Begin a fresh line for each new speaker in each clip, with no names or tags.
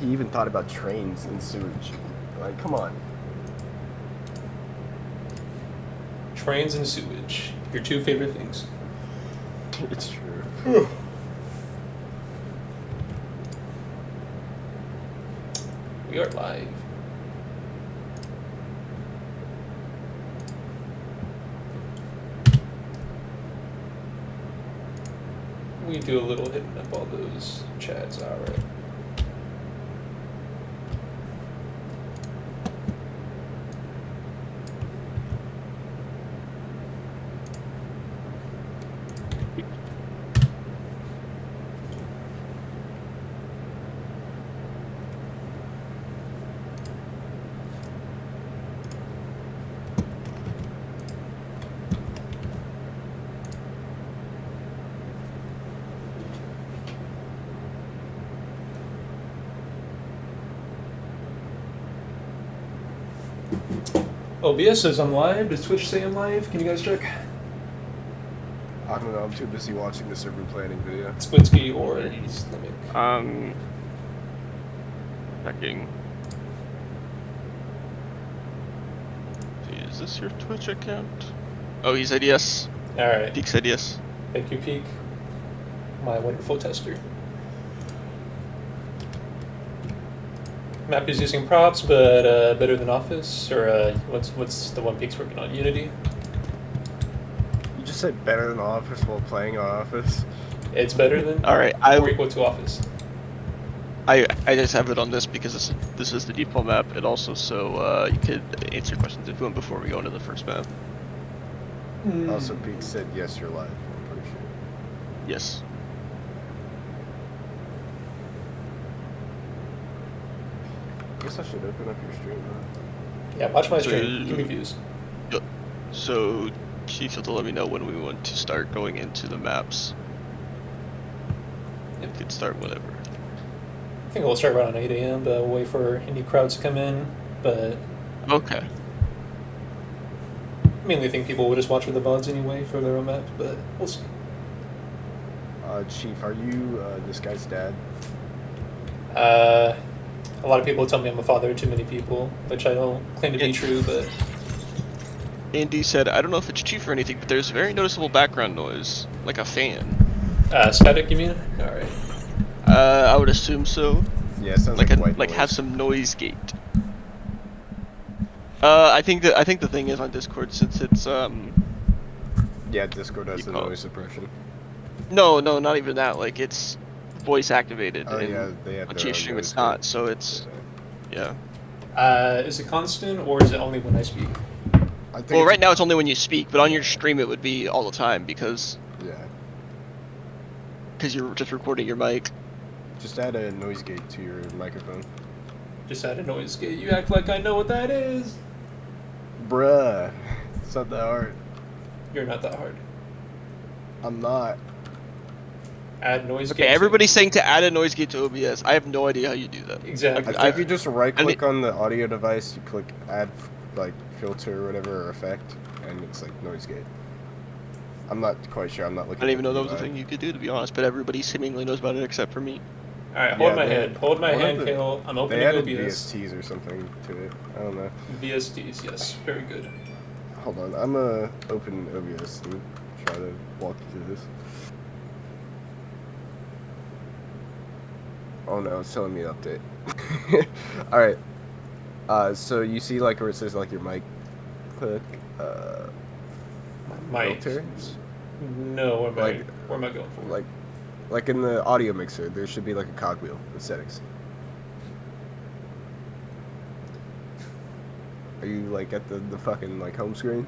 he even thought about trains and sewage. Like, come on.
Trains and sewage. Your two favorite things.
It's true.
We are live. We do a little hitting up all those chats, alright. OBS says I'm live. Does Twitch say I'm live? Can you guys check?
I don't know, I'm too busy watching the server planning video.
Squinsky or Stomach?
Checking. Is this your Twitch account? Oh, he said yes.
Alright.
Peak said yes.
Thank you, Peak. My wonderful tester. Map is using props, but better than Office, or what's the one Peak's working on? Unity?
You just said better than Office while playing Office?
It's better than?
Alright,
or equal to Office.
I just have it on this because this is the default map, and also so you could answer questions if you want before we go into the first map.
Also, Pete said yes, you're live. I'm pretty sure.
Yes.
I guess I should open up your stream, huh?
Yeah, watch my stream. Give me views.
So, Chief, you'll let me know when we want to start going into the maps.
Yep.
We could start whenever.
I think we'll start around 8 a.m., but we'll wait for any crowds to come in. But
Okay.
I mainly think people will just watch for the VODs anyway for their own map, but we'll see.
Chief, are you this guy's dad?
A lot of people tell me I'm a father to many people, which I don't claim to be true, but...
Andy said, I don't know if it's Chief or anything, but there's very noticeable background noise, like a fan.
Static, you mean? Alright.
I would assume so.
Yeah, it sounds
like
white
like
noise.
have some noise gate. I think the thing is on Discord, since it's
Yeah, Discord has the noise suppression.
No, not even that. Like, it's voice activated.
Oh
and
yeah, they have
on
their own
stream
noise
it's not,
gate.
so it's yeah.
Is it constant, or is it only when I speak?
I think
Well, right now it's only when you speak, but on your stream it would be all the time because you're just recording your mic.
Just add a noise gate to your microphone.
Just add a noise gate. You act like I know what that is.
Bruh, it's not that hard.
You're not that hard.
I'm not.
Add noise
Okay,
gate.
everybody's saying to add a noise gate to OBS. I have no idea how you do that.
Exactly.
I think you just right click on the audio device, you click add like filter or whatever or effect, and it's like noise gate. I'm not quite sure. I'm not looking.
I didn't even know that was a thing you could do, to be honest. But everybody seemingly knows about it except for me.
All right, hold my hand. Hold my hand, Kale. I'm opening
They added
OBS.
VSTs or something to it. I don't know.
VSTs, yes, very good.
Hold on, I'm gonna open OBS and try to walk you through this. Oh no, it's telling me to update. Alright. So you see like where it says like your mic click
Mic.
filters?
No, where am I going for?
Like in the audio mixer, there should be like a cogwheel with settings. Are you like at the fucking like home screen?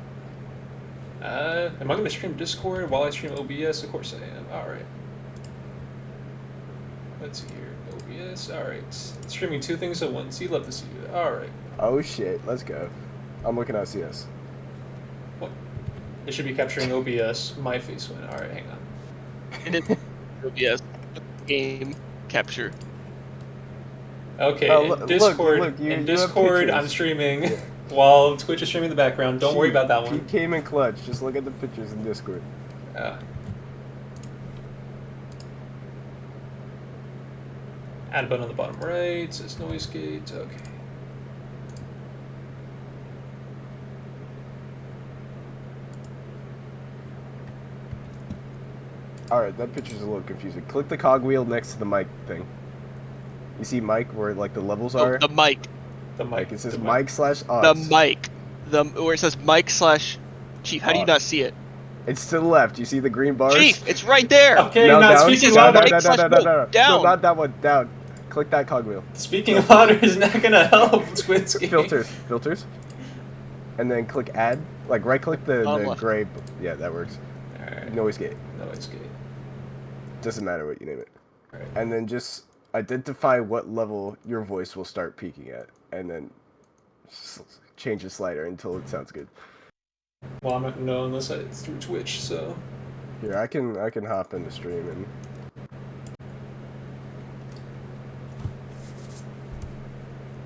Am I gonna stream Discord while I stream OBS? Of course I am. Alright. Let's see here. OBS. Alright. Streaming two things at once. You'd love to see it. Alright.
Oh shit, let's go. I'm looking at CS.
What? It should be capturing OBS. My face went. Alright, hang on.
It is OBS game capture.
Okay, in Discord,
look, you have
Discord,
pictures.
I'm streaming while Twitch is streaming in the background. Don't worry about that one.
He came in clutch. Just look at the pictures in Discord.
Add button on the bottom right. It says noise gate. Okay.
Alright, that picture's a little confusing. Click the cogwheel next to the mic thing. You see mic where like the levels are?
The mic.
The mic.
Like it says
the
mic slash
The
odds.
mic. Where it says mic slash Chief. How do you not see it?
It's to the left. You see the green bars?
Chief, it's right there.
Okay,
No,
not
down.
speaking
Down,
louder.
down, down, down, down, down.
Down.
No, not that one. Down. Click that cogwheel.
Speaking louder is not gonna help, Squidsky.
Filters. And then click add. Like right click the
Left.
gray. Yeah, that works.
Alright.
Noise gate.
Noise gate.
Doesn't matter what you name it.
Alright.
And then just identify what level your voice will start peaking at. And then change the slider until it sounds good.
Well, I'm not gonna know unless it's through Twitch, so.
Here, I can hop in the stream and.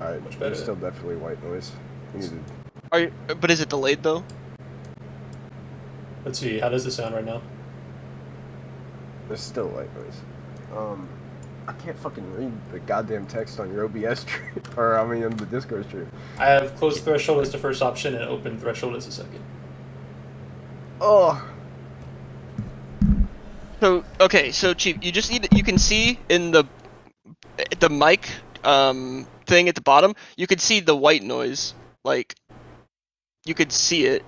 Alright,
Much
there's
better.
still definitely white noise. You need to
But is it delayed though?
Let's see, how does this sound right now?
There's still white noise. I can't fucking read the goddamn text on your OBS stream, or I mean on the Discord stream.
I have closed threshold as the first option and open threshold as the second.
Oh,
So okay, so Chief, you just need you can see in the mic thing at the bottom, you can see the white noise. Like you could see it.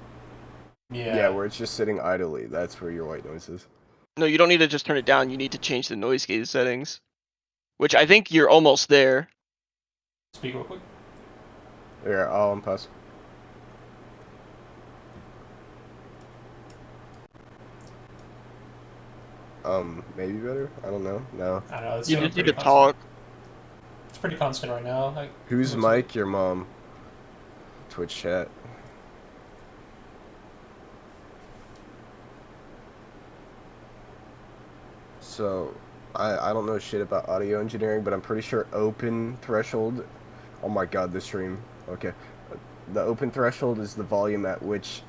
yeah, where it's just sitting idly. That's where your white noise is.
No, you don't need to just turn it down. You need to change the noise gate settings, which I think you're almost there.
Speak real quick.
Yeah, I'll unpause. Maybe better? I don't know. No.
I don't know, it's
You
still
just need
pretty
to
constant.
talk.
It's pretty constant right now. Like,
Who's
looks like-
Mike? Your mom. Twitch chat. So, I don't know shit about audio engineering, but I'm pretty sure open threshold. Oh my god, this stream. Okay. The open threshold is the volume at which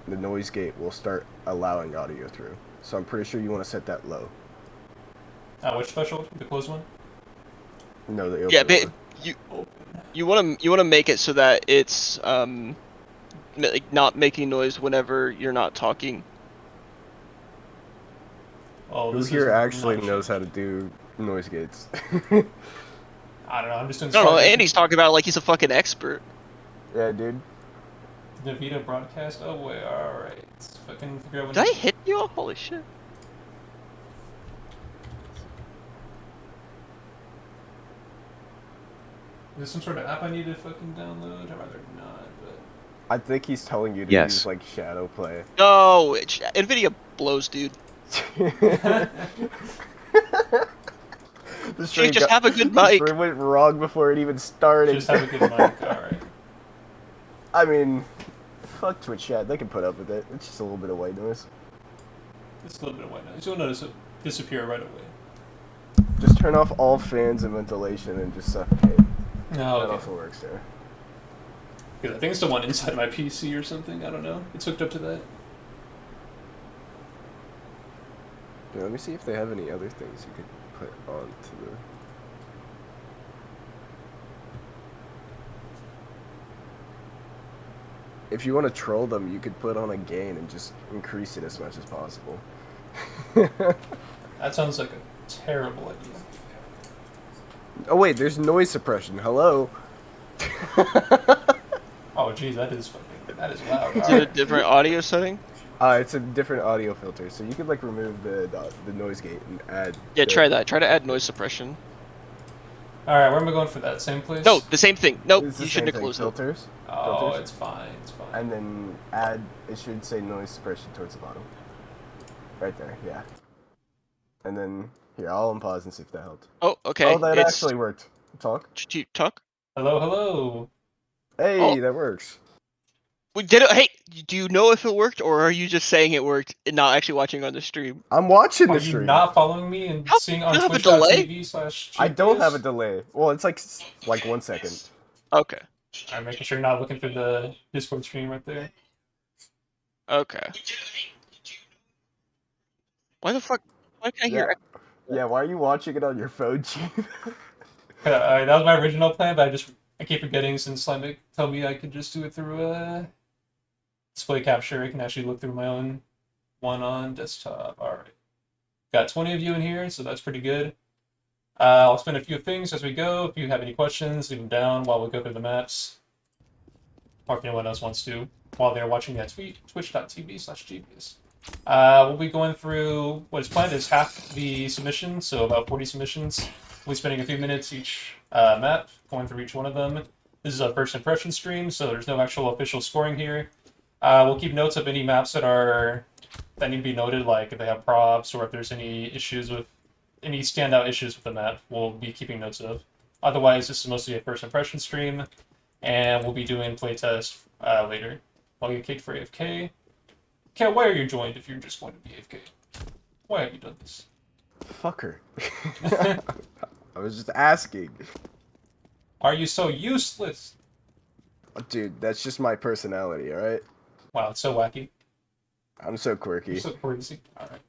the noise gate will start allowing audio through. So I'm pretty sure you want to set that low.
Which threshold? The closed one?
No, the open
Yeah,
one.
you want to make it so that it's like not making noise whenever you're not talking.
Oh,
Who
this
here
is
actually
not
knows
sure.
how to do noise gates?
I don't know, I'm just doing
No, no,
smart
Andy's talking about it like he's a fucking expert.
Yeah, dude.
The Vita broadcast? Oh, wait, alright. Let's fucking figure out when.
Did I hit you? Holy shit.
Is this some sort of app I need to fucking download? I'd rather not, but.
I think he's telling you to
Yes.
use like shadow play.
No, Nvidia blows, dude.
This
Chief, just have a good
This
mic.
stream went wrong before it even started.
Just have a good mic, alright.
I mean, fuck Twitch chat. They can put up with it. It's just a little bit of white noise.
It's a little bit of white noise. You'll notice it disappear right away.
Just turn off all fans and ventilation and just suffocate.
No,
That
okay.
also works there.
Good. I think it's the one inside my PC or something. I don't know. It's hooked up to that.
Yeah, let me see if they have any other things you could put on to the... If you want to troll them, you could put on a gain and just increase it as much as possible.
That sounds like a terrible idea.
Oh wait, there's noise suppression. Hello?
Oh, geez, that is fucking. That is loud.
Is it a different audio setting?
It's a different audio filter, so you could like remove the noise gate and add...
Yeah,
the-
try that. Try to add noise suppression.
Alright, where am I going for that? Same place?
No, the same thing. Nope,
It's the
you
same
shouldn't have
thing,
closed it.
filters.
Oh,
filters.
it's fine. It's fine.
And then add, it should say noise suppression towards the bottom. Right there, yeah. And then, here, I'll unpause and see if that helped.
Oh, okay.
Oh, that
it's...
actually worked. Talk.
Chief, talk?
Hello, hello.
Hey,
Oh.
that works.
We did it. Hey, do you know if it worked, or are you just saying it worked and not actually watching on the stream?
I'm watching
Are
the
you
stream.
not following me and
How-
seeing
you
on
have a delay?
twitch.tv/?
I don't have a delay. Well, it's like 1 second.
Okay.
Alright, making sure you're not looking through the Discord stream right there.
Okay. Why the fuck? Why can't I hear?
Yeah, why are you watching it on your phone, Chief?
Alright, that was my original plan, but I keep forgetting since Slimik told me I could just do it through display capture. I can actually look through my own one on desktop. Alright. Got 20 of you in here, so that's pretty good. I'll explain a few things as we go. If you have any questions, leave them down while we go through the maps. Or if anyone else wants to, while they're watching that tweet, twitch.tv/gps. We'll be going through what is planned is half the submissions, so about 40 submissions. We'll be spending a few minutes each map, going through each one of them. This is a first impression stream, so there's no actual official scoring here. We'll keep notes of any maps that need to be noted, like if they have props or if there's any issues with any standout issues with the map, we'll be keeping notes of. Otherwise, this is mostly a first impression stream, and we'll be doing playtests later. I'll get kicked for AFK. Cat, why are you joined if you're just going to be AFK? Why have you done this?
Fucker. I was just asking.
Are you so useless?
Dude, that's just my personality, alright?
Wow, it's so wacky.
I'm so quirky.
You're so crazy. Alright.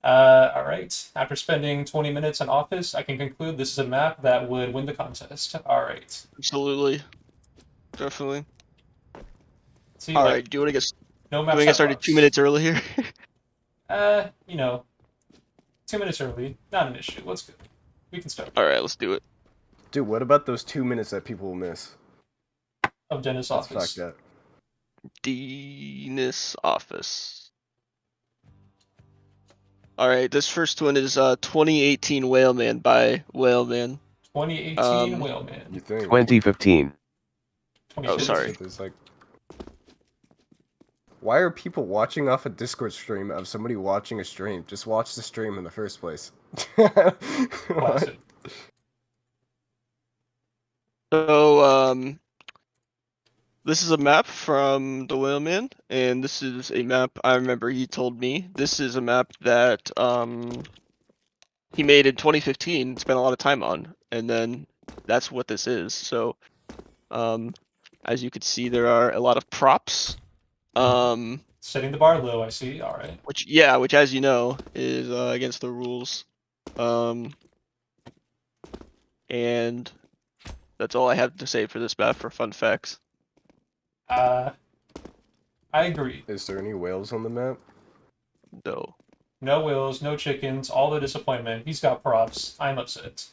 Alright. After spending 20 minutes in office, I can conclude this is a map that would win the contest. Alright.
Absolutely. Definitely.
See,
Alright,
like,
do you want to get,
no
do
maps
you want to get
have
started
props.
2 minutes early here?
You know, 2 minutes early, not an issue. Let's go. We can start.
Alright, let's do it.
Dude, what about those 2 minutes that people will miss?
Of Dennis'
That's
office.
fucked up.
Dennis office. Alright, this first one is 2018 Whaleman by Whaleman.
2018 Whaleman.
You think?
2015.
Oh, sorry.
There's like... Why are people watching off a Discord stream of somebody watching a stream? Just watch the stream in the first place.
Classic.
So, this is a map from the Whaleman, and this is a map, I remember he told me, this is a map that, he made in 2015, spent a lot of time on, and then that's what this is. So, as you can see, there are a lot of props,
Setting the bar low, I see. Alright.
which, as you know, is, against the rules. And that's all I have to say for this map for fun facts.
I agree.
Is there any whales on the map?
No.
No whales, no chickens, all the disappointment. He's got props. I'm upset.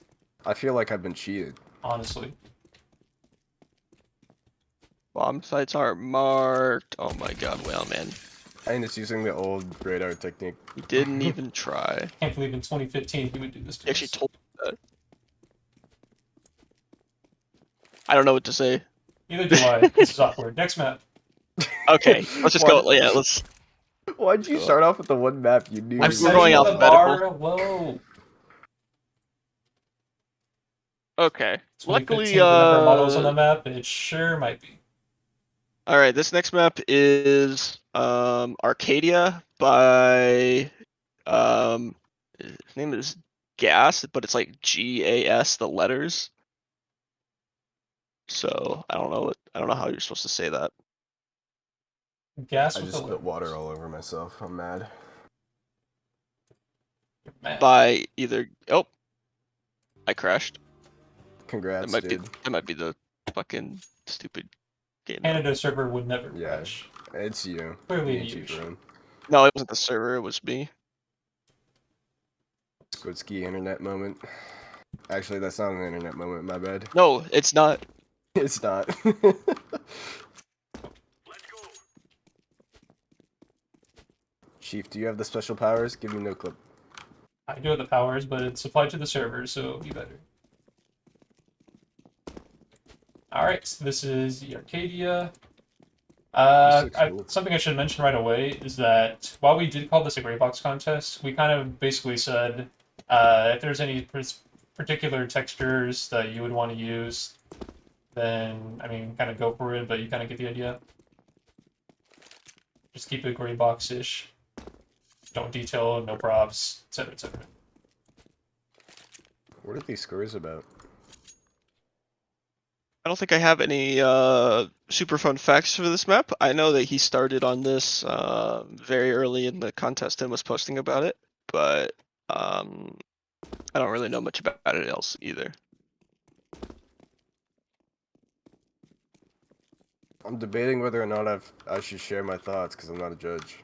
I feel like I've been cheated.
Honestly.
Bomb sites aren't marked. Oh my god, Whaleman.
And it's using the old radar technique.
He didn't even try.
Can't believe in 2015 he would do this to
He actually
us.
told me that. I don't know what to say.
Neither do I. This is awkward. Next map.
Okay, let's just go. Yeah, let's.
Why'd you start off with the one map you knew?
I'm
We're
We're going
setting the
alphabetical.
bar low.
Okay.
2015,
Luckily,
the number of models on the map, it sure might be.
all right. This next map is Arcadia by his name is Gas, but it's like GAS, the letters. So I don't know how you're supposed to say that.
Gas
I
with
just
the
spit water all over myself. I'm mad.
man.
By either I crashed.
Congrats,
That
dude.
might be the fucking stupid game.
Canada server would never
Yeah.
crash.
It's you.
Clearly
You
a
and Chief
huge.
Rune.
No, it wasn't the server. It was me.
Squidski internet moment. Actually, that's not an internet moment. My bad.
No, it's not.
It's not. Chief, do you have the special powers? Give me no clip.
I do have the powers, but it's applied to the server, so you better. Alright, so this is the Arcadia.
This looks cool.
Something I should mention right away is that while we did call this a Greybox contest, we kind of basically said if there's any particular textures that you would want to use, then, I mean, kind of go for it, but you kind of get the idea. Just keep it Greybox-ish. Don't detail, no props, etc., etc.
What are these scores about?
I don't think I have any super fun facts for this map. I know that he started on this very early in the contest and was posting about it, but I don't really know much about it else either.
I'm debating whether or not I should share my thoughts because I'm not a judge.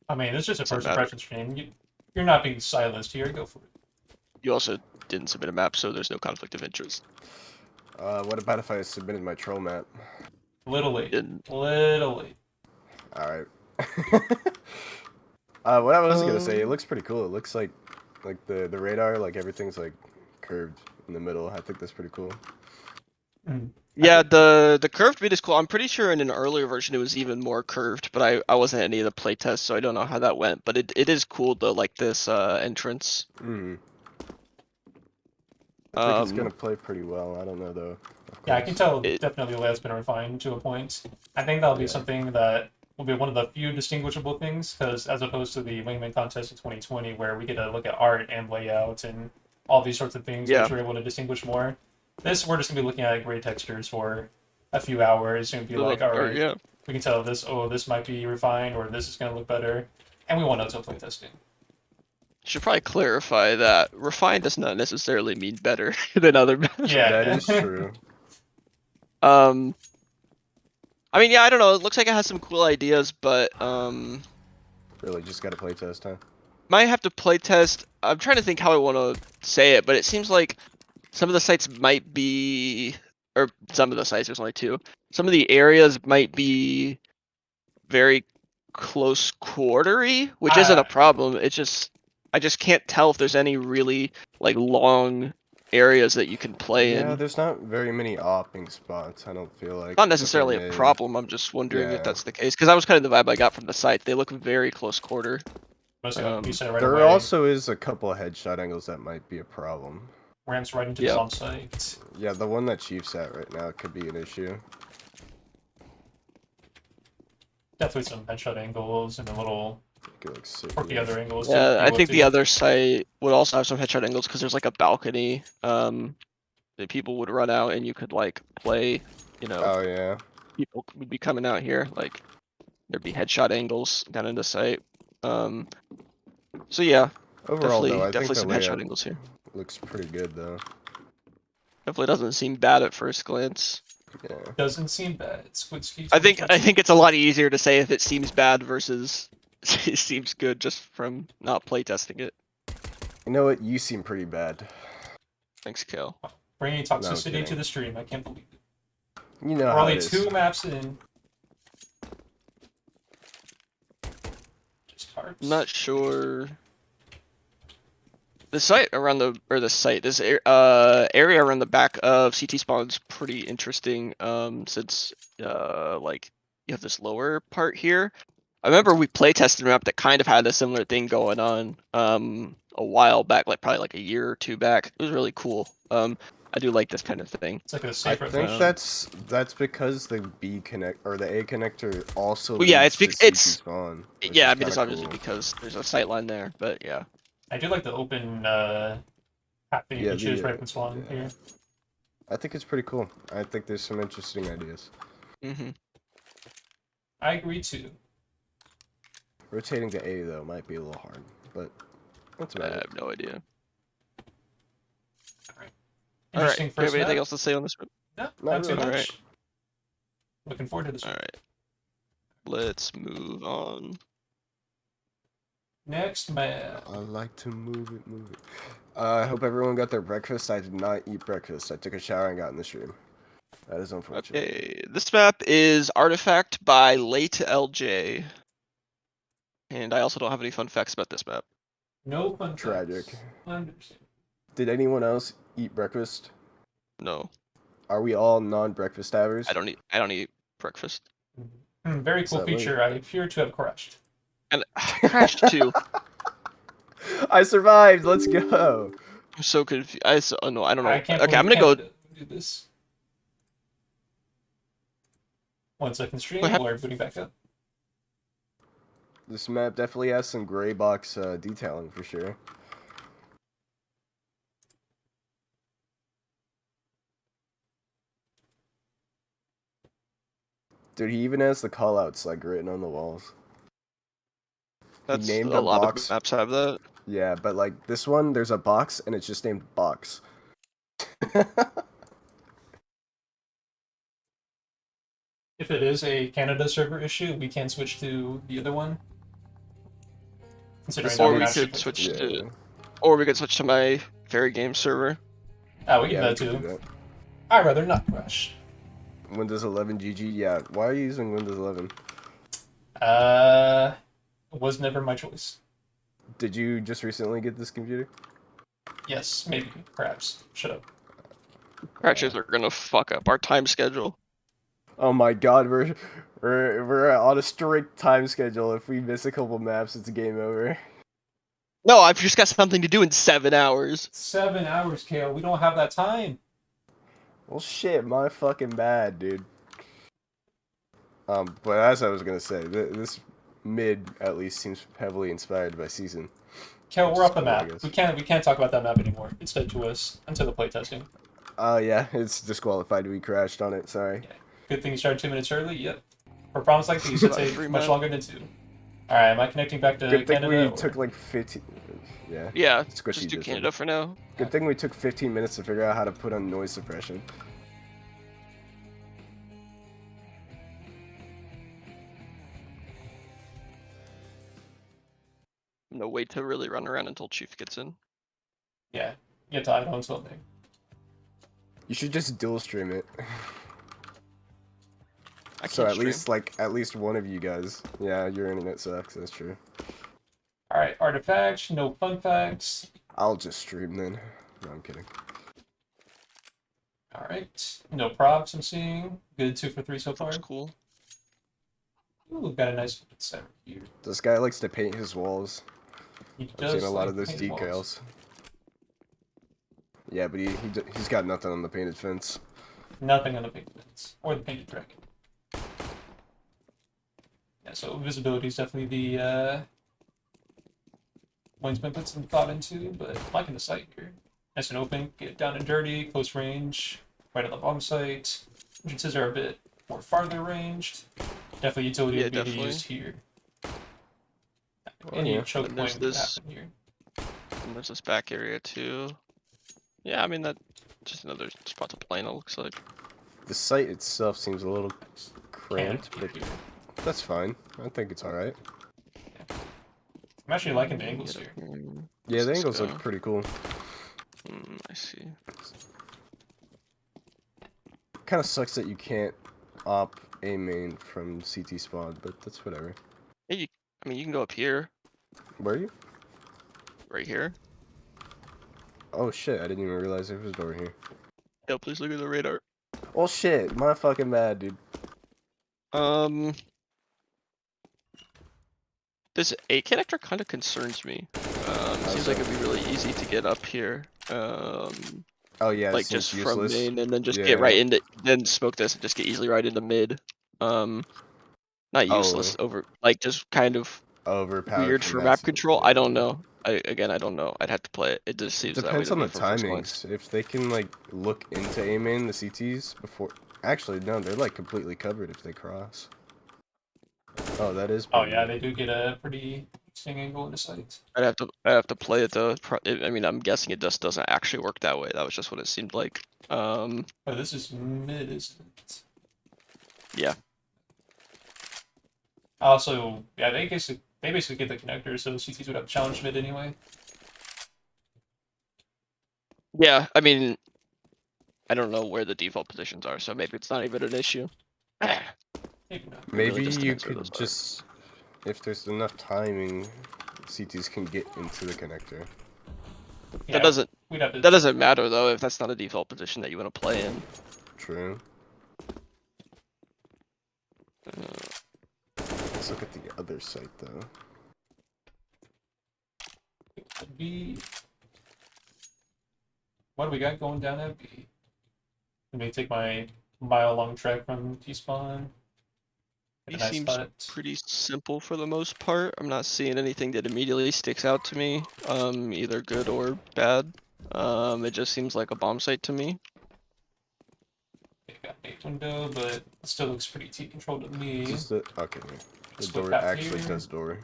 I mean, it's just a
Doesn't
first
matter.
impression stream. You're not being silenced here. Go for it.
You also didn't submit a map, so there's no conflict of interest.
What about if I submitted my troll map?
Little late.
Didn't.
Little late.
Alright. What I was gonna say, it looks pretty cool. It looks like the radar, like everything's like curved in the middle. I think that's pretty cool.
Mm.
Yeah, the curved bit is cool. I'm pretty sure in an earlier version it was even more curved, but I wasn't at any of the playtests, so I don't know how that went. But it is cool though, like this entrance.
Mm. I think it's gonna play pretty well. I don't know though.
Yeah, I can tell
It-
definitely the layout's been refined to a point. I think that'll be
Yeah.
something that will be one of the few distinguishable things, because as opposed to the Wingman contest in 2020, where we get to look at art and layout and all these sorts of things,
Yeah.
which we're able to distinguish more. This, we're just gonna be looking at gray textures for a few hours and be like, all right,
yeah.
we can tell this, oh, this might be refined, or this is gonna look better, and we won't know until playtesting.
Should probably clarify that refined does not necessarily mean better than other maps.
Yeah,
That
yeah.
is true.
I mean, yeah, I don't know. It looks like it has some cool ideas, but
Really, just gotta play test, huh?
might have to play test. I'm trying to think how I want to say it, but it seems like some of the sites might be, or some of the sites. There's only two. Some of the areas might be very close quartery, which isn't a problem. It's just I just can't tell if there's any really like long areas that you can play
Yeah,
in.
there's not very many opping spots. I don't feel like.
Not
except for
necessarily a
mid.
problem. I'm just wondering if
Yeah.
that's the case because that was kind of the vibe I got from the site. They look very close quarter.
Mostly like you said right
There
away.
also is a couple of headshot angles that might be a problem.
Ramps right into
Yeah.
the on site.
Yeah, the one that Chief's at right now could be an issue.
Definitely some headshot angles and a little
Could, like, sit
quirky
here.
other angles.
Yeah, I
deal with
think
too.
the other site would also have some headshot angles because there's like a balcony that people would run out and you could like play. You know,
Oh yeah.
people would be coming out here. Like there'd be headshot angles down in the site. So yeah,
Overall, though, I
definitely
think the
some headshot
layout
angles here.
looks pretty good, though.
Definitely doesn't seem bad at first glance.
Yeah.
Doesn't seem bad. Squid ski.
I think it's a lot easier to say if it seems bad versus it seems good just from not playtesting it.
You know what? You seem pretty bad.
Thanks, Kale.
Bringing toxicity
kidding.
to the stream. I can't believe it.
You know
We're
how
only
it is.
2 maps in. Just hearts.
I'm not sure. The site around this area around the back of CT spawn's pretty interesting. Since like you have this lower part here. I remember we playtested a map that kind of had a similar thing going on a while back, like probably like a year or two back. It was really cool. I do like this kind of thing.
It's like a
I
safe
think
rotation.
that's because the B connect or the A connector also.
Well, yeah,
leads
it's
to CT
it's
spawn, which
yeah.
is
I mean, it's
kinda
obviously
cool.
because there's a sight line there, but yeah.
I do like the open path that you
Yeah,
can choose
the,
right from spawn
yeah.
here.
I think it's pretty cool. I think there's some interesting ideas.
Mm-hmm.
I agree too.
Rotating to A though might be a little hard, but that's
I
about it.
have no idea. All right.
Interesting
Do you have
first
anything
map.
else to say on this?
No,
Not
not too
really.
much.
Alright.
Looking forward to this
All
one.
right. Let's move on.
Next map.
I like to move it, move it. I hope everyone got their breakfast. I did not eat breakfast. I took a shower and got in the stream. That is unfortunate.
Okay, this map is Artefact by Late LJ. And I also don't have any fun facts about this map.
No fun
Tragic.
facts. Understand.
Did anyone else eat breakfast?
No,
Are we all non-breakfast havers?
I don't eat breakfast.
Very cool
that way?
feature. I appear to have crashed.
And crashed too.
I survived. Let's go.
I'm so confused. Oh no, I don't know.
I can't
Okay, I'm
believe
gonna go.
Canada would do this. 1 second stream.
What happened?
We're booting back up.
This map definitely has some gray box detailing for sure. Dude, he even has the callouts like written on the walls.
That's
named
a
a
lot
box.
of maps have that.
Yeah, but like this one, there's a box and it's just named box.
if it is a Canada server issue, we can switch to the other one. Considering that
Or
we're
we
not
could
shipping.
switch
Yeah.
to, or we could switch to my Fairy Game server.
Ah, we can
Yeah,
do
we
that
could
too.
do that.
I'd rather not crash.
Windows 11 GG. Yeah. Why are you using Windows 11?
It was never my choice.
Did you just recently get this computer?
Yes, maybe, perhaps. Shut up.
Crashes are gonna fuck up our time schedule.
Oh my god, we're on a strict time schedule. If we miss a couple maps, it's game over.
No, I've just got something to do in 7 hours.
7 hours, Kale. We don't have that time.
Well, shit, my fucking bad, dude. But as I was gonna say, this mid at least seems heavily inspired by Season.
Kale,
Which
we're
is
off the
cool, I
map.
guess.
We can't talk about that map anymore. It's dead to us until the playtesting.
Oh yeah, it's disqualified. We crashed on it. Sorry.
Good thing you started 2 minutes early. Yep. For problems like these, it
Sorry,
takes
free
much
man.
longer than 2. All right, am I connecting back to
Good thing
Canada?
we took like 15. Yeah.
Yeah,
Squishy
just do
this
Canada
one.
for now.
Good thing we took 15 minutes to figure out how to put on noise suppression.
No wait to really run around until Chief gets in.
Yeah, get to Idaho until then.
You should just dual stream it.
I
So
can't
at
stream.
least like at least one of you guys. Yeah, your internet sucks. That's true.
All right, artifacts, no fun facts.
I'll just stream then. No, I'm kidding.
All right, no props. I'm seeing good 2 for 3 so far.
Looks cool.
Ooh, we've got a nice center here.
This guy likes to paint his walls.
He
I've
does
seen a lot
like
of those
painted walls.
decals. Yeah, but he's got nothing on the painted fence.
Nothing on the painted fence or the painted dragon. Yeah, so visibility is definitely the one's been put some thought into, but I'm liking the site here. Nice and open, get down and dirty, close range, right on the bomb site. Entrances are a bit more farther ranged. Definitely utility
Yeah,
would be
definitely.
used here.
Oh,
Any
yeah.
choke
And there's
point would
this-
happen here.
And there's this back area too. Yeah, I mean that just another spot to play in, it looks like.
The site itself seems a little cramped,
Canopy
but
here.
that's fine. I think it's alright.
I'm actually liking the angles
Get
here.
up here.
Yeah, the
Let's
angles
go.
look pretty cool.
I see.
Kind of sucks that you can't op a main from CT spawn, but that's whatever.
Hey, I mean you can go up here,
Where are you?
right here.
Oh shit, I didn't even realize there was a door here.
Yeah, please look at the radar.
Oh shit, my fucking bad, dude.
This A connector kind of concerns me. Seems like it'd be really easy to get up here.
Oh yeah, it
Like
seems
just from
useless.
main and then just
Yeah.
get right into, then smoke this and just get easily right into mid. Not useless, over, like just kind of
Overpowered
weird
from
for
that
map
side,
control.
yeah.
I don't know. I don't know. I'd have to play it. It just seems that way
Depends
to
on
me
the
from first glance.
timings. If they can like look into A main, the CTs before. Actually, no, they're like completely covered if they cross. Oh, that is.
Oh
pretty
yeah,
good.
they do get a pretty interesting angle in the site.
I'd have to play it though. I mean, I'm guessing it just doesn't actually work that way. That was just what it seemed like.
Oh, this is mid, isn't it?
Yeah.
Also, yeah, they basically get the connector, so CTs would have challenge mid anyway.
Yeah, I mean, I don't know where the default positions are, so maybe it's not even an issue.
Maybe not.
really
Maybe
just
you
depends where those
could
are.
just, if there's enough timing, CTs can get into the connector.
Yeah, we'd have to.
That doesn't matter though if that's not a default position that you want to play in.
True. Let's look at the other site though.
Could be. What do we got going down at B? Let me take my mile-long trek from T-spawn.
He
Get a nice
seems
spot.
pretty simple for the most part. I'm not seeing anything that immediately sticks out to me, either good or bad. It just seems like a bomb site to me.
Okay, got 8 window, but it still looks pretty T-controlled to me.
Just the okay. Yeah. The
Split
door
path
actually
here.
does door.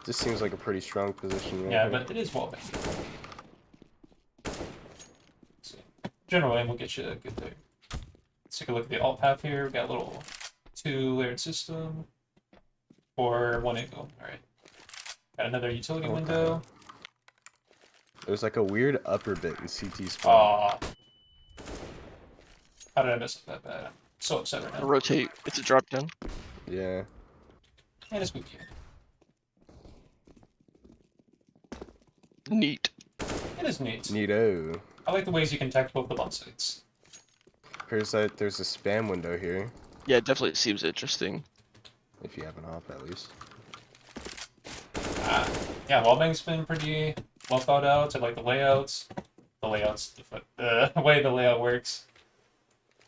This seems like a pretty strong position. Right
Yeah,
here.
but it is wall banged. general aim will get you a good thing. Let's take a look at the alt path here. We got a little 2-layered system for 1 angle. Alright. Got another utility window.
There's like a weird upper bit in CT spawn.
Aw. How did I mess up that bad? I'm so upset right now.
Rotate. It's a drop down.
Yeah.
And it's spooky.
Neat.
It is neat.
Neato.
I like the ways you can tech both the bomb sites.
There's a spam window here.
Yeah, it definitely seems interesting.
If you have an op, at least.
Yeah, wallbang's been pretty well thought out. I like the layouts. The way the layout works.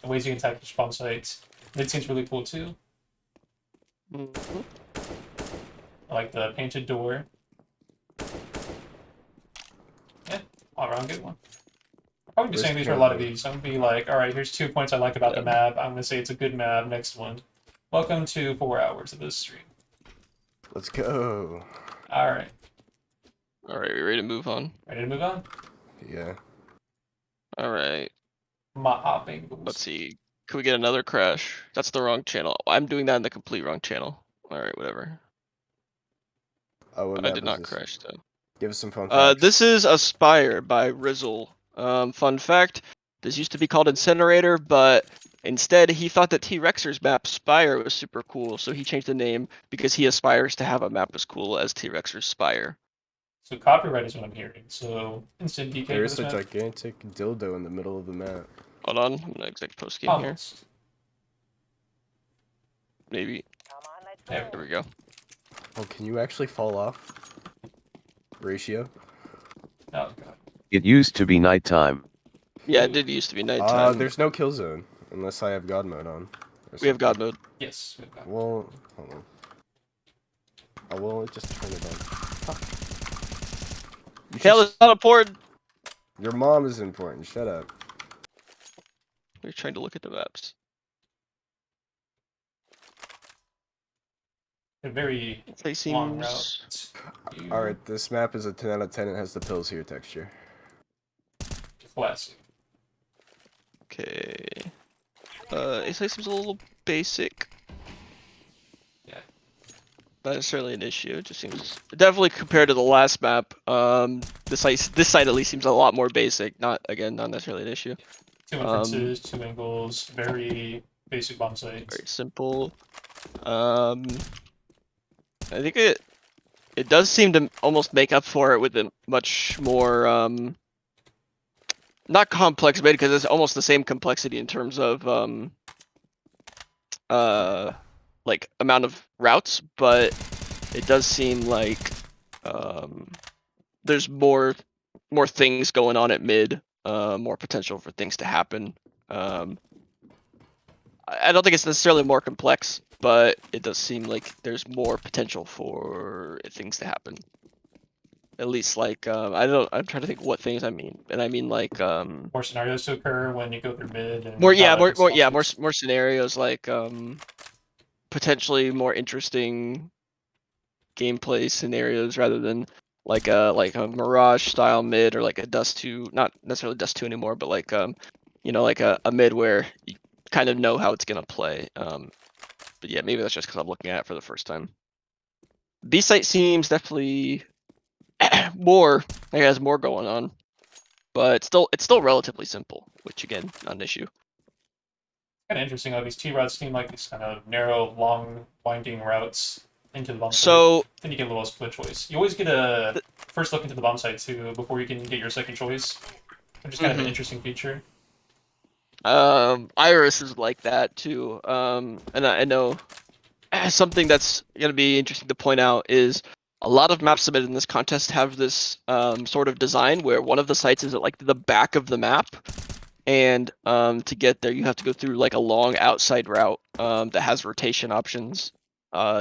The ways you can tech each bomb site. It seems really cool too.
Mm-hmm.
I like the painted door. Yeah, all around good one. I'll probably be saying these for a lot of these. I'm gonna be like, all right, here's 2 points I like about the map. I'm gonna say it's a good map. Next one. Welcome to 4 hours of this stream.
Let's go.
All right,
Alright, we ready to move on?
ready to move on?
Yeah.
Alright,
My hopping.
let's see. Can we get another crash? That's the wrong channel. I'm doing that in the complete wrong channel. Alright, whatever.
Oh, what
I
map
did
is
not
this?
crash though.
Give us some fun facts.
This is Aspire by Rizzle. Fun fact, this used to be called Incinerator, but instead he thought that T-Rexer's map, Spire, was super cool, so he changed the name because he aspires to have a map as cool as T-Rexer's Spire.
So copyright is what I'm hearing. So instant DK
There
for
is
this
a
map?
gigantic dildo in the middle of the map.
Hold on, I'm gonna exec post game here.
Almost.
Maybe.
There
There we go.
Oh, can you actually fall off? Ratio?
Oh god.
It used to be nighttime.
Yeah, it did used to be nighttime.
There's no kill zone unless I have God mode on. or
We have
something.
God mode.
Yes, we've got.
Well, hold on. Oh, well, just turn it on. You
Hell,
should-
it's not important.
Your mom is important. Shut up.
We're trying to look at the maps.
A very
They
long
seems.
route.
Alright, this map is a 10 out of 10. It has the pills here texture.
Classic.
Okay. It seems a little basic.
Yeah.
Not necessarily an issue. It just seems definitely compared to the last map. This site at least seems a lot more basic. Not necessarily an issue.
2 entrances, 2 angles, very basic bomb sites.
Very simple. I think it does seem to almost make up for it with a much more not complex mid, because it's almost the same complexity in terms of like amount of routes, but it does seem like there's more things going on at mid, more potential for things to happen. I don't think it's necessarily more complex, but it does seem like there's more potential for things to happen. At least like I'm trying to think what things I mean, and I mean like
More scenarios to occur when you go through mid. And
more
how
more scenarios, like potentially more interesting gameplay scenarios rather than like a Mirage style mid, or like a Dust 2, not necessarily Dust 2 anymore, but like like a mid where you kind of know how it's gonna play. But yeah, maybe that's just because I'm looking at it for the first time. B site seems definitely more. It has more going on, but it's still relatively simple, which again, not an issue.
kind of interesting how these T routes seem like these kind of narrow, long, winding routes into the bomb site.
So
Then you get a little split choice. You always get a first look into the bomb site too before you can get your second choice, which is kind of an interesting feature.
Iris is like that too. And I know something that's gonna be interesting to point out is a lot of maps submitted in this contest have this sort of design where one of the sites is at like the back of the map, and to get there you have to go through like a long outside route that has rotation options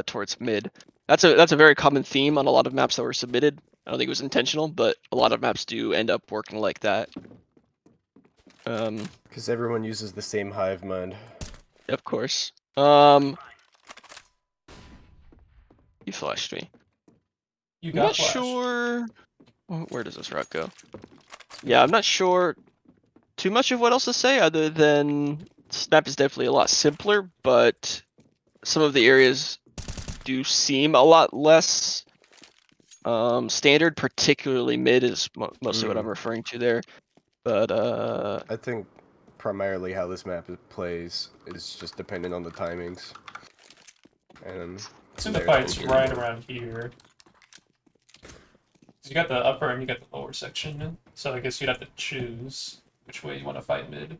towards mid. That's a very common theme on a lot of maps that were submitted. I don't think it was intentional, but a lot of maps do end up working like that.
Because everyone uses the same hive mind.
Of course. You flashed me.
You
I'm
got
not
flash.
sure. Where does this route go? Yeah, I'm not sure too much of what else to say other than Snap is definitely a lot simpler, but some of the areas do seem a lot less standard, particularly mid is mostly what I'm referring to there. But
I think primarily how this map plays is just dependent on the timings. And
So the fight's right around here. You got the upper and you got the lower section, so I guess you'd have to choose which way you want to fight mid.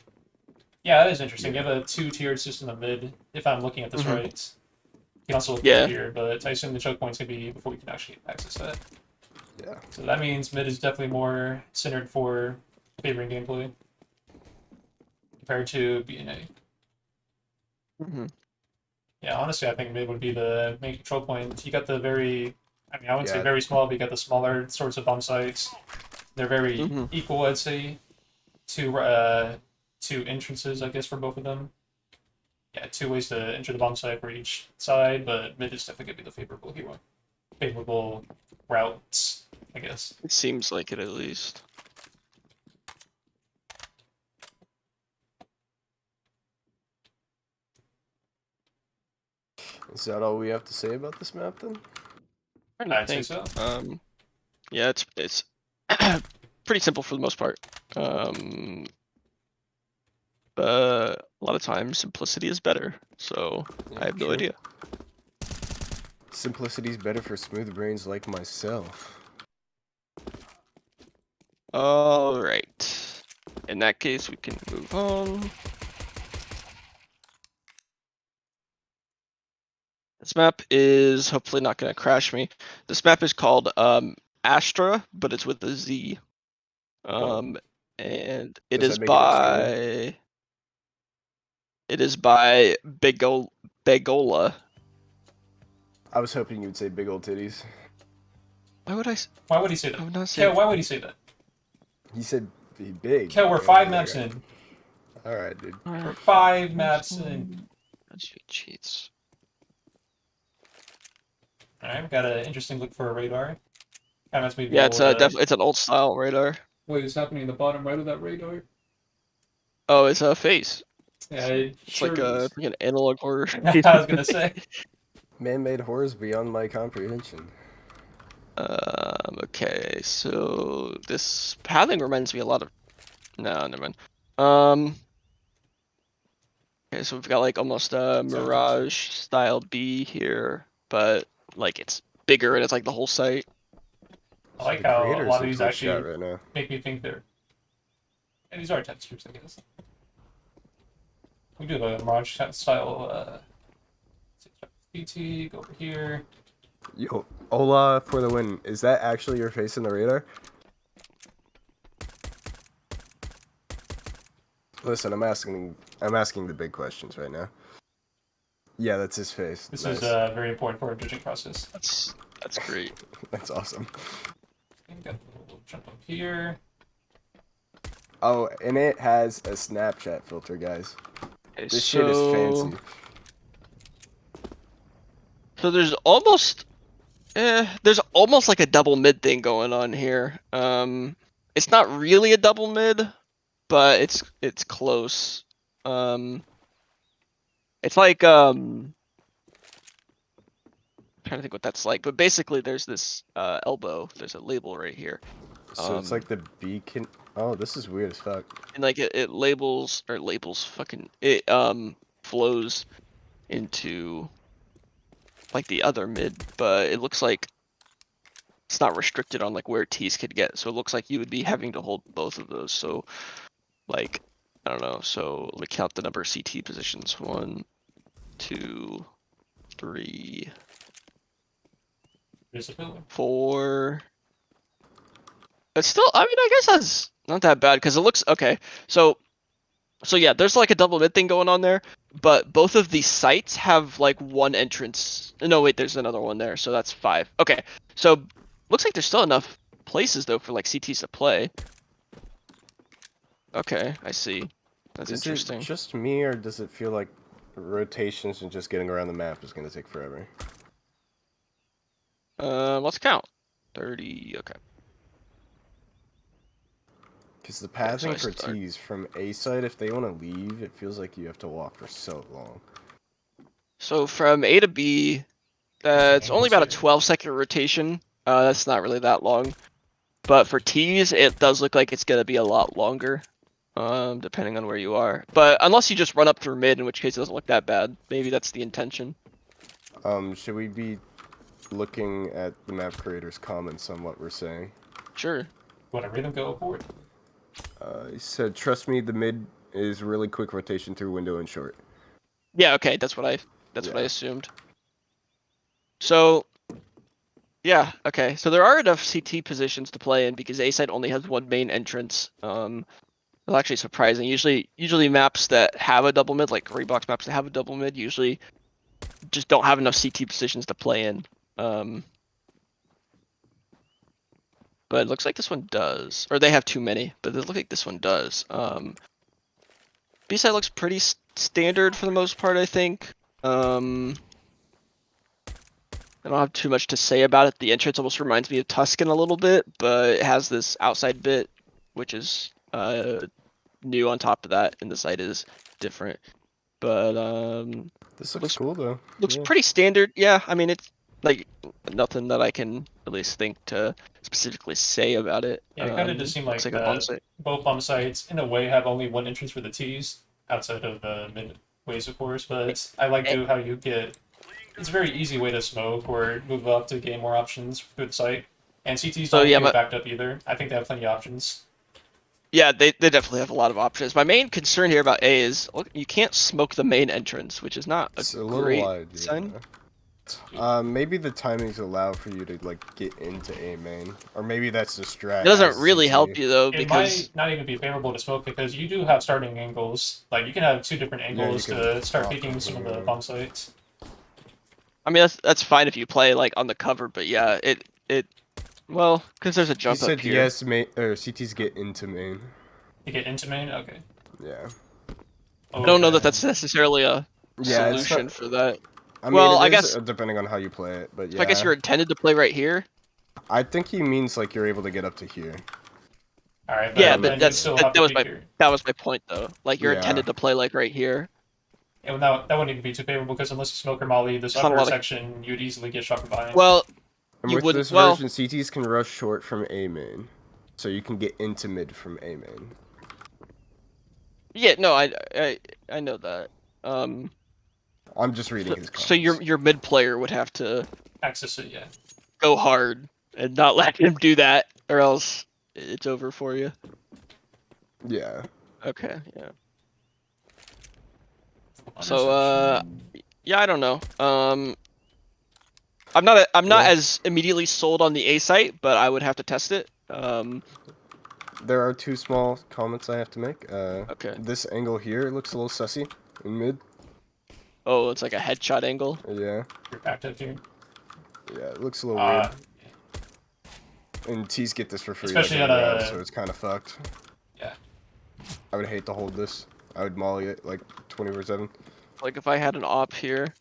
Yeah, that is interesting. You have a 2-tiered system of mid, if I'm looking at this right. You can also look through here, but I assume the choke point's going to be before you can actually access that.
Yeah.
So that means mid is definitely more centered for favoring gameplay compared to BNA. Yeah, honestly, I think mid would be the main control point. You got the very, I mean, I wouldn't say very small, but you got the smaller sorts of bomb sites. They're very equal, I'd say, to entrances, I guess, for both of them. Yeah, 2 ways to enter the bomb site for each side, but mid is definitely going to be the favorable routes, I guess.
It seems like it at least.
Is that all we have to say about this map then?
I'd say so.
Yeah, it's pretty simple for the most part. But a lot of times simplicity is better. So
Yeah,
I have no idea.
Simplicity's better for smooth brains like myself.
All right. In that case, we can move on. This map is hopefully not going to crash me. This map is called Astra, but it's with a Z. And it
Does
is
that make it obscure?
Begola.
I was hoping you would say big old titties.
Why would I?
Why would he say that?
I would not say.
Kel, why would he say that?
He said be big.
Kel, we're 5 maps in.
Alright, dude.
We're 5 maps in.
Cheats.
Alright, we've got an interesting look for a radar. Kind of
Yeah, it's it's an old style radar.
What is happening in the bottom right of that radar?
Oh, it's a face.
Yeah,
It's like an analog horror.
I was gonna say.
Man-made horrors beyond my comprehension.
Okay, so this pathing reminds me a lot of. No, never mind. Okay, so we've got like almost a Mirage style B here, but like it's bigger and it's like the whole site.
I like how a lot of these actually
right now.
make me think they're. And these are textures, I guess. We do have a Mirage style CT, go over here.
Yo, Ola for the win. Is that actually your face in the radar? Listen, I'm asking the big questions right now. Yeah, that's his face.
This
nice.
is very important for our judging process.
That's great.
That's awesome.
Okay, got a little jump up here.
Oh, and it has a Snapchat filter, guys.
Okay,
This shit is fancy.
So there's almost like a double mid thing going on here. It's not really a double mid, but it's close. It's like trying to think what that's like, but basically there's this elbow. There's a label right here.
So it's like the beacon. Oh, this is weird as fuck.
And like it flows into like the other mid, but it looks like it's not restricted on like where T's could get. So it looks like you would be having to hold both of those. So like, I don't know. So let me count the number of CT positions. 1, 2, 3, 4. It's still, I mean, I guess that's not that bad because it looks okay. So yeah, there's like a double mid thing going on there, but both of these sites have like one entrance. No, wait, there's another one there, so that's 5. Okay, so looks like there's still enough places though for like CTs to play. Okay, I see. That's interesting.
Is it just me, or does it feel like rotations and just getting around the map is going to take forever?
Let's count. 30. Okay.
Because the
Okay, so
pathing
I
for
start.
T's from A side, if they want to leave, it feels like you have to walk for so long.
So from A to B, it's only
angles
about a
here.
12-second rotation. That's not really that long. But for T's, it does look like it's gonna be a lot longer, depending on where you are. But unless you just run up through mid, in which case it doesn't look that bad. Maybe that's the intention.
Should we be looking at the map creator's comments on what we're saying?
Sure.
Want to read them? Go for it.
He said, "Trust me, the mid is really quick rotation through window and short."
Yeah. Okay. That's what I
Yeah.
assumed. So. Yeah. Okay. So there are enough CT positions to play in because A side only has one main entrance. It's actually surprising. Usually maps that have a double mid, like Greybox maps that have a double mid, usually just don't have enough CT positions to play in. But it looks like this one does, or they have too many. But it looks like this one does. B side looks pretty standard for the most part, I think. I don't have too much to say about it. The entrance almost reminds me of Tuscan a little bit, but it has this outside bit, which is new on top of that, and the site is different. But
This looks cool though.
looks
Yeah.
pretty standard. Yeah, I mean it's like nothing that I can at least think to specifically say about it.
Yeah, it kind of just seemed like
looks like a bomb
that
site.
both bomb sites, in a way, have only one entrance for the T's, outside of the mid ways, of course. But I like how you get... It's a very easy way to smoke or move up to gain more options through the site. And CTs
So,
don't
yeah,
feel
but-
backed up either. I think they have plenty of options.
Yeah, they definitely have a lot of options. My main concern here about A is look, you can't smoke the main entrance, which is not
It's
a
a little
great
wide.
sign.
Yeah. Maybe the timings allow for you to like get into A main, or maybe that's the strat.
It doesn't
as
really
CT.
help you though
It
because
might not even be favorable to smoke because you do have starting angles. Like, you can have two different angles
can
to start
drop
peeking
them,
some of the
yeah.
bomb sites.
I mean that's fine if you play like on the cover, but yeah, it well because there's a
He
jump up
said
here.
yes, main or CTs get into main.
You get into main? Okay.
Yeah.
I don't know that
Okay.
that's necessarily a
Yeah, it's
solution
not-
for that.
I mean,
Well,
it
I
is,
guess-
depending on how you play it, but yeah.
So I guess you're intended to play right here.
I think he means like you're able to get up to here.
Alright,
Yeah,
but
but
then you
that's
still
that,
have
that
to
was
peek
my
here.
that was my point though. Like you're
Yeah.
intended to play like right here.
And that wouldn't even be too favorable because unless you smoke or molly this
It's not a
upper
lot of-
section, you'd easily get shot from behind.
Well,
And
you
with
wouldn't.
this
Well,
version, CTs can rush short from A main, so you can get into mid from A main.
yeah, no, I know that.
I'm just reading his comments.
So your mid player would have to
Access it, yeah.
go hard and not let him do that, or else it's over for you.
Yeah.
Okay, yeah. So yeah, I don't know. I'm not
Yeah.
as immediately sold on the A site, but I would have to test it.
There are two small comments I have to make.
Okay.
This angle here looks a little sussy in mid.
Oh, it's like a headshot angle.
Yeah.
You're backed up here.
Yeah, it looks a little weird.
Uh,
And T's get this for free,
especially
like,
on
everywhere
a-
else, so it's kind of fucked.
Yeah.
I would hate to hold this. I would molly it like 24/7.
Like if I had an op here,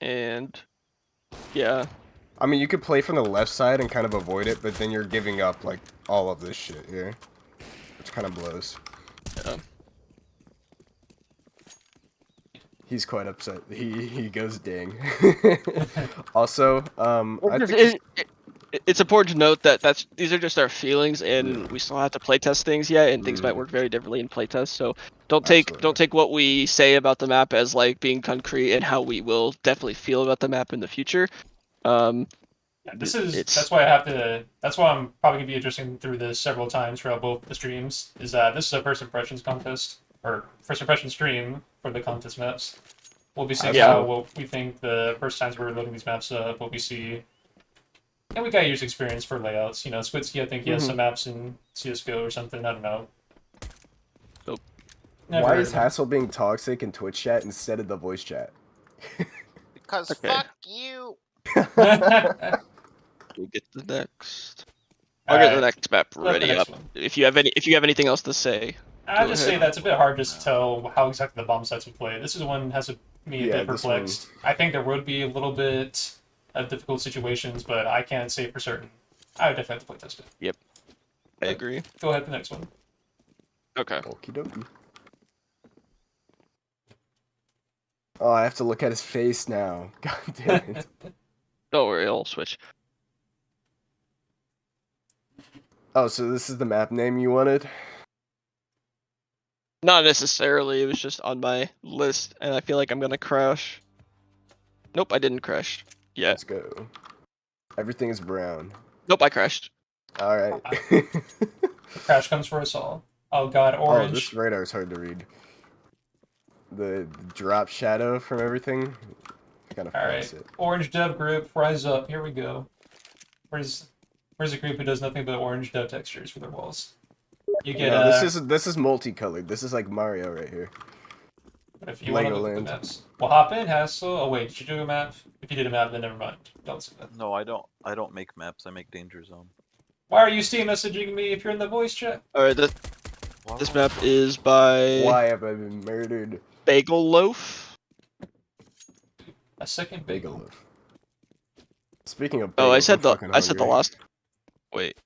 and yeah,
I mean, you could play from the left side and kind of avoid it, but then you're giving up like all of this shit here, which kind of blows.
yeah.
He's quite upset. He goes dang. Also, I think
It's important to note that these are just our feelings, and we still have to playtest things yet, and things might work very differently in playtest. So don't take what we say about the map as like being concrete and how we will definitely feel about the map in the future.
Yeah, that's why I'm probably gonna be addressing through this several times throughout both the streams. Is that this is a first impressions contest or first impression stream for the contest maps. We'll be seeing what we think the first times we're loading these maps up, what we see, and we got use experience for layouts. You know, Squidski, I think he has some maps in CS:GO or something. I don't know.
Nope.
Never
why
heard
is
of him.
Hassel being toxic in Twitch chat instead of the voice chat?
Because
Okay.
fuck you.
We'll get to the next. I'll get the next map
Let the
ready
next
up.
one.
If you have anything else to say.
I
Go
just
ahead.
say that's a bit hard just to tell how exactly the bomb sites would play. This is one that has me a
Yeah,
bit
this
perplexed. I think there would be a little bit of difficult situations, but I can't say for certain. I would definitely have to play test it.
I agree.
Go ahead for the next one.
Okay.
Okie dokie. Oh, I have to look at his face now. God damn it.
Don't worry, I'll switch.
Oh, so this is the map name you wanted?
Not necessarily, it was just on my list, and I feel like I'm gonna crash. Nope, I didn't crash. Yeah.
Let's go. Everything is brown.
Nope, I crashed.
Alright.
The crash comes for us all. Oh god,
Oh,
orange.
this radar is hard to read. The drop shadow from everything kind of
Alright.
fits it.
Orange dev group, rise up. Here we go. Where's a group who does nothing but orange dev textures for their walls? You get
No, this is multicolored. This is like Mario right here.
if you want to look at the
Legoland.
maps. Well, hop in, Hassel. Oh wait, did you do a map? If you did a map, then never mind. Don't say that.
No, I don't make maps. I make Danger Zone.
Why are you Steam messaging me if you're in the voice chat?
Alright,
Why
this
would-
map is by
Why have I been murdered?
Bagel Loaf.
A second
Bagel
bagel.
loaf. Speaking of bagels,
Oh, I said
I'm
the
fucking
I said the
hungry.
last. Wait.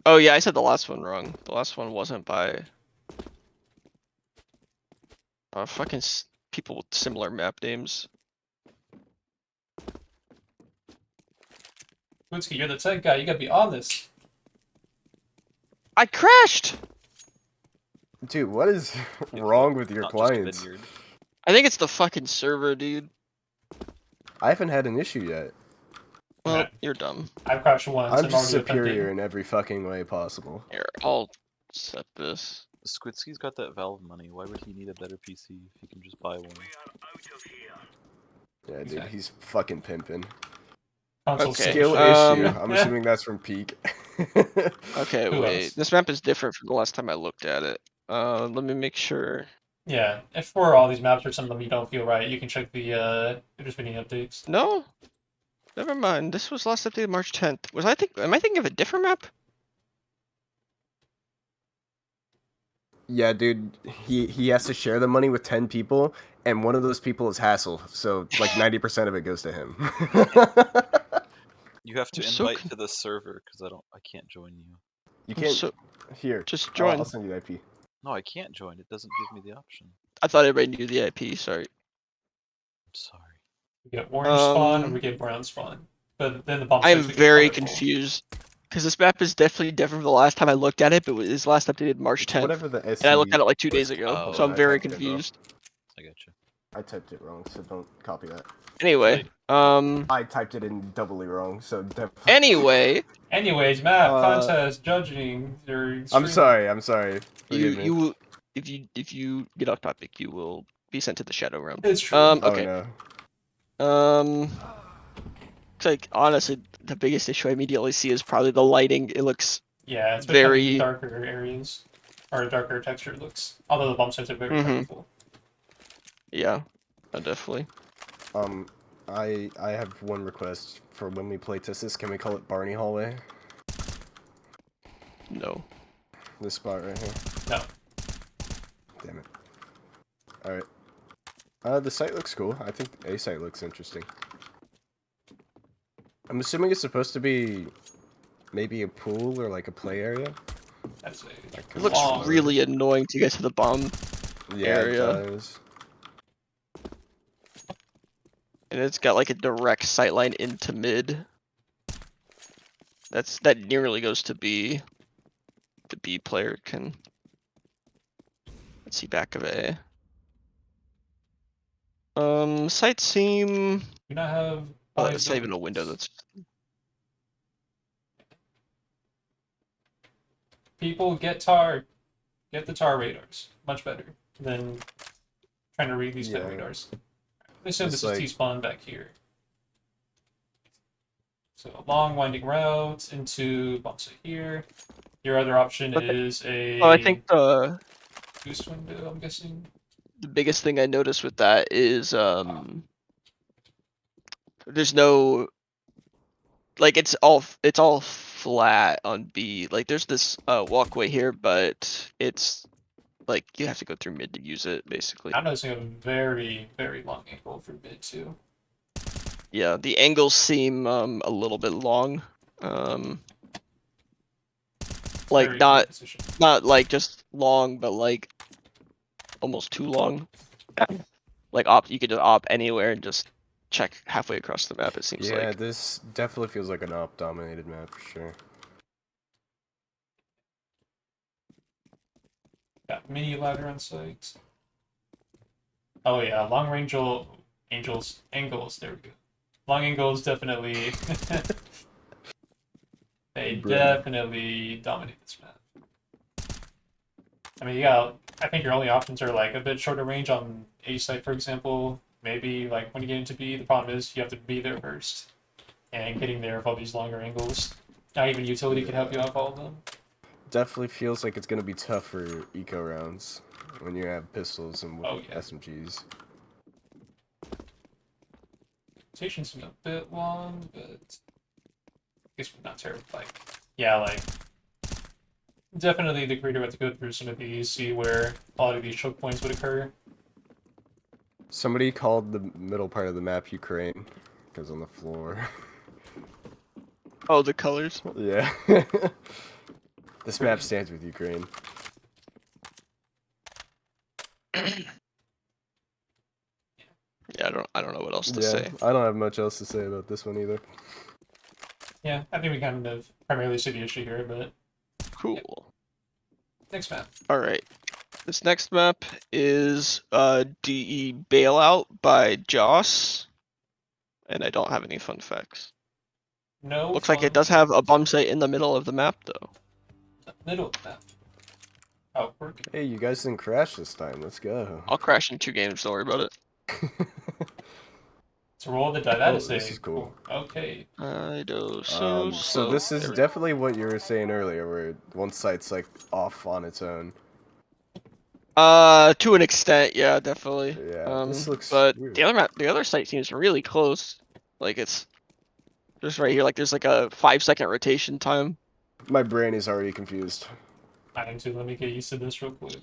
Oh yeah, I said the last one wrong. The last one wasn't by. Fucking people with similar map names.
Woodsky, you're the tech guy. You gotta be on this.
I crashed.
Dude, what is
It's
wrong with your
not just a
clients?
vineyard.
I think it's the fucking server, dude.
I haven't had an issue yet.
Well,
Yeah.
you're dumb.
I've crashed once.
I'm
and
just
already
superior
offended.
in every fucking way possible.
Here, I'll set this.
Squidski's got that Valve money. Why would he need a better PC if he can just buy one?
Yeah, dude,
Exactly.
he's fucking pimping.
Console
Okay,
save.
Skill issue. I'm assuming that's from Peak.
Okay,
Who
wait.
else?
This map is different from the last time I looked at it. Let me make sure.
Yeah, if for all these maps or some of them you don't feel right, you can check the there's been any updates.
No, never mind. This was last updated March 10th. Am I thinking of a different map?
Yeah, dude, he has to share the money with 10 people, and one of those people is Hassel, so like 90% of it goes to him.
You have to
I'm so
invite to the server because I can't join you.
You
I'm
can't.
so-
Here,
Just
I'll
join.
send you the IP.
No, I can't join. It doesn't give me the option.
I thought everybody knew the IP. Sorry.
I'm sorry.
We get orange spawn and
Um,
we get brown spawn. But then the bomb
I am
sites we get
very
colorful.
confused because this map is definitely different from the last time I looked at it. But it was last updated March
It's
10th,
whatever the SC
and I looked at it like 2
was
days ago.
called.
So I'm
I
very
typed it wrong.
confused.
I got you.
I typed it wrong, so don't copy that.
Anyway,
I typed it in doubly wrong, so definitely.
anyway,
Anyways, map,
Uh,
contest, judging, your
I'm sorry. Forgive me.
you if you get off topic, you will be sent to the shadow realm.
It's true.
Oh
Okay.
no.
It's like honestly, the biggest issue I immediately see is probably the lighting. It looks
Yeah, it's
very-
darker areas. Or darker texture looks. Although the bomb sites are very
Mhm.
colorful.
yeah, definitely.
I have one request for when we play Tissus. Can we call it Barney Hallway?
No.
This spot right here.
No.
Damn it. Alright. The site looks cool. I think A site looks interesting. I'm assuming it's supposed to be maybe a pool or like a play area.
That's a
Like,
It looks
long-
really annoying to get to the bomb,
Yeah,
area.
it does.
and it's got like a direct sightline into mid. That nearly goes to B. The B player can. Let's see back of A. Sights seem.
Do not have.
Oh,
five
it's not even a
buildings.
window. That's.
People get tar. Get the tar radars. Much better than trying to read these pet
Yeah.
radars. I assume
It's
this is
like-
T-spawn back here. So long winding routes into bomb site here. Your other option
Okay.
is a
Oh, I think the
boost window, I'm guessing.
biggest thing I noticed with that is there's no like it's all flat on B. Like there's this walkway here, but it's like you have to go through mid to use it basically.
I'm noticing a very, very long angle for mid too.
Yeah, the angles seem a little bit long. Like
Very
not
good position.
not like just long, but like almost too long. Like you could just op anywhere and just check halfway across the map. It seems
Yeah,
like.
this definitely feels like an op-dominated map for sure.
Got mini ladder on site. Oh yeah, long range angles. There we go. Long angles definitely. They
Bruh.
definitely dominate this map. I mean, yeah, I think your only options are like a bit shorter range on A site, for example. Maybe like when you get into B, the problem is you have to be there first, and getting there with all these longer angles. Not even utility can help you out with all of them.
Definitely feels like it's gonna be tough for eco rounds when you have pistols and
Oh, yeah.
SMGs.
Rotation's been a bit long, but I guess we're not terrible. Like, yeah, like definitely the creator had to go through some of these, see where a lot of these choke points would occur.
Somebody called the middle part of the map Ukraine, because on the floor.
Oh, the colors.
Yeah. This map stands with Ukraine.
Yeah, I don't know what else to
Yeah,
say.
I don't have much else to say about this one either.
Yeah, I think we kind of primarily see the issue here, but
Cool.
next map.
All right. This next map is DE Bailout by Joss, and I don't have any fun facts.
No.
Looks like it
fun
does have a
facts.
bomb site in the middle of the map, though.
Middle of the map. Outward.
Hey, you guys didn't crash this time. Let's go.
I'll crash in 2 games. Don't worry about it.
To roll the die. That
Oh,
is
this
a
is cool.
Okay.
I do so
So this is
There we go.
definitely what you were saying earlier, where one site's like off on its own.
To an extent, yeah, definitely.
Yeah, this looks
But
weird.
the other site seems really close. Like it's just right here. Like there's like a 5-second rotation time.
My brain is already confused.
I am too. Let me get used to this real quick.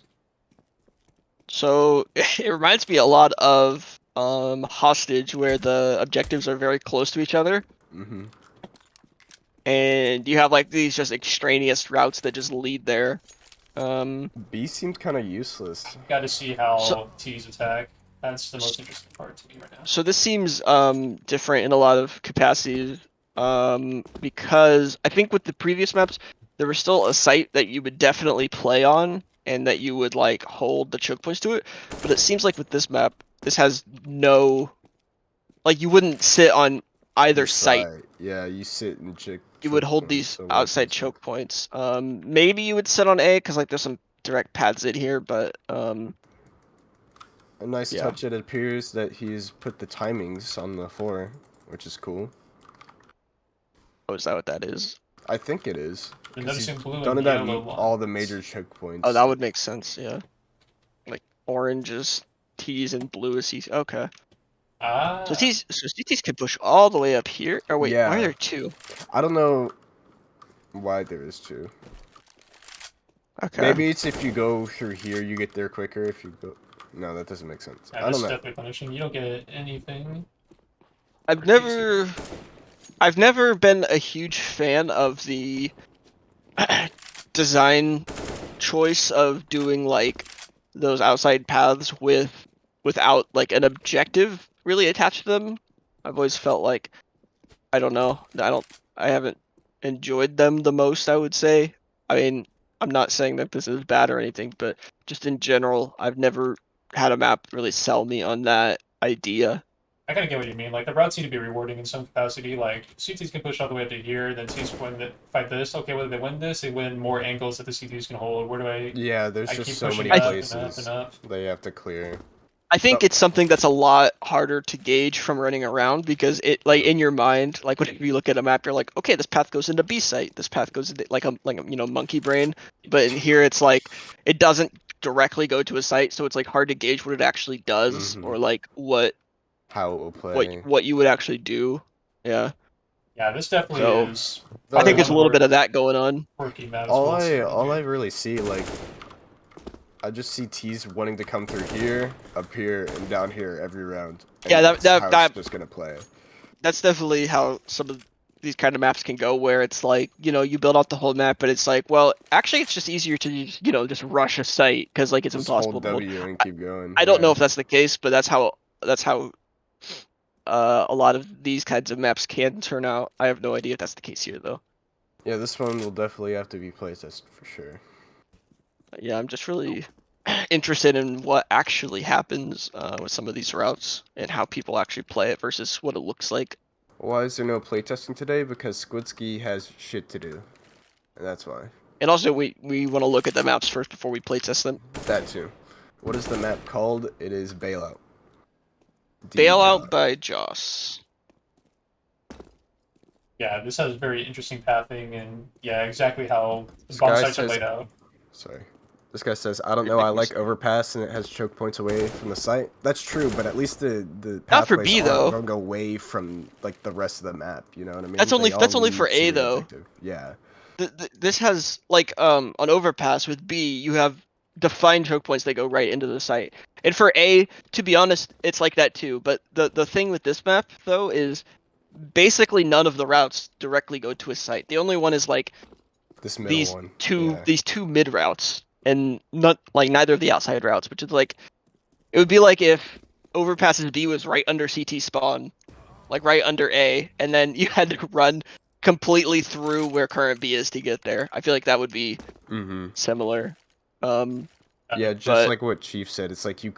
So it reminds me a lot of Hostage, where the objectives are very close to each other,
Mm-hmm.
and you have like these just extraneous routes that just lead there.
B seemed kind of useless.
Got to see how
So-
T's attack. That's the most interesting part to me right now.
So this seems different in a lot of capacities, because I think with the previous maps there was still a site that you would definitely play on and that you would like hold the choke points to it, but it seems like with this map this has no, like you wouldn't sit on either site.
Yeah, you sit and check.
You would hold these outside choke points. Maybe you would sit on A because like there's some direct paths in here, but
A nice
yeah.
touch. It appears that he's put the timings on the floor, which is cool.
Oh, is that what that is?
I think it is.
Been
'Cause he's
noticing blue
done
and
it at
yellow
all the
lines.
major choke points.
Oh, that would make sense, yeah. Like orange is T's and blue is C's. Okay.
Ah.
So CTs can push all the way up here. Or wait, why
Yeah.
are there 2?
I don't know why there is 2.
Okay.
Maybe it's if you go through here, you get there quicker. If you go, no, that doesn't make sense.
Yeah,
I
this
don't
is
know.
definitely punishing. You don't get anything.
I've never been a huge fan of the design choice of doing like those outside paths without like an objective really attached to them. I've always felt like I don't know. I haven't enjoyed them the most, I would say. I mean, I'm not saying that this is bad or anything, but just in general, I've never had a map really sell me on that idea.
I kind of get what you mean. Like the routes need to be rewarding in some capacity. Like CTs can push all the way up to here, then T's fight this. Okay, whether they win this, they win more angles that the CTs can hold. Where do I?
Yeah, there's
I
just
keep
so
pushing
many
up
places
and up and up.
they have to clear.
I think
Oh.
it's something that's a lot harder to gauge from running around because it like in your mind, like when you look at a map, you're like, okay, this path goes into B site, this path goes into like a monkey brain. But in here, it's like it doesn't directly go to a site, so it's like hard to gauge what it actually does
Mhm.
or like
How it will play.
what you would actually do. Yeah,
Yeah, this definitely
So,
is.
I think there's a
one
little
more
bit of that going on.
quirky maps.
all
we'll
I
see.
really see, like, I just see T's wanting to come through here, up here, and down here every round. And
Yeah,
that's how
that
it's just gonna play.
that's definitely how some of these kind of maps can go, where it's like, you know, you build out the whole map, but it's like, well, actually, it's just easier to just, you know, just rush a site because like it's
Just
impossible
hold
to hold.
W and keep going.
I don't know
yeah.
if that's the case, but that's how a lot of these kinds of maps can turn out. I have no idea if that's the case here though.
Yeah, this one will definitely have to be playtested for sure.
Yeah, I'm just really interested in what actually happens with some of these routes and how people actually play it versus what it looks like.
Why is there no playtesting today? Because Squidski has shit to do. And that's why.
And also, we want to look at the maps first before we playtest them.
That too. What is the map called? It is Bailout.
Bailout by Joss.
Yeah, this has very interesting pathing, and yeah, exactly how the
This
bomb
guy
sites are
says-
laid out.
Sorry. This guy says, I don't know, I like Overpass and it has choke points away from the site. That's true, but at least the
Not for
pathways
B, though.
don't go away from like the rest of the map, you know what I mean?
That's only
They all
for
lead to
A
the
though.
objective. Yeah.
This has like on Overpass with B, you have defined choke points that go right into the site. And for A, to be honest, it's like that too. But the thing with this map though is basically none of the routes directly go to a site. The only one is like
This middle one. Yeah.
these two mid routes, and not like neither of the outside routes, which is like it would be like if Overpass's B was right under CT spawn, like right under A, and then you had to run completely through where current B is to get there. I feel like that would be
Mm-hmm.
similar.
Yeah, just
but-
like what Chief said, it's like you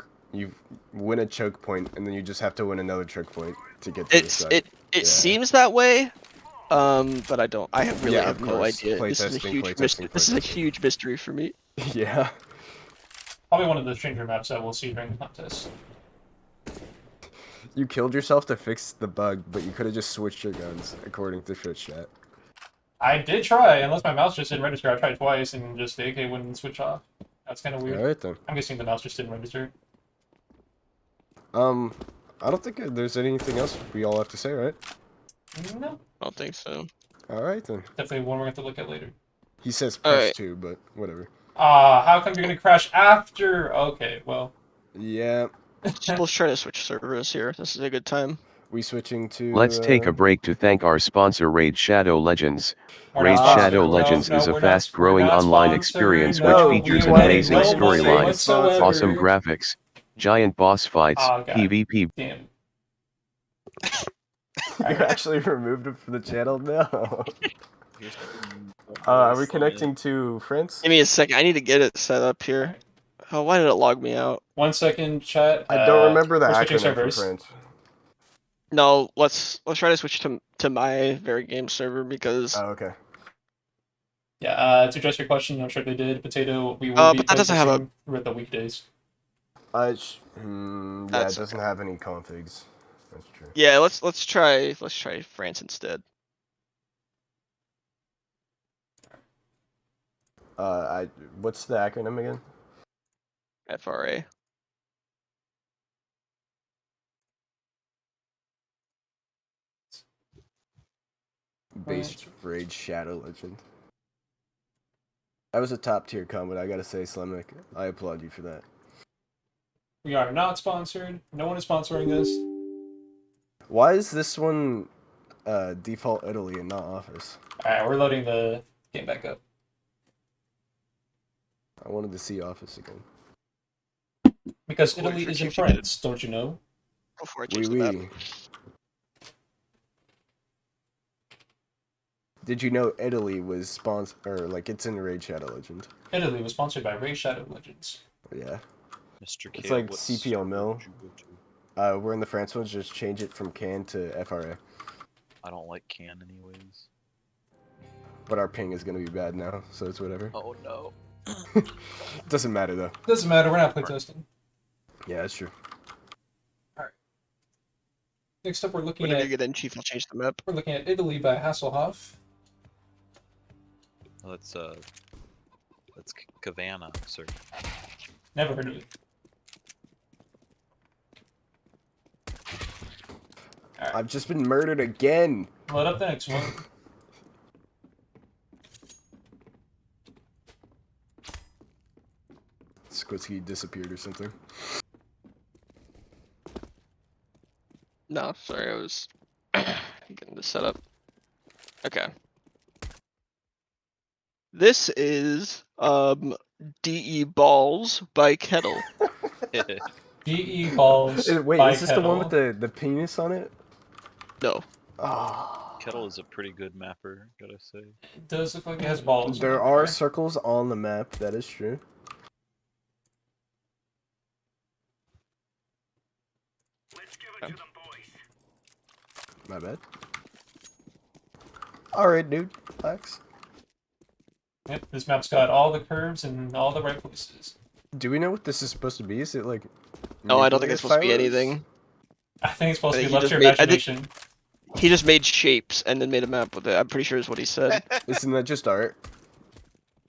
win a choke point and then you just have to win another choke point to get to the site.
It
Yeah.
seems that way. But I don't. I really
Yeah,
have
of
no
course.
idea. This is a
Playtesting,
huge
playtesting,
This is a
playtesting.
huge mystery for me.
Yeah.
Probably one of the stranger maps that we'll see during the contest.
You killed yourself to fix the bug, but you could have just switched your guns, according to Shit Chat.
I did try, unless my mouse just didn't register. I tried twice, and just the AK wouldn't switch off. That's kind of weird.
Alright then.
I'm guessing the mouse just didn't register.
I don't think there's anything else we all have to say, right?
No,
I don't think so.
Alright then.
definitely one we're going to have to look at later.
He says press
Alright.
2, but whatever.
How come you're going to crash after? Okay, well.
Yeah.
Let's try to switch servers here. This is a good time.
We switching to...
Let's take a break to thank our sponsor Raid Shadow Legends.
We're
Raid
not sponsored.
Shadow
No,
Legends
no,
is a
we're not-
fast-growing
we're not
online
sponsored.
experience
No,
which features
we
an
want
amazing
no money
storyline,
whatsoever.
awesome graphics, giant boss fights,
Oh, God.
PvP.
Damn.
You actually removed him from the channel? No. Are we connecting to France?
Give me a second. I need to get it set up here. Oh, why did it log me out?
1 second, chat.
I don't remember the
we're switching
acronym for
servers.
France.
No, let's try to switch to my very game server because
Oh, okay.
Yeah, to address your question, I'm sure they did. Potato, we will be
but that doesn't have a-
playtesting throughout the weekdays.
Yeah,
That's
it doesn't have any configs. That's true.
yeah, let's try France instead.
What's the acronym again?
FRA.
Base Raid Shadow Legend. That was a top tier comment, I gotta say, Slemic. I applaud you for that.
We are not sponsored. No one is sponsoring this.
Why is this one default Italy and not Office?
Alright, we're loading the game back up.
I wanted to see Office again.
Because
Wait
Italy
for
is in
Chief to get it.
France, don't you know?
Before I
Oui,
change the map.
oui. Did you know Italy was sponsored, or like it's in Raid Shadow Legend?
Italy was sponsored by Raid Shadow Legends.
Yeah.
Mr.
It's
Kale,
like
what
CPO
server
mill.
would you go to?
We're in the France ones, just change it from CAN to FRA.
I don't like can anyways.
But our ping is gonna be bad now, so it's whatever.
Oh no.
Doesn't matter though.
Doesn't matter, we're not playtesting.
Yeah, that's true.
Next up, we're looking
Whenever
at
you get in, Chief, I'll change the map.
we're looking at Italy by Hasselhoff.
That's Cavana, sir.
Never heard of it.
I've just been murdered again.
Load up the next one.
Squitsky disappeared or something.
No, sorry, I was getting this set up. Okay. This is DE Balls by Kettle.
GE balls
Wait,
by
is this the one with
Kettle.
the penis on it?
No.
Oh.
Kettle is a pretty good mapper, gotta say.
It does look like it has balls.
There
on
are circles on the map, that is true. My bad. Alright, dude. Relax.
Yep, this map's got all the curves in all the right places.
Do we know what this is supposed to be? Is it like...
No, I don't think
nuclear
it's supposed to be
silos?
anything.
I think it's supposed
I
to
think
be
he
left to
just
your
made- I think-
imagination.
He just made shapes and then made a map with it. I'm pretty sure is what he said.
Isn't that just art?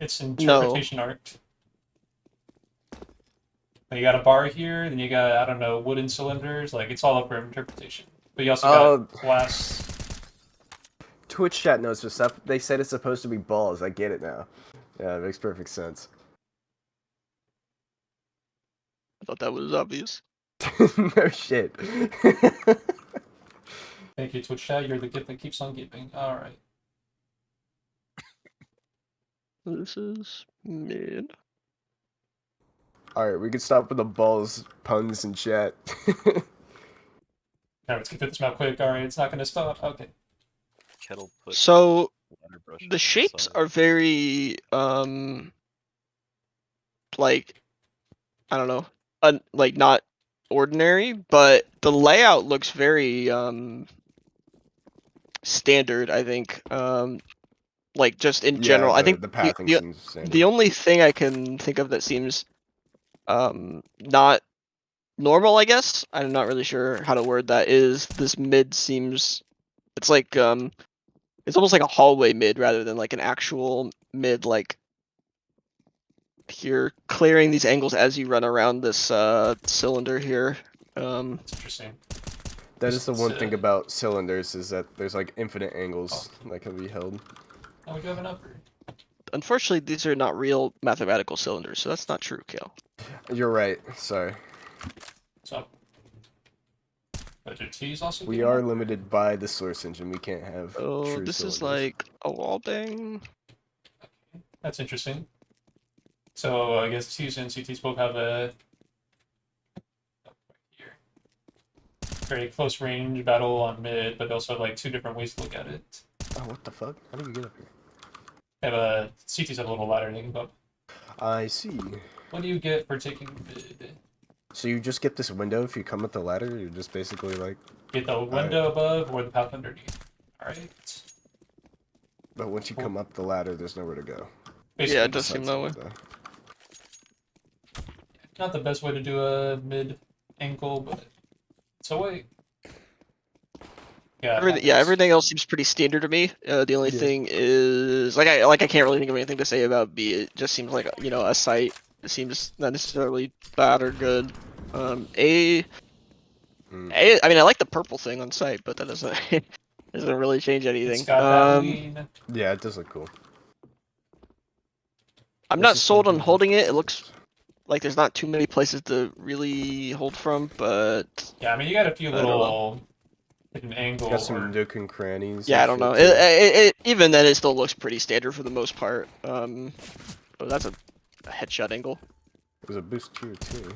It's interpretation art. And you got a bar here, then you got, I don't know, wooden cylinders. Like, it's all up for interpretation. But you also got glass.
Twitch chat knows what's up. They said it's supposed to be balls. I get it now. Yeah, it makes perfect sense.
I thought that was obvious.
No shit.
Thank you, Twitch chat. You're the gift that keeps on giving. Alright.
This is mid.
Alright, we can stop with the balls puns in chat.
Now let's get through this map quick. Alright, it's not gonna stop. Okay.
Kettle put
So
water brush on
the shapes
side.
are very like I don't know, like not ordinary, but the layout looks very standard, I think. Like just in general. I think
the pathing seems standard.
the only thing I can think of that seems not normal, I guess, I'm not really sure how to word that, is this mid seems, it's like it's almost like a hallway mid rather than like an actual mid, like you're clearing these angles as you run around this cylinder here.
That's interesting.
That is the one
It's,
thing about cylinders, is that there's like infinite angles that can be held.
Oh, we do have an upper.
Unfortunately, these are not real mathematical cylinders, so that's not true, Kale.
You're right, sorry.
So, but your T's also.
We
getting
are
upper?
limited by the source engine, we can't have
Oh,
true
this is
cylinders.
like a wall bang.
That's interesting. So I guess T's and CT's both have a here. Very close range battle on mid, but they also have like two different ways to look at it.
Oh, what the fuck? How do we get up here?
They have a CT's have a little ladder they can go up.
I see.
What do you get for taking mid?
So you just get this window if you come up the ladder? You're just basically like...
Get the window above or the path underneath. Alright.
But once you come up the ladder, there's nowhere to go.
Basically,
Yeah, it does seem
besides
that
the
way.
window.
not the best way to do a mid ankle, but it's a way. Yeah.
Everything else seems pretty standard to me. The only thing is I can't really think of anything to say about B. It just seems like, you know, a site. It seems not necessarily bad or good. A. I mean, I like the purple thing on site, but that doesn't doesn't really change anything.
It's got that lean.
Yeah, it does look cool.
I'm not sold on holding it. It looks like there's not too many places to really hold from, but
Yeah, I mean, you got a few
I don't
little hidden angles.
Got some nook and crannies.
yeah, I
and
don't know.
shit, too.
Even then, it still looks pretty standard for the most part. Oh, that's a headshot angle.
There's a boost here too.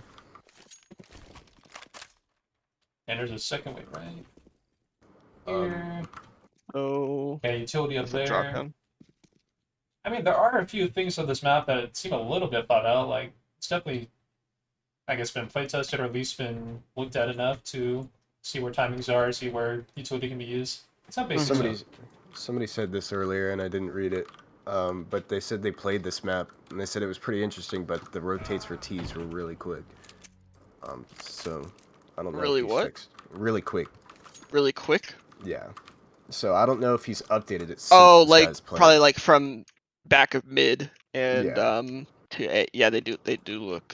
And there's a second way, right? Here.
Oh,
Yeah, utility up
that's a drop
there.
down.
I mean, there are a few things of this map that seem a little bit thought out. Like, it's definitely, I guess, been play tested or at least been looked at enough to see where timings are, see where utility can be used. It's not basic.
Somebody said this earlier and I didn't read it. But they said they played this map and they said it was pretty interesting, but the rotates for T's were really quick. So I don't know.
Really
if he's
what?
fixed. Really quick.
Really quick.
Yeah. So I don't know if he's updated it. Since
Oh,
this
like
guy's playing.
probably like from back of mid and
Yeah.
to yeah, they do look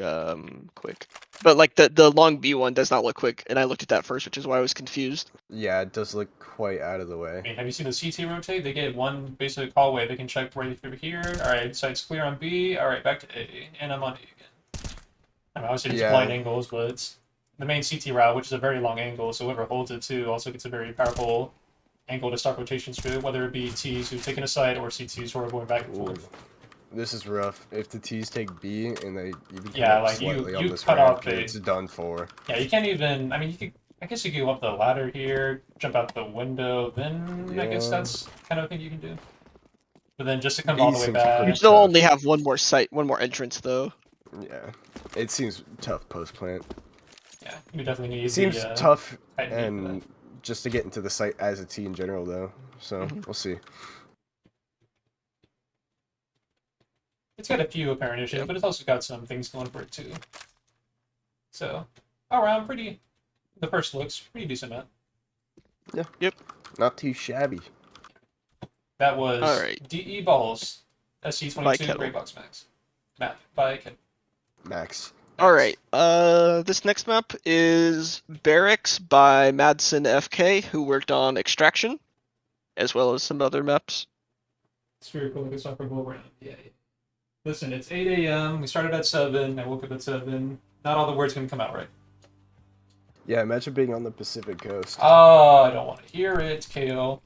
quick. But like the long B one does not look quick, and I looked at that first, which is why I was confused.
Yeah, it does look quite out of the
I
way.
mean, have you seen the CT rotate? They get one basic hallway. They can check right through here. All right, site's clear on B. All right, back to A, and I'm on A again. I mean, obviously, there's blind angles, but it's the main CT route, which is a very long angle. So whoever holds it too also gets a very powerful angle to stop rotations through, whether it be Ts who've taken a site or CTs who are going back and
Ooh,
forth.
this is rough. If the T's take B and they even come
Yeah,
up
like
slightly on
you
this
cut
ramp,
off a.
it's done for.
Yeah, you can't even. I mean, you could. I guess you could go up the ladder here, jump out the window. Then I guess
Yeah.
that's kind of a thing you can do. But then just to come
B
all the way
seems pretty
You
back.
still
tough.
only have one more site, one more entrance though.
Yeah, it seems tough post plant.
Yeah, you definitely need.
It seems
the,
tough
height and gate for
and just to get into the site as a T in general though. So
Mhm.
we'll see.
It's got a few apparent issues,
Yeah.
but it's also got some things going for it too. So, all around, pretty. The first looks pretty decent, Matt.
Not too shabby.
That was
Alright.
DE Balls,
By
SC22
Kettle.
Greybox Max. Map by Kettle.
Max.
Alright, this next map is Barracks by Madsen FK, who worked on Extraction, as well as some other maps.
Spherical like a soccer ball around. Yeah. Listen, it's 8 a.m. We started at 7. I woke up at 7. Not all the words can come out right.
Yeah, imagine being on the Pacific Coast.
Oh, I don't want to hear it, KO.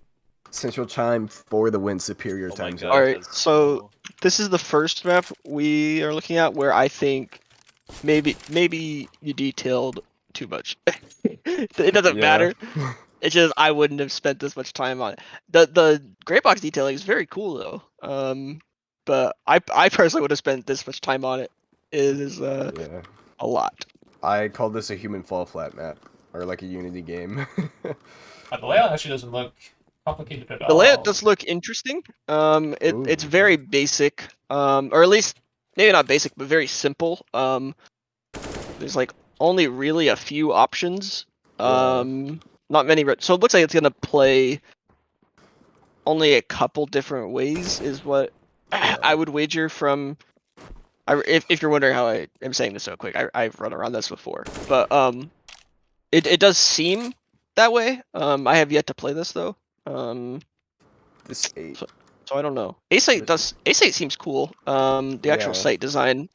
Central Time for the win, superior
Oh my
time
god.
zone.
Alright,
that's
so this is the first map we are looking at where I think maybe you detailed too much. It doesn't
Yeah.
matter. It's just I wouldn't have spent this much time on it. The gray box detailing is very cool though. But I personally would have spent this much time on it. It is
Yeah.
a lot.
I call this a human fall flat map, or like a Unity game.
The layout actually doesn't look complicated at all.
The layout does look interesting. It's
Ooh.
very basic. Or at least maybe not basic, but very simple. There's like only really a few options.
Yeah.
Not many. So it looks like it's gonna play only a couple different ways, is what I would wager from. If you're wondering how I am saying this so quick, I've run around this before, but it does seem that way. I have yet to play this though.
This 8.
So I don't know. A-Site seems cool. The actual
Yeah.
site design.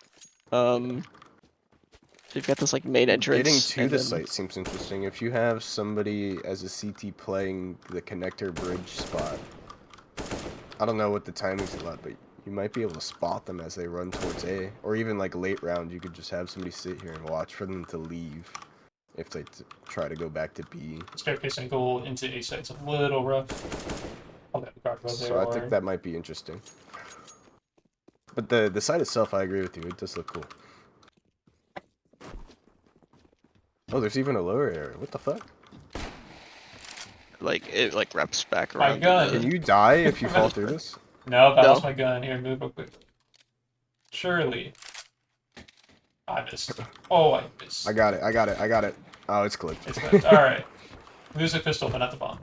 So you've got this like main entrance.
Getting to
and
the
then-
site seems interesting. If you have somebody as a CT playing the connector bridge spot, I don't know what the timing's about, but you might be able to spot them as they run towards A. Or even like late round, you could just have somebody sit here and watch for them to leave if they try to go back to B.
Staircase angle into A site's a little rough. I'll have a guard there.
So I think that might be interesting. But the site itself, I agree with you. It does look cool. Oh, there's even a lower area. What the fuck?
like it like wraps back
My
around. to
gun.
the-
Can you die if you fall through this?
No, I
No.
lost my gun. Here, move real quick. Surely. I missed. Oh, I missed.
I got it. I got it. I got it. Oh, it's clipped.
It's good. Alright. Lose a pistol, but not the bomb.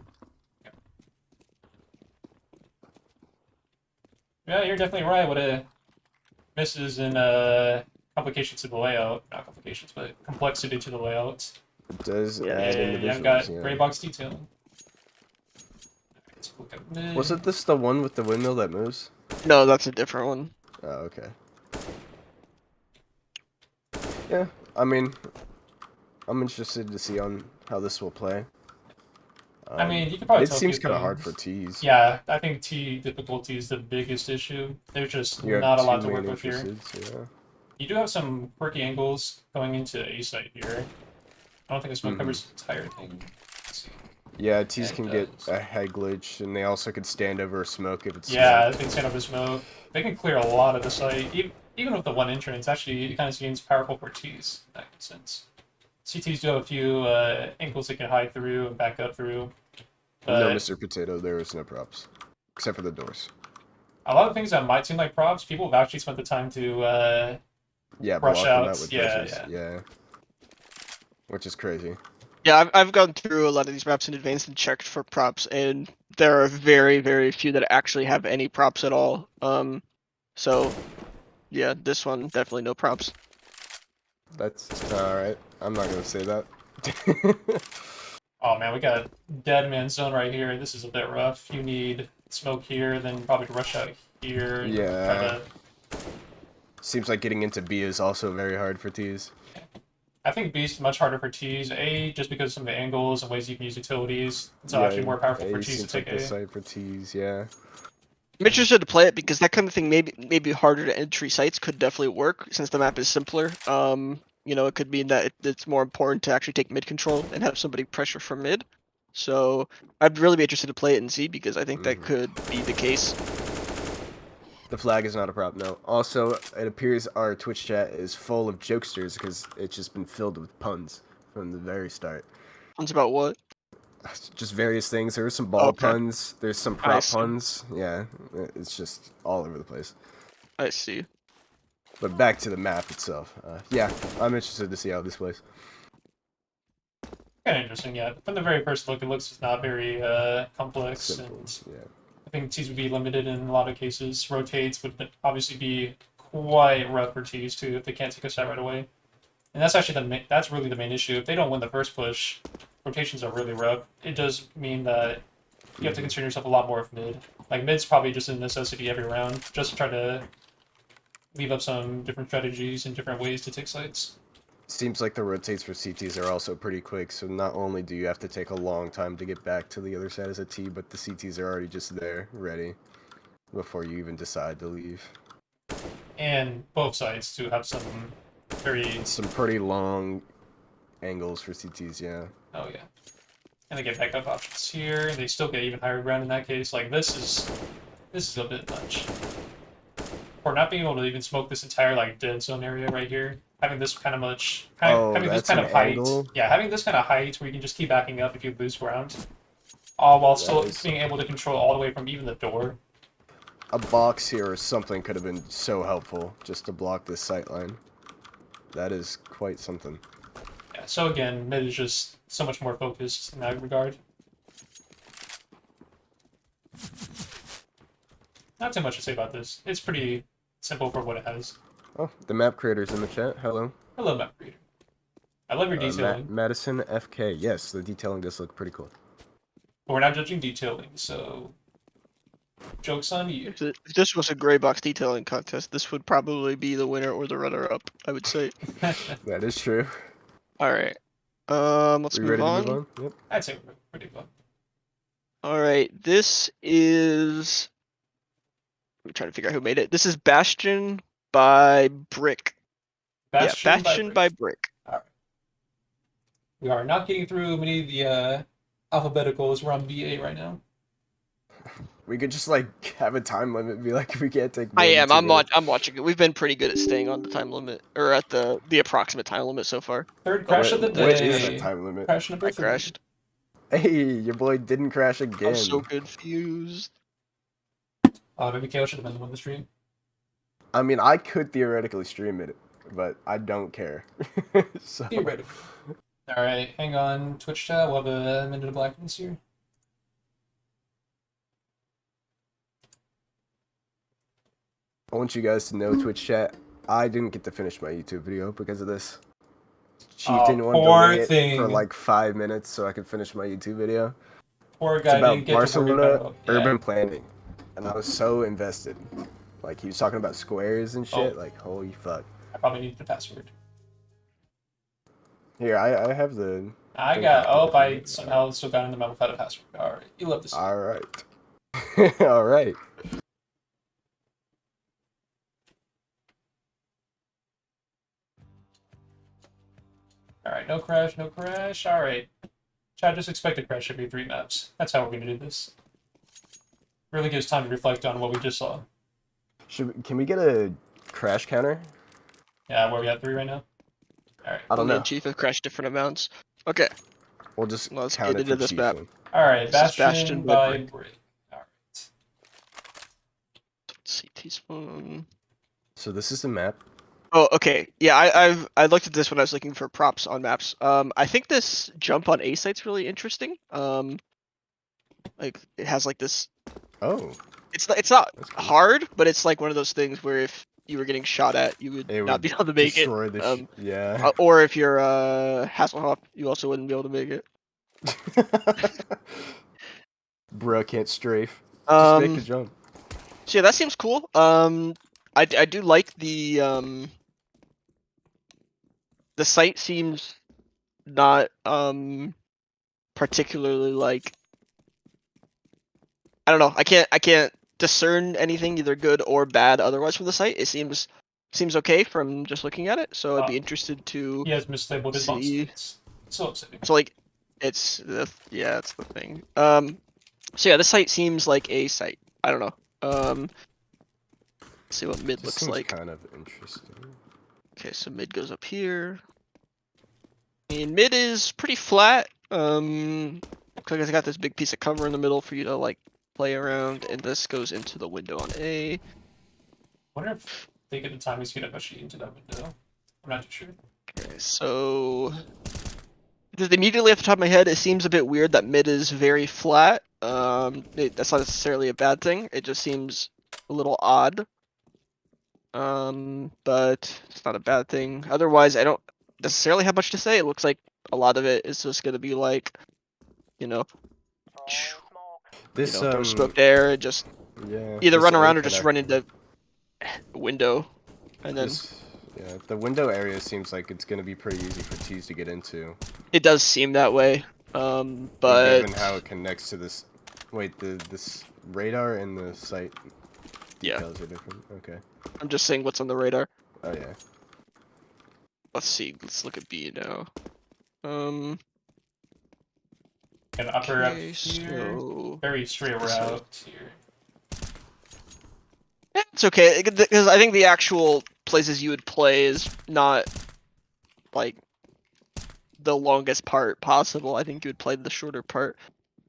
Yeah, you're definitely right. What a misses in complications to the layout. Not complications, but complexity to the layout.
It does
Yeah,
add
Yeah,
individuals.
I've got
Yeah.
gray box detailing. Let's look at mid.
Wasn't this the one with the windmill that moves?
No, that's a different one.
Oh, okay. Yeah, I mean, I'm interested to see on how this will play.
I mean, you could probably
it
tell
seems
two
kind of hard
things.
for T's.
Yeah, I think T difficulty is the biggest issue. There's just
You have
not a lot
two
to work
main
with here.
entrances, yeah.
You do have some quirky angles going into A site here. I don't think the smoke covers the entire thing. Let's see.
Yeah, T's
Yeah, it
can get
does.
a head glitch, and they also could stand over smoke if it's
Yeah,
smoke.
they can stand over smoke. They can clear a lot of the site. Even with the one entrance, actually, it kind of seems powerful for T's in that sense. CTs do have a few angles they can hide through and back up through. But
No, Mr. Potato, there is no props. Except for the doors.
a lot of things that might seem like props, people have actually spent the time to
Yeah,
Rush
block them out
outs,
with
yeah,
bridges. Yeah. Which is crazy.
Yeah, I've gone through a lot of these maps in advance and checked for props, and there are very, very few that actually have any props at all. So yeah, this one definitely no props.
That's alright. I'm not gonna say that.
Oh man, we got dead man zone right here. This is a bit rough. You need smoke here, then probably rush out here. and
Yeah.
Try to...
Seems like getting into B is also very hard for T's.
I think B is much harder for T's. A, just because of some of the angles and ways you can use utilities. It's
Yeah,
actually more powerful for
A
T's to
seems
take
like the
A.
site for T's, yeah.
I'm interested to play it because that kind of thing, maybe harder to entry sites could definitely work since the map is simpler. You know, it could mean that it's more important to actually take mid control and have somebody pressure from mid. So I'd really be interested to play it and see because I think that could be the case.
The flag is not a problem, no. Also, it appears our Twitch chat is full of jokesters because it's just been filled with puns from the very start.
Puns about what?
Just various things. There were some ball
Okay.
puns. There's some prop
see.
puns. Yeah, it's just all over the place.
I see.
But back to the map itself. Yeah, I'm interested to see how this plays.
Kind of interesting, yeah. From the very first look, it looks not very complex,
Simple,
and
yeah.
I think T's would be limited in a lot of cases. Rotates would obviously be quite rough for T's too if they can't take a shot right away. And that's actually that's really the main issue. If they don't win the first push, rotations are really rough. It does mean that you have to concern yourself a lot more with mid. Like mid's probably just a necessity every round, just to try to leave up some different strategies and different ways to take sites.
Seems like the rotates for CTs are also pretty quick, so not only do you have to take a long time to get back to the other side as a T, but the CTs are already just there, ready, before you even decide to leave.
And both sides to have some very...
Some pretty long angles for CTs, yeah.
Oh yeah. And they get backup options here. They still get even higher ground in that case. Like this is a bit much. For not being able to even smoke this entire like dead zone area right here, having this kind of much, having this kind of height, yeah, having this kind of height where you can just keep backing up if you lose ground, all while still being able to control all the way from even the door.
A box here or something could have been so helpful just to block this sight line. That is quite something.
Yeah, so again, mid is just so much more focused in that regard. Not too much to say about this. It's pretty simple for what it has.
Oh, the map creator's in the chat. Hello.
Hello, map creator. I love your detailing.
Madison FK. Yes, the detailing does look pretty cool.
But we're not judging detailing, so joke's on you.
If this was a Greybox detailing contest, this would probably be the winner or the runner-up, I would say.
That is true.
All right. Let's
We
move
ready
on.
to move on? Yep.
I'd say we're pretty fun.
All right. This is. I'm trying to figure out who made it. This is Bastion by Brick. Bastion by Brick.
Alright. We are not getting through many of the alphabeticals. We're on BA right now.
We could just like have a time limit and be like, we can't take.
I'm watching it. We've been pretty good at staying on the time limit, or at the approximate time limit so far.
Third crash of the day.
What is the time limit?
Crash number
I
3.
crashed.
Hey, your boy didn't crash again.
I'm so confused.
Maybe Kale should have been the one to stream.
I mean, I could theoretically stream it, but I don't care. So.
Theoretically. Alright, hang on. Twitch chat, we'll have a minute of blackness here.
I want you guys to know, Twitch chat, I didn't get to finish my YouTube video because of this. Chief didn't want to delay it for like 5 minutes so I could finish my YouTube video.
Poor guy
it's about
didn't get
Barcelona urban planning, and I was so invested. Like, he was talking about squares and shit, like, holy fuck.
I probably need the password.
Here, I have the...
I somehow still got in the map without a password. Alright, you love this.
Alright. Alright.
Alright, no crash, no crash. Alright. Chat, just expect a crash every 3 maps. That's how we're gonna do this. Really gives time to reflect on what we just saw.
Can we get a crash counter?
Yeah, where are we at 3 right now? Alright.
I don't know.
Chief have crashed different amounts. Okay.
We'll just
Let's
count
get
it
into
for
this
Chief
map.
then.
Alright,
This is
Bastion by Brick. Alright.
Let's see, teaspoon.
So this is the map.
Oh, okay. Yeah, I looked at this when I was looking for props on maps. I think this jump on A site's really interesting. Like it has like this.
Oh.
It's not hard, but it's like one of those things where if you were getting shot at, you would not be able to make it.
Yeah.
Or if you're Hasselhoff, you also wouldn't be able to make it.
Bruh can't strafe. Just make the jump.
So yeah, that seems cool. I do like the the site seems not particularly like, I don't know. I can't discern anything either good or bad otherwise from the site. It seems okay from just looking at it. So I'd be interested to
He has mislabeled his bomb
see.
sites. So upsetting.
So like, it's that's the thing. So yeah, the site seems like a site. I don't know. Let's see what mid
This
looks
seems
like.
kind of interesting.
Okay, so mid goes up here. And mid is pretty flat. Because I got this big piece of cover in the middle for you to like play around, and this goes into the window on A.
I wonder if they get the timing speed up actually into that window. I'm not too sure.
Okay, so just immediately off the top of my head, it seems a bit weird that mid is very flat. That's not necessarily a bad thing. It just seems a little odd. But it's not a bad thing. Otherwise, I don't necessarily have much to say. It looks like a lot of it is just gonna be like, you know,
This
throw smoke there and just
yeah.
either
this
run
A
around or just
connect-
run into window, and then
yeah, the window area seems like it's gonna be pretty easy for T's to get into.
it does seem that way.
And
But
given how it connects to this, wait, this radar and the site
yeah,
details are different. Okay.
I'm just saying what's on the radar.
Oh yeah.
Let's see. Let's look at B now.
And upper up
Okay,
here.
so
Very straight
this way.
route here.
yeah, it's okay because I think the actual places you would play is not like the longest part possible. I think you would play the shorter part.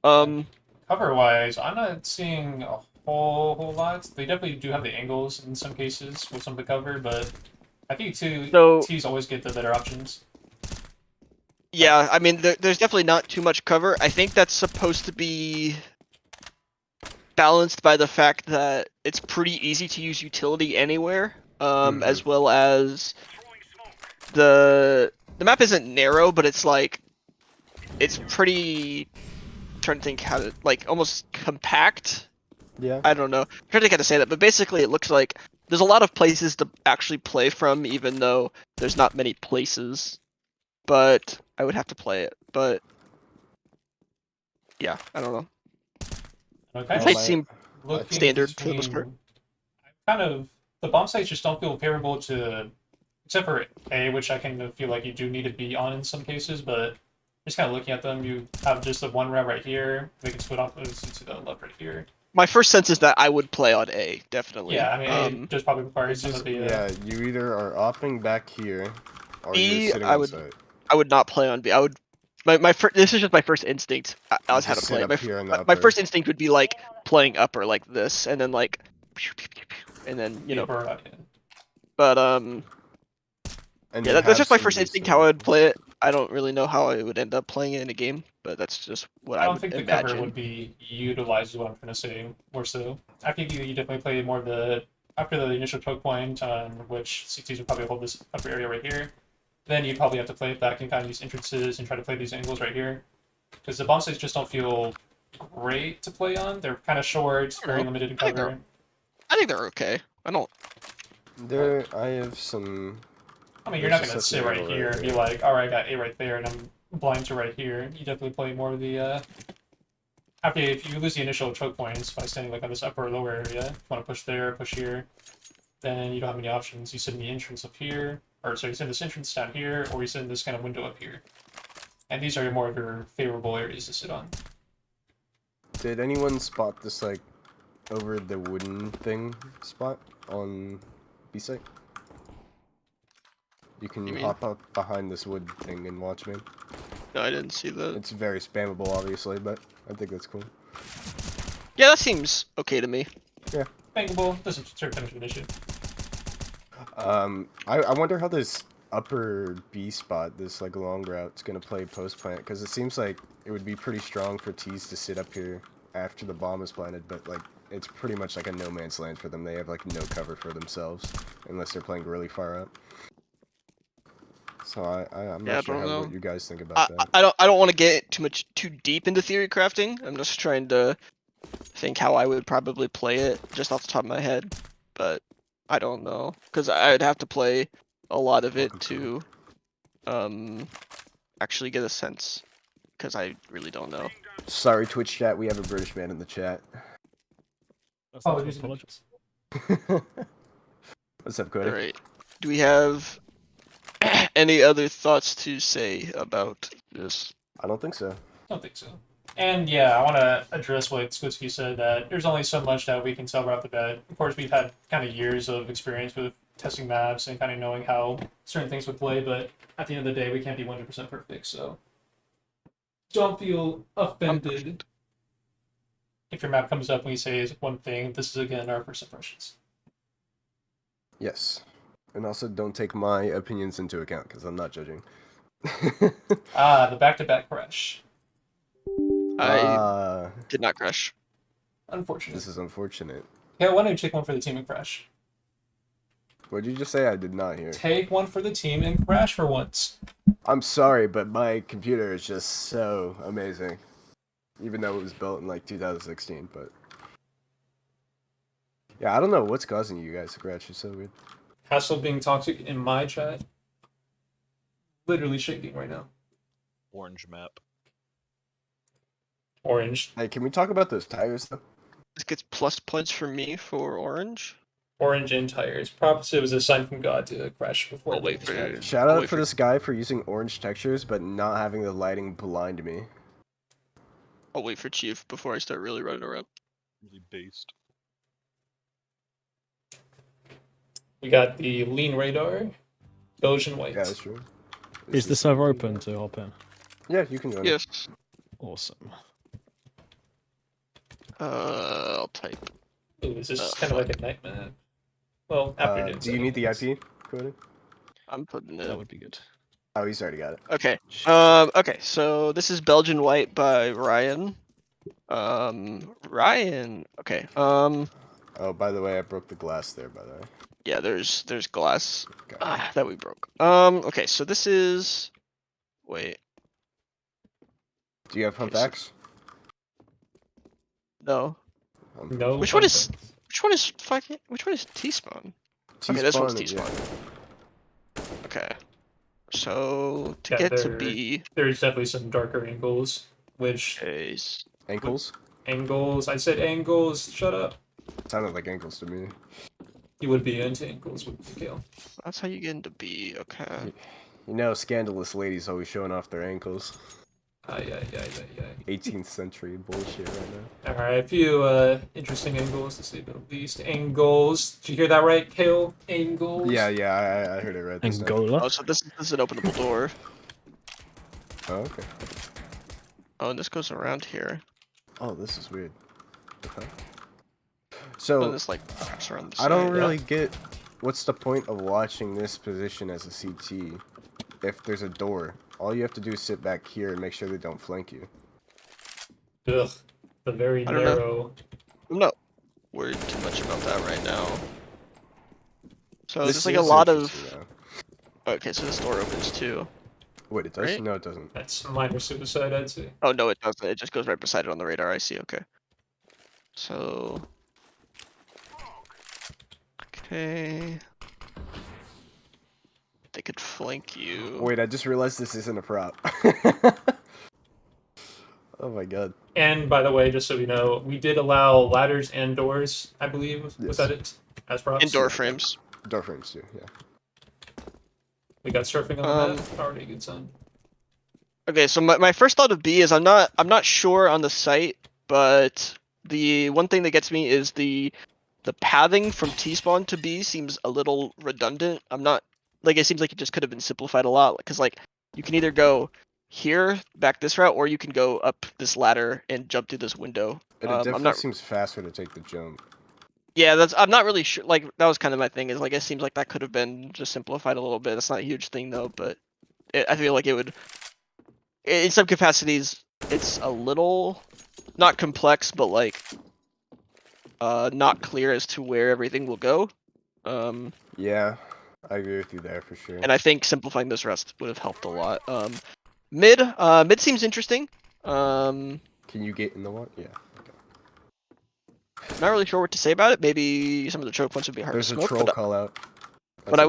Cover wise, I'm not seeing a whole lot. They definitely do have the angles in some cases with some of the cover, but I think
So
T's always get the better options.
yeah, I mean, there's definitely not too much cover. I think that's supposed to be balanced by the fact that it's pretty easy to use utility anywhere, as well as the map isn't narrow, but it's like it's pretty. I'm trying to think how to like almost compact.
Yeah.
I don't know. I'm trying to think how to say that, but basically it looks like there's a lot of places to actually play from, even though there's not many places. But I would have to play it. But yeah, I don't know.
Okay.
The sites seem
Looking
standard for the most
between,
part.
kind of the bomb sites just don't feel favorable to, except for A, which I kind of feel like you do need to be on in some cases, but just kind of looking at them, you have just the one route right here. They can split off to the left right here.
My first sense is that I would play on A, definitely.
Yeah, I mean, A just probably requires some of the.
Yeah, you either are opting back here, or
B,
you're sitting
I
on
would-
site.
I would not play on B. I would. This is just my first instinct. I was how to
Just
play
sit
it.
up here in the
My
upper.
first instinct would be like playing upper like this, and then like, and then you know. But
And
yeah,
you
that's
have
just my
some
first
use
instinct
of
how I
it.
would play it. I don't really know how I would end up playing it in a game, but that's just what
I
I
don't
would
think the
imagine.
cover would be utilized, is what I'm trying to say, more so. I think you definitely play more of the, after the initial choke point, on which CTs would probably hold this upper area right here, then you'd probably have to play it back and kind of these entrances and try to play these angles right here. Because the bomb sites just don't feel great to play on. They're kind of short, very limited in cover.
I think they're okay. I don't.
I have some.
I mean, you're not
There's
going to
just
sit
an
right
angle
here
right
and be
there.
like, alright, I got A right there, and I'm blind to right here. You definitely play more of the, after, if you lose the initial choke points by standing like on this upper or lower area, if you want to push there, push here, then you don't have many options. You sit in the entrance up here, or sorry, you sit in this entrance down here, or you sit in this kind of window up here. And these are more of your favorable areas to sit on.
Did anyone spot this like over the wooden thing spot on B site? You can
You mean?
hop up behind this wood thing and watch me.
No, I didn't see that.
It's very spammable, obviously, but I think that's cool.
Yeah, that seems okay to me.
Bankable, doesn't serve too much of an issue.
I wonder how this upper B spot, this like long route, is gonna play post plant, because it seems like it would be pretty strong for T's to sit up here after the bomb is planted, but like it's pretty much like a no man's land for them. They have like no cover for themselves unless they're playing really far up. So I'm
Yeah, I
not sure
don't know.
what you guys think about that.
I don't want to get too deep into theory crafting. I'm just trying to think how I would probably play it just off the top of my head, but I don't know because I'd have to play a lot of it to actually get a sense, because I really don't know.
Sorry, Twitch chat. We have a British man in the chat.
That's not
Apologies.
to apologize.
What's up, Cody?
Alright. Do we have any other thoughts to say about this?
I don't think so.
I don't think so. And yeah, I want to address what Skwitzky said, that there's only so much that we can tell right off the bat. Of course, we've had kind of years of experience with testing maps and kind of knowing how certain things would play, but at the end of the day, we can't be 100% perfect, so don't feel offended if your map comes up and we say is one thing. This is, again, our first impressions.
Yes. And also, don't take my opinions into account, because I'm not judging.
The back-to-back crash.
I did not crash.
Unfortunate.
This is unfortunate.
Yeah, why don't you take one for the team and crash?
What did you just say? I did not hear.
Take one for the team and crash for once.
I'm sorry, but my computer is just so amazing. Even though it was built in like 2016, but yeah, I don't know what's causing you guys to crash. It's so weird.
Hassel being toxic in my chat. Literally shaking right now.
Orange map.
Orange.
Hey, can we talk about those tires though?
This gets plus points for me for orange.
Orange in tires. Perhaps it was a sign from God to crash before.
I'll wait for
it.
it.
Shout
I'll
out
wait
for this guy for using orange textures, but not having the lighting blind me.
I'll wait for Chief before I start really running around.
Really based.
We got the lean radar. Belgian White.
Yeah, that's true.
Is the server open to hop in?
Yeah, you can join. it.
Yes.
Awesome.
I'll type.
Ooh, is this kind of like a night map? Well, afternoon.
Do you need the IP, Cody?
I'm putting it.
That would be good.
Oh, he's already got it.
Okay. Okay. So this is Belgian White by Ryan. Ryan. Okay.
Oh, by the way, I broke the glass there. By the way.
Yeah. There's glass
Okay.
that we broke. Okay. So this is. Wait.
Do you have fun
Okay, so-
facts?
No.
No.
Which one is? Which one is fucking? Which one is T-spawn? Okay, this one's
T-spawn,
T-spawn. Okay. So to
Yeah,
get to
there-
B.
There's definitely some darker angles. Which
Okay.
Ankles?
angles? I said angles. Shut up.
Sounded like ankles to me.
You would be into angles with Kale.
That's how you get into B. Okay.
You know, scandalous ladies always showing off their ankles.
Yeah.
18th century bullshit right now.
Alright, a few interesting angles to say the least. Angles. Did you hear that right, Kale? Angles.
Yeah, I heard it right this time.
Oh,
Angola?
so this is an openable door.
Oh, okay.
Oh, and this goes around here.
Oh, this is weird. Okay.
Oh,
So,
this like wraps around the
I don't
side.
really get what's the point of watching this position as a CT if there's a door. All you have to do is sit back here and make sure they don't flank you.
Ugh. The very
I don't know.
narrow.
I'm not worried too much about that right now. So
This
there's like a
is
lot of.
interesting, though.
Okay, so this door opens too.
Wait, it does?
Right?
No, it doesn't.
That's minor suicide, I'd say.
Oh no, it doesn't. It just goes right beside it on the radar. I see. Okay. So. Okay. They could flank you.
Wait, I just realized this isn't a prop. Oh my god.
And by the way, just so we know, we did allow ladders and doors, I believe. Was
Yes.
that it? As props?
Indoor frames.
Door frames too, yeah.
We got surfing on the map. Already a good sign.
Okay, so my first thought of B is I'm not sure on the site, but the one thing that gets me is the pathing from T-spawn to B seems a little redundant. I'm not like it seems like it just could have been simplified a lot because like you can either go here back this route or you can go up this ladder and jump through this window.
And it
I'm
definitely
not.
seems faster to take the jump.
Yeah, I'm not really sure. Like that was kind of my thing. Is like it seems like that could have been just simplified a little bit. It's not a huge thing though, but I feel like it would. In some capacities, it's a little not complex, but like not clear as to where everything will go.
Yeah, I agree with you there for sure.
And I think simplifying this rest would have helped a lot. Mid seems interesting.
Can you get in the one? Yeah. Okay.
Not really sure what to say about it. Maybe some of the choke points would be hard
There's
to
a
smoke,
troll
but
call out.
but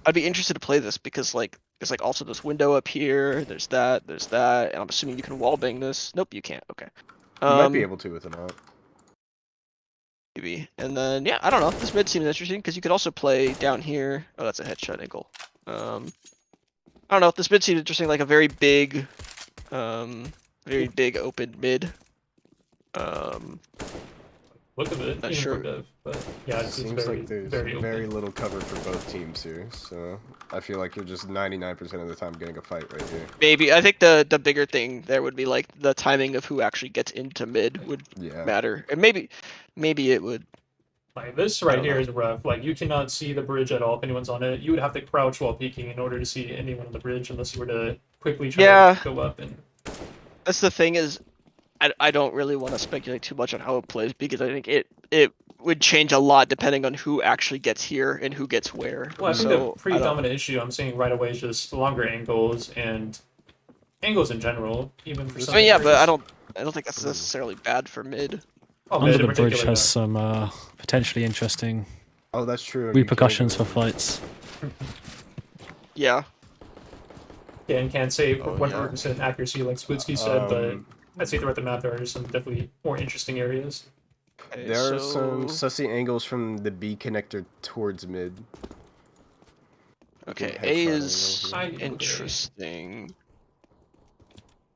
I'd be interested to play this because like There's like also this window up here. There's that. And I'm assuming you can wallbang this. Nope, you can't. Okay.
You might be able to with an op.
Maybe. And then yeah, I don't know. This mid seems interesting because you could also play down here. Oh, that's a headshot angle. I don't know. This mid seems interesting. Like a very big open mid.
Look at it,
Not
even
sure.
for Dev, but yeah, it's
Seems
very,
like there's
very
very,
open.
little cover for both teams here, so I feel like you're just 99% of the time getting a fight right here.
Maybe. I think the bigger thing there would be like the timing of who actually gets into mid would
Yeah.
matter, and maybe it would.
Like this
I
right
don't
here
know.
is rough. Like you cannot see the bridge at all if anyone's on it. You would have to crouch while peeking in order to see anyone on the bridge, unless you were to quickly try
Yeah.
to go up and.
That's the thing is, I don't really want to speculate too much on how it plays because I think it would change a lot depending on who actually gets here and who gets where.
Well, I think
So,
the
I
pretty
don't-
dominant issue I'm seeing right away is just longer angles and angles in general, even for some.
I mean, yeah, but
areas.
I don't think that's necessarily bad for mid.
Oh,
Under
mid in
the bridge
particular,
has
no.
some potentially interesting
Oh, that's true.
repercussions for fights.
Yeah.
Yeah, and can't say
Oh,
100% accuracy like Splitsky said, but
Um,
I'd say throughout the map there are some definitely more interesting areas.
Okay,
there are some
so-
sussy angles from the B connector towards mid.
Okay,
Headshot
A
angle
is
here.
I need to look at A.
interesting.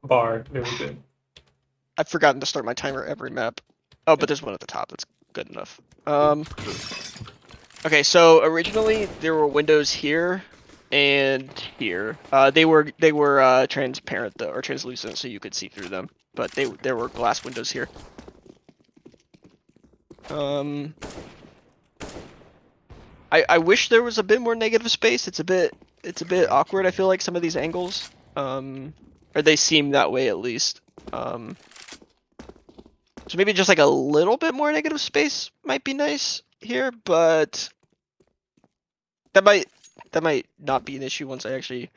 Bar, very good.
I've forgotten to start my timer every map. Oh, but there's one at the top. That's good enough. Okay, so originally there were windows here and here. They were transparent though, or translucent, so you could see through them. But there were glass windows here. I wish there was a bit more negative space. It's a bit awkward. I feel like some of these angles, or they seem that way at least. So maybe just like a little bit more negative space might be nice here, but that might not be an issue once I actually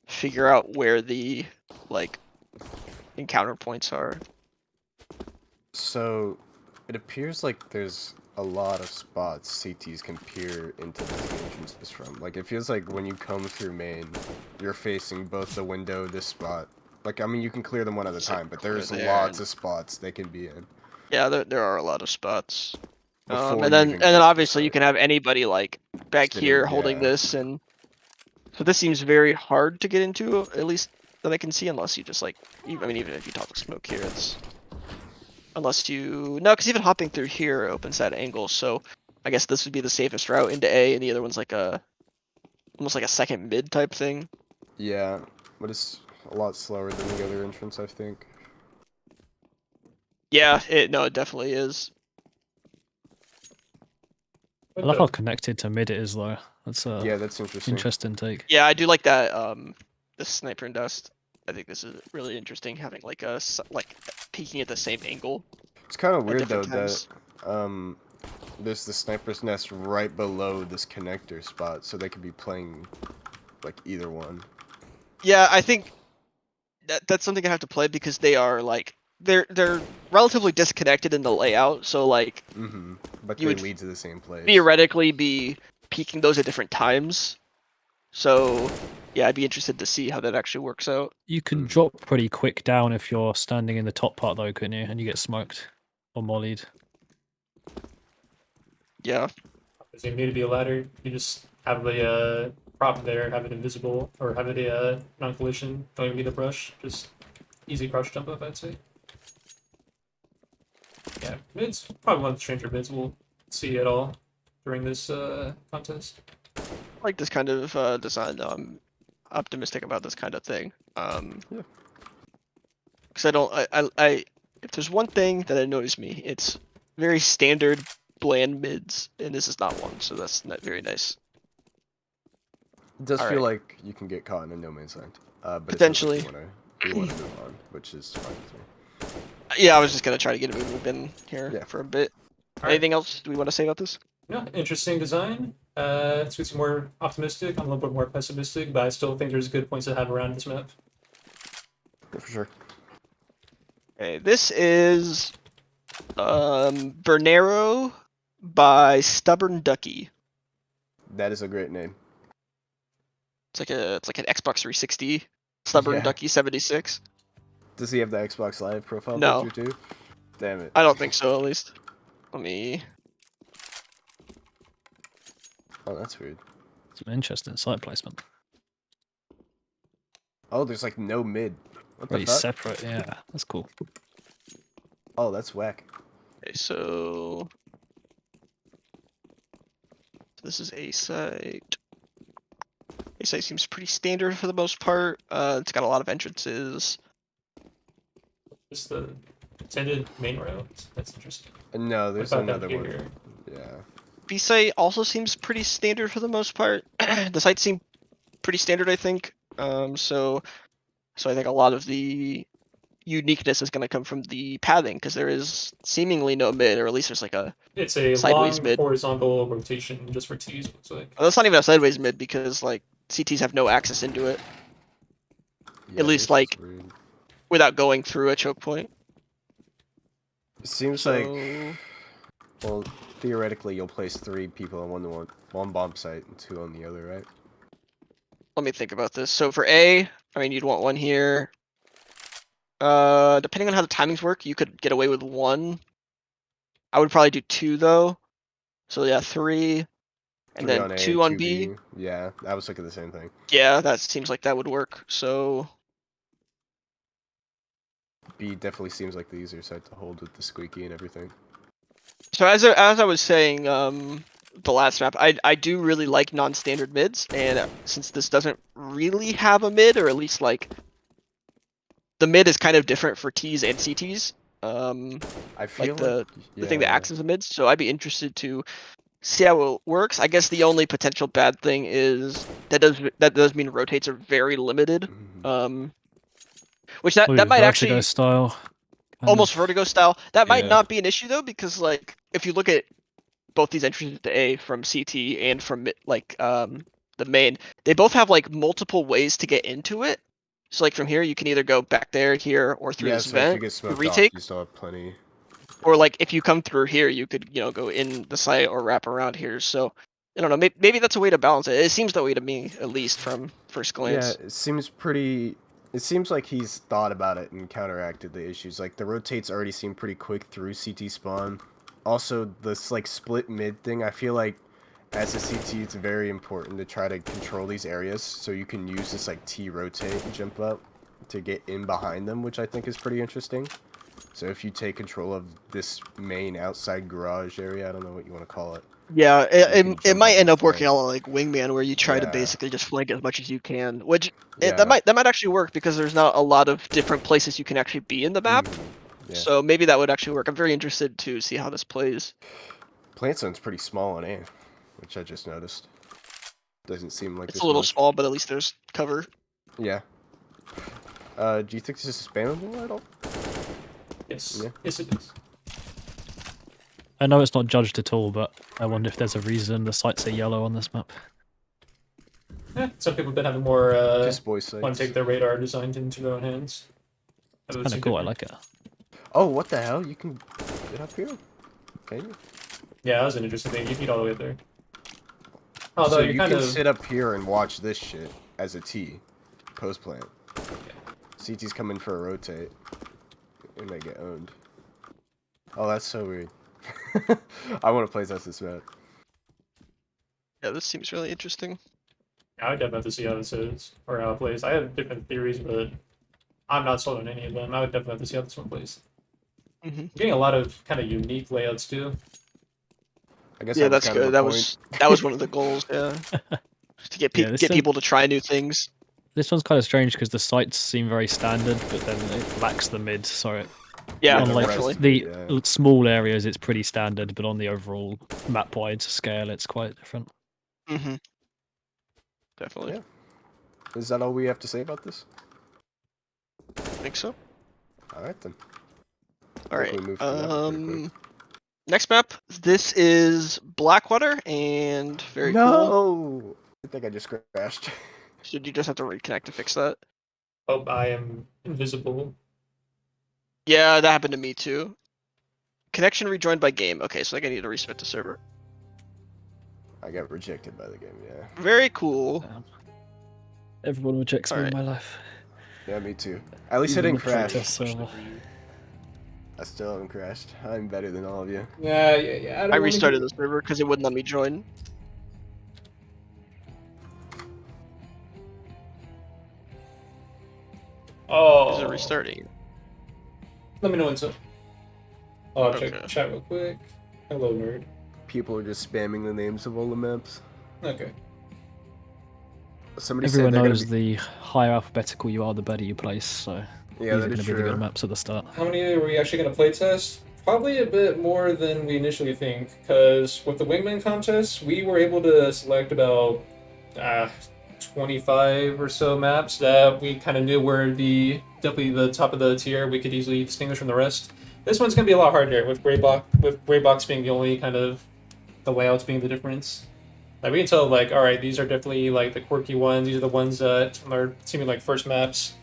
figure out where the like encounter points are.
So, it appears like there's a lot of spots CTs can peer into the entrances from. Like, it feels like when you come through main, you're facing both the window, this spot. Like, I mean, you can clear them one at a
It's like
time, but
clear
there's
there
lots
and-
of spots they can be in.
Yeah, there are a lot of spots.
Before
And
you
then
even get to
obviously you
site.
can have anybody like back
Sitting-
here holding
yeah.
this, and so this seems very hard to get into, at least that I can see, unless you just like, I mean, even if you talk smoke here, it's unless you because even hopping through here opens that angle. So I guess this would be the safest route into A, and the other one's like almost like a second mid type thing.
Yeah, but it's a lot slower than the other entrance, I think.
Yeah, it definitely is.
I love how connected to mid it is though. That's a
Yeah, that's interesting.
interesting take.
Yeah, I do like that. The sniper and dust. I think this is really interesting, having like like peeking at the same angle.
It's kind of
at
weird though
different
that there's the sniper's nest right below this connector spot, so they could be playing like either one.
Yeah, I think that's something I have to play because they are like they're relatively disconnected in the layout. So like
Mm-hmm. But
You
they
would
lead to the same place.
theoretically be peeking those at different times. So yeah, I'd be interested to see how that actually works out.
You can drop pretty quick down if you're standing in the top part though, couldn't you? And you get smoked or mollied.
Yeah.
Does it need to be a ladder? You just have the prop there, have it invisible, or have it a non-collision. Don't even need a brush. Just easy crouch jump up, I'd say. Yeah, mid's probably one of the stranger mids we'll see at all during this contest.
I like this kind of design though. I'm optimistic about this kind of thing.
Yeah.
Because I don't I if there's one thing that annoys me, it's very standard bland mids, and this is not one, so that's not very nice.
It does
Alright.
feel like you can get caught in a no man's land. But
Potentially.
It feels like you wanna move on, which is fine with me.
Yeah, I was just gonna try to get a move in here
Yeah.
for a bit.
Alright.
Anything else do we want to say about this?
Yeah, interesting design. It's more optimistic. I'm a little bit more pessimistic, but I still think there's good points to have around this map.
Yeah, for sure.
Okay, this is Benairo by Stubborn Ducky.
That is a great name.
It's like an Xbox 360 stubborn
Yeah.
ducky 76.
Does he have the Xbox Live profile
No.
picture too? Damn it.
I don't think so, at least. Let me.
Oh, that's weird.
Some interesting site placement.
Oh, there's like no mid. What the
Pretty
fuck?
separate, yeah. That's cool.
Oh, that's whack.
Okay, so this is A site. A site seems pretty standard for the most part. It's got a lot of entrances.
Just the intended main road. That's interesting.
No,
What
there's
about down
another one.
here?
Yeah.
B site also seems pretty standard for the most part. The sites seem pretty standard, I think. So I think a lot of the uniqueness is going to come from the pathing because there is seemingly no mid, or at least there's like a.
It's a
Sideways
long
mid.
horizontal rotation just for T's. Looks like.
Well, that's not even a sideways mid because like CTs have no access into it
Yeah,
least,
this is
like,
weird.
without going through a choke point.
It seems
So
like, well, theoretically you'll place 3 people on one bomb site and 2 on the other, right?
let me think about this. So for A, I mean you'd want one here. Depending on how the timings work, you could get away with 1. I would probably do 2 though. So yeah, 3, and
3
then
on A,
2 on
2
B.
B. Yeah, I was thinking the same thing.
Yeah, that seems like that would work. So
B definitely seems like the easier site to hold with the squeaky and everything.
So as I was saying, the last map, I do really like non-standard mids, and since this doesn't really have a mid, or at least like the mid is kind of different for Ts and CTs.
I feel
Like the thing that
yeah.
acts as a mid. So I'd be interested to see how it works. I guess the only potential bad thing is that does mean rotates are very limited.
Mhm.
Which that
Ooh,
might
Vertigo
actually
style. kind
almost
of.
vertigo style. That might
Yeah.
not be an issue though, because like if you look at both these entries to A from CT and from like the main, they both have like multiple ways to get into it. So like from here, you can either go back there, here, or through
Yeah,
this
so if you
vent,
get
to
smoked off,
retake,
you still have plenty.
or like if you come through here, you could go in the site or wrap around here. So I don't know, maybe that's a way to balance it. It seems that way to me, at least from first glance.
Yeah, it seems pretty. It seems like he's thought about it and counteracted the issues. Like the rotates already seem pretty quick through CT spawn. Also, this like split mid thing. I feel like as a CT, it's very important to try to control these areas so you can use this like T rotate and jump up to get in behind them, which I think is pretty interesting. So if you take control of this main outside garage area, I don't know what you want to call it.
Yeah,
can
it
jump
might
up
end
and
up working
flank.
out like wingman, where you try to
Yeah.
basically just flank as much as you can, which
Yeah.
that might actually work because there's not a lot of different places you can actually be in the map.
Mhm, yeah.
So maybe that would actually work. I'm very interested to see how this plays.
Plant zone's pretty small on A, which I just noticed. Doesn't seem like
It's
this
a little
much.
small, but at least there's cover.
Yeah. Do you think this is spammable at all?
Yes.
Yeah.
Yes, it is.
I know it's not judged at all, but I wonder if there's a reason the sites are yellow on this map.
Some people have been having more
Piss boy sites.
want to take their radar design into their own hands.
It's kind of cool. I like it.
Oh, what the hell? You can get up here? Can you?
Yeah, that was an interesting thing. You feed all the way up there. Although
So
you're
you
kind
can
of
sit up here and watch this shit as a T, post plant. CT's come in for a rotate, and they get owned. Oh, that's so weird. I want to play this map.
Yeah, this seems really interesting.
I would definitely have to see how this is or how it plays. I have different theories, but I'm not sold on any of them. I would definitely have to see how this one plays.
Hmm.
I'm getting a lot of kind of unique layouts too.
I guess
Yeah,
that was
that's
kind of
good.
the
That
point.
was one of the goals. Yeah, to get
Yeah, this
get
one-
people to try new things.
This one's kind of strange because the sites seem very standard, but then it lacks the mid. So it,
Yeah,
Yeah, the
unlike
rest
definitely.
of it,
the
yeah.
small areas, it's pretty standard, but on the overall map-wide scale, it's quite different.
Hmm. Definitely.
Yeah. Is that all we have to say about this?
I think so.
All right then.
All
Think
right.
we moved through that one pretty quick.
Next map. This is Blackwater, and very cool.
No! I think I just crashed.
Should you just have to reconnect to fix that?
Oh, I am invisible.
Yeah, that happened to me too. Connection rejoined by game. Okay, so I need to resubmit the server.
I got rejected by the game, yeah.
Very cool.
Damn. Everyone rejects me in
Alright.
my life.
Yeah, me too. At least I
Even
didn't
the
crash.
playtest server.
I still haven't crashed. I'm better than all of you.
Yeah.
I restarted the server because it wouldn't let me join.
Oh.
Is it restarting?
Let me know when's up. I'll check
Okay.
chat real quick. Hello, nerd.
People are just spamming the names of all the maps.
Okay.
Somebody
Everyone
said they're
knows
gonna be...
the higher alphabetical you are, the better you place. So
Yeah,
these
that
are
is
going to be the
true.
good maps at the start.
How many are we actually going to play test? Probably a bit more than we initially think, because with the Wingman contest, we were able to select about 25 or so maps that we kind of knew were definitely the top of the tier. We could easily distinguish from the rest. This one's going to be a lot harder with Greybox being the only kind of the layouts being the difference. Like we can tell, like, all right, these are definitely like the quirky ones. These are the ones that are seeming like first maps,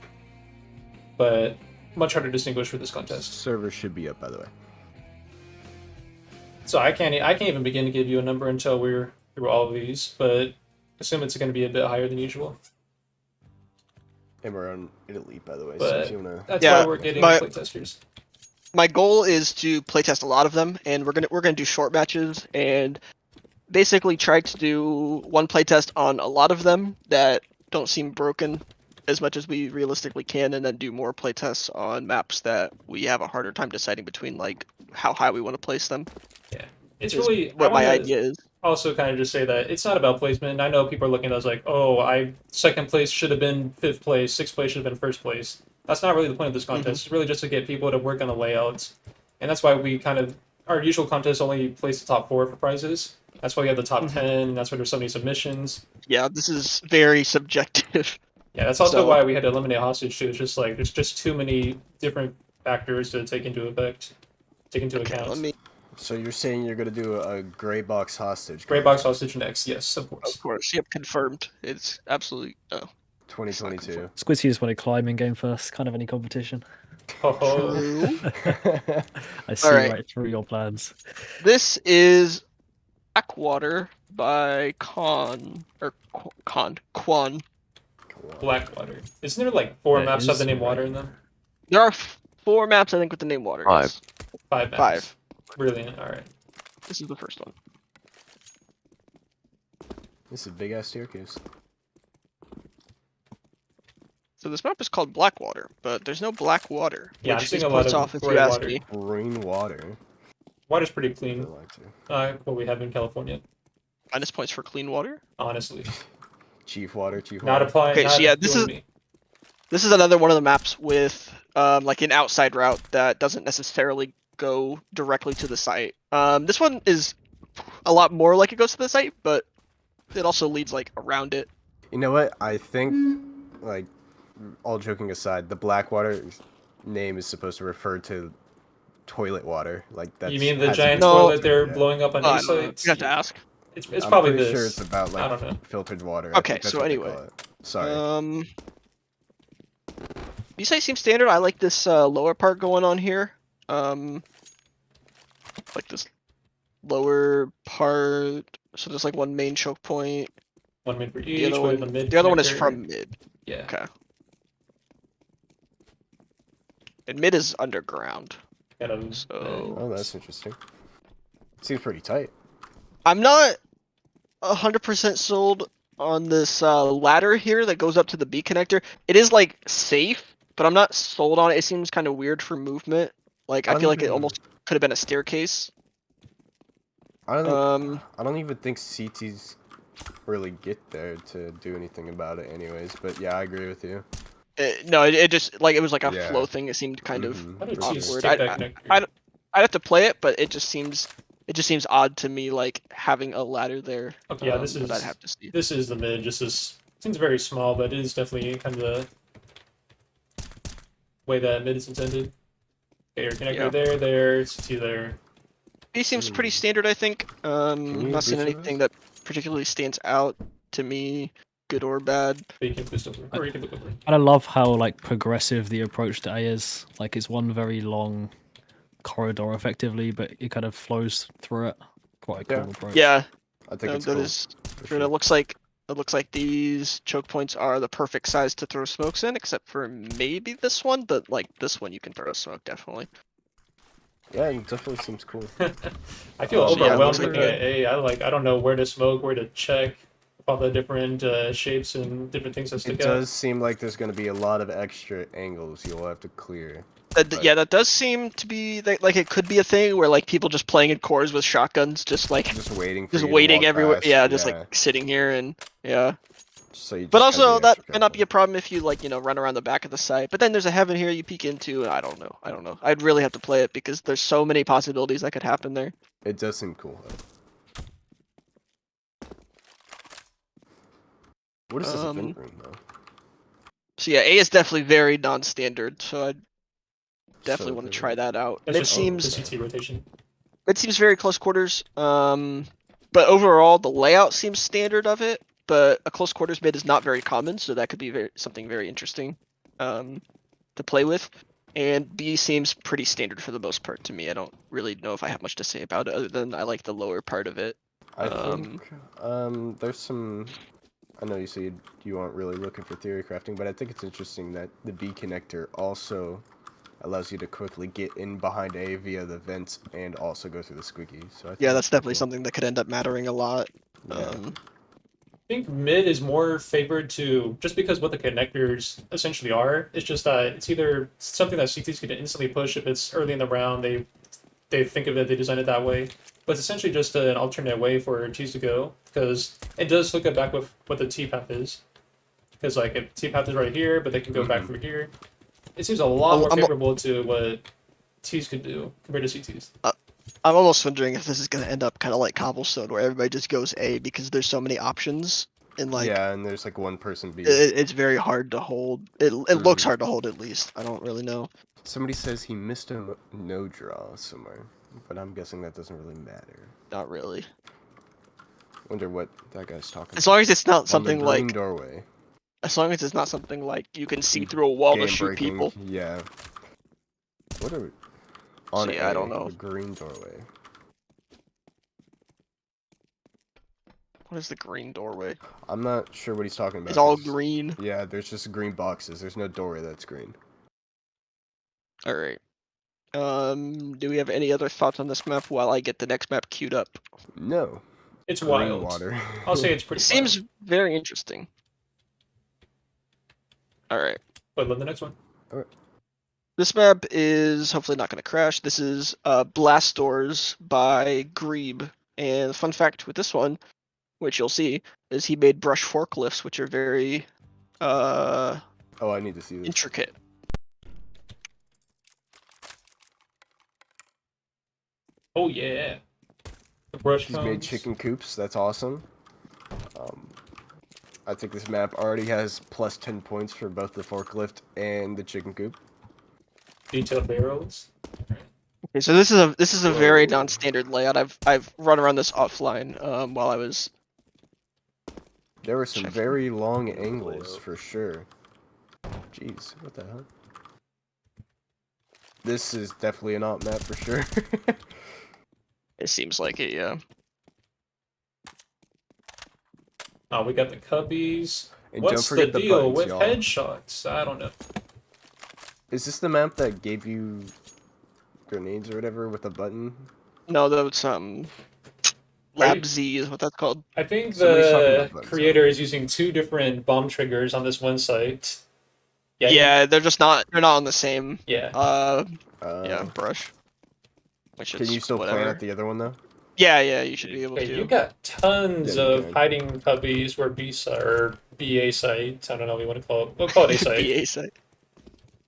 but much harder to distinguish for this contest.
Server should be up, by the way.
So I can't even begin to give you a number until we're through all of these, but assume it's going to be a bit higher than usual.
And we're on Elite, by the way, so
But
if you wanna...
that's
Yeah,
why we're getting
my-
playtesters.
My goal is to playtest a lot of them, and we're gonna do short matches and basically try to do one playtest on a lot of them that don't seem broken as much as we realistically can, and then do more playtests on maps that we have a harder time deciding between, like how high we want to place them.
It's
is
really
what
I
my
wanna
idea is.
Also kind of just say that it's not about placement. I know people are looking at us like, oh, second place should have been fifth place, sixth place should have been first place. That's not really the point of this contest. It's really just to get people to work on the layouts, and that's why we our usual contest only place the top 4 for prizes. That's why we have the top 10. That's why there's so many submissions.
Yeah, this is very subjective.
Yeah, that's also
So-
why we had to eliminate hostage too. It's just like there's just too many different factors to take into account.
Let me,
So you're saying you're gonna do a gray box hostage?
Greybox hostage next, yes, of course.
of course, yep, confirmed. It's absolutely
2022.
Squidzy just wanted climbing game first. Can't have any competition.
Oh,
true.
I see
Alright.
right through your plans.
This is Blackwater by Quan.
Blackwater. Isn't there like 4
There
maps that have the
is,
name
right.
water in them?
There are 4 maps, I think, with the name water.
5.
Yes.
5 maps.
5.
Brilliant. All right.
This is the first one.
This is a big ass staircase.
So this map is called Blackwater, but there's no black water.
Yeah, I'm
which
seeing
is
a lot
points
of
off if you
gray
ask
water.
me.
Green water.
Water's pretty
I
clean.
like to.
What we have in California,
Minus points for clean water.
honestly.
Chief water.
Not applying.
Okay, so
not
yeah, this
doing
is-
me.
This is another one of the maps with like an outside route that doesn't necessarily go directly to the site. This one is a lot more like it goes to the site, but it also leads like around it.
You know what? I think, like, all joking aside, the Blackwater name is supposed to refer to toilet water. Like that's.
You mean the
has-
giant
No.
toilet they're
Yeah.
blowing up on
I
these
don't know.
sites?
You have to ask.
It's
I'm
probably
pretty
this.
sure it's about
I don't know.
like filtered water. I
Okay,
think that's
so
what they
anyway.
call it. Sorry.
These sites seem standard. I like this lower part going on here. Like this lower part. So there's like one main choke point.
One mid for
The
each.
other
with
one,
the mid.
the other one is
connector.
from mid.
Yeah.
Okay. And mid is underground.
Kind of,
So-
Oh, that's interesting. Seems pretty tight.
I'm not 100% sold on this ladder here that goes up to the B connector. It is like safe, but I'm not sold on it. It seems kind of weird for movement. Like I feel like it
Under-
almost could have been a staircase.
I don't.
Um,
I don't even think CTs really get there to do anything about it, anyways. But yeah, I agree with you.
no, it just like it was like a
Yeah.
flow thing. It seemed kind of.
Mhm,
How did
for
you
sure.
awkward.
stick that connector?
I'd have to play it, but it just seems odd to me, like having a ladder there.
Okay, yeah, this
but I'd
is
have to see.
this is the mid. Just this seems very small, but it is definitely kind of the way that mid is intended. Okay, your connector
Yeah.
there, CT there.
B seems pretty standard, I think.
you
Not seeing
boost
anything that particularly stands out to me, good or bad.
But you can boost over, or you can look over.
And I love how like progressive the approach to A is. Like it's one very long corridor, effectively, but it kind of flows through it. Quite a cool
Yeah.
approach.
Yeah,
I think it's
that
cool.
is
for
true. And
sure.
it looks like It looks like these choke points are the perfect size to throw smokes in, except for maybe this one, but like this one you can throw a smoke, definitely.
Yeah, it definitely seems cool.
I feel
So,
yeah, it
overwhelmed
looks like
looking at A. I don't know where to smoke, where to check, all the different shapes and different things that
It
stick out.
does seem like there's going to be a lot of extra angles you'll have to clear.
Yeah, that does seem to be like it could be a thing where like people just playing in cores with shotguns, just like
Just waiting for
just
you to
waiting
walk
everywhere.
past,
Yeah, just like sitting here and yeah.
So you just
But
gotta
also
be
that
extra
might not be
careful.
a problem if you like run around the back of the site. But then there's a heaven here you peek into. And I don't know. I'd really have to play it because there's so many possibilities that could happen there.
It does seem cool, though. What is this event room, though?
So yeah, A is definitely very non-standard. So I definitely
So
want to
the-
try that out.
That's
Mid
just
seems
the CT rotation.
very close quarters. But overall the layout seems standard of it. But a close quarters mid is not very common, so that could be something very interesting to play with. And B seems pretty standard for the most part to me. I don't really know if I have much to say about it other than I like the lower part of it.
I think there's some. I know you said you aren't really looking for theory crafting, but I think it's interesting that the B connector also allows you to quickly get in behind A via the vents and also go through the squeaky. So I think
Yeah, that's definitely
cool.
something that could end up mattering a lot.
Yeah.
I think mid is more favored to just because what the connectors essentially are. It's just that it's either something that CTs can instantly push if it's early in the round. They think of it, they design it that way. But it's essentially just an alternate way for T's to go because it does hook up back with what the T path is. Because like if T path is right here, but they can go back from here. It seems a lot more favorable to what T's could do compared to CTs.
I'm almost wondering if this is going to end up kind of like Cobblestone, where everybody just goes A because there's so many options, and like
Yeah, and there's like one person B.
it's very hard to hold. It looks hard to hold at least. I don't really know.
Somebody says he missed a no draw somewhere, but I'm guessing that doesn't really matter.
Not really.
Wonder what that guy's talking
As long as it's not
On
something
the
like,
green doorway.
as long as it's not something like you can see through a wall to
Game
shoot
breaking,
people.
yeah. What are we... On
yeah, I don't know.
the green doorway.
What is the green doorway?
I'm not sure what he's talking about.
It's all
'cause-
green.
Yeah, there's just green boxes. There's no doorway that's green.
All right. Do we have any other thoughts on this map while I get the next map queued up?
No.
It's wild.
Water.
I'll say it's
It
pretty
seems
wild.
very interesting. All right.
But love the next one.
This map is hopefully not going to crash. This is Blastdoors by Grebe. And fun fact with this one, which you'll see, is he made brush forklifts, which are very
Oh, I need to see this.
intricate.
Oh yeah. The brush
He's made
cones.
chicken coops. That's awesome. I think this map already has plus 10 points for both the forklift and the chicken coop.
Detailed barrels.
Okay, so this is a very
Whoa.
non-standard layout. I've run around this offline while I was.
There were some
Checking.
very long angles
Layout.
for sure. Jeez, what the hell? This is definitely an op map for sure.
It seems like it, yeah.
Oh, we got the cubbies.
And
What's
don't forget
the
the
deal
buttons,
with
y'all.
headshots? I don't know.
Is this the map that gave you grenades or whatever with a button?
No, that's Lab Z is what that's called.
I think
Somebody's talking
the
about buttons,
creator is using 2 different bomb triggers on this one site.
Yeah, they're not on the same
Yeah.
brush. Which
Can
is
you still
whatever.
plan at the other one though?
Yeah, you should be able
Okay,
to.
you got tons
Yeah, you
of
can.
hiding cubbies where or BA site. I don't know what you want to call it. We'll call it A site.
BA site.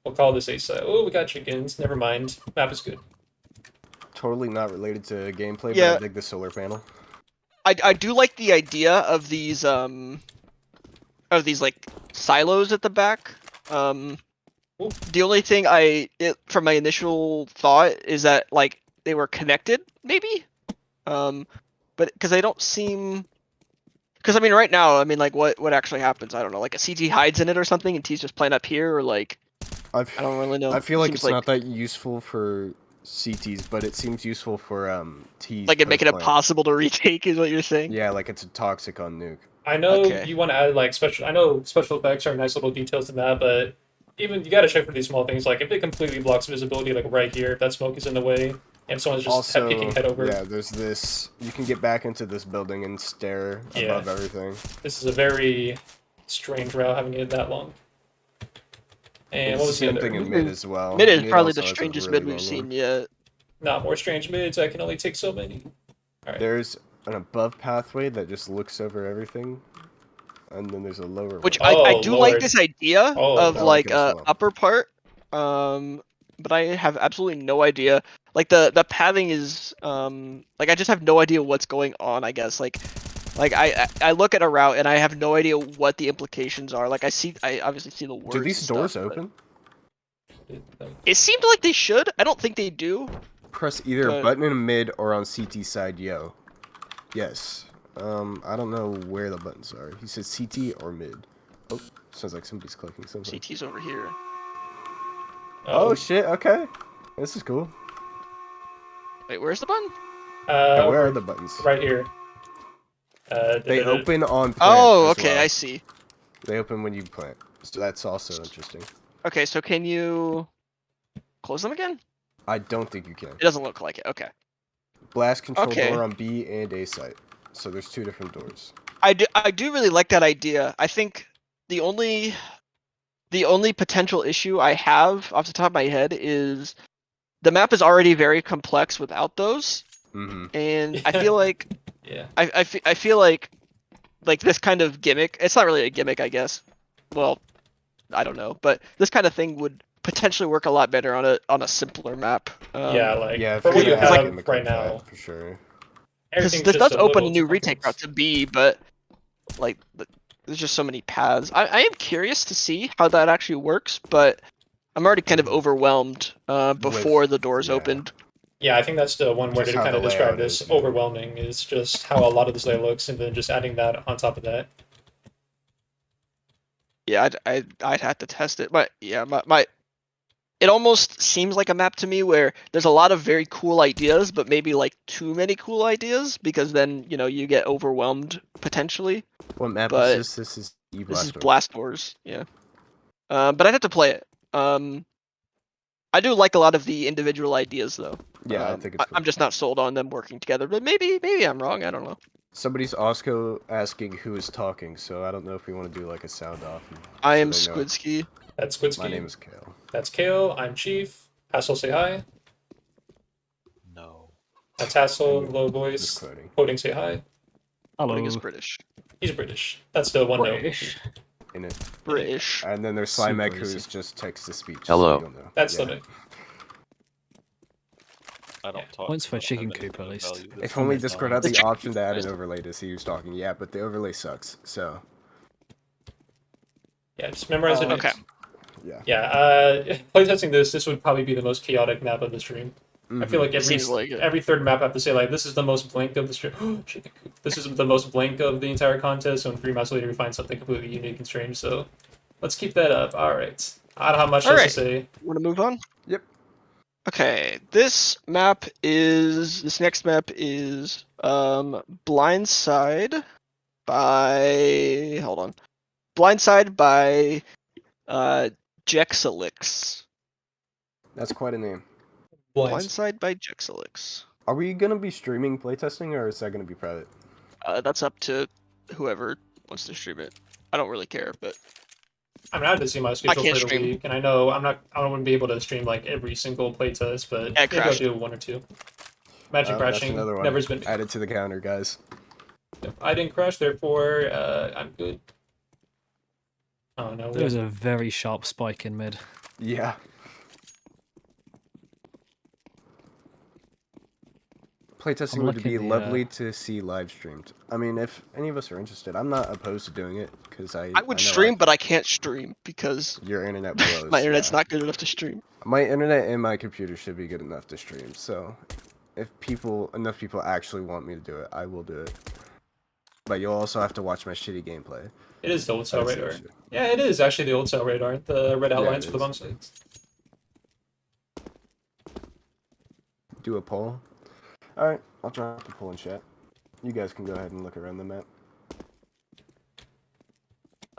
We'll call this A site. Oh, we got chickens. Never mind. Map is good.
Totally not related to gameplay,
Yeah.
but I dig the solar panel.
I do like the idea of these like silos at the back. The only thing from my initial thought is that like they were connected, maybe. But because they don't seem. Because I mean, right now, I mean, like, what actually happens? I don't know. Like a CT hides in it or something, and T's just playing up here, or like, I don't really know.
I feel like
Seems
it's not that useful for CTs, but it seems useful for T's.
like it making it
post-plant.
possible to retake is what you're saying.
Yeah, like it's a toxic on nuke.
I know
Okay.
you want to add like special. I know special effects are nice little details in that, but even you got to check for these small things. Like if it completely blocks visibility, like right here, if that smoke is in the way, and someone's just
Also,
peeking head over.
yeah, there's this. You can get back into this building and stare
Yeah.
above everything.
This is a very strange route having it that long. And
It's
what
the
was the
same
other?
thing in mid as well.
Mid is probably
also
the
has a
strangest
really
mid we've
long
seen
one.
yet.
Not more strange mids. I can only take so many. All right.
There's an above pathway that just looks over everything, and then there's a lower
Which
one.
I
Oh,
do like
Lord.
this idea
Oh,
of
I like
like
it as well.
upper part. But I have absolutely no idea. Like the pathing is like I just have no idea what's going on, I guess. Like I look at a route and I have no idea what the implications are. Like I obviously see the words.
Do these
and
doors
stuff, but
open?
It seemed like they should. I don't think they do.
Press either a
But-
button in mid or on CT side, yo. Yes. I don't know where the buttons are. He says CT or mid. Oh, sounds like somebody's clicking something.
CT's over here.
Oh shit, okay. This is cool.
Wait, where's the button?
Yeah, where are
over
the buttons?
right here.
They open on plant
Oh,
as
okay,
well.
I see.
They open when you plant. So that's also interesting.
Okay, so can you close them again?
I don't think you can.
It doesn't look like it. Okay.
Blast control
Okay.
door on B and A site. So there's two different doors.
I do really like that idea. I think the only potential issue I have off the top of my head is the map is already very complex without those,
Mm-hmm.
and I feel like
Yeah.
I feel like this kind of gimmick. It's not really a gimmick, I guess. Well, I don't know, but this kind of thing would potentially work a lot better on a simpler map.
Yeah, like
Yeah, if
for what
you
you
had
have
gimmick
right
like that,
now,
for sure.
because
everything's
this
just
does open a
little
new
too
retake route
complex.
to B, but like there's just so many paths. I am curious to see how that actually works, but I'm already kind of overwhelmed before the doors
yeah.
opened.
Yeah, I think that's the one way
Just
to
how
kind of
the
describe
layout
this.
is, yeah.
Overwhelming is just how a lot of this layer looks, and then just adding that on top of that.
Yeah, I'd have to test it, but yeah, my it almost seems like a map to me where there's a lot of very cool ideas, but maybe like too many cool ideas because then you get overwhelmed potentially.
What map
But
is this? This is
This is
Blastdoors.
Blastdoors, yeah. But I'd have to play it. I do like a lot of the individual ideas though.
Yeah, I think it's cool.
I'm just not sold on them working together, but maybe I'm wrong. I don't know.
Somebody's also asking who is talking, so I don't know if we want to do like a sound off.
I
so
am
they know.
Squidski.
That's Squidski.
My name is Kale.
That's Kale. I'm Chief. Hassel, say hi.
No.
That's Hassel,
Mm,
low
Just
voice.
quoting.
Quoting, say hi.
Hello.
Pudding is British.
He's British. That's the one note.
British.
In it.
British.
And then there's
Super
Slimek,
easy.
who's just text to speech.
Hello.
So you'll know.
That's
yeah.
the
I don't
Yeah.
talk.
Points for
I don't have
chicken
anything
coop, at
of
least.
value.
If only
Comment
Discord
on
had
it.
the
Chicken
option to add an
Nice.
overlay to see who's talking. Yeah, but the overlay sucks. So
Yeah, just memorize it.
Okay.
yeah.
Yeah, playtesting this would probably be the most chaotic map of the stream. I feel
Mhm.
like every
Seems like it.
every third map I have to say like this is the most blank of the stream. This is the most blank of the entire contest. So in 3 maps later we find something completely unique and strange. So let's keep that up. All right. I don't have much else
Alright.
to say.
Want to move on?
Yep.
Okay. This next map is Blindside by Blindside by Jexelix.
That's quite a name.
Blinds.
Blindside by Jexelix.
Are we gonna be streaming playtesting, or is that gonna be private?
That's up to whoever wants to stream it. I don't really care, but
I mean, I have to see my schedule
can't
for the
stream.
week, and I know I wouldn't be able to stream like every single playtest, but
Yeah,
maybe I'll
crashed.
do 1 or 2. Magic
That's
crashing
another one.
never's been.
Added to the counter, guys.
I didn't crash, therefore I'm good. Oh no.
There was a very sharp spike in mid.
Yeah. Playtesting
I'm
would
looking
be
the,
lovely to see live streamed. I mean, if any of us are interested, I'm not opposed to doing it because I
I would
know
stream, but I can't stream because
your internet blows.
my internet's
yeah.
not good enough to stream.
My internet and my computer should be good enough to stream. So, if enough people actually want me to do it, I will do it. But you'll also have to watch my shitty gameplay.
It is the old cell
That's the
radar.
issue.
Yeah, it is actually the old cell radar. The red outlines
it
for the
is.
bomb sites.
Do a poll. All right, I'll drop the poll in chat. You guys can go ahead and look around the map.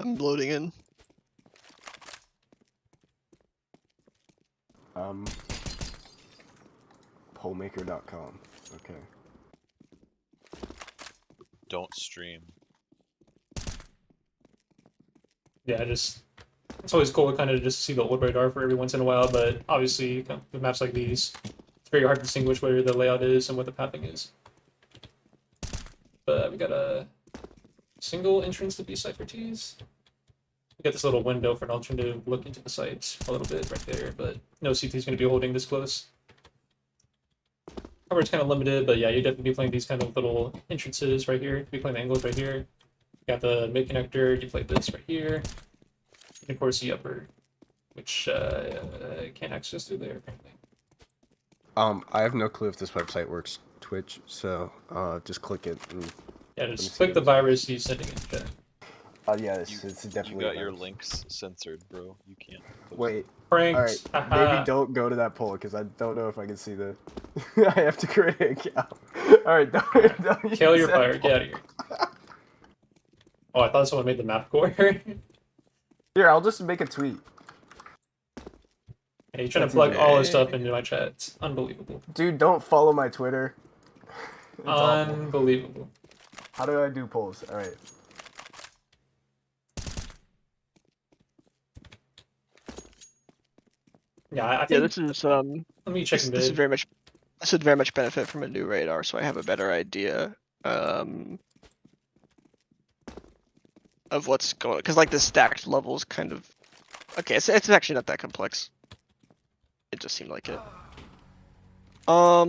I'm loading in.
Polemaker.com. Okay.
Don't stream.
Yeah, just it's always cool to kind of just see the old radar for every once in a while, but obviously with maps like these, it's very hard to distinguish where the layout is and what the pathing is. But we got a single entrance to B-site for T's. We got this little window for an alternative look into the site a little bit right there, but no CT is going to be holding this close. Coverage kind of limited, but yeah, you definitely be playing these kind of little entrances right here. You be playing the angles right here. You got the mid connector. You play this right here. And of course the upper, which can't access through there apparently.
I have no clue if this website works Twitch, so just click it. And...
Yeah, just click the virus he's sending in chat.
yeah, it's definitely.
You got
a
your
virus.
links censored, bro. You can't. post
Wait.
Pranks.
All right, maybe don't go to that poll because I don't know if I can see the. I have to create an account. All right, don't
Kill
use
your
that
fire.
poll.
Get out of here. Oh, I thought someone made the map core.
Here, I'll just make a tweet.
Hey, you're trying
That's
to plug
easy.
all this stuff into my chat. It's unbelievable.
Dude, don't follow my Twitter. It's awful.
Unbelievable.
How do I do polls? All right.
Yeah, I
Yeah,
think.
this is
Let me check
this would
mid.
very much benefit from a new radar, so I have a better idea of what's going. Because like the stacked levels kind of. Okay, it's actually not that complex. It just seemed like it.
I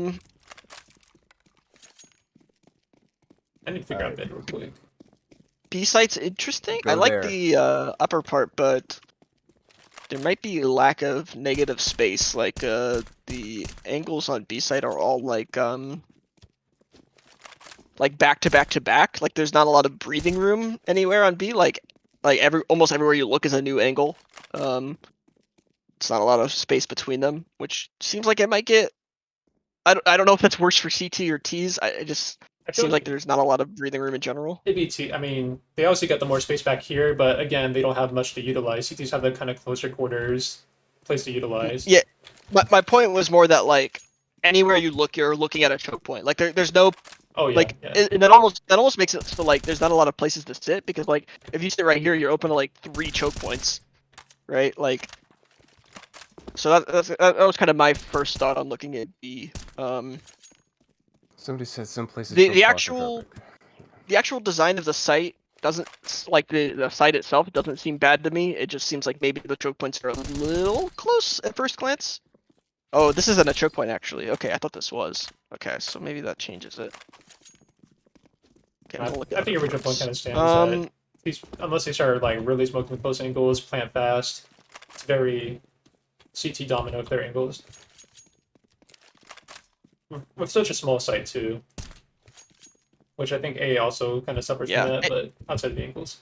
need to figure out
Alright.
mid real quick.
B site's interesting.
Go
I like
there.
the upper part, but there might be a lack of negative space. Like the angles on B site are all like back to back to back. Like there's not a lot of breathing room anywhere on B. Like almost everywhere you look is a new angle. It's not a lot of space between them, which seems like it might get. I don't know if that's worse for CT or Ts. It just
I feel
seems like there's not a lot of breathing room in general.
maybe T. I mean, they obviously got the more space back here, but again, they don't have much to utilize. CTs have the kind of closer quarters, place to utilize.
Yeah, my point was more that like anywhere you look, you're looking at a choke point. Like there's no
Oh yeah.
like,
yeah.
and that almost makes it so like there's not a lot of places to sit because like if you sit right here, you're open to like 3 choke points, right? Like, so that was kind of my first thought on looking at B.
Somebody said some places.
The
feel
actual-
claustrophobic.
The actual design of the site doesn't like the site itself doesn't seem bad to me. It just seems like maybe the choke points are a little close at first glance. Oh, this isn't a choke point actually. Okay, I thought this was. Okay, so maybe that changes it. Okay, I'm gonna look
I
at
think
other
your original point
points.
kind of stands. Unless they start like really smoking with close angles, plant fast, it's very CT dominant with their angles. With such a small site too, which I think A also kind of suffers
Yeah,
from that, but outside of the angles.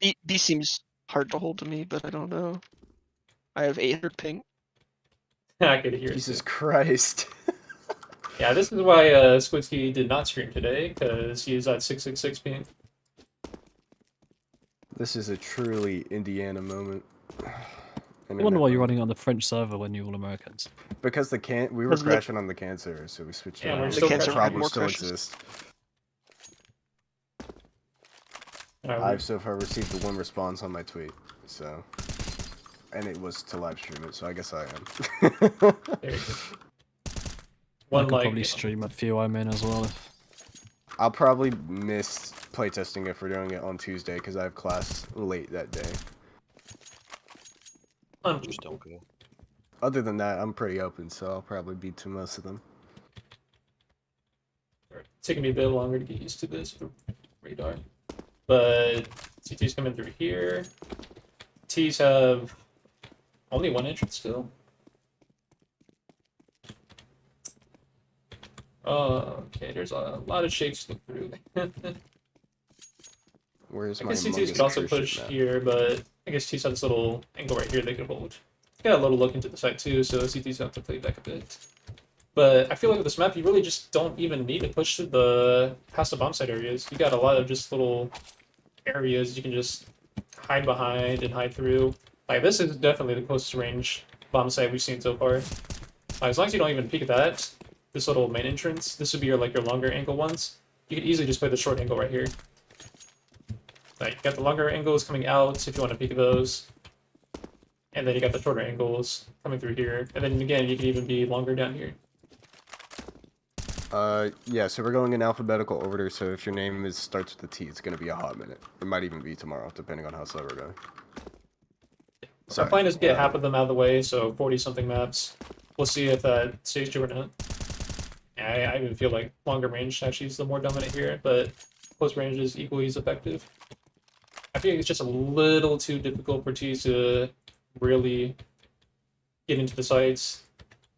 B seems hard to hold to me, but I don't know. I have 800 ping.
I could hear
Jesus
it.
Christ.
Yeah, this is why Squidski did not stream today, because he is at 666 ping.
This is a truly Indiana moment.
I wonder why you're running on the French server when you're all Americans.
Because we were
Because
crashing on the can server, so we switched
Yeah,
around.
we're
The
still
can
crashing.
server had
Problems
more
still
crashes.
exist.
Alright,
I've so far received the 1 response on my tweet, so, and it was to live stream it, so I guess I am.
there you go.
I
One
could
like.
probably stream a few I'm in as well.
I'll probably miss playtesting if we're doing it on Tuesday because I have class late that day.
Just don't go.
Other than that, I'm pretty open, so I'll probably be to most of them.
It's taking me a bit longer to get used to this with the radar. But CT's coming through here. T's have only 1 entrance still. Oh, okay, there's a lot of shapes to look through.
Where's
I
my
guess CTs
Humongous
could also
Airship
push
map?
here, but I guess T's have this little angle right here they could hold. Got a little look into the site too, so CTs have to play back a bit. But I feel like with this map, you really just don't even need to push past the bomb site areas. You got a lot of just little areas you can just hide behind and hide through. Like, this is definitely the closest range bomb site we've seen so far. As long as you don't even peek at that, this little main entrance, this would be your longer angle ones. You could easily just play the short angle right here. Like, you got the longer angles coming out if you want to peek at those. And then you got the shorter angles coming through here. And then again, you could even be longer down here.
Yeah, so we're going in alphabetical order, so if your name starts with a T, it's gonna be a hot minute. It might even be tomorrow, depending on how slow we're going.
Our plan is to get half of them out of the way, so 40-something maps. We'll see if that stays true or not. I even feel like longer range actually is the more dominant here, but close range is equally as effective. I feel like it's just a little too difficult for T's to really get into the sites.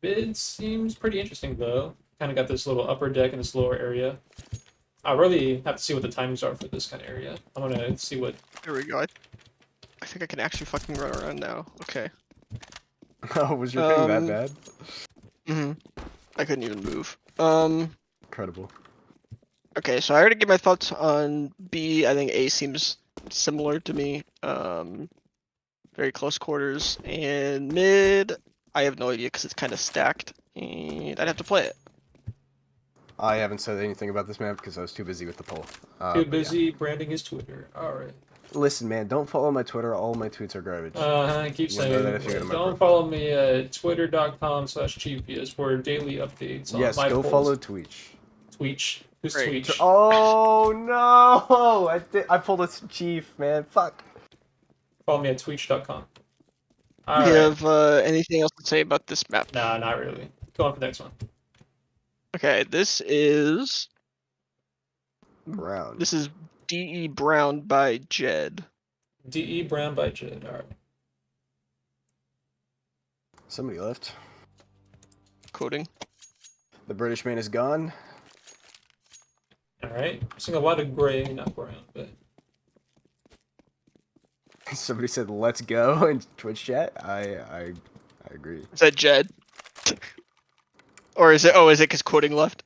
It seems pretty interesting though. Kind of got this little upper deck in this lower area. I really have to see what the timings are for this kind of area. I want to see what...
There we go. I think I can actually fucking run around now. Okay.
Oh, was your thing that bad?
I couldn't even move.
Incredible.
Okay, so I already gave my thoughts on B. I think A seems similar to me. Very close quarters. And mid, I have no idea because it's kind of stacked. And I'd have to play it.
I haven't said anything about this map because I was too busy with the poll.
Too
but
busy branding his Twitter. Alright.
Listen, man, don't follow my Twitter. All my tweets are garbage.
I keep
You know that if you go
saying,
to my
don't
profile.
follow me at twitter.com/chiefpius for daily updates on
Yes,
my
go
polls.
follow Tweech.
Tweech. Who's
Great.
Tweech?
Oh no! I pulled a chief, man. Fuck.
Follow me at tweech.com.
You
Alright.
have anything else to say about this map?
Nah, not really. Go on for the next one.
Okay, this is
Brown.
D.E. Brown by Jed.
D.E. Brown by Jed. Alright.
Somebody left.
Quoting.
The British man is gone.
Alright. I'm seeing a lot of gray, not brown, but...
Somebody said, "Let's go" in Twitch chat. I agree.
Is that Jed? Or is it? Oh, is it because quoting left?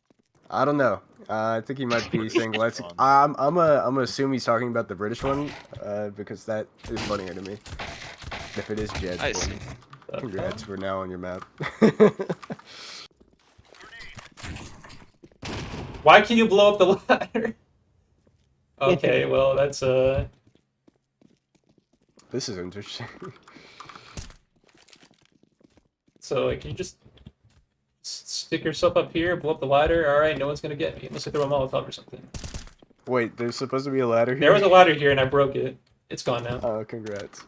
I don't know. I think he might be saying "Let's."
on.
I'm gonna assume he's talking about the British one, because that is funnier to me. If it is Jed,
I
then
see.
congrats, we're now on your map.
Why can you blow up the ladder? Okay, well, that's,
This is interesting.
So, like, you just stick yourself up here, blow up the ladder. Alright, no one's gonna get me unless I throw a Molotov or something.
Wait, there's supposed to be a ladder here?
There was a ladder here and I broke it. It's gone now.
Oh, congrats.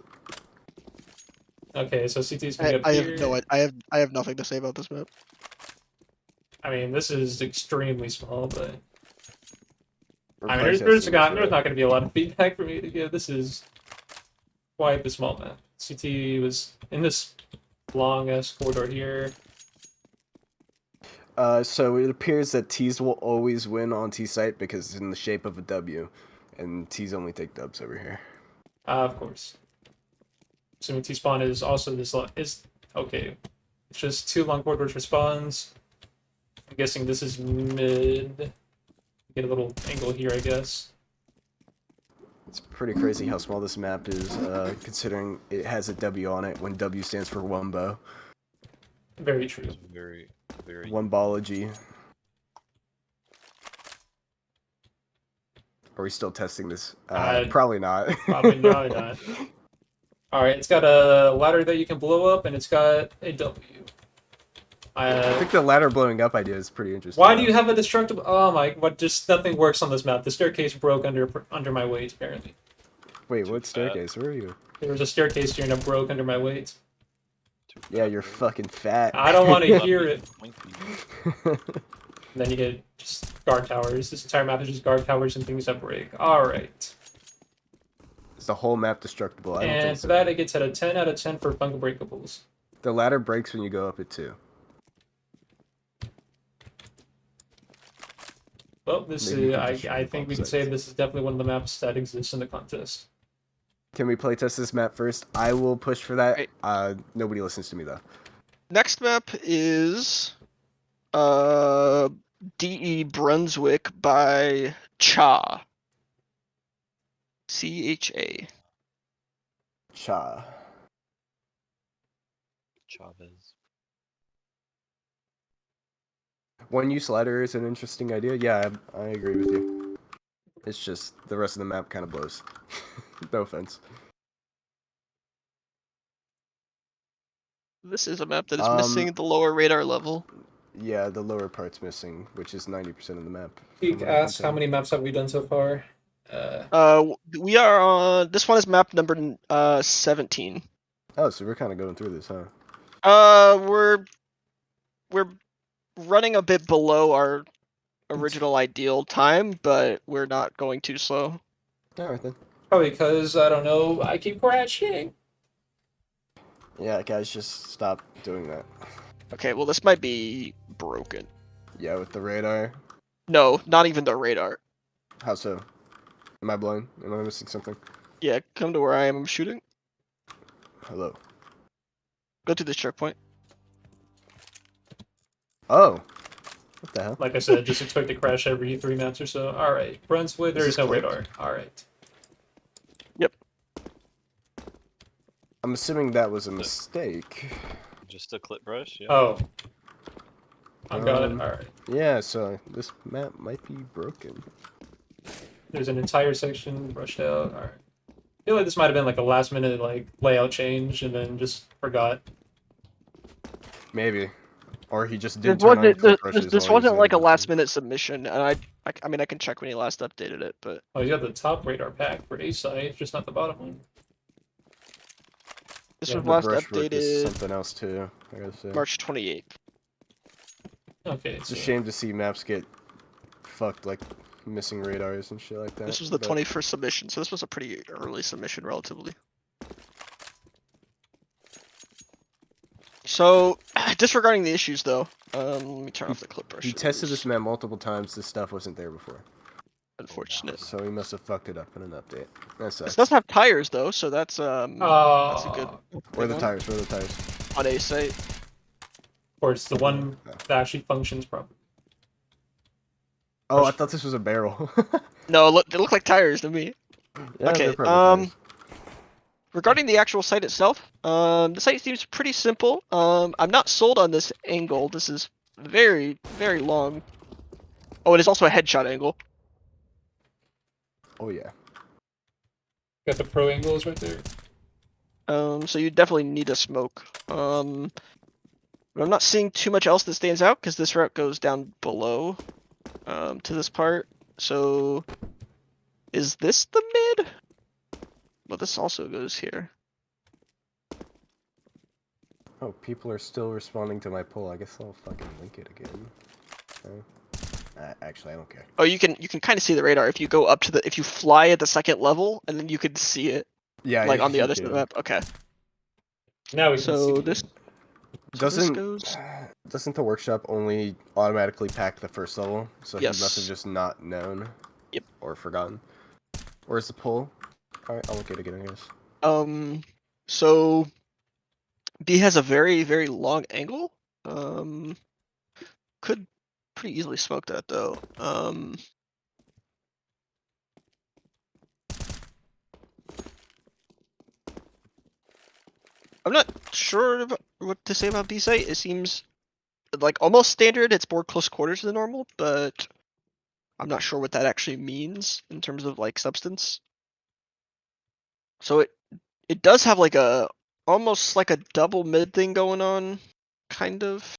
Okay, so CT's gonna be up
I
here.
have no. I have nothing to say about this map.
I mean, this is extremely small, but
We're
I mean,
playtesting
there's
this,
not
right?
going to be a lot of feedback for me to give. This is quite the small map. CT was in this long ass corridor here.
So it appears that T's will always win on T site because it's in the shape of a W, and T's only take dubs over here.
Of course. Assuming T spawn is also this long. Is okay. It's just 2 long corridors for spawns. I'm guessing this is mid. Get a little angle here, I guess.
It's pretty crazy how small this map is, considering it has a W on it when W stands for Wumbo.
Very true.
It's very, very.
Wumbology. Are we still testing this? Probably not.
Probably not. Alright, it's got a ladder that you can blow up, and it's got a W.
I think the ladder blowing up idea is pretty interesting.
Why do you have a destructible? Oh my! What? Just nothing works on this map. The staircase broke under my weight. Apparently,
Wait, what staircase? Where are you?
there was a staircase here and it broke under my weight.
Yeah, you're fucking fat.
I don't want to hear it.
Pointy.
And then you get just guard towers. This entire map is just guard towers and things that break. All right.
Is the whole map destructible? I don't
And
think
for
so.
that, it gets at a 10 out of 10 for unbreakables.
The ladder breaks when you go up it too.
Well, this
Maybe you
is.
can just
I think we can say this is definitely one of the maps that exists in the contest.
Can we playtest this map first? I will push for that.
Right.
Nobody listens to me though.
Next map is D.E. Brunswick by Cha. CHA.
Cha.
Chavez.
One use slider is an interesting idea. Yeah, I agree with you. It's just the rest of the map kind of blows. No offense.
This is a map that is
Um,
missing the lower radar level.
Yeah, the lower part's missing, which is 90% of the map.
Geek
from what I can
asks, how
tell.
many maps have we done so far?
We are on. This one is map number 17.
Oh, so we're kind of going through this, huh?
We're running a bit below our original ideal time, but we're not going too slow.
Alright then.
Probably because, I don't know, I keep crashing.
Yeah, guys, just stop doing that.
Okay, well this might be broken.
Yeah, with the radar.
No, not even the radar.
How so? Am I blind? Am I missing something?
Yeah, come to where I am. I'm shooting.
Hello.
Go to this checkpoint.
Oh! What the hell?
Like I said, just expect to crash every 3 maps or so. Alright, Brunswick, there
Is
is
this
no
clipped?
radar. Alright.
I'm assuming that was a mistake.
Just a clip brush. Yeah.
Oh. I got it.
Um,
Alright.
Yeah, so this map might be broken.
There's an entire section brushed out. Alright. I feel like this might have been like a last minute like layout change and then just forgot.
Maybe. Or he just
This
didn't turn on
wasn't
clip brushes
this
while he was
wasn't like a
editing.
last minute submission, and I mean I can check when he last updated it, but
Oh, you got the top radar pack for A side, just not the bottom one.
this
Yeah,
was
The
last
brushwork is
updated
something else too, I gotta say.
March 28th.
Okay,
It's
so
a shame to see maps get fucked, like missing radars and shit like that.
This was the
but
21st submission, so this was a pretty early submission relatively. So, disregarding the issues though, let me turn off the clip brushes.
He tested this map multiple times, this stuff wasn't there before.
Unfortunate.
So he must have fucked it up in an update. That
This
sucks.
does have tires though, so that's a good
Where are the
one.
tires? Where are the tires?
On A site.
or it's the one that actually functions properly.
Oh, I thought this was a barrel.
No, they look like tires to me.
Yeah,
Okay,
they're probably tires.
Regarding the actual site itself, the site seems pretty simple. I'm not sold on this angle. This is very, very long. Oh, it is also a headshot angle.
Oh yeah.
Got the pro angles right there.
So you definitely need a smoke. But I'm not seeing too much else that stands out because this route goes down below, to this part. So, is this the mid? Well, this also goes here.
Oh, people are still responding to my poll. I guess I'll fucking link it again. Actually, I don't care.
Oh, you can kind of see the radar if you go up to if you fly at the second level, and then you could see it
Yeah,
like on the
you
other side of the
can.
map. Okay.
Now we can
So
see.
this
Doesn't
goes.
doesn't the workshop only automatically pack the first level? So he must have
Yes.
just not known.
Yep.
Or forgotten. Where's the poll? Alright, I'll look at it again, I guess.
So B has a very, very long angle. Could pretty easily smoke that though. I'm not sure about what to say about B site. It seems like almost standard. It's more close quarters than normal, but I'm not sure what that actually means in terms of like substance. So it does have like a almost like a double mid thing going on, kind of.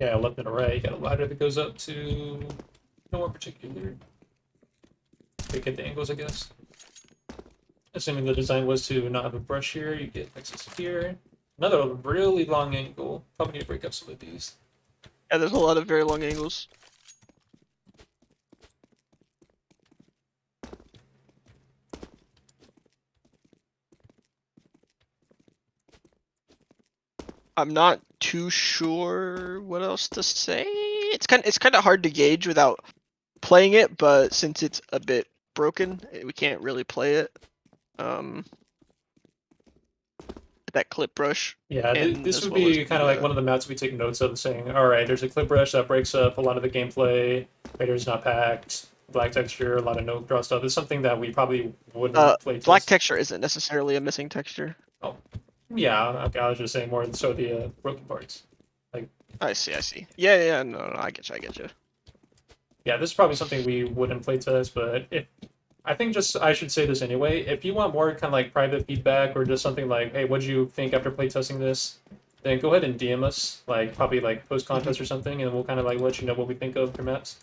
Yeah, left and right. Got a ladder that goes up to nowhere particular. Pick at the angles, I guess. Assuming the design was to not have a brush here, you get access here. Another really long angle. Probably need to break up some of these.
Yeah, there's a lot of very long angles. I'm not too sure what else to say. It's kind of hard to gauge without playing it, but since it's a bit broken, we can't really play it. That clip brush.
Yeah,
And
this
as
would
well
be
as
kind of
the,
like one of the maps we take notes of, saying, all right, there's a clip brush that breaks up a lot of the gameplay. Radar's not packed. black texture, a lot of no draw stuff. It's something that we probably wouldn't play test.
Black texture isn't necessarily a missing texture.
Yeah, okay, I was just saying more so the broken parts.
I see. Yeah, no, I get you.
Yeah, this is probably something we wouldn't play test, but if I think just I should say this anyway. If you want more kind of like private feedback or just something like, hey, what do you think after playtesting this? Then go ahead and DM us, like probably like post contest or something, and we'll kind of like let you know what we think of your maps.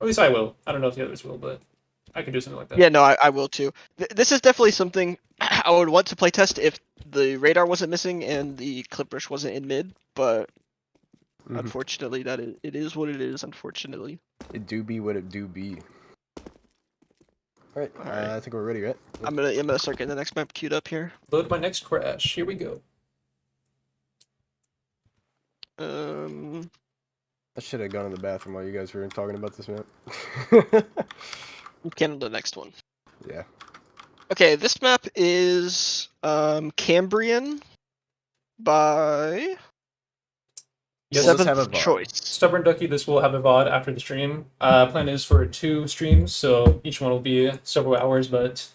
Or at least I will. I don't know if the others will, but I could do something like that.
Yeah, no, I will too. This is definitely something I would want to playtest if the radar wasn't missing and the clip brush wasn't in mid, but unfortunately it is what it is, unfortunately.
It do be what it do be. Alright,
Alright.
I think we're ready, right? Yep.
I'm gonna start getting the next map queued up here.
Load my next crash. Here we go.
I should have gone in the bathroom while you guys were talking about this map.
Get on the next one.
Yeah.
Okay, this map is Cambrian by
Yes,
let's have a
Seventh
VOD.
Choice.
Stubborn Ducky, this will have a VOD after the stream. Plan is for 2 streams, so each one will be several hours, but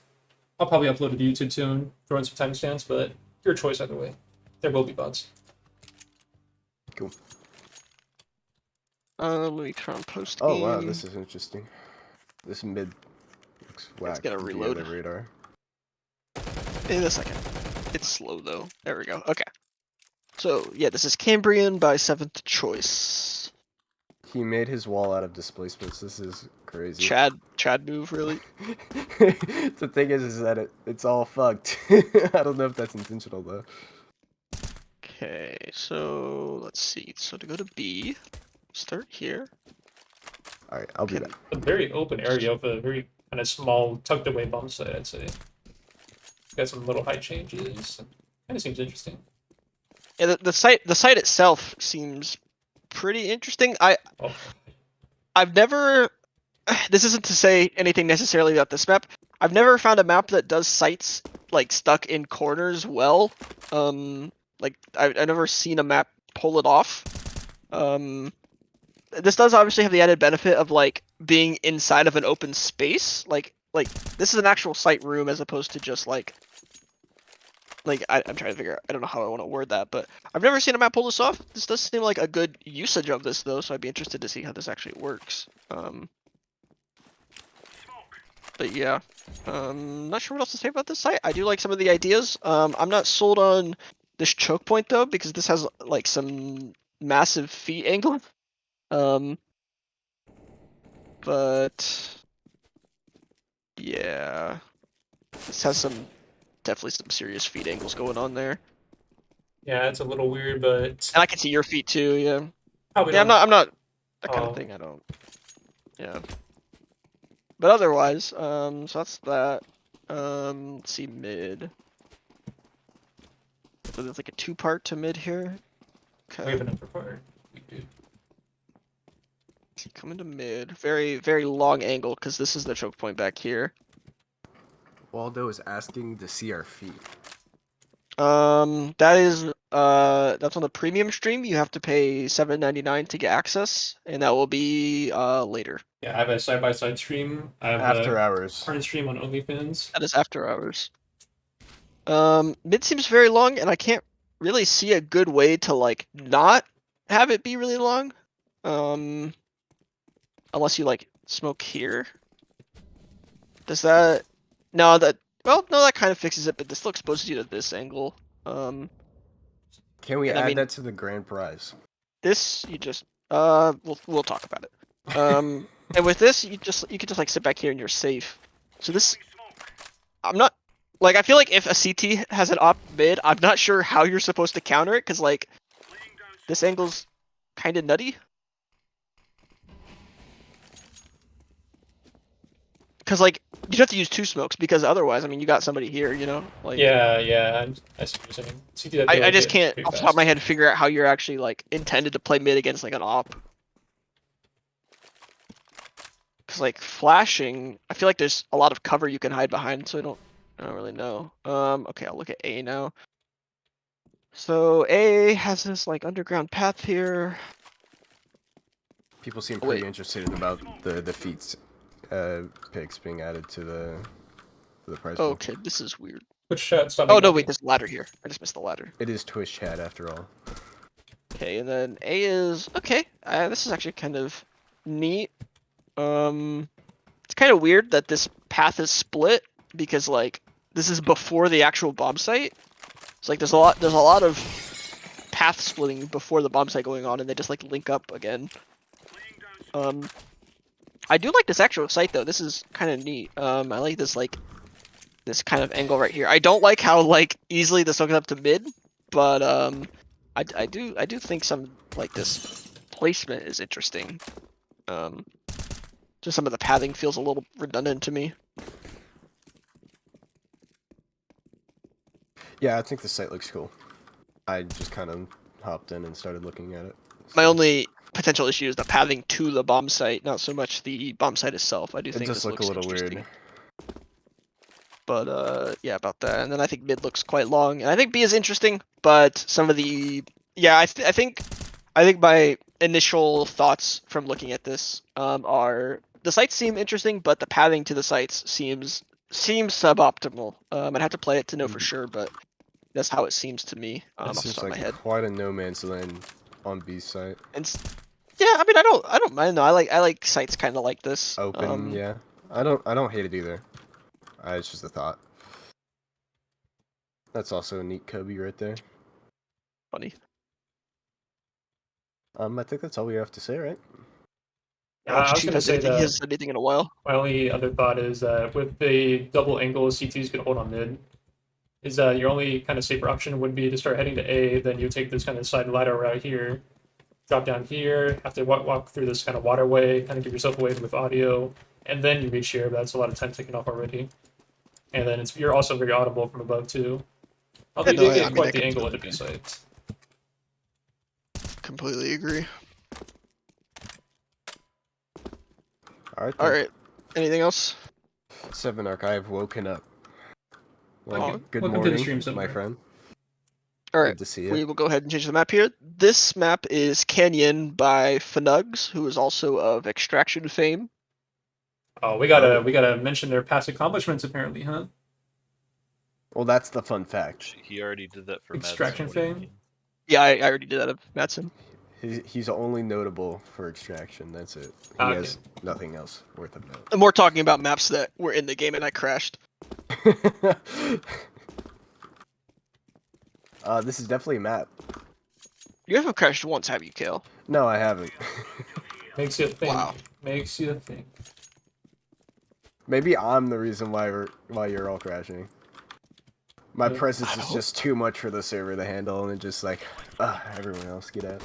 I'll probably upload it to YouTube soon, throw in some timestamps, but your choice either way. There will be VODs.
Cool.
Let me turn on post
Oh wow,
game.
this is interesting. This mid looks whack.
gotta
via
reload.
the radar.
In a second. It's slow though. There we go. Okay. So yeah, this is Cambrian by Seventh Choice.
He made his wall out of displacements. This is crazy.
Chad move really.
The thing is that it's all fucked. I don't know if that's intentional though.
Okay, so let's see. So to go to B, start here.
All right, I'll be
Can-
back.
A very open area of a very kind of small, tucked away bomb site, I'd say. Got some little height changes. Kind of seems interesting.
Yeah, the site itself seems pretty interesting.
Oh,
I've never. This isn't to say anything necessarily about this map. I've never found a map that does sites like stuck in corners well. Like I've never seen a map pull it off. This does obviously have the added benefit of like being inside of an open space. Like this is an actual site room as opposed to just like I'm trying to figure out. I don't know how I want to word that, but I've never seen a map pull this off. This does seem like a good usage of this though, so I'd be interested to see how this actually works. But yeah, not sure what else to say about this site. I do like some of the ideas. I'm not sold on this choke point though, because this has like some massive feet angle. But yeah, this has definitely some serious feet angles going on there.
yeah, it's a little weird, but
And I can see your feet too. Yeah.
probably
Yeah,
don't.
I'm not that kind
Oh.
of thing. I don't. Yeah. But otherwise, so that's that. Let's see mid. So there's like a 2-part to mid here.
We
Okay.
have an upper part. We do.
Coming to mid. Very, very long angle because this is the choke point back here.
Waldo is asking to see our feet.
That is that's on the premium stream. You have to pay $7.99 to get access, and that will be later.
Yeah, I have a side-by-side stream. I have
After
a
hours.
current stream on OnlyFans.
That is after hours. Mid seems very long, and I can't really see a good way to like not have it be really long. Unless you like smoke here. Does that? No, that. Well, no, that kind of fixes it, but this still exposes you to this angle.
Can we
and I
add
mean-
that to the grand prize?
This you just we'll talk about it. And with this you can just like sit back here and you're safe. So this I'm not like I feel like if a CT has an op mid, I'm not sure how you're supposed to counter it because like this angle's kind of nutty. Because like you'd have to use 2 smokes because otherwise, I mean, you got somebody here, you know. Like
Yeah, I see what you're saying. CT that
I
deal
just
get
can't
pretty
off the top of my
fast.
head figure out how you're actually like intended to play mid against like an op. Cause like flashing, I feel like there's a lot of cover you can hide behind, so I don't really know. Okay, I'll look at A now. So A has this like underground path here.
People seem
Oh, wait.
pretty interested about the feats picks being added to the price.
Oh,
pool.
okay, this is weird.
Which chat? Stop
Oh no,
ignoring
wait,
me.
there's a ladder here. I just missed the ladder.
It is Twitch chat after all.
Okay, and then A is okay. This is actually kind of neat. It's kind of weird that this path is split because like this is before the actual bomb site. It's like there's a lot of path splitting before the bomb site going on, and they just like link up again. I do like this actual site though. This is kind of neat. I like this this kind of angle right here. I don't like how like easily this hooks up to mid, but I do think some like this placement is interesting. Just some of the pathing feels a little redundant to me.
Yeah, I think the site looks cool. I just kind of hopped in and started looking at it.
My
So,
only potential issue is the pathing to the bomb site, not so much the bomb site itself. I do
it
think
does
this
look a
looks
little
interesting.
weird.
But yeah, about that. And then I think mid looks quite long, and I think B is interesting. But some of the I think my initial thoughts from looking at this are the sites seem interesting, but the pathing to the sites seems suboptimal. I'd have to play it to know for sure, but that's how it seems to me
It
off the
seems
top of my
like
head.
quite a no man's land on B's site.
And yeah, I mean, I don't mind though. I like sites kind of like this.
Open, yeah. I don't hate it either. It's just a thought. That's also a neat Kobe right there.
Funny.
I think that's all we have to say, right?
I was
Chief
going to say
he
that
hasn't said anything in a while.
my only other thought is that with the double angle CTs can hold on mid, is that your only kind of safer option would be to start heading to A, then you take this kind of side ladder right here, drop down here, have to walk through this kind of waterway, kind of give yourself away with audio, and then you reach here, but that's a lot of time taken off already. And then you're also very audible from above too. Although you
No,
do
I
get
mean,
quite
I
the angle into
completely
B sites.
Completely agree.
Alright.
All right. Anything else?
7 Arc, I have woken up. Well, good
welcome to the
morning,
stream,
my
7
friend.
All
Good
right.
to see you.
We will go ahead and change the map here. This map is Canyon by Fnugs, who is also of Extraction fame.
Oh, we gotta mention their past accomplishments apparently, huh?
Well, that's the fun fact.
He already did that for
Extraction
Madsen. What do you
fame?
mean?
Yeah, I already did that of Madsen.
He's only notable for Extraction, that's it. He
Okay.
has nothing else worth of note.
And we're talking about maps that were in the game and I crashed.
This is definitely a map.
You haven't crashed once, have you, Kale?
No, I haven't.
Makes you think.
Wow.
Makes you think.
Maybe I'm the reason why you're all crashing. My
Yeah.
presence is just too much for the server to handle, and it just like, everyone else get out.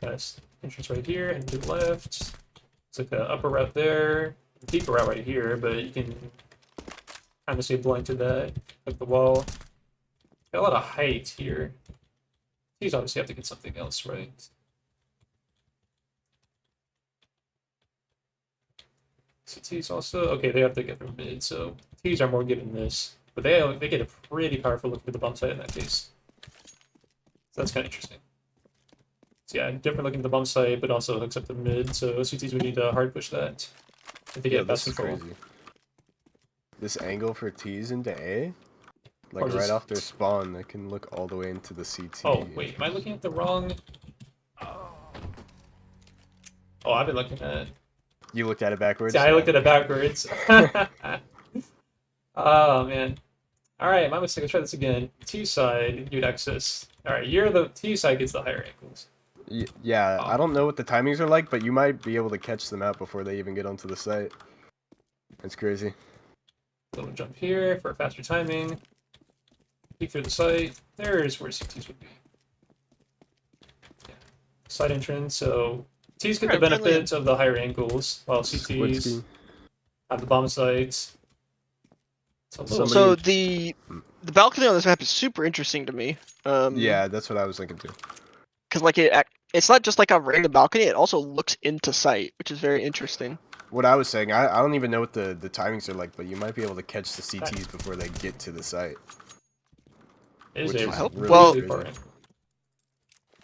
Guys, entrance right here and to the left. It's like the upper route there, deeper route right here, but you can kind of see a blind to that, like the wall. Got a lot of height here. These obviously have to get something else, right? CTs also okay. They have to get their mid, so T's are more given this, but they get a pretty powerful look at the bump site in that case. So that's kind of interesting. So yeah, different looking at the bump site, but also hooks up the mid. So CTs would need to hard push that if they get best
this is
control.
crazy. This angle for T's into A, like
Or
right
just-
off their spawn, they can look all the way into the CT.
Oh wait, am I looking at the wrong? Oh, I've been looking at.
You looked at it backwards?
Yeah, I looked at it backwards. Oh man. All right, my mistake. Let's try this again. T side, you'd access. All right, the T side gets the higher angles.
Yeah,
Oh.
I don't know what the timings are like, but you might be able to catch them out before they even get onto the site. It's crazy.
Little jump here for faster timing. Peek through the site. There's where CTs would be. Yeah. Side entrance. So T's get the
Alright, brilliant.
benefits of the higher angles, while CTs
Squidski.
have the bomb sites. It's a little
So the balcony on this map is super interesting to me.
Yeah, that's what I was thinking too.
Because like it's not just like a random balcony; it also looks into sight, which is very interesting.
What I was saying, I don't even know what the timings are like, but you might be able to catch the CTs before they get to the site.
It is
which
a
is
hope-
really
well-
crazy.
far in.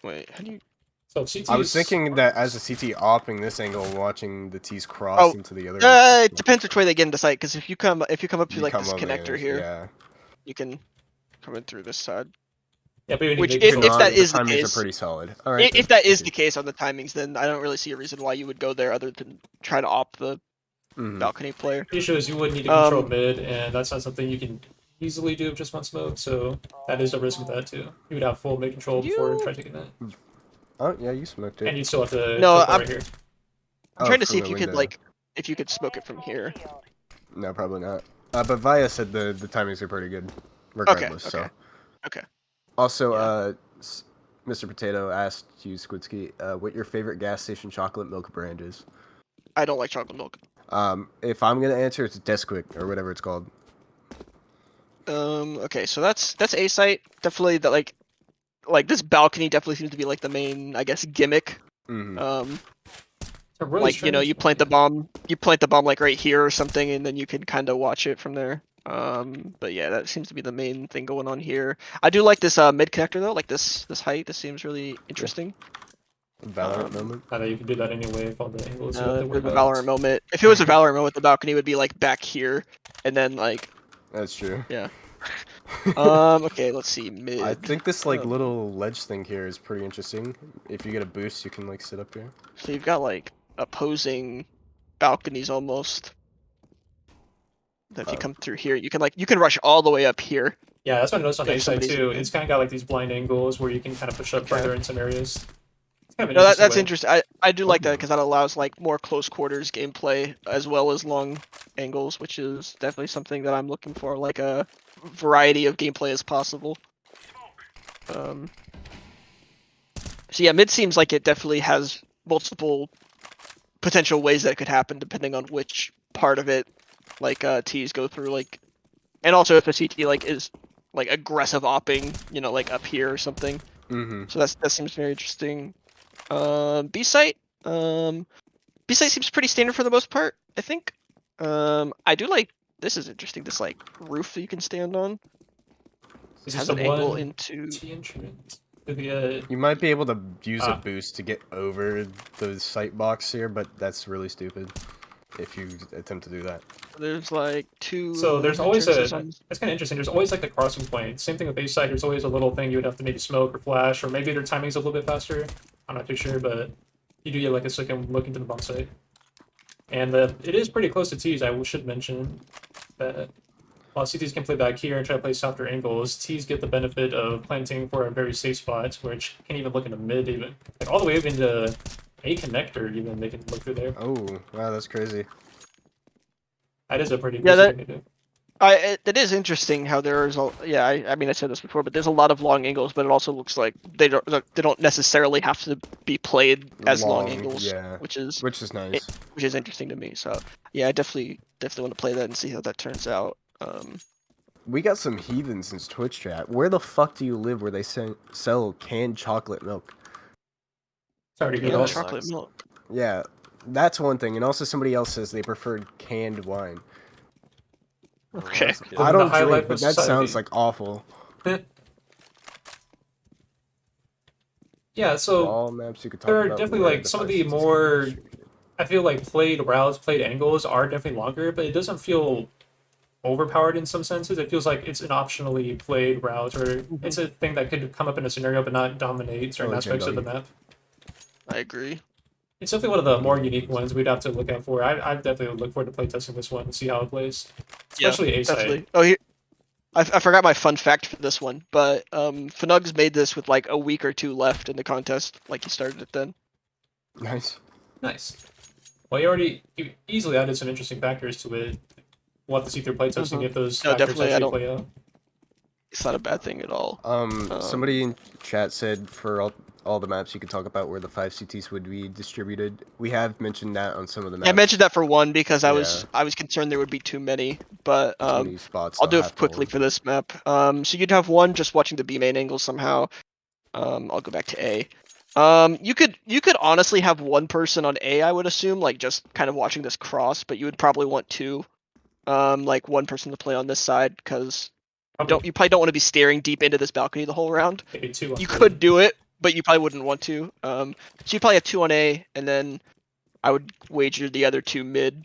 Wait, how do you?
So CT
I was
is
thinking
smart.
that as a CT opping this angle and watching the T's cross
Oh,
into the other.
it depends which way they get into sight. Because if you come up to
You
like
come
this
on
connector
manage,
here,
yeah.
you can come in through this side.
Yeah, but you need
Which,
to make
if
control
that
the
is the
timings
case,
are pretty solid. All right.
if that is the case on the timings, then I don't really see a reason why you would go there other than try to opt the
Mm-hmm.
balcony player.
The issue is you would need to control
Um,
mid, and that's not something you can easily do with just one smoke. So that is a risk with that too. You would have full mid control before
You-
try taking that,
Oh yeah, you smoked it.
and you still have to
No,
teleport
I'm-
right here.
I'm trying to
from
see
the
if you could
window.
if you could smoke it from here.
No, probably not. But Vaya said the timings are pretty good, regardless.
Okay.
So.
Okay.
Also,
Yeah.
Mr. Potato asked you, Squidski, what your favorite gas station chocolate milk brand is.
I don't like chocolate milk.
If I'm gonna answer, it's Desquick or whatever it's called.
Okay, so that's A site. Definitely that like this balcony definitely seems to be like the main, I guess, gimmick.
Mm-hmm.
It's a really
Like, you know,
strange
you plant the bomb like right here or something, and then you can kind of watch it from there. But yeah, that seems to be the main thing going on here. I do like this mid connector though, like this height. This seems really interesting.
Valorant moment.
I know you can do that anyway if all the angles you have to worry
The
about.
Valorant moment. If it was a Valorant moment, the balcony would be like back here, and then like
That's true.
yeah. Okay, let's see mid.
I think this like
Um,
little ledge thing here is pretty interesting. If you get a boost, you can like sit up here.
So you've got like opposing balconies almost. That if you come through here, you can rush all the way up here.
Yeah, that's what I noticed on
If
A side
somebody's
too.
in.
It's kind of got like these blind angles where you can kind of push up
Okay.
further in some areas. It's kind of an
No, that's
way.
interesting. I do like that because that allows like more close quarters gameplay as well as long angles, which is definitely something that I'm looking for, like a variety of gameplay as possible. So yeah, mid seems like it definitely has multiple potential ways that could happen depending on which part of it like T's go through, like, and also if the CT like is like aggressive opping, you know, like up here or something.
Mm-hmm.
So that seems very interesting. B site. B site seems pretty standard for the most part, I think. I do like this is interesting. This like roof that you can stand on.
Is
It has
this
an
the
angle
one
into.
T entrance to the
You might be able to use a
Ah.
boost to get over the sight box here, but that's really stupid if you attempt to do that.
There's like two.
So there's always
entrances
a.
on-
That's kind of interesting. There's always like the crossing point. Same thing with A side. There's always a little thing you would have to maybe smoke or flash, or maybe their timing's a little bit faster. I'm not too sure, but you do get like a second look into the bomb site. And it is pretty close to T's. I should mention that while CTs can play back here and try to play softer angles, T's get the benefit of planting for a very safe spot, which can even look into mid, even like all the way up into a connector. Even they can look through there.
Oh, wow, that's crazy.
That is a pretty
Yeah,
crazy thing to do.
It is interesting how there's a I mean I said this before, but there's a lot of long angles, but it also looks like they don't necessarily have to be played as long angles,
yeah,
which is
nice.
which is interesting to me. So yeah, I definitely want to play that and see how that turns out.
We got some heathens in Twitch chat. Where the fuck do you live where they sell canned chocolate milk?
Sorry to hear
Yeah,
Belgian
that.
chocolate milk.
Yeah, that's one thing. And also somebody else says they preferred canned wine.
Okay.
That's good.
I
Living the
don't
high
drink,
life
but
of
that sounds
society.
like awful.
Yeah,
For
so
all maps you could talk
there are
about
definitely
where
like some of
five
the
cities
more
can be
I feel like played routes, played angles are definitely longer, but it doesn't feel overpowered in some senses. It feels like it's an optionally played route, or it's a thing that could come up in a scenario but not dominate certain
Oh,
aspects of the
JW.
map.
I agree.
It's definitely one of the more unique ones we'd have to look out for. I definitely would look forward to playtesting this one and see how it plays, especially A side.
Definitely. Oh, here. I forgot my fun fact for this one, but Fnugs made this with like a week or two left in the contest. Like he started it then.
Nice.
Nice. Well, you easily added some interesting factors to it. We'll have to see through playtesting if those
No,
factors
definitely, I
actually
don't-
play out.
It's not a bad thing at all.
Somebody in chat said for all the maps you could talk about where the 5 CTs would be distributed. We have mentioned that on some of the maps.
Yeah, I mentioned that for one because I
Yeah.
was concerned there would be too many, but
Too many spots.
I'll
they'll
do
have
it
to
quickly
hold.
for this map. So you'd have one just watching the B main angle somehow. I'll go back to A. You could honestly have one person on A, I would assume, like just kind of watching this cross, but you would probably want two. Like one person to play on this side because you probably don't want to be staring deep into this balcony the whole round.
Maybe two.
You could do it, but you probably wouldn't want to. So you probably have 2 on A, and then I would wager the other 2 mid.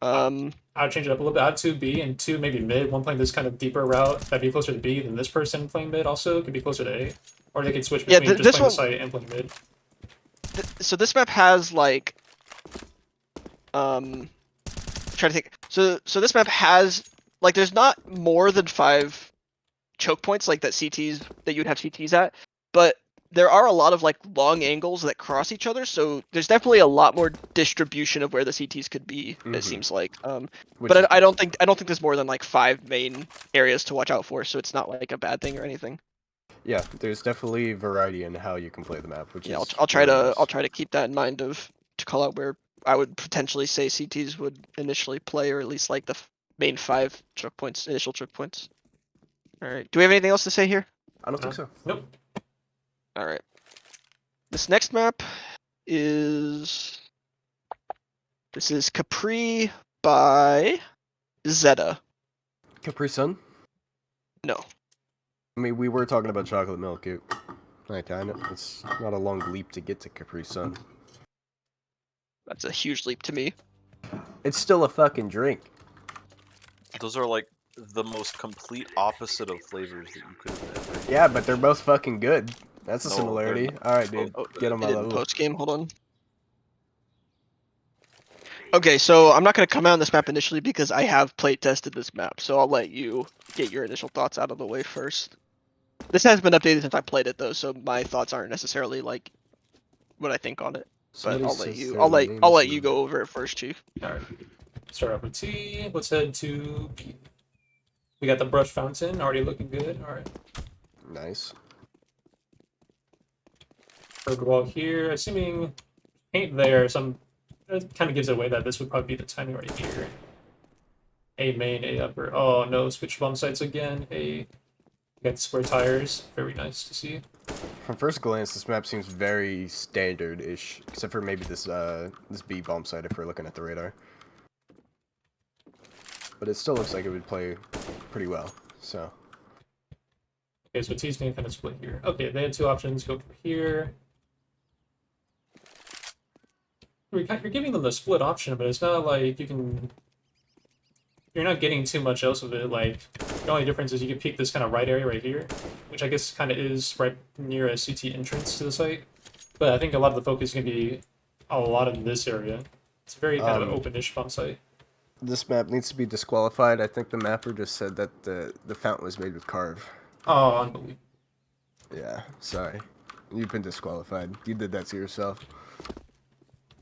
I'd change it up a little bit. I'd 2B and 2 maybe mid. One playing this kind of deeper route that'd be closer to B than this person playing mid also could be closer to A. Or they could switch
Yeah,
between just
this
playing the
one-
site and playing mid.
So this map has like, trying to think. So this map has like, there's not more than 5 choke points like that CTs that you'd have CTs at, but there are a lot of like long angles that cross each other. So there's definitely a lot more distribution of where the CTs could be.
Mhm.
It seems like.
Which
But
is
I don't think there's more than like 5 main areas to watch out for. So it's not like a bad thing or anything.
Yeah, there's definitely variety in how you can play the map, which
Yeah,
is
I'll try
really
to
nice.
keep that in mind to call out where I would potentially say CTs would initially play, or at least like the main 5 choke points, initial choke points. All right. Do we have anything else to say here?
I don't think so.
Nope.
All right. This next map is Capri by Zeta.
Capri Sun?
No.
I mean, we were talking about chocolate milk. It's not a long leap to get to Capri Sun.
That's a huge leap to me.
It's still a fucking drink.
Those are like the most complete opposite of flavors that you could have ever.
Yeah, but they're both fucking good. That's a
No,
similarity.
they're not.
Alright, dude.
Oh,
Get on my
it in
level.
post game. Hold on. Okay, so I'm not gonna come out on this map initially because I have play tested this map, so I'll let you get your initial thoughts out of the way first. This has been updated since I played it though, so my thoughts aren't necessarily like what I think on it. But
Somebody
I'll let
says
you
their
I'll let
names
you
in-
go over it first, Chief.
Alright. Start off with T. Let's head to B. We got the brush fountain already looking good. Alright.
Nice.
Third wall here. Assuming paint there, some it kind of gives it away that this would probably be the timing right here. A main, A upper. Oh no, switch bomb sites again. A got square tires. Very nice to see.
From first glance, this map seems very standard-ish, except for maybe this this B bomb site if we're looking at the radar. But it still looks like it would play pretty well. So
Okay, so T's name kind of split here. Okay, they had 2 options. Go for here. You're giving them the split option, but it's not like you can. You're not getting too much else of it. Like the only difference is you can peek this kind of right area right here, which I guess kind of is right near a CT entrance to the site. But I think a lot of the focus is gonna be a lot of this area. It's very kind of an open-ish bomb site.
this map needs to be disqualified. I think the mapper just said that the fountain was made with carve.
Oh, unbelievable.
Yeah, sorry. You've been disqualified. You did that to yourself.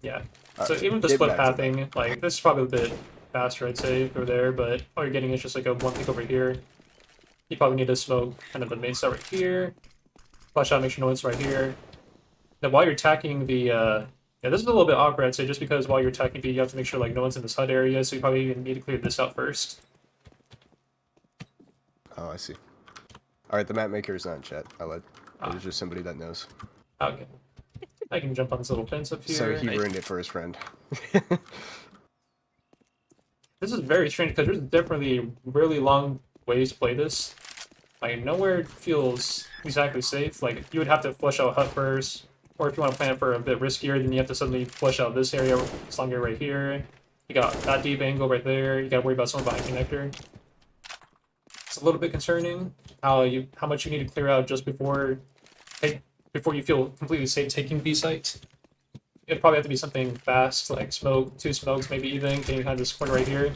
Yeah.
All
So
right,
even with the
get
split
back to
pathing, like this is probably a bit faster, I'd say, over there. But all you're getting is just like a 1 peek over here. You probably need to smoke kind of the main site right here. Flash out, make sure no one's right here. Then while you're attacking the, yeah, this is a little bit awkward, I'd say, just because while you're attacking B, you have to make sure like no one's in this HUD area, so you probably even need to clear this out first.
Oh, I see. Alright, the map maker is not in chat. It
Ah.
was just somebody that knows.
Okay. I can jump on this little fence up here.
So he ruined it for his friend.
This is very strange because there's definitely really long ways to play this. Like nowhere feels exactly safe. Like you would have to flush out HUD first, or if you want to plan it for a bit riskier, then you have to suddenly flush out this area, this long area right here. You got that deep angle right there. You got to worry about someone behind connector. It's a little bit concerning how much you need to clear out just before you feel completely safe taking B site. It'd probably have to be something fast, like smoke, 2 smokes, maybe even, getting kind of this corner right here.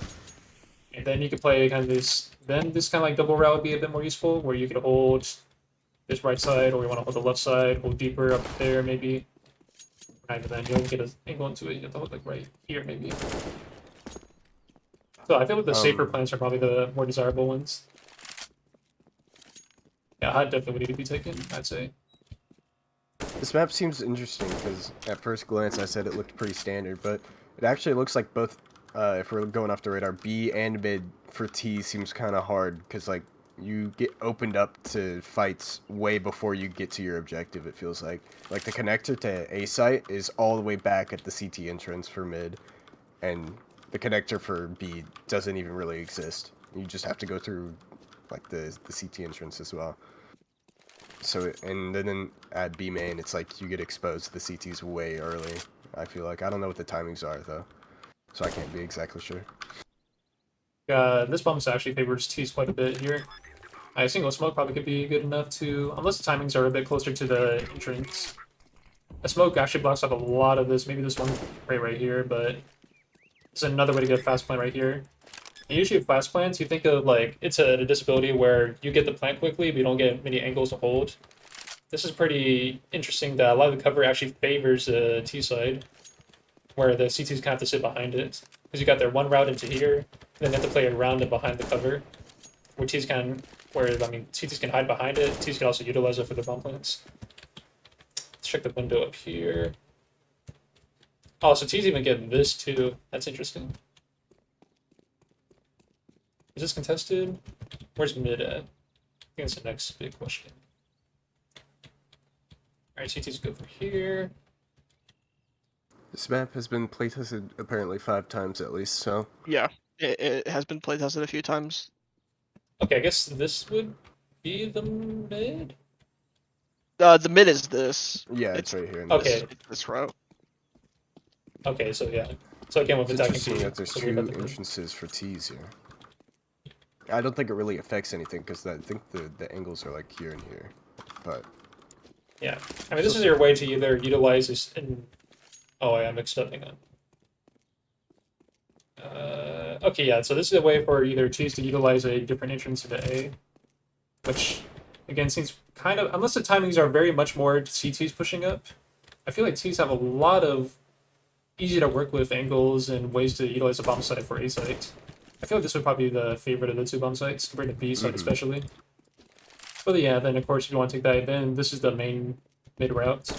And then you could play kind of this, then this kind of like double route would be a bit more useful, where you could hold this right side, or you want to hold the left side, hold deeper up there, maybe. Right, but then you'll get an angle into it, you have to hold like right here, maybe. So I feel like the safer plans are probably the more desirable ones. Yeah, HUD definitely would need to be taken, I'd say.
This map seems interesting because at first glance I said it looked pretty standard, but it actually looks like both, if we're going off the radar, B and mid for T seems kind of hard because like you get opened up to fights way before you get to your objective, it feels like. Like the connector to A site is all the way back at the CT entrance for mid, and the connector for B doesn't even really exist. You just have to go through like the CT entrance as well. So and then at B main, it's like you get exposed to the CTs way early. I feel like I don't know what the timings are though, so I can't be exactly sure.
This bombs actually favors T's quite a bit here. I single smoke probably could be good enough to, unless the timings are a bit closer to the entrance. A smoke actually blocks off a lot of this. Maybe this one right here, but it's another way to get a fast plant right here. And usually with fast plants, you think of like it's a disability where you get the plant quickly, but you don't get many angles to hold. This is pretty interesting that a lot of the cover actually favors the T side, where the CTs kind of have to sit behind it. Because you got their one route into here, and then they have to play around and behind the cover. Where T's can, CTs can hide behind it, T's can also utilize it for their bomb plants. Let's check the window up here. Oh, so T's even getting this too. That's interesting. Is this contested? Where's mid at? I think that's the next big question. Alright, CT's good for here.
This map has been playtested apparently 5 times at least, so
Yeah, it has been playtested a few times.
Okay, I guess this would be the mid?
The mid is this.
yeah, it's right here. In
Okay.
This row.
Okay, so yeah. So again, with
It's
attacking
interesting
T,
that there's
so
2
we're about to-
entrances for T's here. I don't think it really affects anything because I think the angles are like here and here, but
Yeah, I mean, this is your way to either utilize this in... Oh, I mixed up, hang on. Okay, yeah, so this is a way for either T's to utilize a different entrance into A, which, again, seems kind of... Unless the timings are very much more CTs pushing up, I feel like T's have a lot of easy to work with angles and ways to utilize a bomb site for A site. I feel like this would probably be the favorite of the 2 bomb sites, compared to B site especially. But yeah, then of course, if you want to take that, then this is the main mid route.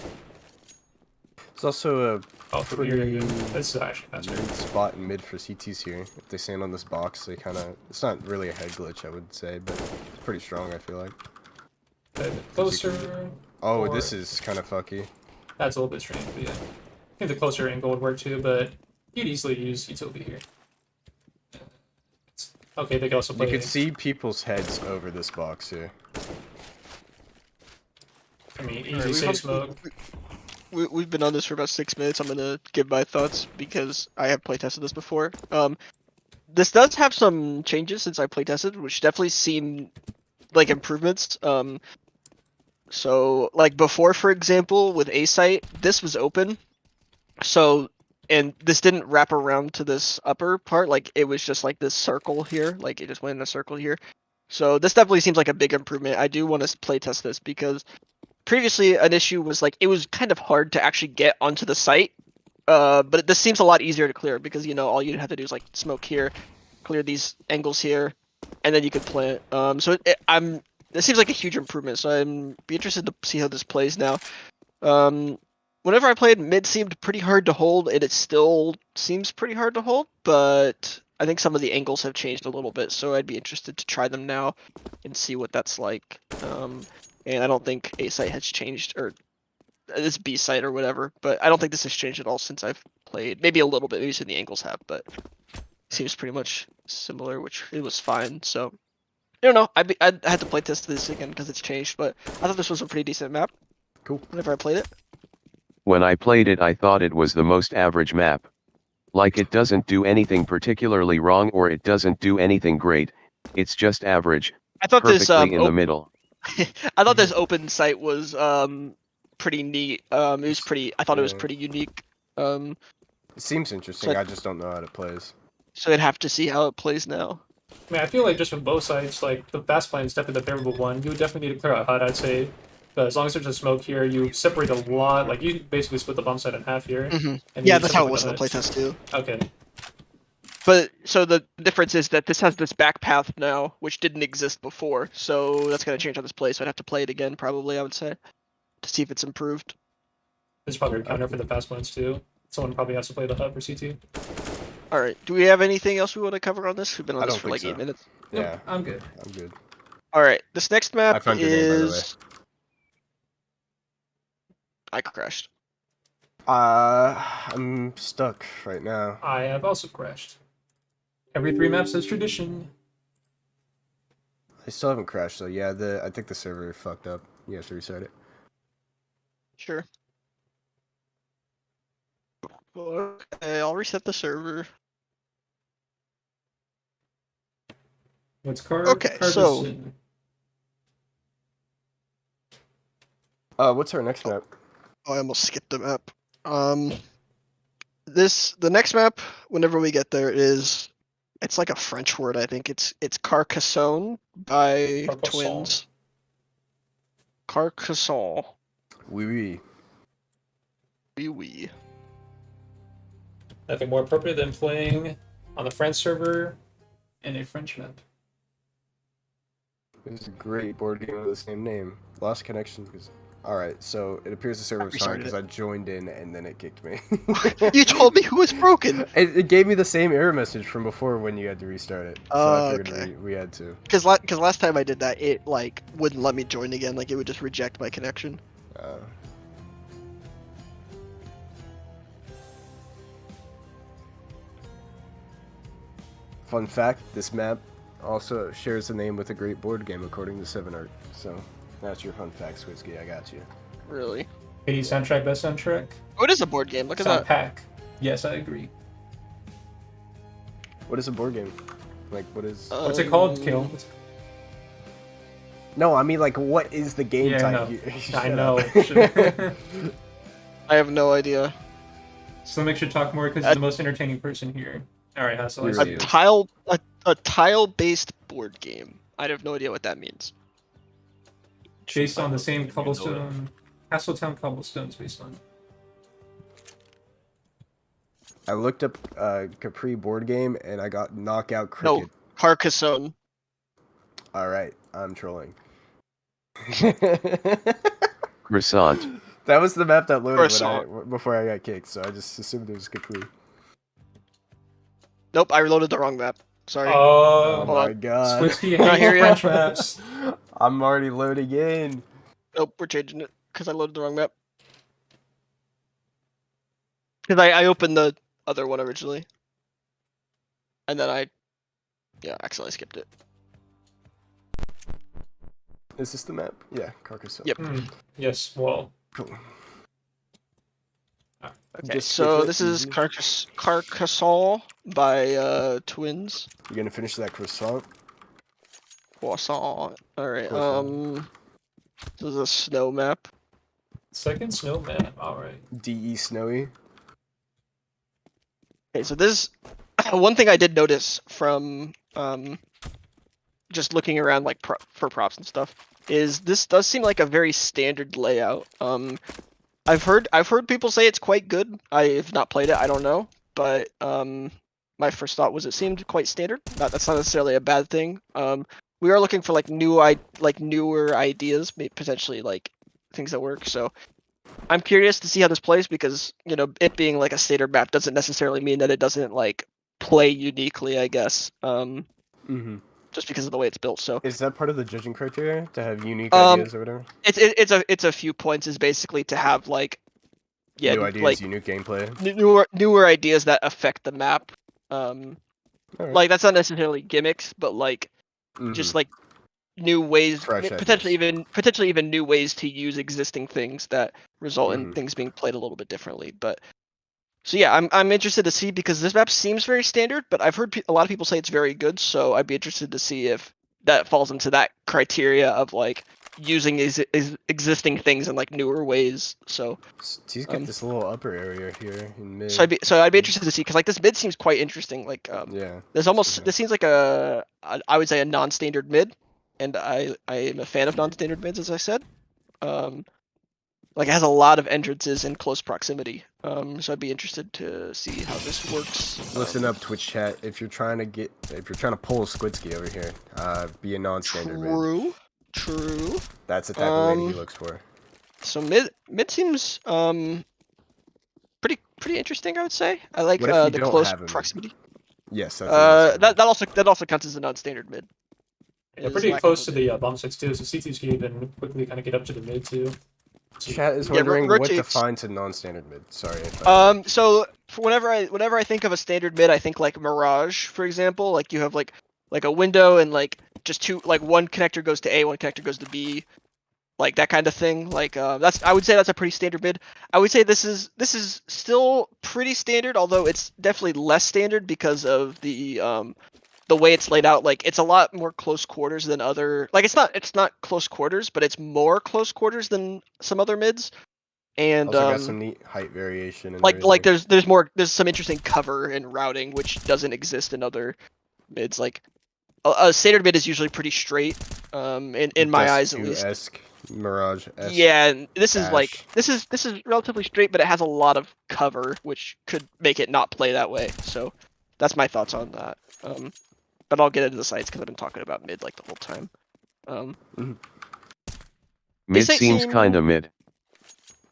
it's also a
Oh, from here,
pretty
this is actually faster.
good spot in mid for CTs here. If they stand on this box, they kind of... It's not really a head glitch, I would say, but it's pretty strong, I feel like.
A bit closer.
Oh,
or-
this is kind of fucky.
That's a little bit strange, but yeah. I think the closer angle would work too, but you'd easily use utility here. Okay, they can also play...
You can see people's heads over this box here.
I mean, easy
Alright,
safe smoke.
We've been on this for about 6 minutes. I'm gonna give my thoughts because I have playtested this before. This does have some changes since I playtested, which definitely seem like improvements. So like before, for example, with A site, this was open. So and this didn't wrap around to this upper part, like it was just like this circle here, like it just went in a circle here. So this definitely seems like a big improvement. I do want to playtest this because previously an issue was like it was kind of hard to actually get onto the site. But this seems a lot easier to clear because all you have to do is like smoke here, clear these angles here, and then you could plant. So this seems like a huge improvement. So I'm be interested to see how this plays now. Whenever I played, mid seemed pretty hard to hold, and it still seems pretty hard to hold, but I think some of the angles have changed a little bit, so I'd be interested to try them now and see what that's like. And I don't think A site has changed, or this B site or whatever, but I don't think this has changed at all since I've played. Maybe a little bit, maybe some of the angles have, but seems pretty much similar, which it was fine. So I don't know. I had to play test this again because it's changed, but I thought this was a pretty decent map.
Cool.
Whenever I played it.
When I played it, I thought it was the most average map. Like it doesn't do anything particularly wrong or it doesn't do anything great, it's just average,
I thought this
perfectly in the middle.
I thought this open site was pretty neat. It was pretty. I thought it was
Yeah.
pretty unique.
It seems interesting,
So-
I just don't know how it plays.
So I'd have to see how it plays now.
I mean, I feel like just from both sides, like the fast plan is definitely the favorable one. You would definitely need to clear out HUD, I'd say. But as long as there's a smoke here, you separate a lot. Like you basically split the bomb site in half here. And
Yeah,
you
that's how it
separate
was in the
HUD.
playtest too.
Okay.
But so the difference is that this has this back path now, which didn't exist before. So that's gonna change on this play. So I'd have to play it again, probably. I would say, to see if it's improved.
There's probably a counter for the fast plans too. Someone probably has to play the HUD for CT.
All right. Do we have anything else we want to cover on this? We've been on
I
this
don't
for like
think
8
so.
minutes.
Yeah,
I'm good.
I'm good.
All right. This next
I
map
found your name, by the way.
is. I crashed.
I'm stuck right now.
I have also crashed. Every 3 maps has tradition.
I still haven't crashed though. Yeah, I think the server fucked up. You have to restart it.
Sure. Okay, I'll reset the server.
What's
Okay, so-
Carcasonne?
What's our next map?
Oh, I almost skipped the map. The next map, whenever we get there, it's like a French word. I think it's Carcassonne by
Carcasonne.
Twins. Carcasonne.
Oui, oui.
Oui, oui.
Nothing more appropriate than playing on the French server in a French map.
This is a great board game with the same name. Lost connection because. Alright, so it appears the server was fine
restarted
because I joined in and then it kicked me.
You told me who was broken.
It gave me the same error message from before when you had to restart it. So I figured
Okay.
we had to.
Because last time I did that, it like wouldn't let me join again. Like it would just reject my connection.
Fun fact, this map also shares the name with a great board game according to 7art. So that's your fun fact, Switzky. I got you.
Really?
80 soundtrack, best soundtrack.
Oh, it is a board game. Look at
Sound
that.
pack. Yes, I agree.
What is a board game? Like, what is...
What's it called, Kill? What's-
No, I mean, like, what is the game
Yeah,
type?
no. I
Shut
know.
up.
I have no idea.
So make sure to talk more because you're the most entertaining person here. Alright, Hassel, I
Really
see
is.
it.
A tile-based board game. I have no idea what that means.
Based on the same
You know it.
cobblestone. Hasseltown cobblestones based on.
I looked up Capri board game and I got knockout
No,
cricket.
Carcassonne.
Alright, I'm trolling.
Croissant.
That was the map that loaded
Croissant.
before I got kicked, so I just assumed it was Capri.
Nope, I reloaded the wrong map. Sorry.
Oh
Oh,
my god.
Switzky
Not
hates
here yet.
French maps.
I'm already loading in.
Nope, we're changing it because I loaded the wrong map. Because I opened the other one originally. And then I accidentally skipped it.
Is this the map? Yeah, Carcasonne.
Yep.
Yes, well.
Cool.
Okay,
Just
so
skip it,
this is
easy.
Carcassonne by Twins.
You gonna finish that croissant?
Croissant. Alright,
Croissant.
this is a snow map.
Second snowman, alright.
DE Snowy.
Okay, so this one thing I did notice from just looking around like for props and stuff is this does seem like a very standard layout. I've heard people say it's quite good. I have not played it, I don't know, but my first thought was it seemed quite standard. That's not necessarily a bad thing. We are looking for like newer ideas, maybe potentially like things that work. So I'm curious to see how this plays because it being like a standard map doesn't necessarily mean that it doesn't like play uniquely, I guess.
Mm-hmm.
Just because of the way it's built. So
Is that part of the judging criteria to have unique ideas or whatever?
it's a few points is basically to have like
New ideas,
like
unique gameplay.
newer ideas that affect the map.
Alright.
Like that's not necessarily gimmicks, but like just like new ways,
Fresh
potentially even new ways to use existing things that result in things being played a little bit differently. But so yeah, I'm interested to see because this map seems very standard, but I've heard a lot of people say it's very good. So I'd be interested to see if that falls into that criteria of like using existing things in like newer ways. So
He's got this little upper area here in mid.
so I'd be interested to see because like this mid seems quite interesting. Like
Yeah.
this seems like I would say a non-standard mid, and I am a fan of non-standard mids as I said. Like it has a lot of entrances in close proximity. So I'd be interested to see how this works.
Listen up, Twitch chat. If you're trying to pull Squidsky over here, be a non-standard mid.
True.
That's the type of lady he looks for.
So mid seems pretty interesting. I would say. I like
What if you
the
don't
close
have him?
proximity.
Yes, that's a non-standard.
That also counts as a non-standard mid.
They're
Is
pretty
lack
close
of
to the bomb six too, so C2s can even quickly kind of get up to the mid too.
Chat is
Yeah,
wondering what
rotates.
defines a non-standard mid. Sorry.
So for whenever I think of a standard mid, I think like Mirage, for example. Like you have like a window and like just two, like one connector goes to A, one connector goes to B. like that kind of thing. Like I would say that's a pretty standard mid. I would say this is still pretty standard, although it's definitely less standard because of the way it's laid out. Like it's a lot more close quarters than other. Like it's not close quarters, but it's more close quarters than some other mids. And
Also got some neat height variation and
like
everything.
there's some interesting cover and routing which doesn't exist in other mids. Like a standard mid is usually pretty straight, in my eyes at least.
Esque, Mirage esque.
Yeah, and this is like
Dash.
this is relatively straight, but it has a lot of cover, which could make it not play that way. So that's my thoughts on that. But I'll get into the sites because I've been talking about mid like the whole time.
Mid
site
seems
seem-
kinda mid.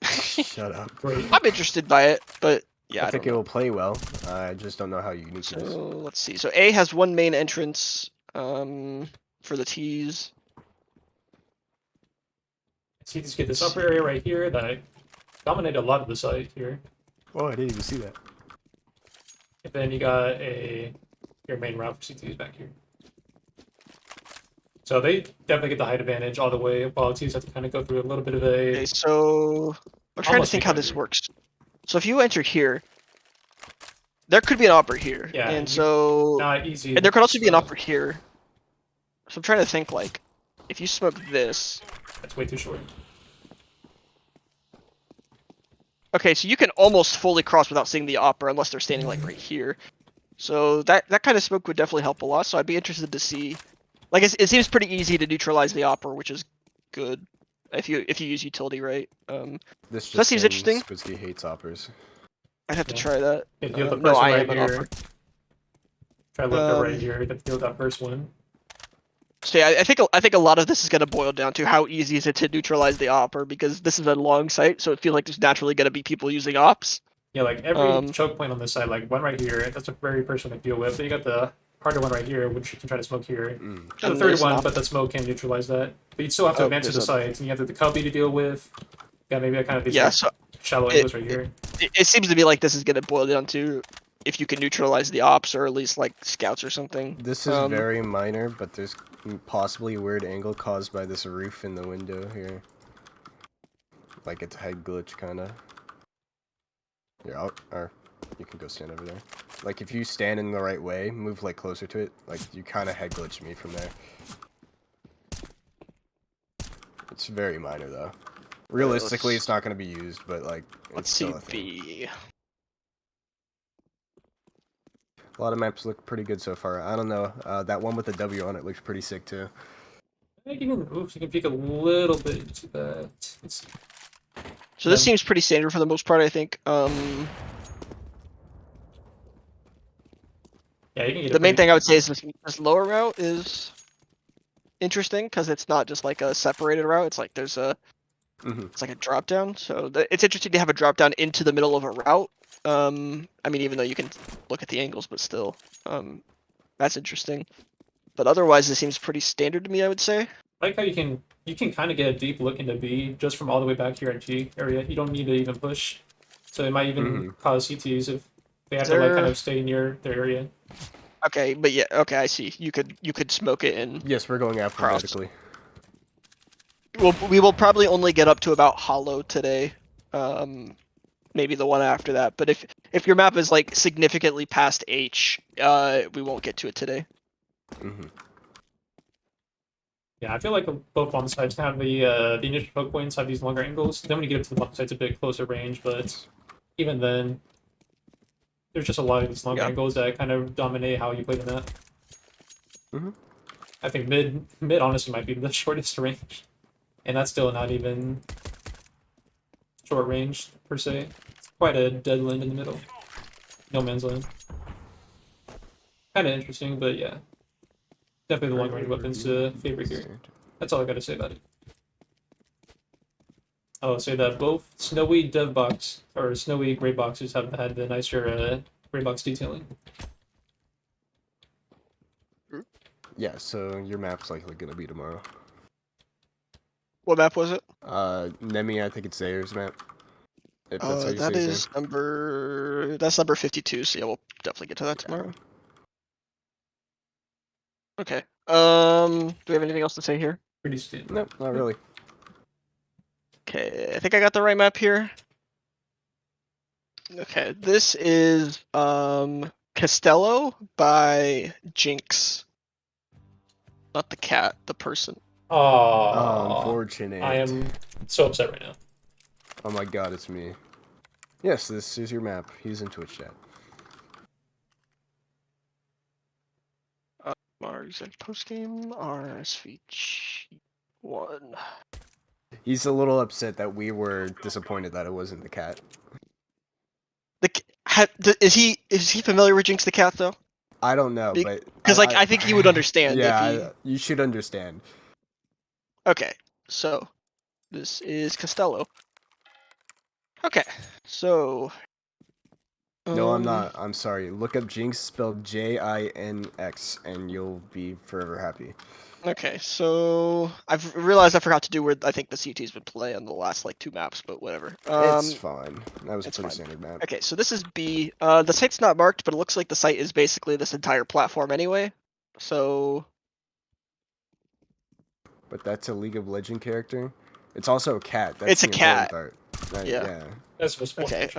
Shut up.
I'm interested by it, but yeah,
I
I
think
don't
it
know.
will play well. I just don't know how unique
So
it is.
let's see. So A has one main entrance for the T's.
So you just get this upper area right here that dominate a lot of the site here.
Oh, I didn't even see that.
And then you got your main route for CTs back here. So they definitely get the height advantage all the way, while T's have to kind of go through a little bit of a.
Okay, so I'm trying to
Almost
think how this
equal.
works. So if you enter here, there could be an opera here,
Yeah,
and
you-
so
Not easy.
and there could also be an
so
opera here. So I'm trying to think like, if you smoke this,
That's way too short.
okay, so you can almost fully cross without seeing the opera unless they're standing like right here. So that kind of smoke would definitely help a lot. So I'd be interested to see. Like it seems pretty easy to neutralize the opera, which is good if you use utility right.
This
that
just
seems
saying
interesting.
Squidzy hates oppers.
I'd have to
Yeah.
try that.
If you have the
No,
first one
I
right
am an
here,
opera.
try to look up right
Um,
here. If you have that first one.
So yeah, I think a lot of this is going to boil down to how easy is it to neutralize the opper, because this is a long site, so it feels like there's naturally going to be people using ops.
Yeah, like every
Um,
choke point on this side, like one right here, that's the very first one to deal with. Then you got the harder one right here, which you can try to smoke here.
Mm.
And the
And
third
there's an
one,
op-
but the smoke can neutralize that. But you still have to
Oh,
advance to the
there's a-
sides, and you have the cubby to deal with. Yeah, maybe I kind of these
Yeah,
like,
so
shallow
it-
angles right here.
it seems to me like this is going to boil down to if you can neutralize the ops, or at least like scouts or something.
This is very minor, but there's possibly a weird angle caused by this roof in the window here. Like it's head glitch, kinda. You're out, or you can go stand over there. Like if you stand in the right way, move like closer to it, like you kinda head glitch me from there. It's very minor though. Realistically,
let's-
it's not gonna be used, but like
Let's
it's
see
still a thing.
B.
A lot of maps look pretty good so far. I don't know. That one with the W on it looks pretty sick too.
I think you can peek a little bit to that. It's,
So this
Yeah.
seems pretty standard for the most part, I think.
yeah, you can get
The main thing I would say is this lower route is interesting because it's not just like a separated route. It's like there's a
Mhm.
it's like a drop down. So it's interesting to have a drop down into the middle of a route. I mean, even though you can look at the angles, but still, that's interesting. But otherwise, it seems pretty standard to me, I would say.
I like how you can kind of get a deep look into B just from all the way back here at G area. You don't need to even push, so it might even cause CTs if they have to like kind of stay near their area.
Okay, but yeah, okay, I see. You could smoke it and
Yes, we're going alphabetically.
we will probably only get up to about Hollow today. Maybe the one after that. But if your map is like significantly past H, we won't get to it today.
Mhm.
Yeah, I feel like both bomb sides have the initial choke points have these longer angles. Then when you get up to the bomb sides, a bit closer range, but even then, there's just a lot of these longer
Yeah.
angles that kind of dominate how you play the map.
Mhm.
I think mid honestly might be the shortest range, and that's still not even short range per se. It's quite a dead land in the middle, no man's land. Kind of interesting, but yeah, definitely the long range weapons to favor here. That's all I gotta say about it. I'll say that both snowy dev box or snowy gray boxes have had the nicer gray box detailing.
Yeah, so your map's likely gonna be tomorrow.
What map was it?
Nemi, I think it's Zayre's map. If that's how you
That
say his
is number 52. So yeah, we'll definitely get to that tomorrow. Okay. Do we have anything else to say here?
Pretty standard.
name. No, not really.
Okay, I think I got the right map here. Okay, this is Castello by Jinx. Not the cat, the person.
Oh,
Unfortunate.
I am so upset right now.
Oh my god, it's me. Yes, this is your map. He's in Twitch chat.
Mars and postgame RSVG1.
He's a little upset that we were disappointed that it wasn't the cat.
Is he familiar with Jinx the cat though?
I don't know, but
Because I think he would understand.
Yeah,
if he...
you should understand.
Okay, so this is Castello. Okay, so.
No, I'm not. I'm sorry. Look up Jinx spelled Jinx and you'll be forever happy.
Okay, so I've realized I forgot to do where I think the CT's would play on the last like 2 maps, but whatever.
It's fine. That was a
it's
pretty
fine.
standard map.
Okay, so this is B. The site's not marked, but it looks like the site is basically this entire platform anyway. So.
But that's a League of Legends character. It's also a cat. That's
It's a
the important
cat.
part. Right,
Yeah.
yeah.
That's what's
Okay.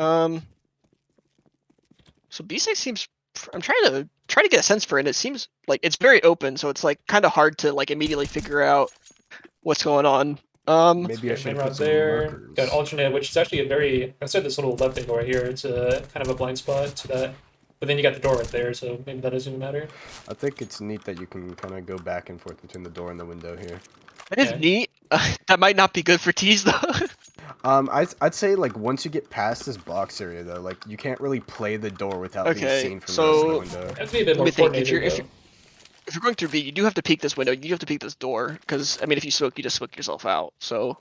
So B6 seems. I'm trying to get a sense for it. It seems like it's very open, so it's like kind of hard to like immediately figure out what's going on.
Maybe I
Main
should
route
put some
there.
markers.
Got alternate, which is actually a very. I said this little left angle right here. It's a kind of a blind spot to that. But then you got the door right there, so maybe that doesn't even matter.
I think it's neat that you can kind of go back and forth between the door and the window here.
It is
Yeah.
neat. That might not be good for tees though.
I'd say like once you get past this box area though, like you can't really play the door without being
Okay,
seen from
so-
the rest of the window.
It has to be a bit
Let
more
me think,
coordinated.
if you're going through B, you do have to peek this window. You have to peek this door, because I mean, if you smoke, you just smoke yourself out. So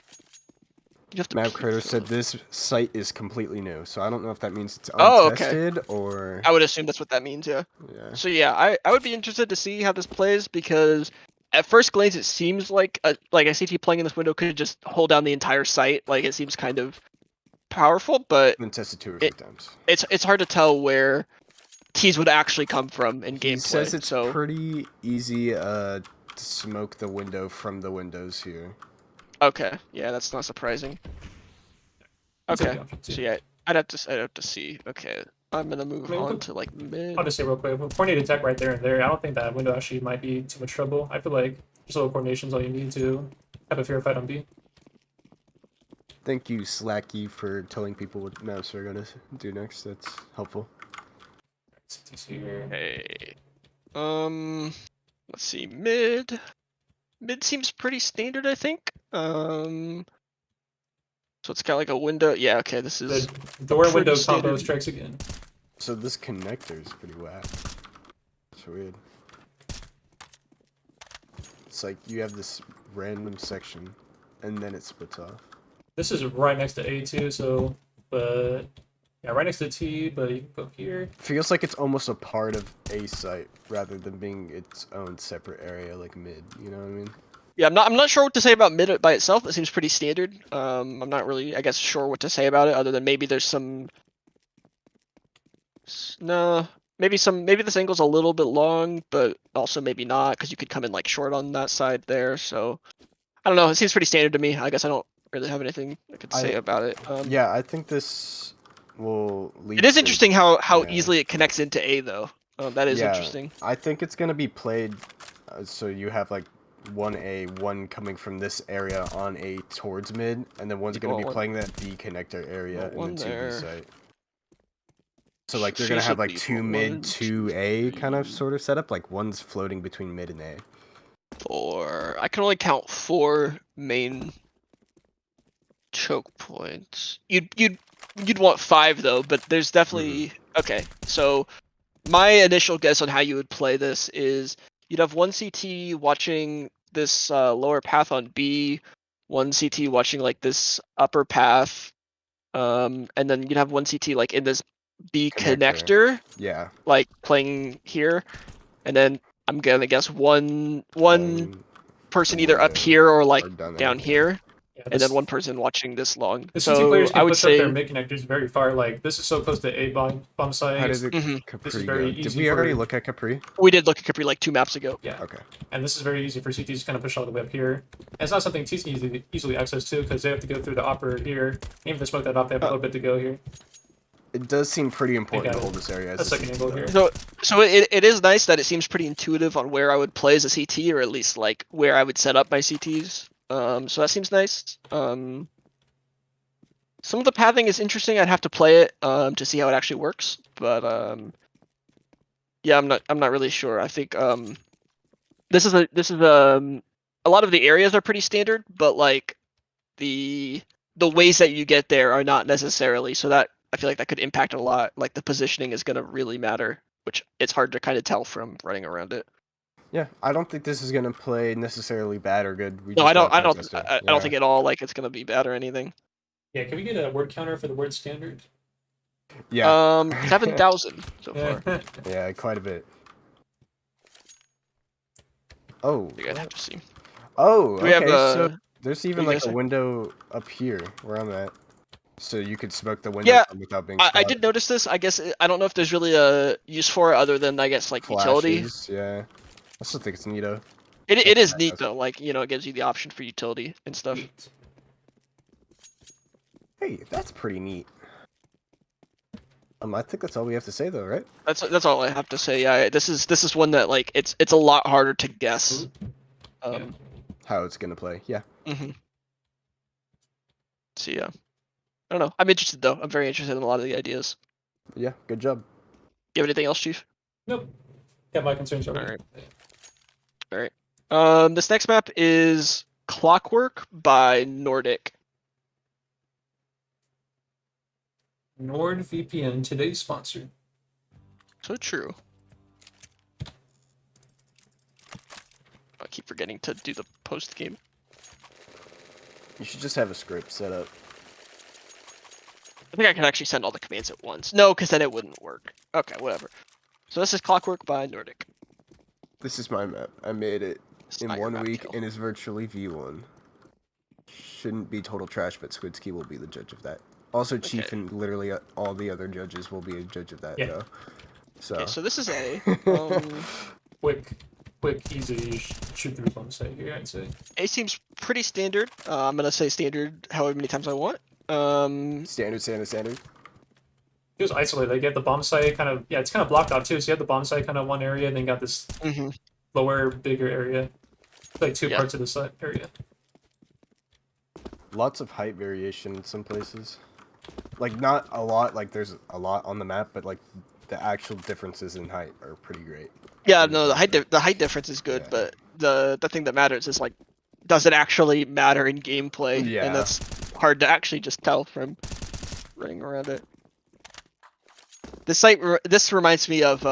you have to.
Map
peek
Creator said
those.
this site is completely new, so I don't know if that means it's
Oh, okay.
untested or
I would assume that's what that means. Yeah.
yeah.
So yeah, I would be interested to see how this plays because at first glance it seems like a CT playing in this window could just hold down the entire site. Like it seems kind of powerful, but
Been tested 2 or 3 times.
it's hard to tell where tees would actually come from in
He
gameplay.
says it's
so
pretty easy to smoke the window from the windows here.
okay, yeah, that's not surprising.
That's a
Okay,
good option, too.
so yeah, I'd have to see. Okay, I'm gonna move
I mean,
on to like mid.
I'll just say real quick, with coordinated tech right there and there, I don't think that window actually might be too much trouble. I feel like just a little coordination is all you need to have a fair fight on B.
Thank you, Slacky, for telling people what maps we're gonna do next. That's helpful.
CT's here.
Hey, let's see, mid. Mid seems pretty standard, I think. So it's got like a window. Yeah, okay, this is.
The door and
pretty
window combo
standard.
strikes again.
So this connector is pretty whack. It's weird. It's like you have this random section, and then it splits off.
This is right next to A2, so, but, yeah, right next to T, but you can go here.
Feels like it's almost a part of a site rather than being its own separate area, like mid. You know what I mean?
Yeah, I'm not sure what to say about mid by itself. It seems pretty standard. I'm not really, I guess, sure what to say about it other than maybe there's some. No, maybe this angle's a little bit long, but also maybe not because you could come in like short on that side there. So I don't know. It seems pretty standard to me. I guess I don't really have anything I could say about it.
Yeah, I think this will lead.
It is
to-
interesting how
yeah.
easily it connects into A though. That is
Yeah,
interesting.
I think it's gonna be played so you have like one coming from this area on A towards mid, and then one's gonna be
One-
playing that B connector area and
one
then 2B
there.
site. So like you're
So
gonna
this
have
would
like
be
2
one,
mid, 2 A kind of
3,
sort of setup, like one's floating between mid and A.
4. I can only count 4 main choke points. You'd want 5 though, but there's definitely okay. So my initial guess on how you would play this is you'd have one CT watching this lower path on B, one CT watching like this upper path, and then you'd have one CT like in this B connector,
Yeah.
like playing here, and then I'm gonna guess one
playing
person
the
either up
window
here or like
or down there,
down
yeah.
here.
Yeah,
and then one person watching this long.
The CT
So
players
I
can
would
push up their
say,
mid connectors very far. Like this is so close to A bomb site.
How did the
Mhm.
Capri
This is very
go? Did
easy
we already
for-
look at Capri?
we did look at Capri like 2 maps ago.
Yeah.
Okay.
And this is very easy for CTs to kind of push all the way up here. And it's not something T's can easily access to because they have to go through the opera here. Even if they smoke that off, they have a little bit to go here.
It does seem pretty important
got
to
it.
hold this area as
A second angle
though.
here.
So it is nice that it seems pretty intuitive on where I would play as a CT, or at least like where I would set up my CTs. So that seems nice. Some of the pathing is interesting. I'd have to play it to see how it actually works, but yeah, I'm not really sure. I think this is a lot of the areas are pretty standard, but like the ways that you get there are not necessarily. So that I feel like that could impact a lot. Like the positioning is gonna really matter, which it's hard to kind of tell from running around it.
Yeah, I don't think this is gonna play necessarily bad or good.
No, I don't
gotta
I don't
practice it.
I don't think at all like it's gonna be bad or anything.
Yeah, can we get a word counter for the word standard?
Yeah.
7,000 so far.
Yeah, quite a bit. Oh.
You're gonna have to see.
Oh.
Do we
Okay.
have
So there's even
you
like
gonna
a
say?
window up here where I'm at, so you could smoke the window
Yeah,
from without being.
I
spotted.
did notice this. I guess I don't know if there's really a use for it other than I guess like utility.
Flashes, yeah. I still think it's neato.
It is neat
That's-
though. Like it gives you the option for utility and stuff.
Hey, that's pretty neat. I think that's all we have to say though, right?
That's all I have to say. Yeah, this is one that like it's a lot harder to guess.
Yeah.
How it's gonna play, yeah.
So yeah, I don't know. I'm interested though. I'm very interested in a lot of the ideas.
Yeah, good job.
You have anything else, Chief?
Nope. Got my concerns already.
This next map is Clockwork by Nordic.
NordVPN, today's sponsor.
So true. I keep forgetting to do the post game.
You should just have a script set up.
I think I can actually send all the commands at once. No, because then it wouldn't work. Okay, whatever. So this is Clockwork by Nordic.
This is my map. I made it
It's
in
not your
1
map,
week
Kill.
and is virtually V1. Shouldn't be total trash, but Squidski will be the judge of that. Also, Chief
Okay.
and literally all the other judges will be a judge of that,
Yeah.
though. So.
Okay, so this is A.
Quick, easy shoot through bomb site here, I'd say.
A seems pretty standard. I'm gonna say standard however many times I want.
Standard.
Feels isolated. Like you have the bomb site kind of, it's kind of blocked off too. So you have the bomb site kind of one area, and then got this
Mhm.
lower, bigger area. Like two
Yeah.
parts of the site area.
Lots of height variation in some places. Like, not a lot, like, there's a lot on the map, but, like, the actual differences in height are pretty great.
Yeah, no, the height difference is good,
Yeah.
but the thing that matters is like, does it actually matter in gameplay?
Yeah.
And that's hard to actually just tell from running around it. This reminds me of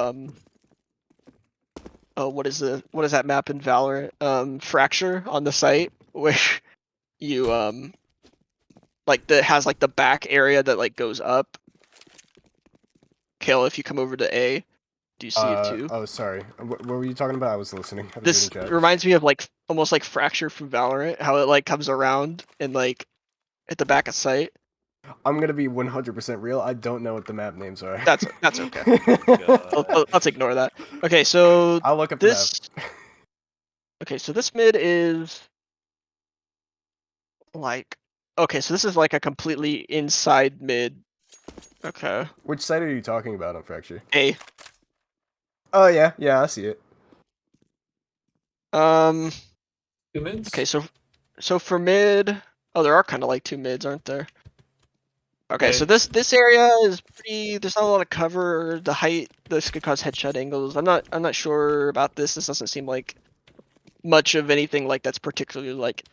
what is that map in Valorant? Fracture on the site where you like that has like the back area that like goes up. Kale, if you come over to A, do you see it too?
Oh, sorry. What were you talking about? I was listening. I was
This
reading chat.
reminds me of like almost like Fracture from Valorant, how it like comes around and like at the back of sight.
I'm gonna be 100% real. I don't know what the map names are.
That's okay. Let's ignore that. Okay, so
I'll look up the
this. Okay, so this mid is like. Okay, so this is like a completely inside mid. Okay.
map. Which site are you talking about on Fracture?
A.
Oh, yeah. Yeah, I see it.
Two mids.
Okay, so for mid, oh, there are kind of like two mids, aren't there? Okay, so this area is pretty. There's not a lot of cover. The height, this could cause headshot angles. I'm not sure about this. This doesn't seem like much of anything like that's particularly like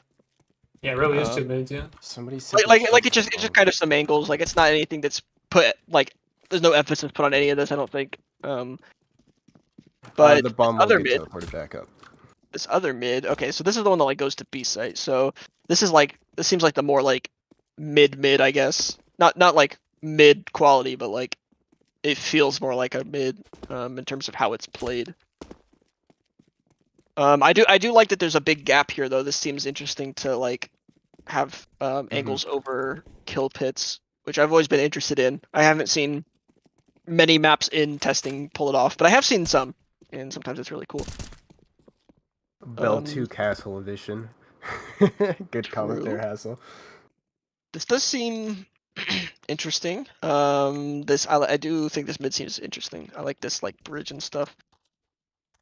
Yeah, it really is two mids. Yeah.
Somebody said
like it's just kind of some angles. Like it's not anything that's put like there's no emphasis put on any of this. I don't think. But
the bomb
other
will get
mid.
teleported back up.
This other mid. Okay, so this is the one that like goes to B site. So this seems like the more like mid I guess. Not like mid quality, but like it feels more like a mid in terms of how it's played. I do like that there's a big gap here though. This seems interesting to like have angles over kill pits, which I've always been interested in. I haven't seen many maps in testing pull it off, but I have seen some, and sometimes it's really cool.
Bell 2 Castle Edition. Good comment there,
True.
Hassel.
This does seem interesting. I do think this mid seems interesting. I like this like bridge and stuff.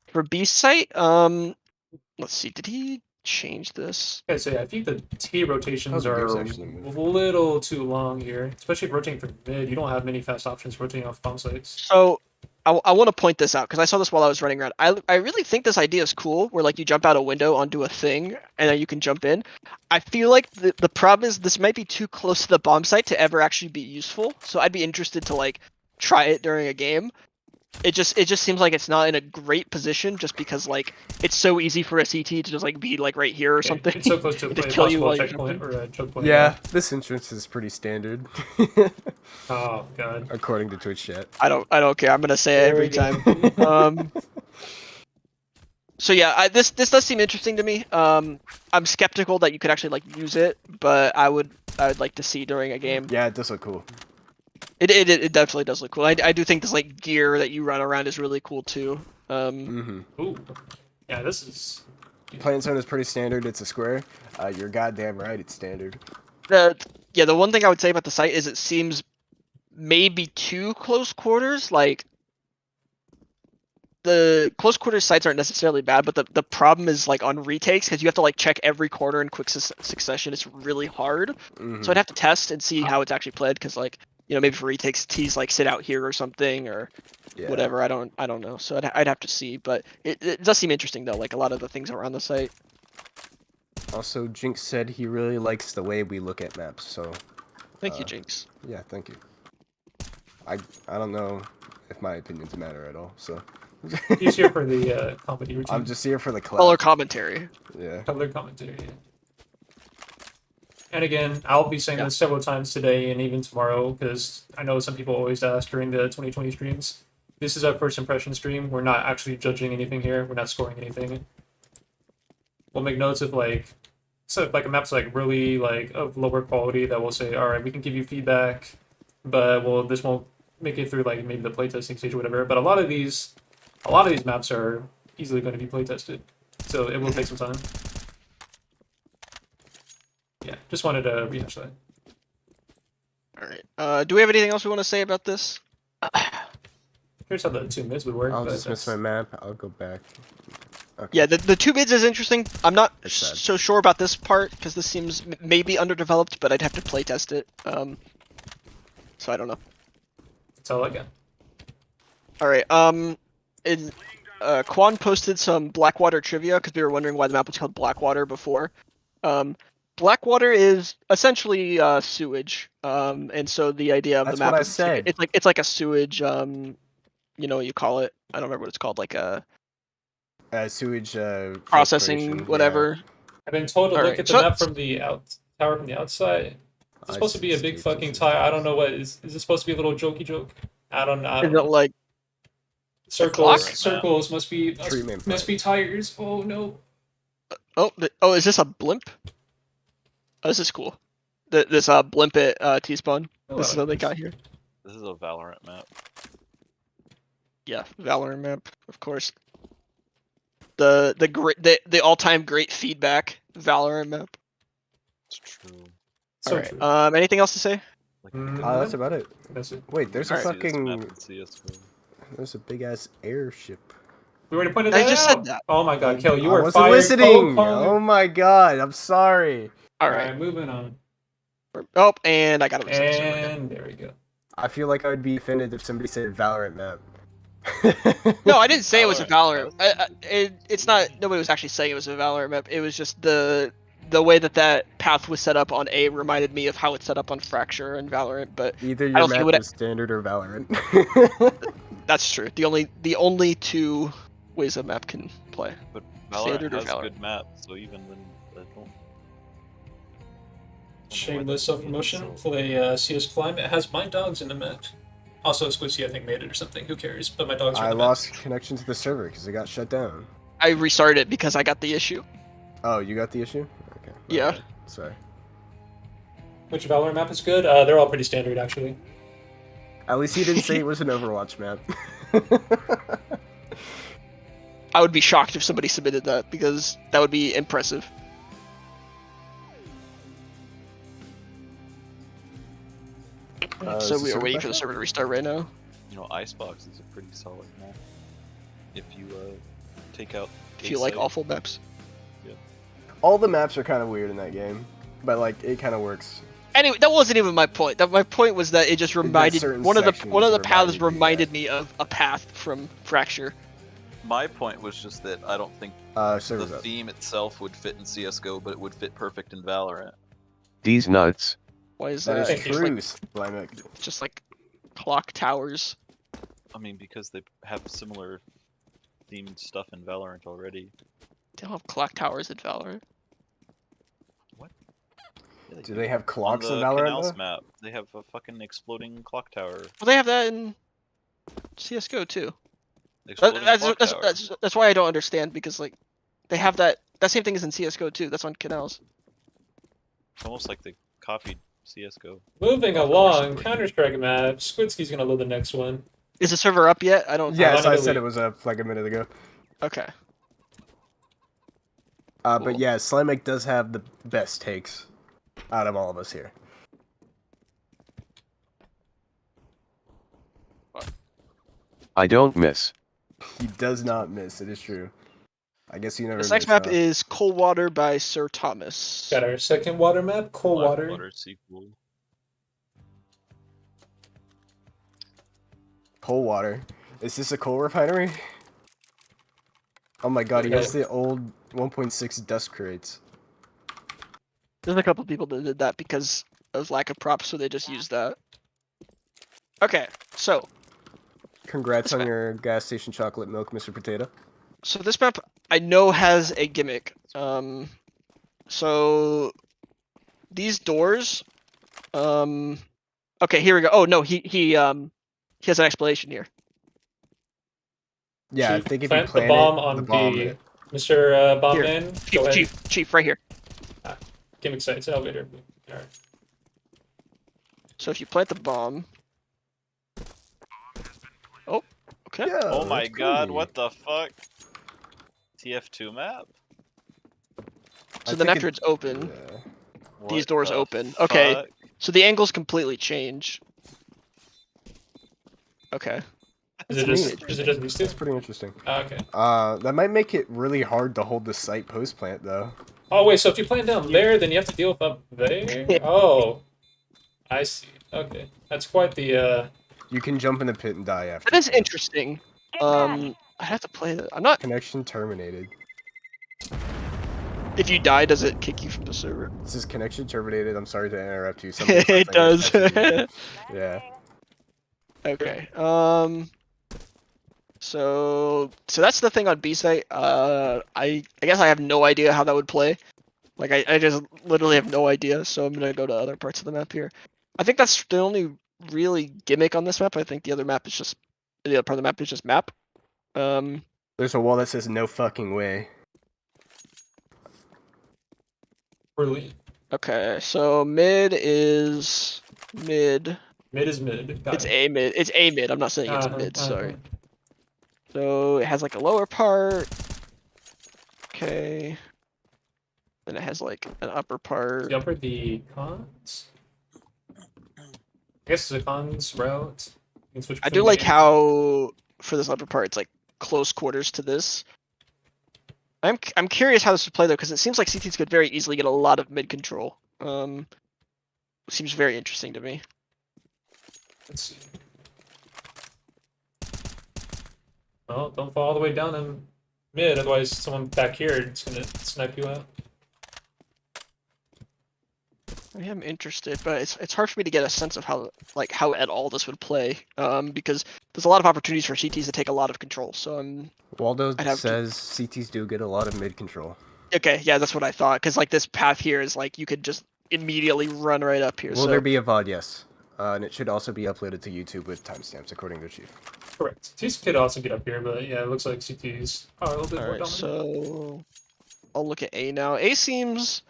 For Beast Sight, let's see, did he change this?
Okay, so yeah, I think the T rotations
Oh, the
are
gears
a
actually move.
little too long here, especially if rotating from mid. You don't have many fast options rotating off bomb sites.
So I want to point this out because I saw this while I was running around. I really think this idea is cool, where like you jump out a window onto a thing and then you can jump in. I feel like the problem is this might be too close to the bomb site to ever actually be useful. So I'd be interested to like try it during a game. It just seems like it's not in a great position just because like it's so easy for a CT to just like be like right here or
Okay,
something.
It's so close to a
and just
play,
kill you
possible
while you're
checkpoint
jumping.
or a choke point.
Yeah, this entrance is pretty standard.
Oh god.
According to Twitch chat.
I don't care. I'm gonna say it every
There we
time. So yeah, this does seem interesting to me. I'm skeptical that you could actually like use it, but I would like to see during a game.
Yeah, it does look cool.
It definitely does look cool. I do think this like gear that you run around is really cool too.
Ooh. Yeah, this is.
Plant zone is pretty standard. It's a square. You're goddamn right. It's standard.
The one thing I would say about the site is it seems maybe too close quarters. Like the close quarters sites aren't necessarily bad, but the problem is like on retakes because you have to like check every corner in quick succession. It's really hard. So I'd have to test and see how it's actually played because like maybe for retakes T's like sit out here or something or whatever. I don't know. So I'd have to see, but it does seem interesting though. Like a lot of the things around the site.
Also, Jinx said he really likes the way we look at maps. So
Thank you, Jinx.
yeah, thank you. I don't know if my opinions matter at all. So
He's here for the comedy routine.
I'm just here for the clap.
Color commentary.
Yeah.
Color commentary. And again, I'll be saying this several times today and even tomorrow because I know some people always ask during the 2020 streams. This is our first impression stream. We're not actually judging anything here. We're not scoring anything. We'll make notes of like, so if like a map's like really like of lower quality, that we'll say, all right, we can give you feedback, but this won't make it through like maybe the playtesting stage or whatever. But a lot of these maps are easily going to be playtested, so it will take some time. Yeah, just wanted to rehash that.
All right. Do we have anything else we want to say about this?
Here's how the 2 mids would work.
I'll
but
dismiss my map. I'll go back. Okay.
Yeah, the 2 bids is interesting. I'm not
It's sad.
so sure about this part because this seems maybe underdeveloped, but I'd have to play test it. So I don't know.
That's all I got.
All right. Quan posted some Blackwater trivia because we were wondering why the map was called Blackwater before. Blackwater is essentially sewage. And so the idea of
That's
the map
what I
is
said.
it's like a sewage. You know what you call it? I don't remember what it's called. Like a
Sewage
processing,
filtration,
whatever.
I've been told to look
Alright,
at the
so-
map from the tower from the outside. It's
I
supposed to be a
see,
big
see,
fucking
see.
tire. I don't know what is it supposed to be a little jokey joke? I don't
Is it
know.
like
Circles,
clock?
circles must be
Treatment
must be tires. Oh no.
oh is this a blimp? Oh, this is cool. This blimp at T-spawn. This is what they got here.
This is a Valorant map.
Yeah, Valorant map, of course. The all-time great feedback Valorant map.
It's true.
So
Alright.
true.
Anything else to say?
Like,
That's about it.
That's it.
Wait, there's a
Alright.
see this map
fucking
in CS:GO.
there's a big ass airship.
We already pointed
I
that
just
out.
said that.
Oh my god, Kel, you
I
were
wasn't
fired.
listening.
Call.
Oh my god, I'm sorry.
Alright.
Alright, moving on.
Oh, and I got to reset the server again.
And there we go.
I feel like I would be offended if somebody said Valorant map.
No, I didn't say it was a
Valorant.
Valorant. It's not. Nobody was actually saying it was a Valorant map. It was just the way that path was set up on A reminded me of how it's set up on Fracture and Valorant. But
Either
I
your
don't think it
map
would-
is standard or Valorant.
that's true. The only 2 ways a map can play.
But
Standard
Valorant
or
has
Valorant?
good maps, so even then, I don't.
Shameless self-promotion. Play CS Climb. It has my dogs in the map. Also, Squishy, I think, made it or something. Who cares? But my dogs are
I
in the
lost
map.
connection to the server because it got shut down.
I restarted it because I got the issue.
Oh, you got the issue? Okay.
Yeah.
okay. Sorry.
Which Valorant map is good? They're all pretty standard, actually.
At least he didn't say it was an Overwatch map.
I would be shocked if somebody submitted that because that would be impressive. So
is
we
the
are waiting
server
for the
back
server to restart right now.
You know, Icebox is a pretty solid map. If you take out.
If you like
Blindside.
awful maps.
All the maps are kind of weird in that game, but like it kind of works.
Anyway, that wasn't even my point. My point was that it just reminded
certain
one of the
sections
paths
reminded you,
reminded me of a path from Fracture.
My point was just that I don't think
Server's
the
up.
theme itself would fit in CS:GO, but it would fit perfect in Valorant.
These nuts.
Why is
That
that?
is
Thank you.
true,
It's
Slimek.
just like clock towers.
I mean, because they have similar themed stuff in Valorant already.
They don't have clock towers in Valorant.
Yeah,
Do they have
On
clocks
the
in Valorant?
Canals
Though?
map, they have a fucking exploding clock tower.
Well, they have that in CS:GO too.
Exploding clock tower.
That's why I don't understand because like they have that same thing is in CS:GO too. That's on canals.
It's almost like they copied CS:GO.
Moving
Oh,
along,
super.
Counter-Strike map. Squidski's gonna load the next one.
Is the server up yet? I don't.
Yes,
not
I
in
said
the
it was up like a minute ago.
Okay.
But
Cool.
yeah, Slimek does have the best takes out of all of us here.
I don't miss.
He does not miss. It is true. I guess you never.
This next
miss,
map
huh?
is Coalwater by Sir Thomas.
Got our second water map, Coalwater.
Blackwater sequel.
Coalwater. Is this a coal refinery? Oh my god, he has the old 1.6 dust crates.
There's a couple people that did that because of lack of props, so they just used that. Okay, so
Congrats
This
on
map.
your gas station chocolate milk, Mr. Potato.
this map I know has a gimmick. So these doors. Okay, here we go. Oh no, he has an explanation here.
Yeah,
Chief,
I think if you
plant the
plant
bomb
it,
on
the bomb
B.
it.
Mr.
Here,
Bombman, go ahead.
Chief, right here.
Gimmick sites, elevator. Alright.
So if you plant the bomb. Oh, okay.
Yeah,
Oh my
that's
god,
crazy.
what the fuck? TF2 map?
So
I
then
think
after it's open,
Yeah.
these
What
doors
the
open. Okay.
fuck?
So the angles completely change. Okay.
Is it
That's
just
neat.
is it just these two?
That's pretty interesting.
Okay.
That might make it really hard to hold the site post plant though.
Oh wait, so if you plant down there, then you have to deal with up there? Oh. I see. Okay. That's quite the
You can jump in the pit and die after.
That is interesting. I have to play that. I'm not.
Connection terminated.
If you die, does it kick you from the server?
This is connection terminated. I'm sorry to interrupt you. Somebody's
It
not
does.
paying attention. Yeah.
Okay. So that's the thing on B site. I guess I have no idea how that would play. Like I just literally have no idea. So I'm gonna go to other parts of the map here. I think that's the only really gimmick on this map. I think the other map is just the other part of the map is just map.
There's a wall that says no fucking way.
brilliant.
Okay. So mid is mid.
Mid is mid. Got
It's
it.
A mid. It's A mid. I'm not saying it's mid.
Uh-huh.
Sorry. So it has like a lower part. Okay. Then it has like an upper part.
The upper, the cons? I guess it's a cons route. You can switch
I
between
do like
the-
how for this upper part it's like close quarters to this. I'm curious how this would play though, because it seems like CTs could very easily get a lot of mid control. Seems very interesting to me.
Let's see. Well, don't fall all the way down in mid, otherwise someone back here is gonna snipe you out.
I am interested, but it's hard for me to get a sense of how at all this would play. Because there's a lot of opportunities for CTs to take a lot of control. So
Waldo
I'd have to-
says CTs do get a lot of mid control.
okay, yeah, that's what I thought. Because like this path here is like you could just immediately run right up here.
Will
so
there be a VOD? Yes. And it should also be uploaded to YouTube with timestamps, according to Chief.
Correct. CTs could also get up here, but yeah, it looks like CTs are a little bit more
Alright,
dominant.
so I'll look at A now. A seems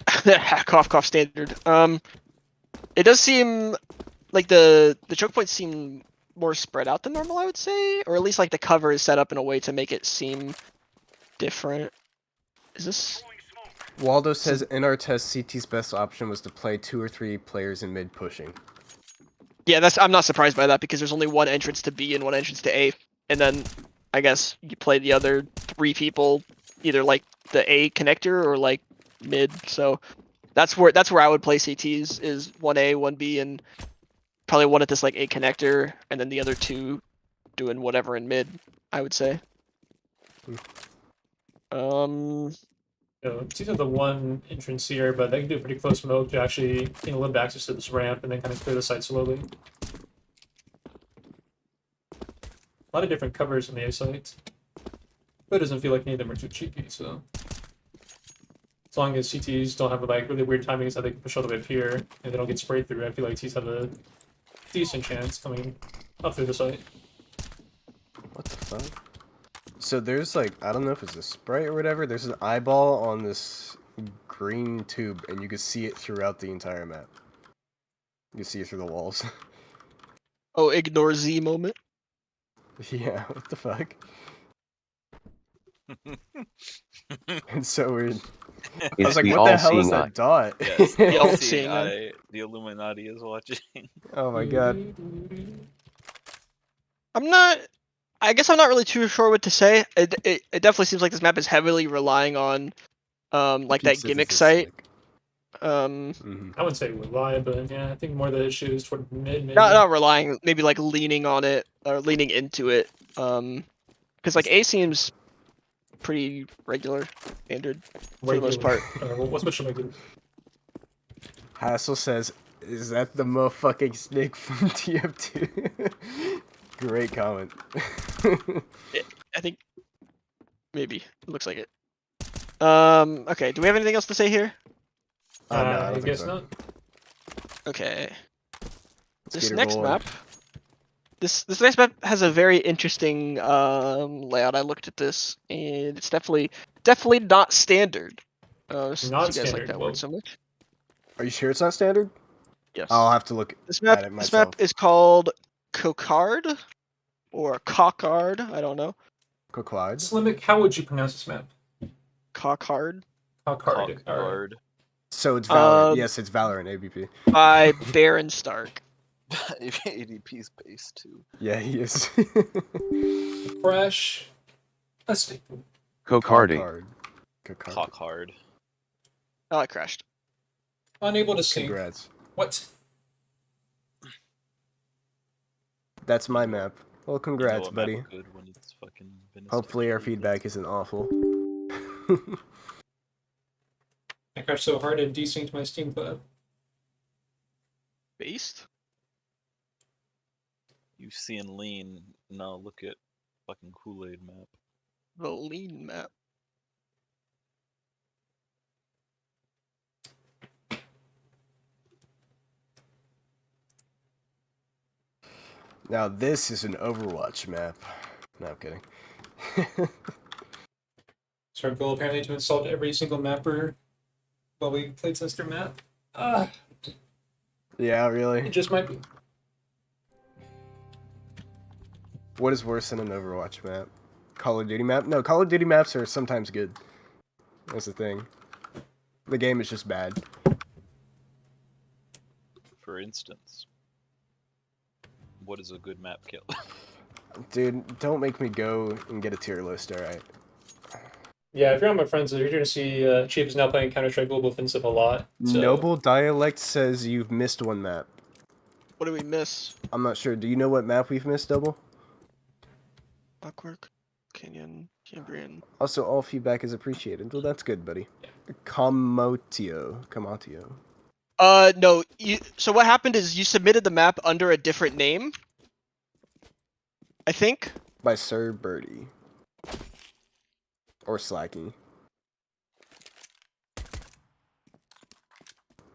cough cough standard. It does seem like the choke points seem more spread out than normal, I would say, or at least like the cover is set up in a way to make it seem different. Is this?
Waldo says in our test, CT's best option was to play 2 or 3 players in mid pushing.
Yeah, I'm not surprised by that because there's only one entrance to B and one entrance to A, and then I guess you play the other 3 people either like the A connector or like mid. So that's where I would play CTs is 1A, 1B, and probably one at this like A connector, and then the other 2 doing whatever in mid. I would say.
It's either the one entrance here, but they can do a pretty close smoke to actually gain a little bit access to this ramp and then kind of clear the site slowly. A lot of different covers in the A site. But it doesn't feel like any of them are too cheeky, so. As long as CTs don't have like really weird timings that they can push all the way up here and they don't get sprayed through, I feel like T's have a decent chance coming up through the site.
What the fuck? So there's like, I don't know if it's a spray or whatever, there's an eyeball on this green tube and you can see it throughout the entire map. You can see it through the walls.
Oh, ignore Z moment.
Yeah, what the fuck? It's so weird. I
It's
was like,
the
what the hell is
all-seeing eye.
that dot?
Yes,
The
the
all-seeing
all-seeing
eye.
eye. The Illuminati is watching.
Oh my god.
I guess I'm not really too sure what to say. It definitely seems like this map is heavily relying on like that gimmick site.
Mhm.
I wouldn't say rely, but yeah, I think more the issue is toward mid, maybe.
Not relying, maybe like leaning on it or leaning into it. Because like A seems pretty regular, standard for the most part.
What's what should I do?
Hassel says, is that the motherfucking snake from TF2? Great comment.
I think maybe it looks like it. Okay. Do we have anything else to say here?
No, I don't
I
think
guess
so.
not.
Okay. This
Skater
next
boy.
map. This next map has a very interesting layout. I looked at this, and it's definitely not standard. Since you
Not
guys like
standard,
that
well-
word so much.
Are you sure it's not standard?
Yes.
I'll have to look
This
at
map.
it
This
myself.
map is called Coquarde, or Coquarde. I don't know.
Coquarde?
Slimmick, how would you pronounce this map?
Coquarde
Cockard.
Cockguard.
So it's Valorant.
Um,
Yes, it's Valorant ABP.
by Baron Stark.
ADP's base too.
Yeah, he is.
Fresh. A staple.
Coquarde.
Coquarde.
Cock hard.
Oh, I crashed.
Unable to sync.
Congrats.
What?
That's my map. Well,
You know
congrats,
a map
buddy.
good when it's fucking been
Hopefully our
especially
feedback isn't awful.
I crashed so hard it desynced my Steam club.
Based?
You seeing lean? Now look at fucking Kool-Aid map.
The lean map.
Now this is an Overwatch map. No, I'm kidding.
It's our goal apparently to insult every single mapper while we play tester map.
Yeah,
It
really?
just might be.
What is worse than an Overwatch map? Call of Duty map? No, Call of Duty maps are sometimes good. That's the thing. The game is just bad.
For instance, what is a good map kill?
Dude, don't make me go and get a tier list, alright?
Yeah, if you're on my friends, you're going to see Chief is now playing Counter-Strike Global Offensive a lot. So.
Noble Dialect says you've missed one map.
What do we miss?
I'm not sure. Do you know what map we've missed, Double?
Clockwork, Canyon, Cambrian.
Also, all feedback is appreciated. Well, that's good, buddy. Comotio.
No. So what happened is you submitted the map under a different name. I think.
By Sir Birdie. Or Slacky.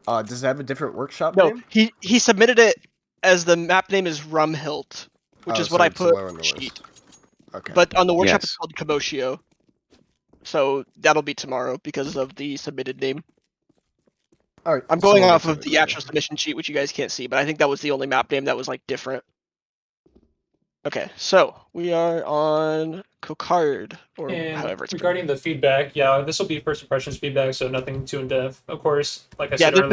Does it have a different workshop
No,
name?
he submitted it as the map name is Rumhilt, which is what
so
I
it's
put
lower on
on
the
the sheet.
list. Okay.
But on the workshop
Yes.
it's called Kabotio. So that'll be tomorrow because of the submitted name.
All right,
I'm
so
going
we'll
off
get to
of
it
the
later.
actual submission sheet, which you guys can't see, but I think that was the only map name that was like different. Okay, so we are on Coquarde, or
And
however it's
regarding the feedback, yeah, this will be first impressions feedback, so nothing too in depth. Of course, like I
yeah,
said earlier,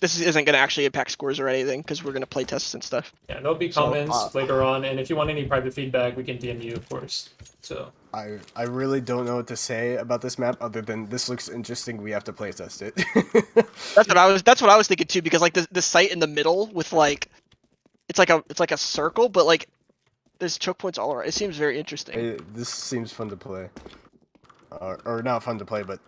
this isn't gonna actually impact scores or anything because we're gonna play tests and stuff.
yeah, there'll be
So,
comments later on, and if you want any private feedback, we can DM you, of course. So
I really don't know what to say about this map other than this looks interesting. We have to playtest it.
that's what I was thinking too, because like the site in the middle with like it's like a circle, but like there's choke points all around. It seems very interesting.
This seems fun to play, or not fun to play, but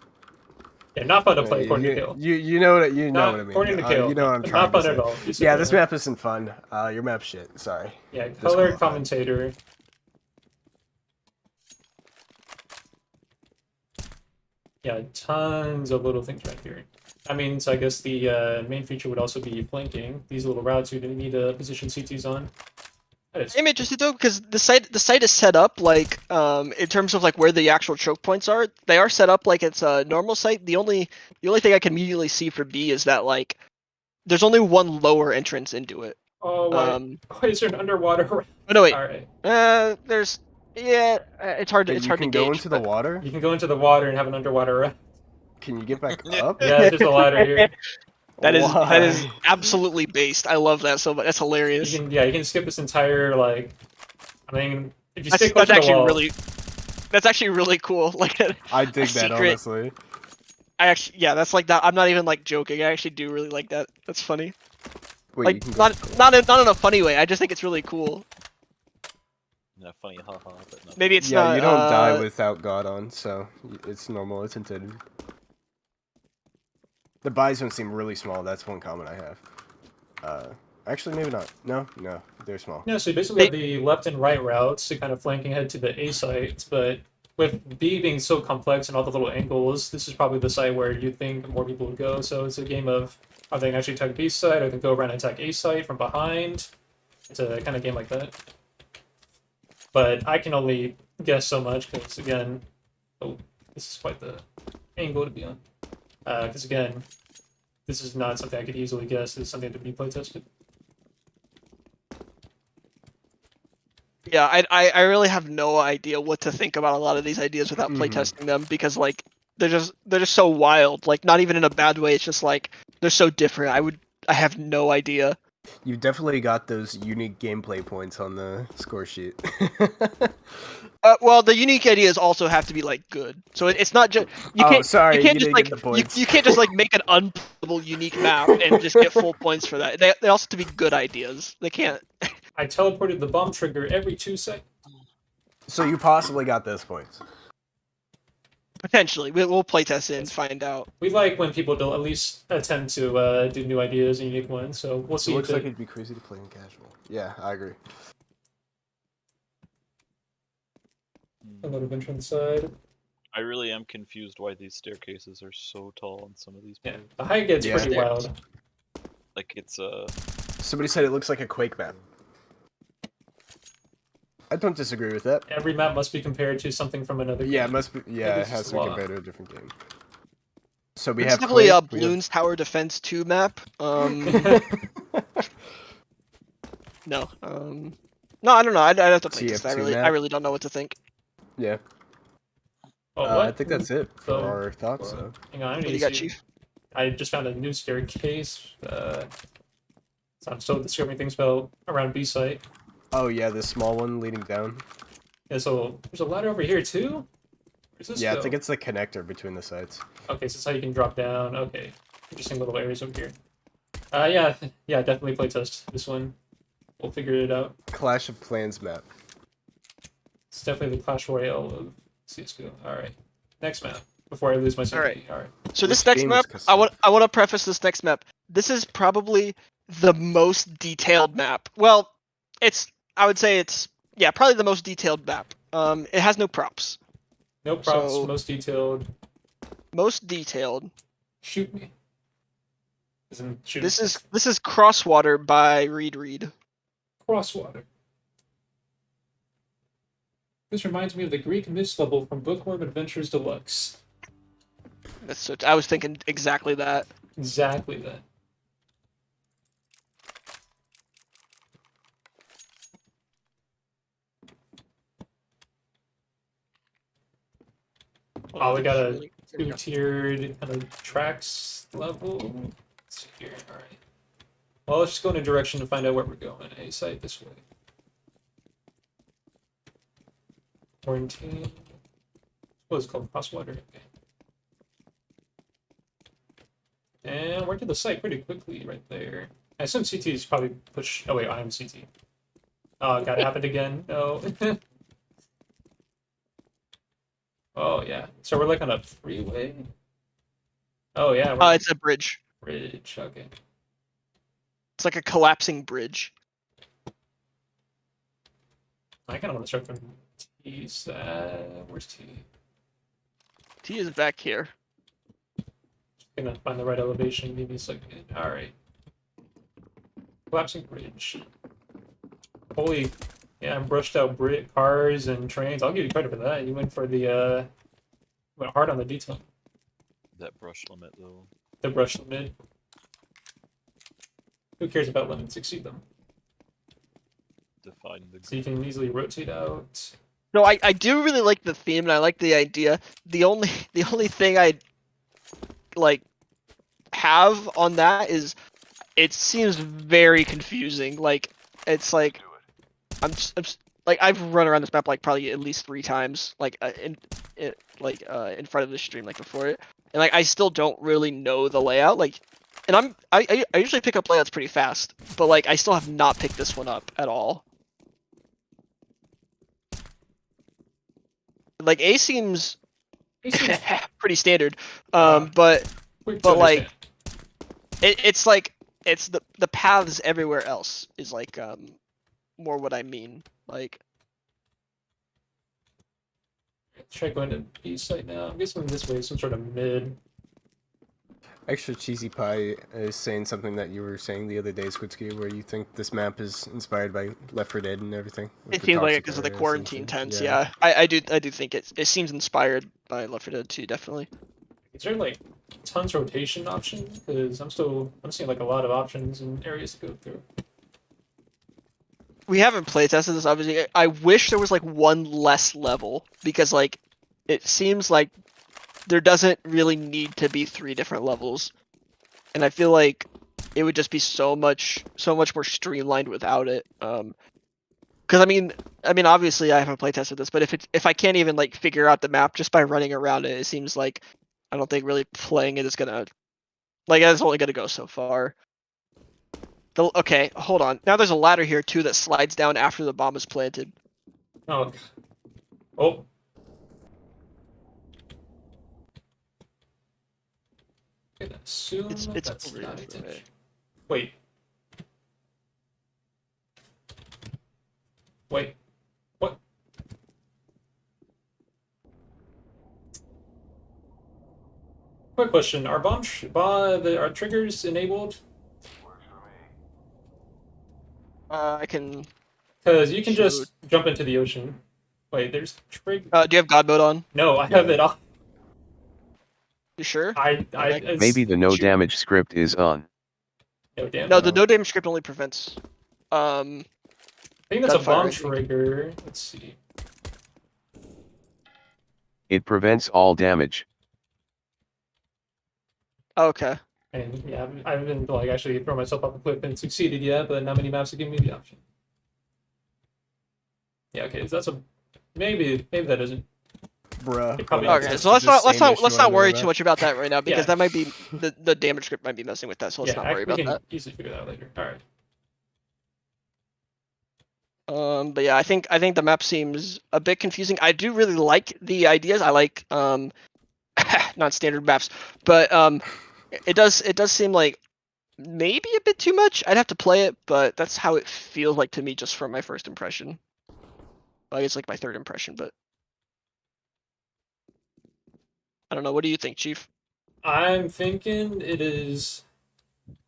yeah, not fun to play according to Kill.
you know what
Not
what I mean.
according to Kill.
You know what I'm trying
Not fun
to
at
say.
all.
Yeah, this map isn't fun. Your map's shit. Sorry.
Yeah, color
Disqualified.
commentator. Yeah, tons of little things right here. I mean, so I guess the main feature would also be flanking. These little routes you need to position CTs on.
I'm interested though because the site is set up like in terms of like where the actual choke points are. They are set up like it's a normal site. The only thing I can immediately see for B is that like there's only one lower entrance into it.
Oh, why is there an underwater?
Oh no wait.
All right.
There's it's hard to
You can
gauge.
go into the water.
You can go into the water and have an underwater raft.
Can you get back
Yeah.
up?
Yeah, there's a ladder here.
That is
Why?
absolutely based. I love that so much. That's hilarious.
You can skip this entire like. I mean, if you
That's,
stay close
that's
to the
actually
wall.
that's actually really cool. Like
I dig that
secret.
honestly.
that's like that. I'm not even like joking. I actually do really like that. That's funny.
Wait,
Like
you can go
not in a funny way. I just think it's really cool.
Yeah, funny, haha. But no.
Maybe it's
yeah,
not.
you don't die without God on, so it's normal. It's intended. The buys don't seem really small. That's one comment I have. Actually, maybe not. No, they're small.
Yeah, so you basically have the left and right routes to kind of flanking ahead to the A sites, but with B being so complex and all the little angles, this is probably the site where you think more people would go. So it's a game of are they going to actually attack B site, or they go around and attack A site from behind. It's a kind of game like that. But I can only guess so much because again, oh, this is quite the angle to be on. Because again, this is not something I could easily guess. It's something to be play tested.
Yeah, I really have no idea what to think about a lot of these ideas without playtesting them because like they're just so wild. Like not even in a bad way. It's just like they're so different. I have no idea.
You've definitely got those unique gameplay points on the score sheet.
Well, the unique ideas also have to be like good. So it's not just you can't.
Sorry,
you can't
you
just
didn't
like
get the points.
you can't just like make an unplayable unique map and just get full points for that. They also have to be good ideas. They can't.
I teleported the bomb trigger every 2 seconds.
So you possibly got those points.
Potentially, we'll playtest it and find out.
We like when people do at least attempt to do new ideas and unique ones, so we'll see.
It looks
if
like it'd be crazy to play in casual. Yeah, I agree.
a little bit on the side.
I really am confused why these staircases are so tall on some of these
Yeah,
places.
the height gets
Yeah.
pretty wild.
Like it's
Somebody said it looks like a Quake map. I don't disagree with that.
Every map must be compared to something from another
Yeah, it
game.
must be. Yeah,
Maybe
it
it's
has
just
to be
a lot.
compared to a different game. So we
It's
have
definitely
Quake,
a
we have-
Bloons Tower Defense 2 map. No. No, I don't know. I'd have to play this.
TF2
I
map.
really don't know what to think.
Yeah.
Oh,
I
what?
think that's it for
So-
our thoughts. So.
Hang on, I
What
need
do you
to
got,
see.
Chief?
I just found a new staircase. So I'm still discovering things about around B site.
Oh yeah, the small one leading down.
Yeah, so there's a ladder over here too. Where's this
Yeah,
go?
I think it's the connector between the sites.
Okay, so that's how you can drop down. Okay, interesting little areas over here. Yeah, definitely playtest this one. We'll figure it out.
Clash of Clans map.
It's definitely the Clash Royale of CS:GO. All right, next map before I lose my sympathy. All right.
So this
Which
next
game
map,
is
I want to preface this next map. This is probably the most detailed map. Well, I would say it's probably the most detailed map. It has no props.
No props.
So-
Most detailed.
Most detailed.
Shoot me. Isn't shoot
This is Crosswater by Reed.
Crosswater. This reminds me of the Greek mist level from Bookworm Adventures Deluxe.
I was thinking exactly that.
Exactly that. Oh, we got a two-tiered kind of tracks level. Let's see here. All right. Well, let's just go in a direction to find out where we're going. A site this way. Quarantine. What is it called? Crosswater. Okay. And we're to the site pretty quickly right there. I assume CT is probably push. Oh wait, I am CT. Oh, God, it happened again. No. Oh yeah. So we're like on a freeway. Oh yeah. We're
It's a bridge.
bridge. Okay.
It's like a collapsing bridge.
I kind of want to start from T's. Where's T?
T is back here.
Gonna find the right elevation. Maybe it's like, all right. Collapsing bridge. Holy, yeah, brushed out cars and trains. I'll give you credit for that. You went for the went hard on the detail.
That brush limit though.
The brush limit. Who cares about limits? Exceed them.
Define the.
So you can easily rotate out.
No, I do really like the theme and I like the idea. The only thing I like have on that is it seems very confusing. Like it's like I'm like I've run around this map like probably at least 3 times, like in front of the stream, like before it, and like I still don't really know the layout. Like, and I usually pick up layouts pretty fast, but like I still have not picked this one up at all. Like A seems pretty standard, but like it's like it's the paths everywhere else is like more what I mean. Like
Try going to B site now. I'm guessing this way, some sort of mid.
Extra Cheesy Pie is saying something that you were saying the other day, Squidski, where you think this map is inspired by Left 4 Dead and everything.
it seems like it because of the quarantine tents. Yeah, I do think it seems inspired by Left 4 Dead 2, definitely.
Is there like tons rotation options? Because I'm seeing like a lot of options and areas to go through.
We haven't playtested this, obviously. I wish there was like one less level because like it seems like there doesn't really need to be 3 different levels, and I feel like it would just be so much more streamlined without it. Because I mean, obviously I haven't playtested this, but if I can't even like figure out the map just by running around it, it seems like I don't think really playing it is gonna like it's only gonna go so far. Okay, hold on. Now there's a ladder here too that slides down after the bomb is planted.
Oh. Oh. Okay, assume
It's
that's
over
not
here,
it.
right?
Wait. Wait. What? Quick question: are are triggers enabled?
I can.
Because you can
Shoot.
just jump into the ocean. Wait, there's trig.
Do you have God mode on?
No, I have it off.
You sure?
Maybe the no damage script is on.
No damage.
No, the no damage script only prevents.
I think that's a
gunfire,
bomb
I think.
trigger. Let's see.
It prevents all damage.
Okay.
And yeah, I haven't like actually thrown myself off the cliff and succeeded yet, but not many maps have given me the option. Yeah, okay, so that's a maybe that isn't.
Bruh.
It probably
Okay,
is.
so let's not worry too much about that right now because
Yeah.
that might be the damage script might be messing with that. So let's
Yeah,
not worry
we
about
can
that.
easily figure that out later. All right.
But yeah, I think the map seems a bit confusing. I do really like the ideas. I like not standard maps, but it does seem like maybe a bit too much. I'd have to play it, but that's how it feels like to me just from my first impression. Well, it's like my third impression, but I don't know. What do you think, Chief?
I'm thinking it is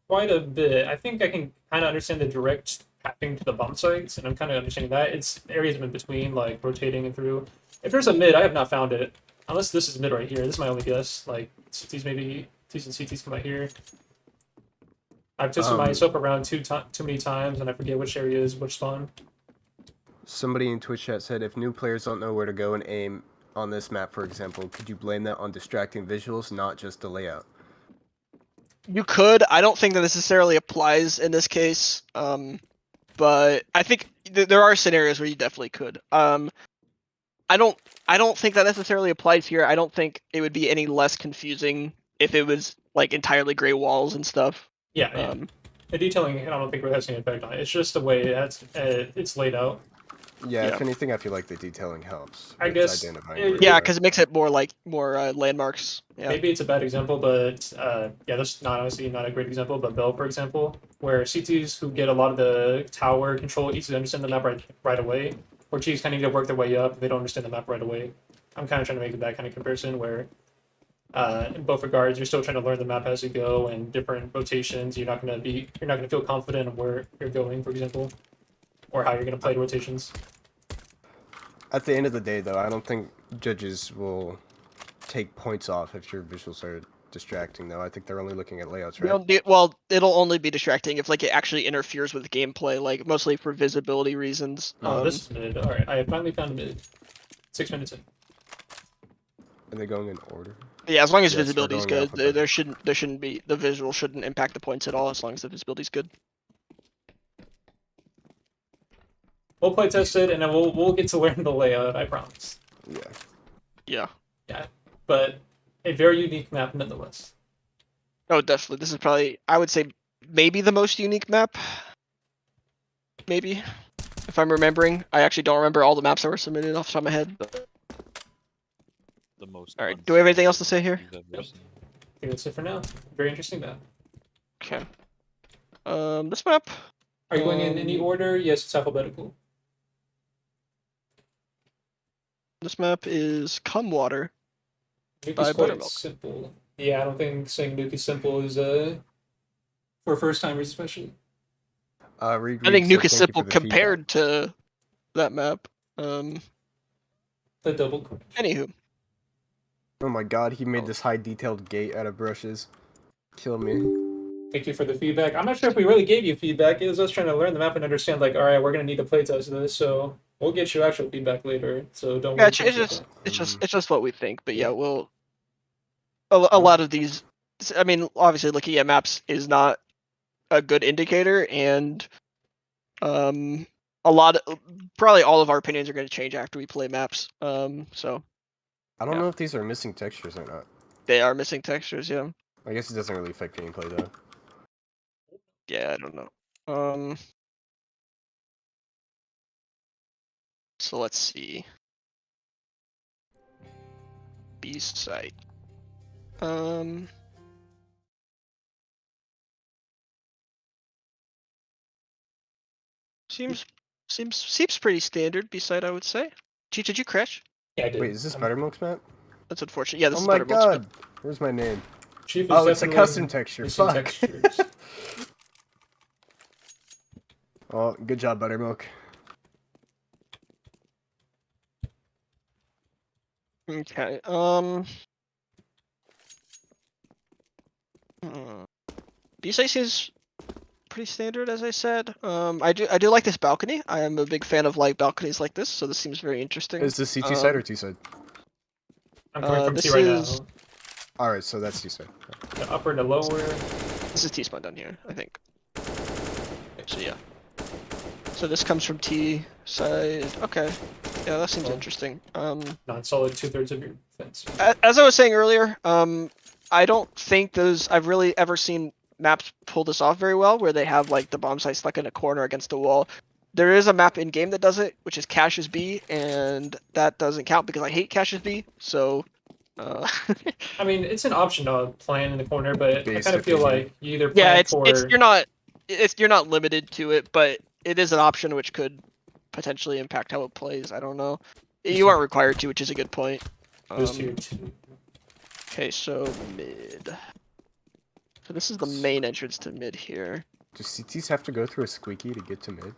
quite a bit. I think I can kind of understand the direct pathing to the bomb sites, and I'm kind of understanding that. It's areas in between, like rotating and through. If there's a mid, I have not found it. Unless this is mid right here. This is my only guess. Like, cities maybe T's and CTs come out here. I've tested
Um,
myself around too many times, and I forget which area is which spawn.
Somebody in Twitch chat said if new players don't know where to go and aim on this map, for example, could you blame that on distracting visuals, not just the layout?
You could. I don't think that necessarily applies in this case. But I think there are scenarios where you definitely could. I don't think that necessarily applies here. I don't think it would be any less confusing if it was like entirely gray walls and stuff.
Yeah, yeah. The detailing, I don't think it has any effect on it. It's just the way it's laid out.
Yeah,
Yeah.
if anything, I feel like the detailing helps.
I
with
guess
identifying where
it-
to
Yeah,
go.
because it makes it more landmarks. Yeah.
Maybe it's a bad example, but yeah, that's not honestly not a great example. But Bell, for example, where CTs who get a lot of the tower control easily understand the map right away, or Gs kind of need to work their way up. They don't understand the map right away. I'm kind of trying to make that kind of comparison where, in both regards, you're still trying to learn the map as you go and different rotations. You're not gonna feel confident in where you're going, for example, or how you're gonna play rotations.
At the end of the day, though, I don't think judges will take points off if your visuals are distracting, though. I think they're only looking at layouts, right?
Well, it'll only be distracting if like it actually interferes with gameplay, like mostly for visibility reasons.
Oh, this is mid. All right, I have finally found mid. 6 minutes in.
Are they going in order?
Yeah, as long as
Yes, we're
visibility is
going
good,
alphabetical.
there shouldn't be the visual shouldn't impact the points at all as long as the visibility is good.
We'll play test it, and then we'll get to learn the layout. I promise.
Yeah.
Yeah.
But a very unique map nonetheless.
Oh, definitely. This is probably, I would say, maybe the most unique map. Maybe, if I'm remembering. I actually don't remember all the maps that were submitted off the top of my head. But...
The most.
All right. Do we have anything else to say here?
you've ever
Yep.
seen.
I think that's it for now. Very interesting map.
Okay. This map.
Are you going in any order? Yes, it's alphabetical.
This map is Cumwater.
Nuke
By
is quite
Buttermilk.
simple. Yeah, I don't think saying Nuke is simple is for first timers especially.
Reed
I think
said
Nuke is
thank you
simple
for the feedback.
compared to that map.
The double crunch.
Anywho.
Oh my god, he made
Oh.
this high detailed gate out of brushes. Kill me.
Thank you for the feedback. I'm not sure if we really gave you feedback. It was us trying to learn the map and understand, like, all right, we're gonna need to playtest this, so we'll get you actual feedback later. So don't
Yeah,
worry.
it's just what we think. But yeah, we'll. A lot of these. I mean, obviously, looking at maps is not a good indicator, and probably all of our opinions are going to change after we play maps. So
I don't
Yeah.
know if these are missing textures or not.
they are missing textures. Yeah.
I guess it doesn't really affect gameplay, though.
Yeah, I don't know. So let's see. B site. Seems pretty standard. B site, I would say. Cheech, did you crash?
Yeah, I did.
Wait, is this Buttermilk's map?
That's unfortunate. Yeah, this
Oh
is
my
Buttermilk's
god! Where's my name?
Chief is
Oh, it's a
definitely
custom texture.
missing
Fuck.
textures.
Oh, good job, Buttermilk.
Okay. B-site seems pretty standard, as I said. I do like this balcony. I am a big fan of like balconies like this, so this seems very interesting.
Is this CT side or T side?
I'm coming from
this
T right
is-
now.
Alright, so that's T side.
The upper and the lower.
This is T-spawn down here, I think. So yeah. So this comes from T side. Okay. Yeah, that seems
Oh.
interesting.
Non-solid 2/3 of your fence.
As I was saying earlier, I don't think I've really ever seen maps pull this off very well, where they have like the bomb site stuck in a corner against a wall. There is a map in game that does it, which is Caches B, and that doesn't count because I hate Caches B. So,
I mean, it's an option to plan in the corner, but I
Base
kind of feel
opinion.
like you either plan
yeah, it's
for.
you're not limited to it, but it is an option which could potentially impact how it plays. I don't know. You aren't required to, which is a good point.
Goes to your 2.
Okay, so mid. So this is the main entrance to mid here.
Do CTs have to go through a squeaky to get to mid?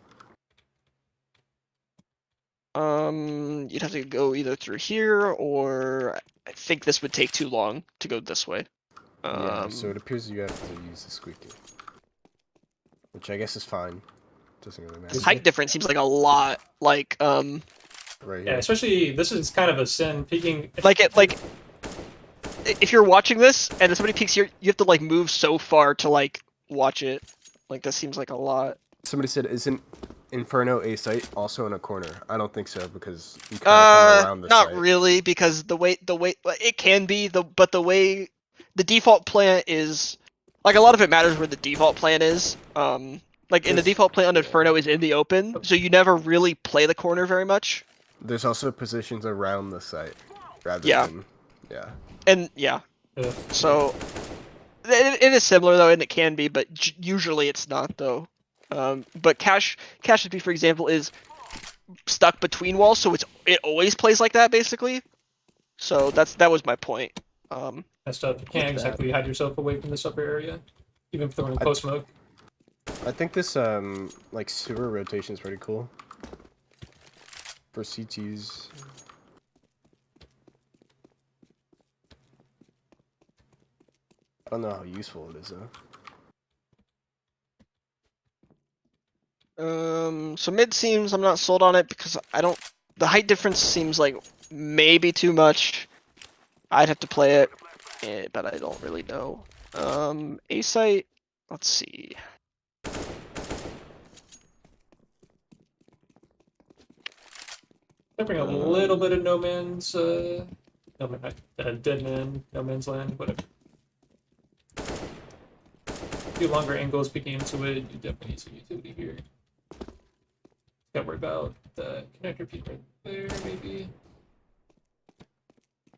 You'd have to go either through here, or I think this would take too long to go this way.
Yeah, so it appears you have to use the squeaky. Which I guess is fine. Doesn't really matter.
This height difference seems like a lot. Like
Right
Yeah,
here.
especially this is kind of a sin. Peeking.
like if you're watching this and if somebody peeks here, you have to like move so far to like watch it. Like that seems like a lot.
Somebody said, isn't Inferno a site also in a corner? I don't think so because you kind of come around the
Not
site.
really, because the way it can be but the way the default plan is, like a lot of it matters where the default plan is. Like in the
There's-
default plan on
yeah.
Inferno is in the open, so you never really play the corner very much.
There's also positions around the site rather
Yeah.
than yeah.
And yeah,
Yeah.
so it is similar though, and it can be, but usually it's not though. But Cash for example, is stuck between walls, so it always plays like that basically. So that was my point.
Messed up. You can't
With that.
exactly hide yourself away from this upper area, even throwing post smoke.
I think this like sewer rotation is pretty cool for CTs. I don't know how useful it is though.
So mid seems I'm not sold on it because the height difference seems like maybe too much. I'd have to play it, but I don't really know. A site, let's see.
I bring a little bit of no man's, no man, dead man, no man's land, whatever. A few longer angles peeking into it, you definitely need some utility here. Gotta worry about the connector peak right there, maybe.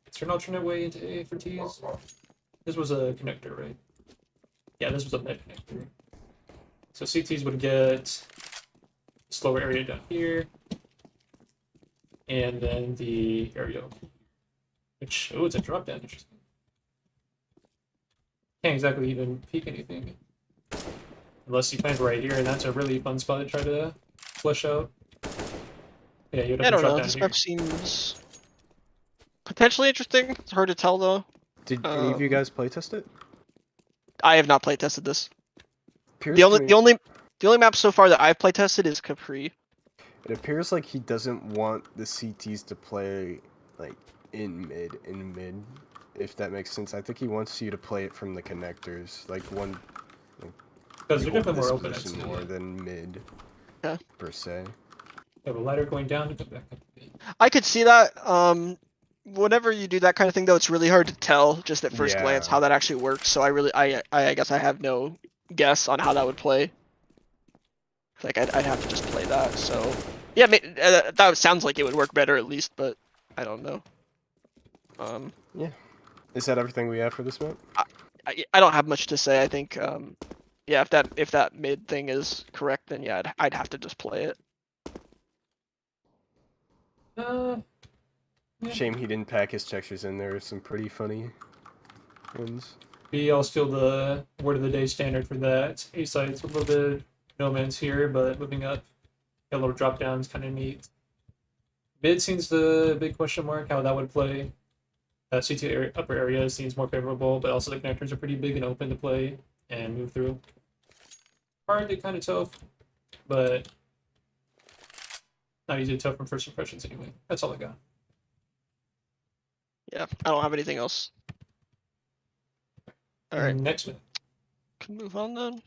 Is there an alternate way into A for T's? This was a connector, right? Yeah, this was a med connector. So CTs would get slower area down here. And then the area, which, oh, it's a drop down, interesting. Can't exactly even peek anything. Unless you plant right here, and that's a really fun spot to try to flush out. Yeah, you'd
I
have to
don't
drop
know.
down
This
here.
map seems potentially interesting. It's hard to tell though.
Did any of you guys playtest it?
I have not playtested this.
Appears
The
to me-
only map so far that I've playtested is Capri.
It appears like he doesn't want the CTs to play like in mid, if that makes sense. I think he wants you to play it from the connectors, like one.
Because they're
hold
definitely
this
more open, I'd
position
say.
more than mid,
Okay.
per se.
You have a ladder going down to come back up.
I could see that. Whenever you do that kind of thing, though, it's really hard to tell just at first glance
Yeah.
how that actually works. So I guess I have no guess on how that would play. Like I'd have to just play that. So yeah, that sounds like it would work better at least, but I don't know.
Is that everything we have for this map?
I don't have much to say. I think yeah, if that mid thing is correct, then yeah, I'd have to just play it.
Yeah.
Shame he didn't pack his textures in there. Some pretty funny ones.
BL still the word of the day standard for that. A side's a little bit no man's here, but moving up, got a little drop downs, kind of neat. Mid seems the big question mark how that would play. CT upper area seems more favorable, but also the connectors are pretty big and open to play and move through. Hard to kind of tough, but not easy to tell from first impressions anyway. That's all I got.
Yeah, I don't have anything else. All right,
Next one.
can move on then.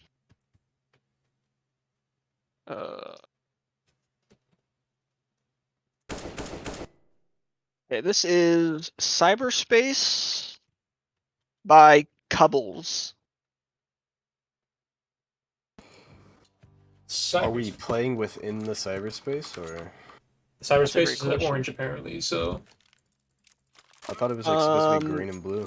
Okay, this is Cyberspace by Cubbles.
Are we playing within the cyberspace or?
Cyberspace is
question.
orange apparently, so
I thought it was like supposed to be
Um,
green and blue.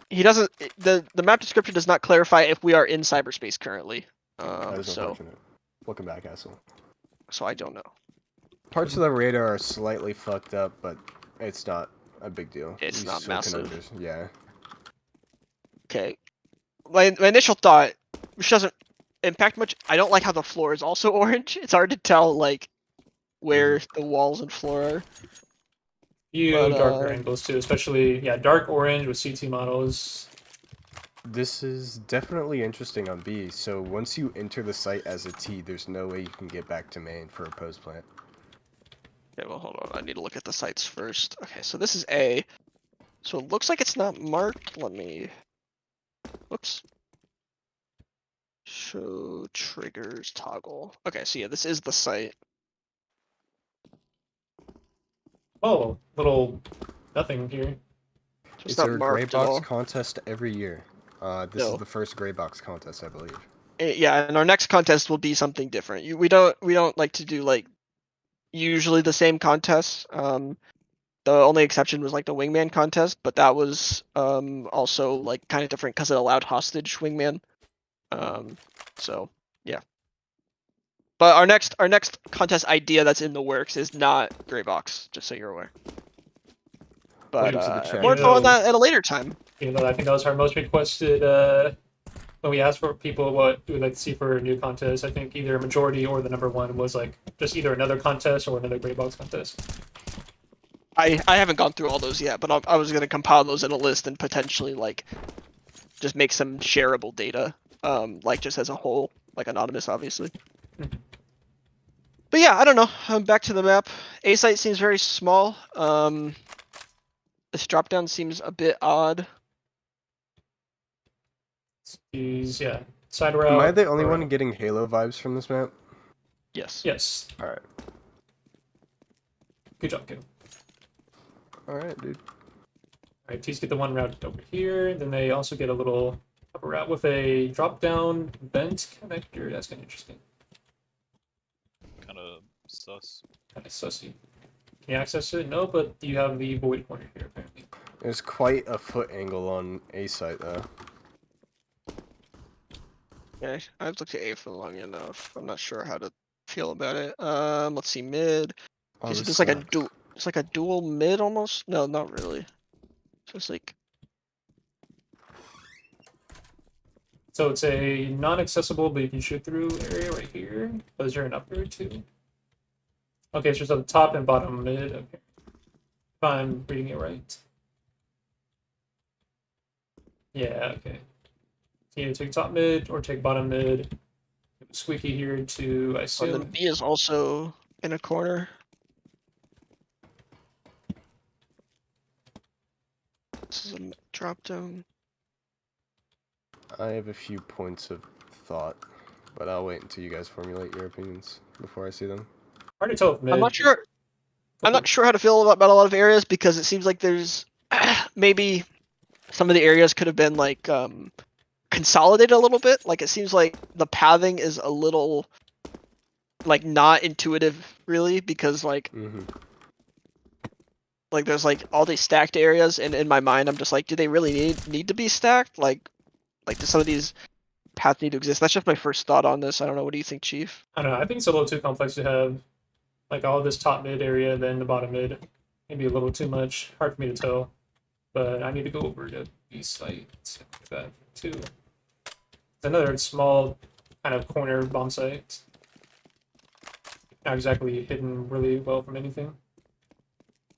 He doesn't. The map description does not clarify if we are in cyberspace currently.
That is
So
unfortunate. Welcome back, asshole.
I don't know.
Parts of the radar are slightly fucked up, but it's not a big deal.
It's
You
not
still can
massive.
Yeah.
Okay. My initial thought, which doesn't impact much. I don't like how the floor is also orange. It's hard to tell like where the walls and floor are.
few
But,
darker angles too, especially dark orange with CT models.
This is definitely interesting on B. So once you enter the site as a T, there's no way you can get back to main for a post plant.
Okay, well, hold on. I need to look at the sites first. Okay, so this is A. So it looks like it's not marked. Let me. Whoops. Show triggers toggle. Okay, so yeah, this is the site.
Oh, little nothing here.
So
Is
it's not
there a
marked at all.
Greybox contest every year? This
No.
is the first Greybox contest, I believe.
Yeah, and our next contest will be something different. We don't like to do like usually the same contests. The only exception was like the wingman contest, but that was also like kind of different because it allowed hostage wingman. So yeah. But our next contest idea that's in the works is not Greybox, just so you're aware. But
Welcome to the chat.
more info on that at a later time.
Even though I think that was our most requested when we asked for people what we would like to see for a new contest. I think either a majority or the number one was like just either another contest or another gray box contest.
I haven't gone through all those yet, but I was gonna compile those in a list and potentially like just make some shareable data, like just as a whole, like anonymous, obviously.
Mhm.
But yeah, I don't know. Back to the map. A site seems very small. This drop down seems a bit odd.
These side route.
Am I the only
or-
one getting Halo vibes from this map?
Yes.
Yes.
Alright.
Good job, Kim.
Alright, dude.
Alright, T's get the one route over here. Then they also get a little upper route with a drop down vent connector. That's kind of interesting.
Kind of sus.
Kind of sussy. Can you access it? No, but you have the void corner here apparently.
There's quite a foot angle on A site though.
Yeah, I've looked at A for long enough. I'm not sure how to feel about it. Let's see, mid.
Oh,
Okay, so
this
there's like a
sucks.
dual. It's like a dual mid almost. No, not really. So it's like
So it's a non-accessible, but you can shoot through area right here. But is there an upgrade too? Okay, so it's on the top and bottom mid. Okay. If I'm reading it right. Yeah, okay. So you either take top mid or take bottom mid. Squeaky here to, I
oh,
assume.
then B is also in a corner. This is a drop down.
I have a few points of thought, but I'll wait until you guys formulate your opinions before I see them.
Hard to tell if mid.
I'm not sure. I'm not sure how to feel about a lot of areas because it seems like there's maybe some of the areas could have been like consolidated a little bit. Like it seems like the pathing is a little like not intuitive really because like like there's like all these stacked areas and in my mind I'm just like, do they really need to be stacked? Like do some of these paths need to exist? That's just my first thought on this. I don't know. What do you think, Chief?
I don't know. I think it's a little too complex to have like all this top mid area, then the bottom mid. Maybe a little too much. Hard for me to tell. But I need to go over to B site like that too. It's another small kind of corner bomb site. Not exactly hidden really well from anything.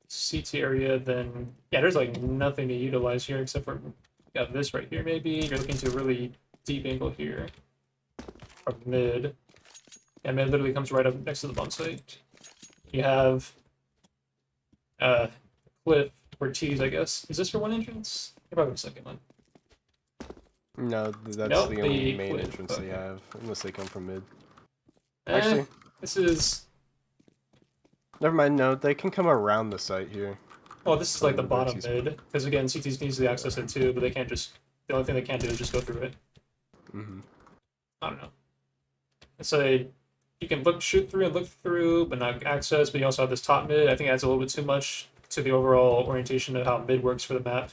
CT area, then yeah, there's like nothing to utilize here except for this right here. Maybe you're looking to a really deep angle here, or mid. Yeah, mid literally comes right up next to the bomb site. You have cliff or T's, I guess. Is this your one entrance? Probably the second one.
No, that's
Nope,
the only
the
main
cliff,
entrance
okay.
they have, unless they come from mid.
Eh,
Actually,
this is
never mind. No, they can come around the site here.
well, this is like the
From
bottom
Verti's.
mid because again, CTs can easily access it too, but they can't just. The only thing they can't do is just go through it. I don't know. So you can shoot through and look through, but not access. But you also have this top mid. I think that's a little bit too much to the overall orientation of how mid works for the map.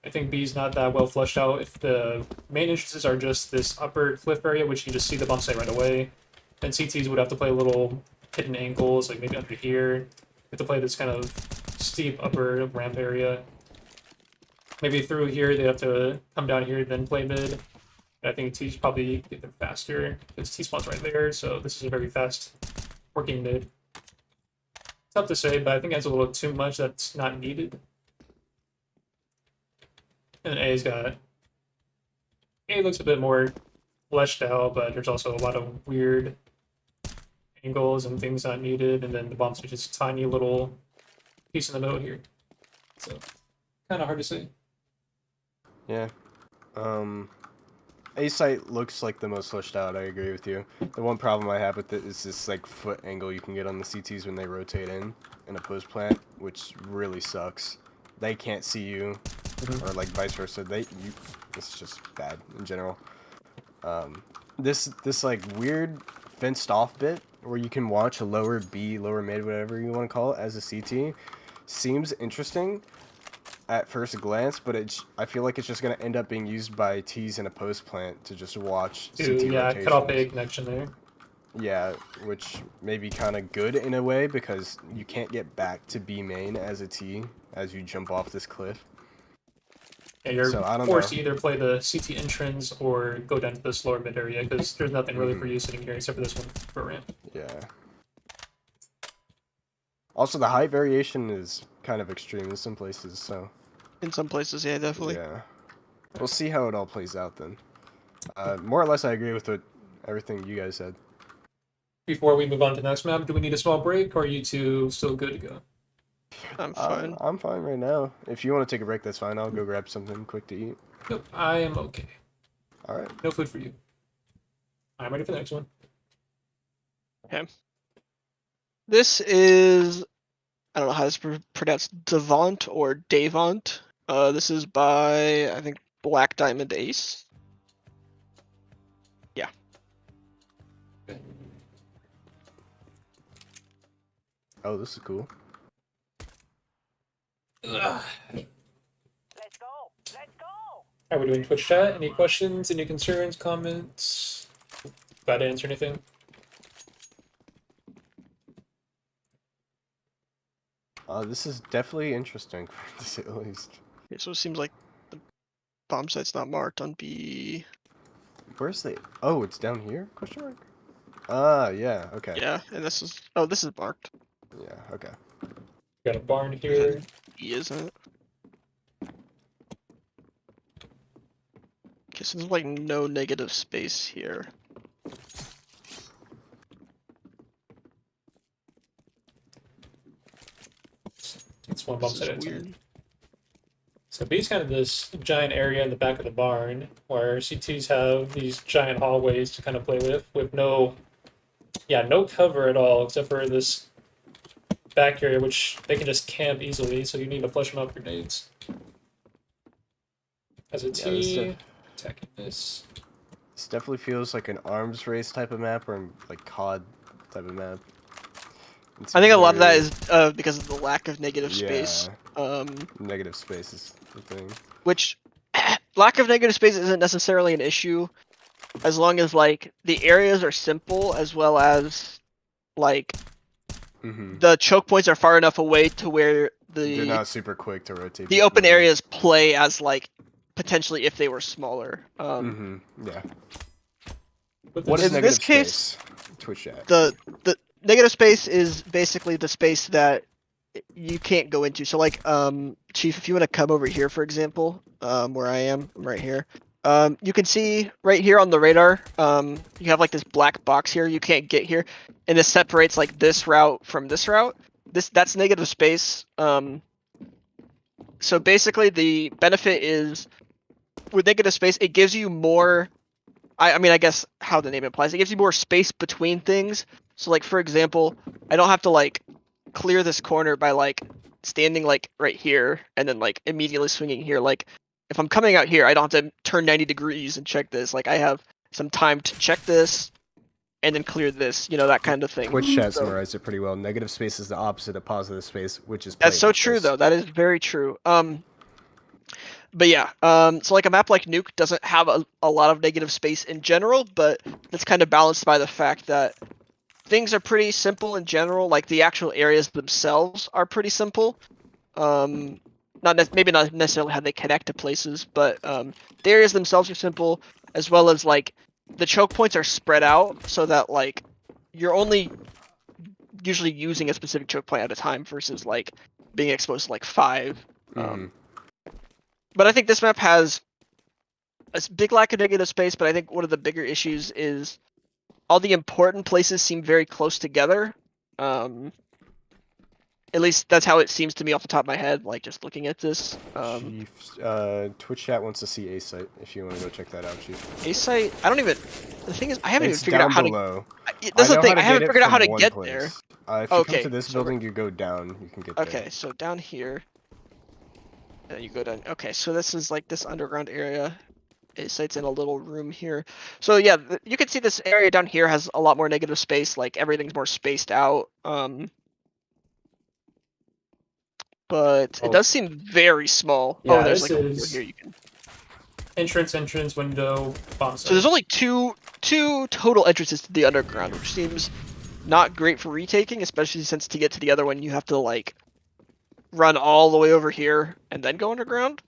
I think B is not that well fleshed out. If the main entrances are just this upper cliff area, which you can just see the bump site right away, then CTs would have to play little hidden angles, like maybe under here. You have to play this kind of steep upper ramp area. Maybe through here, they have to come down here, then play mid. I think T's probably get there faster because T spawn's right there, so this is a very fast working mid. Tough to say, but I think that's a little too much that's not needed. And A's got it looks a bit more fleshed out, but there's also a lot of weird angles and things not needed, and then the bombs are just a tiny little piece in the middle here. So kind of hard to say.
Yeah. A site looks like the most fleshed out. I agree with you. The one problem I have with it is this like foot angle you can get on the CTs when they rotate in a post plant, which really sucks. They can't see you, or like vice versa. It's just bad in general. This like weird fenced off bit where you can watch a lower B, lower mid, whatever you want to call it, as a CT, seems interesting at first glance, but I feel like it's just going to end up being used by Ts in a post plant to just watch CT
Yeah,
rotations.
cut off a connection there.
Yeah, which may be kind of good in a way because you can't get back to B main as a T as you jump off this cliff.
Yeah, you're
So, I don't
forced
know.
to either play the CT entrance or go down to this lower mid area because there's nothing really for you sitting here except for this one for ramp.
Yeah. Also, the height variation is kind of extreme in some places, so
In some places, yeah, definitely.
yeah. We'll see how it all plays out then. More or less, I agree with everything you guys said.
Before we move on to the next map, do we need a small break or are you two still good to go?
I'm fine.
I'm fine right now. If you want to take a break, that's fine. I'll go grab something quick to eat.
Nope, I am okay.
All right.
No food for you. I'm ready for the next one.
This is, I don't know how it's pronounced, Davant or Davant. This is by, I think, Black Diamond Ace. Yeah.
Oh, this is cool.
Ugh.
Let's go. Let's go.
How are we doing Twitch chat? Any questions, any concerns, comments? Glad to answer anything.
This is definitely interesting, to say the least.
Okay, so it seems like the bomb site's not marked on B.
Where's the... Oh, it's down here? Question mark? Ah, yeah, okay.
Yeah, and this is, oh, this is marked.
Yeah, okay.
Got a barn here.
E, isn't it? Okay, so there's like no negative space here.
It's one bomb
This
site at
is
a time.
weird.
So B's kind of this giant area in the back of the barn where CTs have these giant hallways to kind of play with no cover at all except for this back area which they can just camp easily, so you need to flush them out with grenades. As a T, attacking this.
This definitely feels like an arms race type of map or like COD type of map. It's
I think a lot of that
very-
is because of the lack of negative space.
Negative space is the thing.
Which lack of negative space isn't necessarily an issue as long as like the areas are simple as well as like the choke points are far enough away to where
They're
the
not super quick to rotate.
the open areas play as like potentially if they were smaller.
Yeah.
But
What is
in
negative
this case,
space? Twitch chat.
the negative space is basically the space that you can't go into. So like Chief, if you want to come over here for example, where I'm right here. You can see right here on the radar, you have like this black box here, you can't get here, and this separates like this route from this route. That's negative space. So basically the benefit is with negative space, it gives you more, I mean I guess how the name implies, it gives you more space between things. So like for example, I don't have to like clear this corner by like standing like right here and then like immediately swinging here. Like if I'm coming out here, I don't have to turn 90 degrees and check this. Like I have some time to check this and then clear this, you know, that kind of thing.
Twitch chat summarized it pretty well. Negative space is the opposite of positive space, which is
That's so
playable
true
space.
though. That is very true. But yeah, so like a map like Nuke doesn't have a lot of negative space in general, but that's kind of balanced by the fact that things are pretty simple in general. Like the actual areas themselves are pretty simple. Maybe not necessarily how they connect to places, but the areas themselves are simple, as well as like the choke points are spread out so that like you're only usually using a specific choke point at a time versus like being exposed to like 5. But I think this map has big lack of negative space, but I think one of the bigger issues is all the important places seem very close together. At least that's how it seems to me off the top of my head, like just looking at this.
Chief, Twitch chat wants to see A site. If you want to go check that out, Chief.
A site, I don't even. The thing is, I haven't even
It's
figured out
down
how
below.
to. That's
I
the
know
thing.
how to
I haven't
get it
figured out how
from
to
one
get
place.
there.
If you
Okay,
come to this
so
building, you go down. You can get there.
Okay, so down here, and you go down. Okay, so this is like this underground area. A site's in a little room here. So yeah, you can see this area down here has a lot more negative space. Like everything's more spaced out. But it
Oh.
does seem very small.
Yeah,
Oh, there's
this
like a window
is-
here you can.
Entrance, window, bomb
So there's only two total entrances to the underground, which seems not great for retaking, especially since to get to the other one you have to like run all the way over here and then go underground.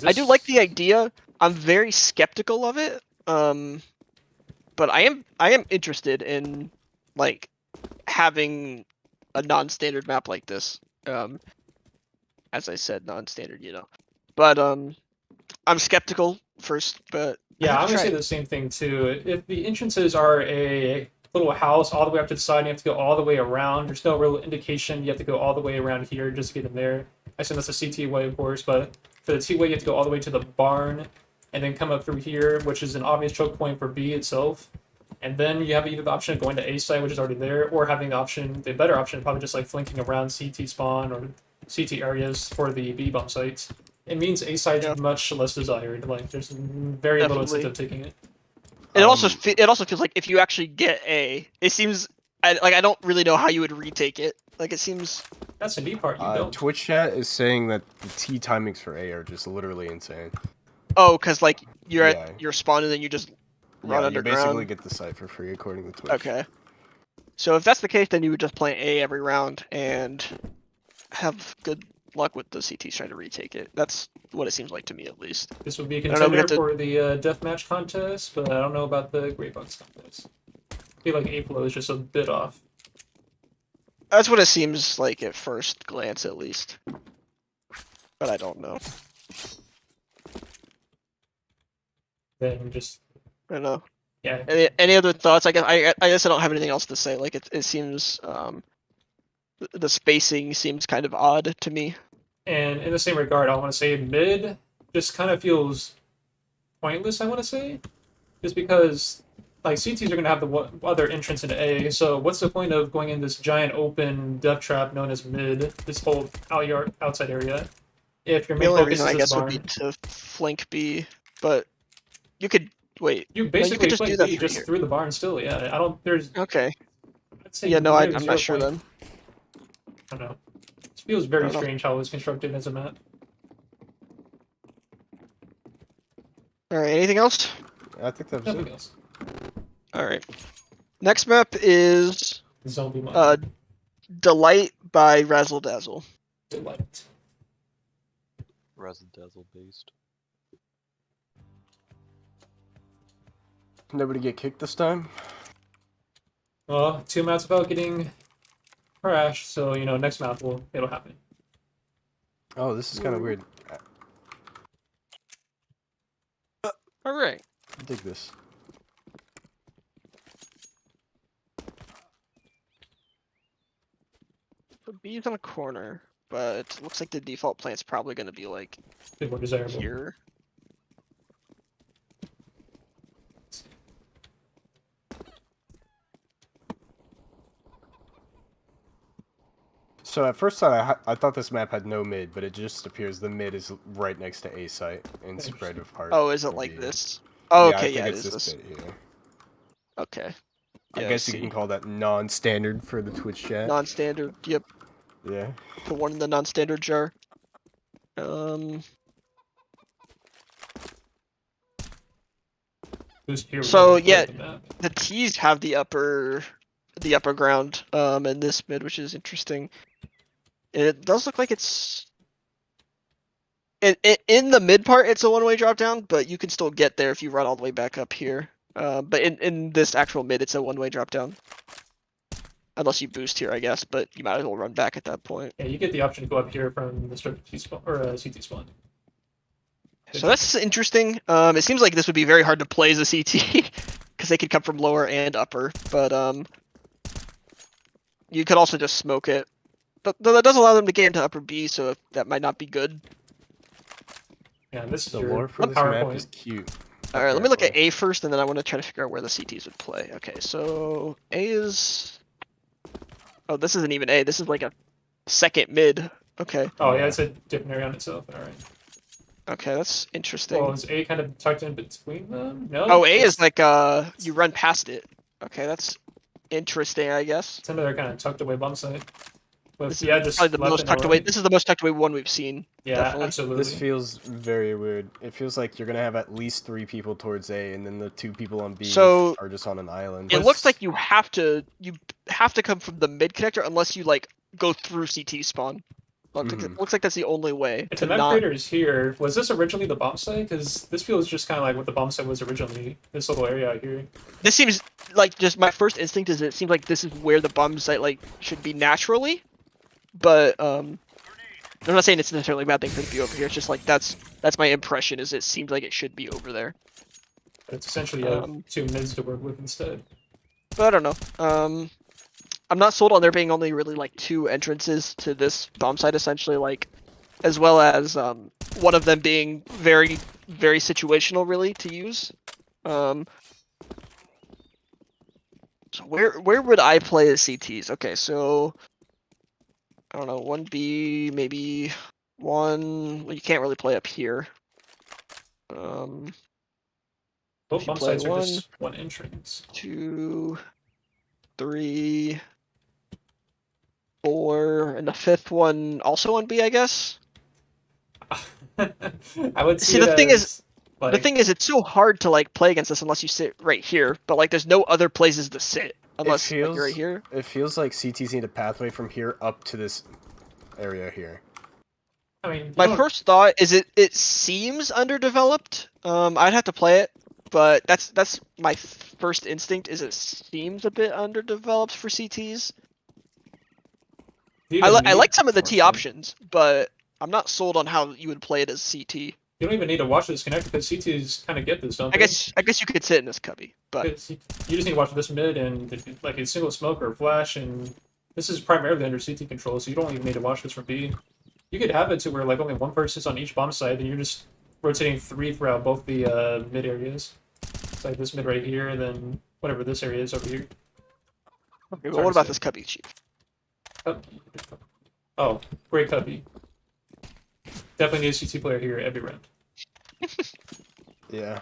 I do like the idea. I'm very skeptical of it. But I am interested in like having a non-standard map like this. As I said, non-standard, you know. But I'm skeptical first, but
Yeah, I'm
I
gonna say
tried.
the same thing too. If the entrances are a little house all the way up to the side, and you have to go all the way around. There's no real indication you have to go all the way around here just to get in there. I assume that's a CT way, of course, but for the T way, you have to go all the way to the barn and then come up through here, which is an obvious choke point for B itself. And then you have either the option of going to A site, which is already there, or having the option, the better option, probably just like flanking around CT spawn or CT areas for the B bomb sites. It means A site is much less desired. Like there's very little
Definitely.
incentive taking it.
It also feels like if you actually get A, it seems I don't really know how you would retake it. Like it seems.
That's the neat part. You don't.
Twitch chat is saying that the T timings for A are just literally insane.
Oh, because like you're
Yeah.
at your spawn and then you just run
Yeah, you
underground.
basically get the site for free according to Twitch.
Okay. So if that's the case, then you would just play A every round and have good luck with the CTs trying to retake it. That's what it seems like to me, at least.
This would be a
I don't know, we
contender
have to-
for the deathmatch contest, but I don't know about the Greybox contest. I feel like A flow is just a bit off.
That's what it seems like at first glance, at least. But I don't know.
Then just
I don't know.
yeah.
Any other thoughts? I guess I don't have anything else to say. Like it seems the spacing seems kind of odd to me.
And in the same regard, I want to say mid just kind of feels pointless. I want to say, just because like CTs are going to have the other entrance into A. So what's the point of going in this giant open death trap known as mid, this whole outside area, if your
The
main
only
focus
reason
is
I
this
guess would
barn?
be to flank B, but you could wait.
You
you
basically
could just do
flank
that
B
through
just
here.
through the barn still. Yeah, I don't. There's.
Okay.
I'd say
Yeah, no,
nearly
I'm
0
not sure
point.
then.
I don't know. It feels very
don't know.
strange how it was constructed as a map.
All right. Anything else?
I think that was
Nothing
it.
else.
All right. Next map is
Zombie mod.
Delight by Razzle Dazzle.
Delight.
Razzle dazzle based.
Nobody get kicked this time?
Well, 2 maps without getting crashed, so you know next map it'll happen.
Oh, this is kind of weird.
All right.
I dig this.
So B's on a corner, but it looks like the default plant's probably going to be like
A bit more desirable.
here.
So at first sight, I thought this map had no mid, but it just appears the mid is right next to A site and spread apart.
Oh, is it
from
like
B.
this? Oh,
Yeah, I
okay,
think
yeah, it
it's
is
this
this.
bit here.
Okay.
I
Yeah,
guess you
see.
can call that non-standard for the Twitch chat.
Non-standard. Yep.
Yeah.
Put one in the non-standard jar.
Who's here?
So,
We're gonna
yeah,
build the map.
the T's have the upper ground in this mid, which is interesting. And it does look like it's in the mid part it's a one-way drop down, but you can still get there if you run all the way back up here. But in this actual mid it's a one-way drop down. Unless you boost here, I guess, but you might as well run back at that point.
Yeah, you get the option to go up here from the CT spawn or CT spawn.
So that's interesting. It seems like this would be very hard to play as a CT because they could come from lower and upper, but you could also just smoke it. But though that does allow them to get into upper B, so that might not be good.
Yeah, this is
The
your
lore for this map
PowerPoint.
is cute.
All right, let me look at
apparently.
A first, and then I want to try to figure out where the CTs would play. Okay, so A is. Oh, this isn't even A. This is like a second mid. Okay.
Oh yeah,
Yeah.
it's a different area on itself. All right.
Okay, that's interesting.
Well, is A kind of tucked in between them? No.
Oh, A is
that's-
like you run past it. Okay, that's interesting, I guess.
It's another kind of tucked away bomb site. But
This
yeah,
is
just
probably the
left
most
and
tucked away.
right.
This is the most tucked away one we've seen.
Yeah,
definitely.
absolutely.
This feels very weird. It feels like you're gonna have at least 3 people towards A, and then the 2 people on B
So,
are just on an island.
It
What's-
looks like you have to come from the mid connector unless you like go through CT spawn.
Mhm.
Looks like that's the only way
If
to
the map
not.
creator is here, was this originally the bomb site? Because this feels just kind of like what the bomb site was originally. This little area out here.
This seems like just my first instinct is it seems like this is where the bomb site like should be naturally, but I'm not saying it's necessarily a bad thing for it to be over here. It's just like that's my impression is it seems like it should be over there.
But it's essentially two mids to work with instead.
But I don't know. I'm not sold on there being only really like 2 entrances to this bomb site, essentially, like, as well as one of them being very, very situational, really, to use. So where would I play as CTs? Okay, so I don't know, 1B, maybe 1. Well, you can't really play up here.
Both
If you
bomb
play
sites are
1,
just one entrance.
2, 3, 4, and the 5th one also on B, I guess.
I would
See,
see
the
it
thing is-
as, like,
The thing is, it's so hard to like play against this unless you sit right here. But like, there's no other places to sit unless like, you're right here.
It feels like CTs need a pathway from here up to this area here.
I mean, you
My
don't-
first thought is it seems underdeveloped. I'd have to play it, but that's my first instinct. Is it seems a bit underdeveloped for CTs.
you
I
even need-
like some of the T
Sorry.
options, but I'm not sold on how you would play it as CT.
You don't even need to watch this connect because CTs kind of get this, don't
I
they?
guess you could sit in this cubby, but
You just need to watch this mid and like a single smoke or flash, and this is primarily under CT control, so you don't even need to watch this from B. You could have it to where like only one person's on each bomb site, and you're just rotating 3 throughout both the mid areas. It's like this mid right here, and then whatever this area is over here.
okay, but
Sorry
what
to
about
say.
this cubby, Chief?
Oh, great cubby. Definitely need a CT player here every round.
Yeah.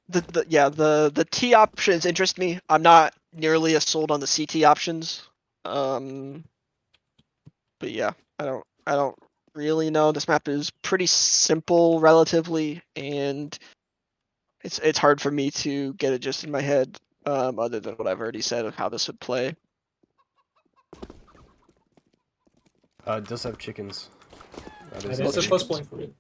The T options interest me. I'm not nearly as sold on the CT options. But yeah, I don't really know. This map is pretty simple relatively, and it's hard for me to get it just in my head. Other than what I've already said of how this would play.
It does have chickens. That
That
is
is a
chickens.
plus point for it.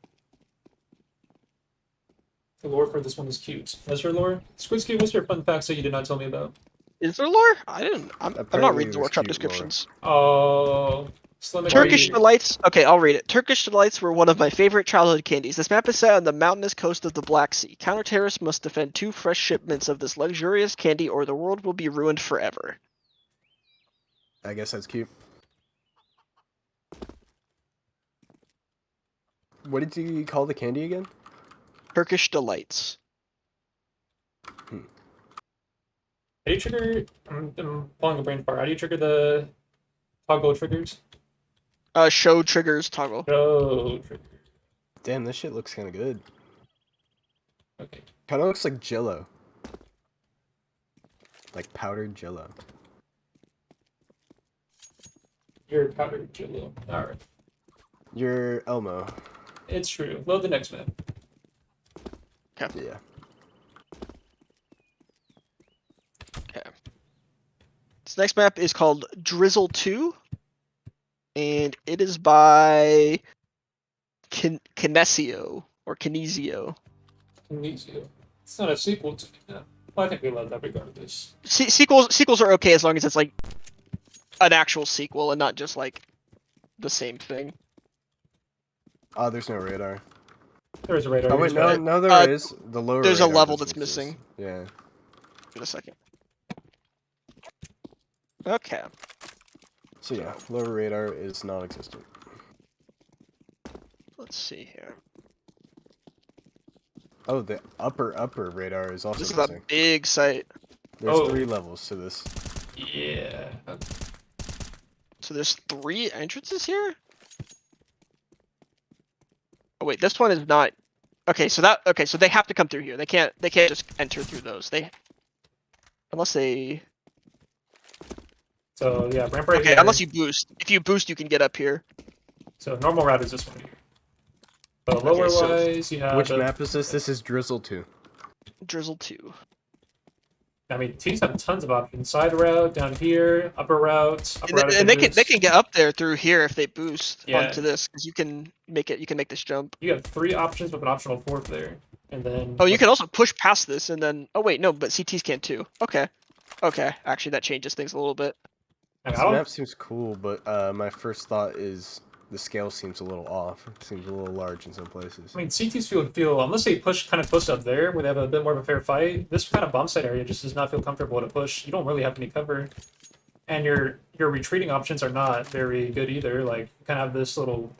The lore for this one is cute. Azure lore? Squidski, what's your fun facts that you did not tell me about?
Is there lore? I'm not
Apparently
reading the
there's
workshop
cute lore.
descriptions.
Oh, Slim
Turkish
Agree.
delights. Okay, I'll read it. Turkish delights were one of my favorite childhood candies. This map is set on the mountainous coast of the Black Sea. Counter-terrorists must defend 2 fresh shipments of this luxurious candy, or the world will be ruined forever.
I guess that's cute. What did you call the candy again?
Turkish delights.
How do you trigger? I'm pulling a brain fart. How do you trigger the toggle triggers?
Show triggers toggle.
Oh, trigger.
Damn, this shit looks kind of good.
Okay.
Kind of looks like Jello. Like powdered Jello.
You're powdered Jello. Alright.
You're Elmo.
It's true. Load the next map.
Yeah.
This next map is called Drizzle 2, and it is by Kinesio or Kinesio.
Amnesia. It's not a sequel to well, I think we love that regardless.
Sequels are okay as long as it's like an actual sequel and not just like the same thing.
There's no radar.
There is a radar.
Oh
here,
wait,
just
no,
got it.
no, there is. The lower
there's a
radar
level
doesn't
that's
exist.
missing.
Yeah.
Give it a second. Okay.
So yeah, lower radar is non-existent.
Let's see here.
Oh, the upper radar is also
This is a
missing.
big site.
There's
Oh.
3 levels to this.
Yeah.
So there's 3 entrances here? Oh wait, this one is not. Okay, so they have to come through here. They can't just enter through those. Unless they
So yeah, ramp right
Okay,
here.
unless you boost. If you boost you can get up here.
So normal route is this one here. But
Okay,
lower
so
wise, yeah.
Which map is this? This is Drizzle 2.
Drizzle 2.
I mean, T's have tons of options. Side route, down here, upper route,
And they can get up there through here if they boost
Yeah.
onto this, because you can make this jump.
You have 3 options with an optional 4th there. And then
Oh, you can also push past this and then oh wait, no, but CTs can too. Okay. Okay, actually that changes things a little bit.
I
This
don't-
map seems cool, but my first thought is the scale seems a little off. It seems a little large in some places.
I mean, CTs feel unless they push kind of close up there, where they have a bit more of a fair fight. This kind of bomb site area just does not feel comfortable to push. You don't really have any cover, and your retreating options are not very good either. Like you kind of have this little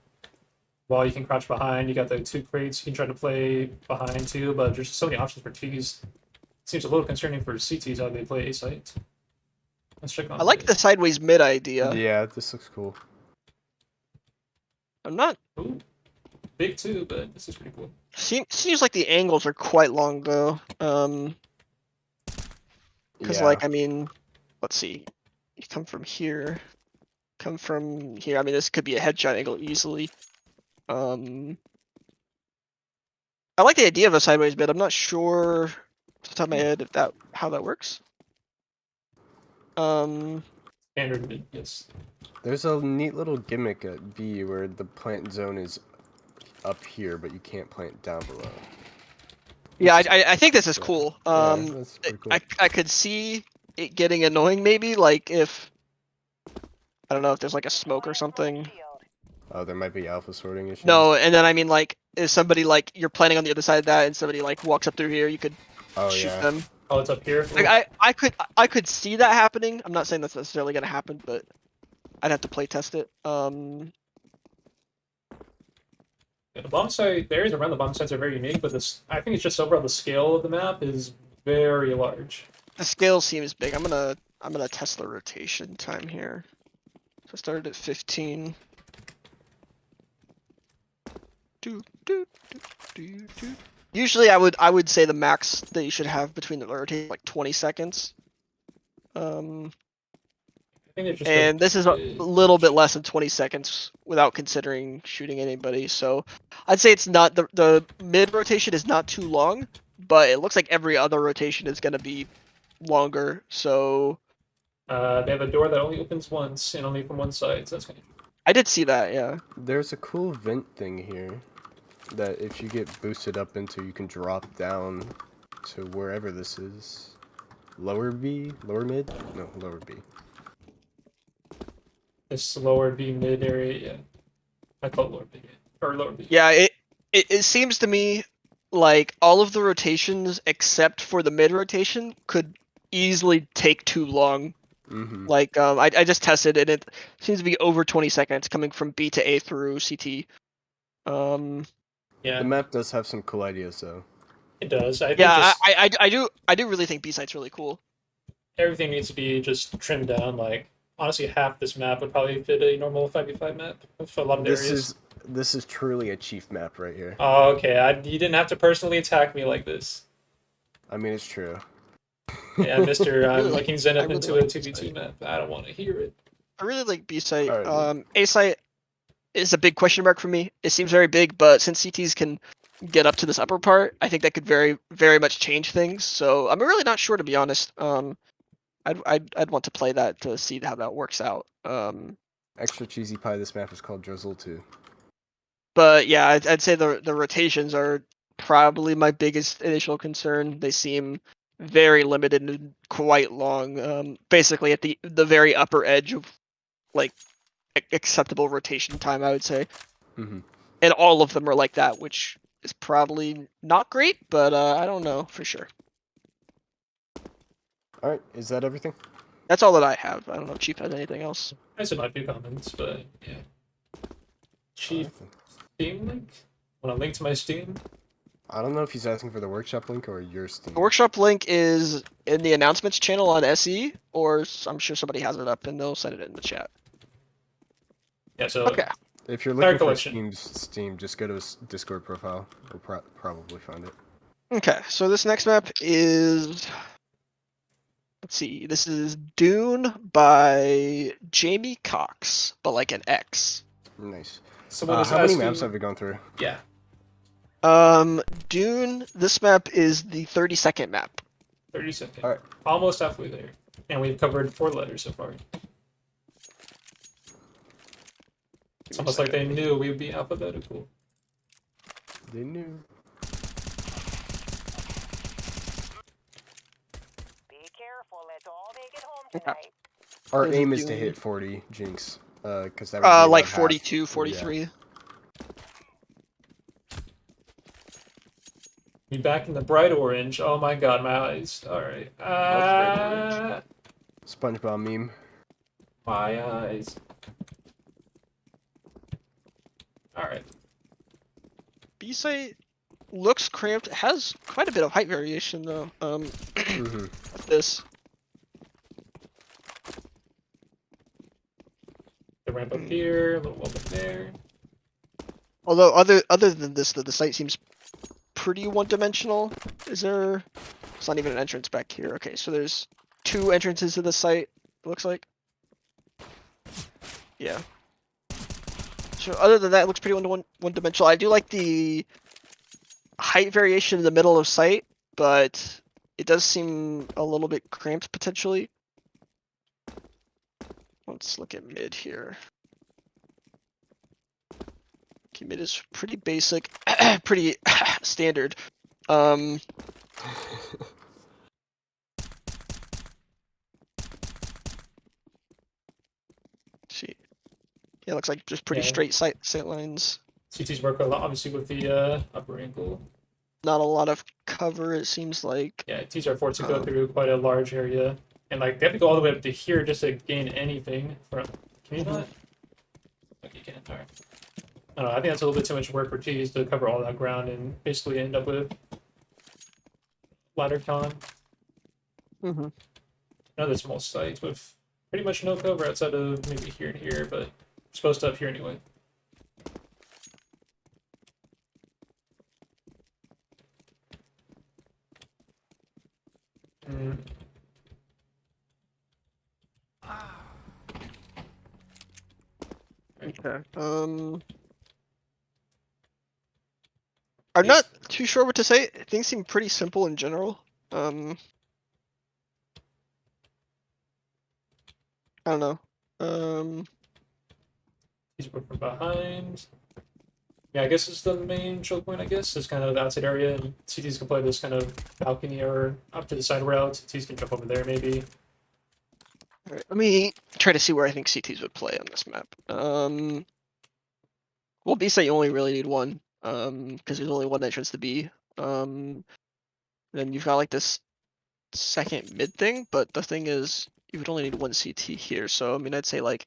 wall you can crouch behind. You got the 2 crates you can try to play behind too, but there's just so many options for T's. It seems a little concerning for CTs how they play A site. Let's check on.
I like the sideways mid idea.
Yeah, this looks cool.
I'm not
Ooh, big too, but this is pretty cool.
seems like the angles are quite long though. Because
Yeah.
like I mean, let's see. You come from here. Come from here. I mean this could be a headshot angle easily. I like the idea of a sideways mid. I'm not sure off the top of my head if how that works.
Standard mid, yes.
There's a neat little gimmick at B where the plant zone is up here, but you can't plant down below.
Yeah, I think this is
Yeah.
cool.
Yeah, that's pretty cool.
I could see it getting annoying maybe, like if I don't know if there's like a smoke or something.
Oh, there might be alpha sorting issues.
No, and then I mean like if somebody like you're planning on the other side of that and somebody like walks up through here, you could
Oh
shoot
yeah.
them.
Oh, it's up here.
Like I could see that happening. I'm not saying that's necessarily gonna happen, but I'd have to play test it.
Yeah, the bomb site, the areas around the bomb sites are very unique, but this, I think it's just overall the scale of the map is very large.
The scale seems big. I'm gonna test the rotation time here. So I started at 15. Usually I would say the max that you should have between the rotation is like 20 seconds.
I think it's just
And this is a little bit less than 20 seconds without considering shooting anybody. So I'd say it's not the mid rotation is not too long, but it looks like every other rotation is gonna be longer. So
they have a door that only opens once and only from one side, so that's kind of.
I did see that, yeah.
There's a cool vent thing here that if you get boosted up into, you can drop down to wherever this is. Lower B? Lower mid? No, lower B.
This lower B mid area, yeah. I call it lower B or lower B.
Yeah, it seems to me like all of the rotations except for the mid rotation could easily take too long.
Mm-hmm.
Like I just tested and it seems to be over 20 seconds coming from B to A through CT.
Yeah,
The map does have some cool ideas though.
it does. I think
Yeah,
just
I do really think B site's really cool.
everything needs to be just trimmed down. Like honestly, half this map would probably fit a normal 5v5 map for a lot of areas.
This is truly a chief map right here.
Oh, okay. You didn't have to personally attack me like this.
I mean, it's true.
Yeah, Mister, I'm
really like-
looking Zen
I
up
really
into
like
a
this
2v2
site.
map. I don't want to hear it.
I really like B site.
Alright.
A site is a big question mark for me. It seems very big, but since CTs can get up to this upper part, I think that could very much change things. So I'm really not sure to be honest. I'd want to play that to see how that works out.
Extra cheesy pie, this map is called Drizzle 2.
But yeah, I'd say the rotations are probably my biggest initial concern. They seem very limited and quite long. Basically at the very upper edge of like acceptable rotation time, I would say.
Mm-hmm.
And all of them are like that, which is probably not great, but I don't know for sure.
All right, is that everything?
That's all that I have. I don't know if Chief has anything else.
I said my few comments, but yeah. Chief Steam link? Want to link to my Steam?
I don't know if he's asking for the workshop link or your Steam.
The workshop link is in the announcements channel on SE, or I'm sure somebody has it up and they'll send it in the chat.
Yeah, so
Okay.
If you're
Entire
looking for
collection.
Steam, just go to his Discord profile. You'll probably find it.
Okay, so this next map is, let's see, this is Dune by Jamie Cox, but like an X.
Nice.
someone is
How many
asking,
maps have we gone through?
Yeah,
Dune, this map is the 32nd map.
30 seconds.
Alright.
Almost halfway there. And we've covered 4 letters so far. It's almost like they knew we'd be alphabetical.
They knew.
Be careful. Let's all make it home
Okay.
tonight.
Our
Is it
aim is to
Dune?
hit 40, Jinx. Because that would be about
Like
half.
42, 43.
Yeah.
Be back in the bright orange. Oh my god, my eyes. Alright.
SpongeBob meme.
My eyes. Alright.
B-site looks cramped. It has quite a bit of height variation though.
Mhm.
This.
The ramp up here, a little up there.
Although other than this, the site seems pretty one-dimensional. Is there? It's not even an entrance back here. Okay, so there's 2 entrances to the site. It looks like. Yeah. So other than that, it looks pretty one-dimensional. I do like the height variation in the middle of site, but it does seem a little bit cramped potentially. Let's look at mid here. Okay, mid is pretty basic, pretty standard. See. Yeah, looks like just pretty
Yeah.
straight sight lines.
CT's work a lot, obviously, with the upper ankle.
Not a lot of cover, it seems like.
Yeah, T's are forced to go through quite a large area. And, like, they have to go all the way up to here just to gain anything from... Can you not? Okay, you can. Alright. I don't know, I think that's a little bit too much work for T's to cover all that ground and basically end up with ladder con.
Mm-hmm.
Another small site with pretty much no cover outside of maybe here and here, but supposed to up here anyway. Mm.
Okay. I'm not too sure what to say. Things seem pretty simple in general. I don't know.
He's working behind. Yeah, I guess it's the main choke point, I guess. It's kind of the outside area, and CTs can play this kind of balcony or up to the side route. CTs can jump over there, maybe.
Alright, let me try to see where I think CTs would play on this map. Well, B site you only really need one, because there's only one entrance to B. Then you've got like this second mid thing, but the thing is, you would only need one CT here. So I mean, I'd say like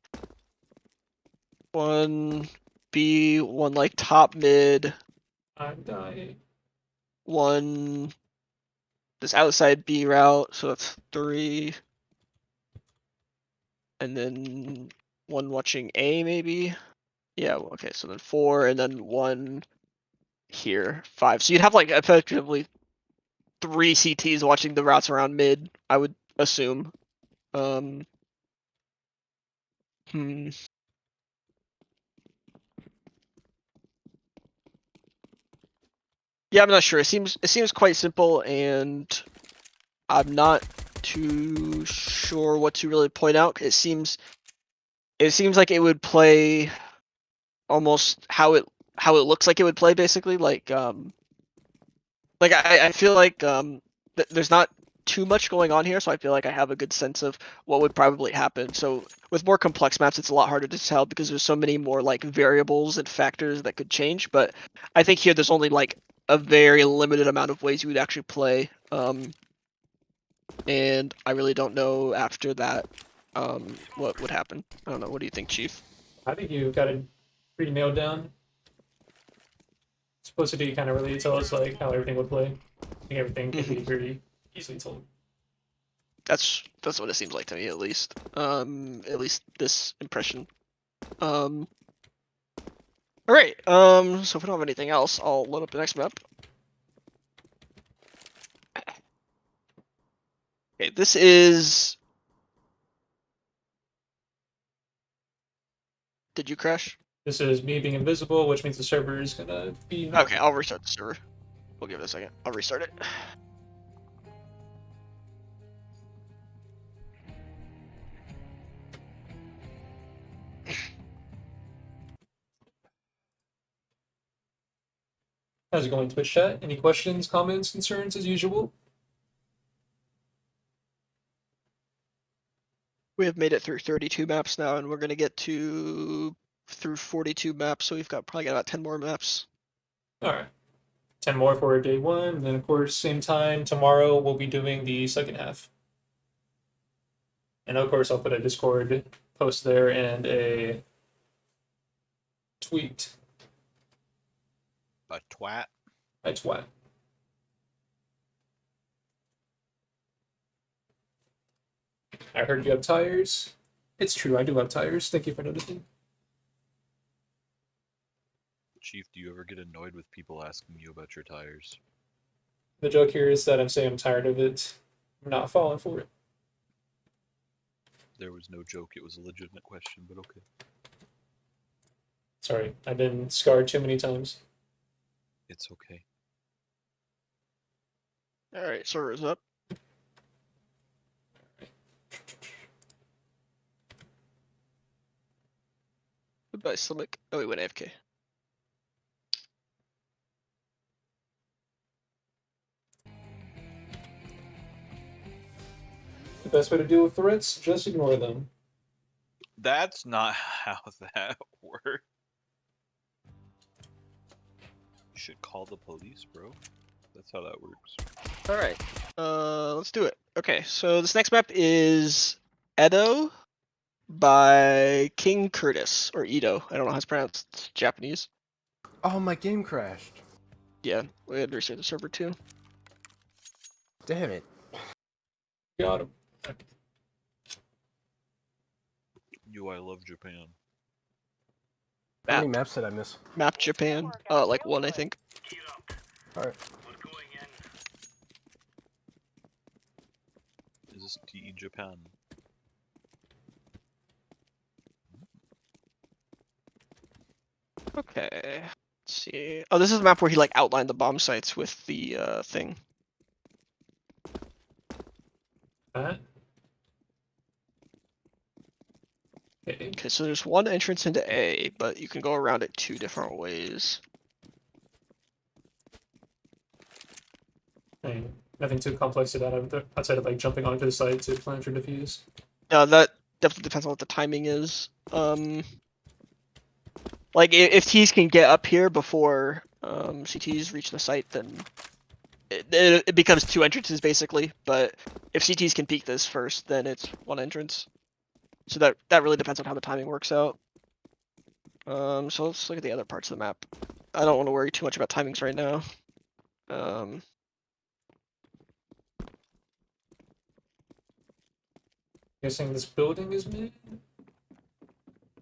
one B, one like top mid,
I'm dying.
one this outside B route, so that's 3. And then one watching A maybe. Yeah, okay, so then 4 and then 1 here, 5. So you'd have like effectively 3 CTs watching the routes around mid, I would assume. Yeah, I'm not sure. It seems quite simple, and I'm not too sure what to really point out. It seems like it would play almost how it looks like it would play, basically. Like I feel like there's not too much going on here, so I feel like I have a good sense of what would probably happen. So with more complex maps, it's a lot harder to tell because there's so many more like variables and factors that could change. But I think here there's only like a very limited amount of ways you would actually play. And I really don't know after that what would happen. I don't know. What do you think, Chief?
I think you got it pretty nailed down. Simplicity kind of really tell us like how everything would play. I think everything can be pretty easily told.
That's what it seems like to me, at least. At least this impression. All right. So if we don't have anything else, I'll load up the next map. Okay, this is. Did you crash?
This is me being invisible, which means the server is gonna be not
Okay, I'll restart the server. We'll give it a second. I'll restart it.
How's it going, Twitch chat? Any questions, comments, concerns as usual?
We have made it through 32 maps now, and we're gonna get through 42 maps. So we've probably got about 10 more maps.
Alright. 10 more for day 1, and then of course, same time tomorrow we'll be doing the second half. And of course I'll put a Discord post there and a tweet.
A twat.
I twat. I heard you have tires. It's true, I do have tires. Thank you for noticing.
Chief, do you ever get annoyed with people asking you about your tires?
The joke here is that I'm saying I'm tired of it. I'm not falling for it.
There was no joke, it was a legitimate question, but okay.
Sorry, I've been scarred too many times.
It's okay.
Alright, server's up. Goodbye, Slimek. Oh, he went AFK.
The best way to deal with threats, just ignore them.
That's not how that works. You should call the police, bro. That's how that works.
Alright, let's do it. Okay, so this next map is Edo by King Curtis, or Edo. I don't know how it's pronounced. It's Japanese.
Oh, my game crashed.
Yeah, we had to restart the server too.
Damn it.
Got him.
I love Japan.
How many maps did I miss?
Map Japan. Like one, I think.
Alright.
Is this TE Japan?
Okay. Let's see. Oh, this is a map where he like outlined the bomb sites with the thing.
That. Okay.
Okay, so there's one entrance into A, but you can go around it 2 different ways.
I mean, nothing too complex to that outside of like jumping onto the site to plant or defuse.
That definitely depends on what the timing is. Like if T's can get up here before CTs reach the site, then it becomes 2 entrances basically. But if CTs can peek this first, then it's 1 entrance. So that really depends on how the timing works out. So let's look at the other parts of the map. I don't want to worry too much about timings right now.
Guessing this building is mid.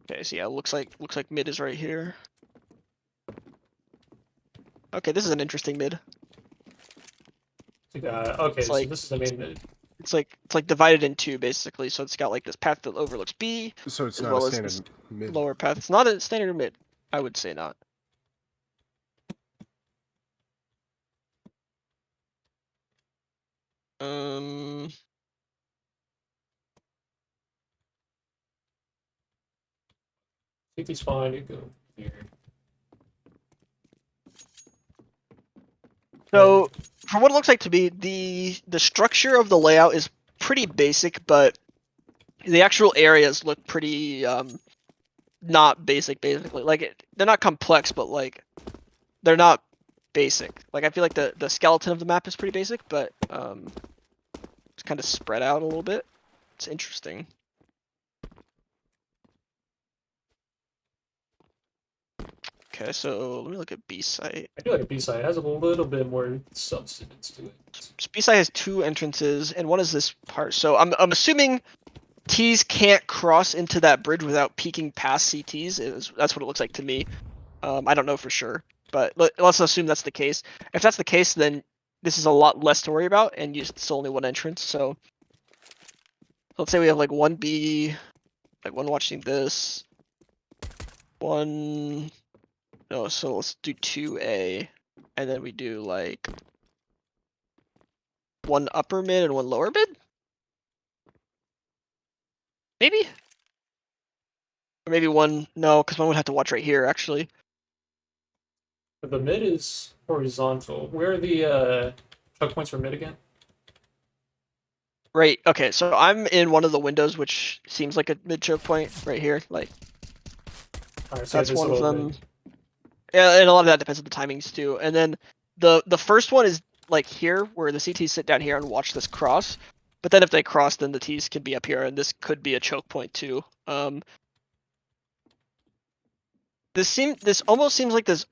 Okay, so yeah, looks like mid is right here. Okay, this is an interesting mid.
Okay,
It's
so
like-
this is the main mid.
It's like divided in 2 basically. So it's got like this path that overlooks B,
So it's
as
not
well
a
as
standard
this
mid.
lower path. It's not a standard mid. I would say not.
CT's fine, you go here.
So from what it looks like to me, the structure of the layout is pretty basic, but the actual areas look pretty not basic basically. Like they're not complex, but like they're not basic. Like I feel like the skeleton of the map is pretty basic, but it's kind of spread out a little bit. It's interesting. Okay, so let me look at B site.
I feel like a B-side has a little bit more substance to it.
B site has 2 entrances, and one is this part. So I'm assuming T's can't cross into that bridge without peeking past CTs. That's what it looks like to me. I don't know for sure, but let's assume that's the case. If that's the case, then this is a lot less to worry about, and it's only one entrance. So let's say we have like 1B, like one watching this, one. No, so let's do 2A, and then we do like one upper mid and one lower mid? Maybe? Or maybe one, no, because one would have to watch right here, actually.
But the mid is horizontal. Where are the choke points for mid again?
Right, okay, so I'm in one of the windows, which seems like a mid choke point right here. Like,
Alright, so
that's
this
one of
little
them.
mid.
Yeah, and a lot of that depends on the timings too. And then the first one is like here, where the CTs sit down here and watch this cross. But then if they cross, then the Ts can be up here, and this could be a choke point too. This almost seems like this.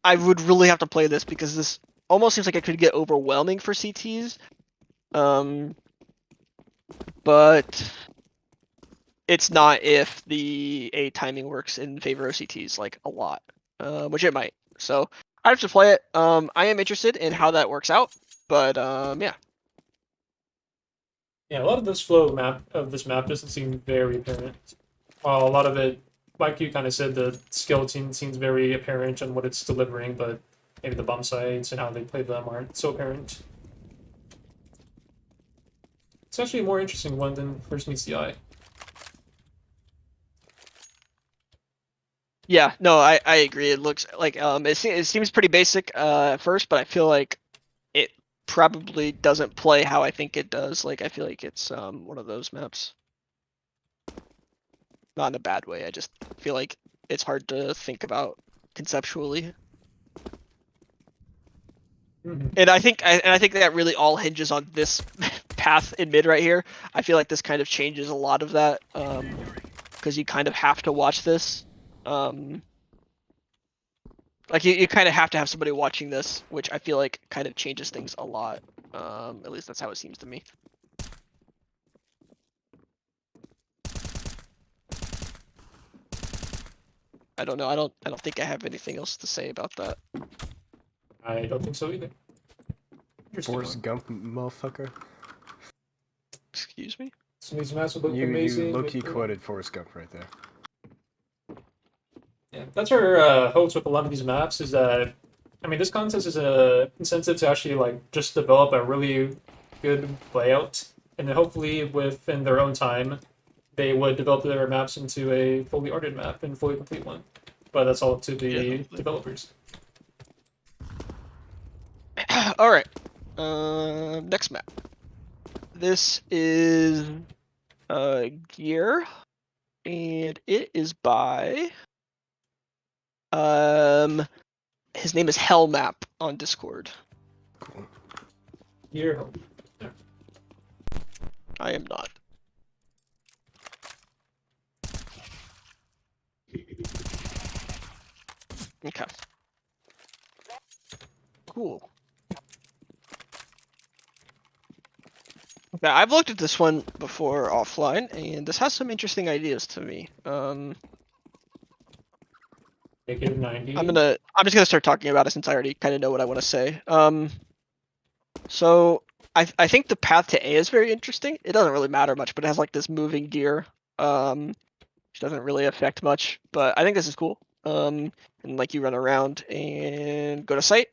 I would really have to play this because this almost seems like it could get overwhelming for CTs. But it's not if the A timing works in favor of CTs like a lot, which it might. So I have to play it. I am interested in how that works out, but yeah.
Yeah, a lot of this flow of this map doesn't seem very apparent. While a lot of it, like you kind of said, the skeleton seems very apparent on what it's delivering, but maybe the bump sites and how they play them aren't so apparent. It's actually a more interesting one than first meets the eye.
Yeah, no, I agree. It looks like it seems pretty basic at first, but I feel like it probably doesn't play how I think it does. Like I feel like it's one of those maps. Not in a bad way. I just feel like it's hard to think about conceptually. And I think that really all hinges on this path in mid right here. I feel like this kind of changes a lot of that because you kind of have to watch this. Like you kind of have to have somebody watching this, which I feel like kind of changes things a lot. At least that's how it seems to me. I don't know. I don't think I have anything else to say about that.
I don't think so either. Interesting
Forrest
one.
Gump, motherfucker.
Excuse me?
Some of these maps would look
You
amazing.
low-key
but,
quoted Forrest Gump right there.
Yeah, that's our hopes with a lot of these maps is that, I mean, this contest is a incentive to actually like just develop a really good layout, and then hopefully within their own time, they would develop their maps into a fully arted map and fully complete one. But that's all up to the developers.
All right. Next map. This is Gear, and it is by his name is Hellmap on Discord.
Cool.
Here,
I am not. Okay. Cool. Okay, I've looked at this one before offline, and this has some interesting ideas to me.
negative 90.
I'm just gonna start talking about it since I already kind of know what I want to say. So I think the path to A is very interesting. It doesn't really matter much, but it has like this moving gear, which doesn't really affect much. But I think this is cool. And like you run around and go to site,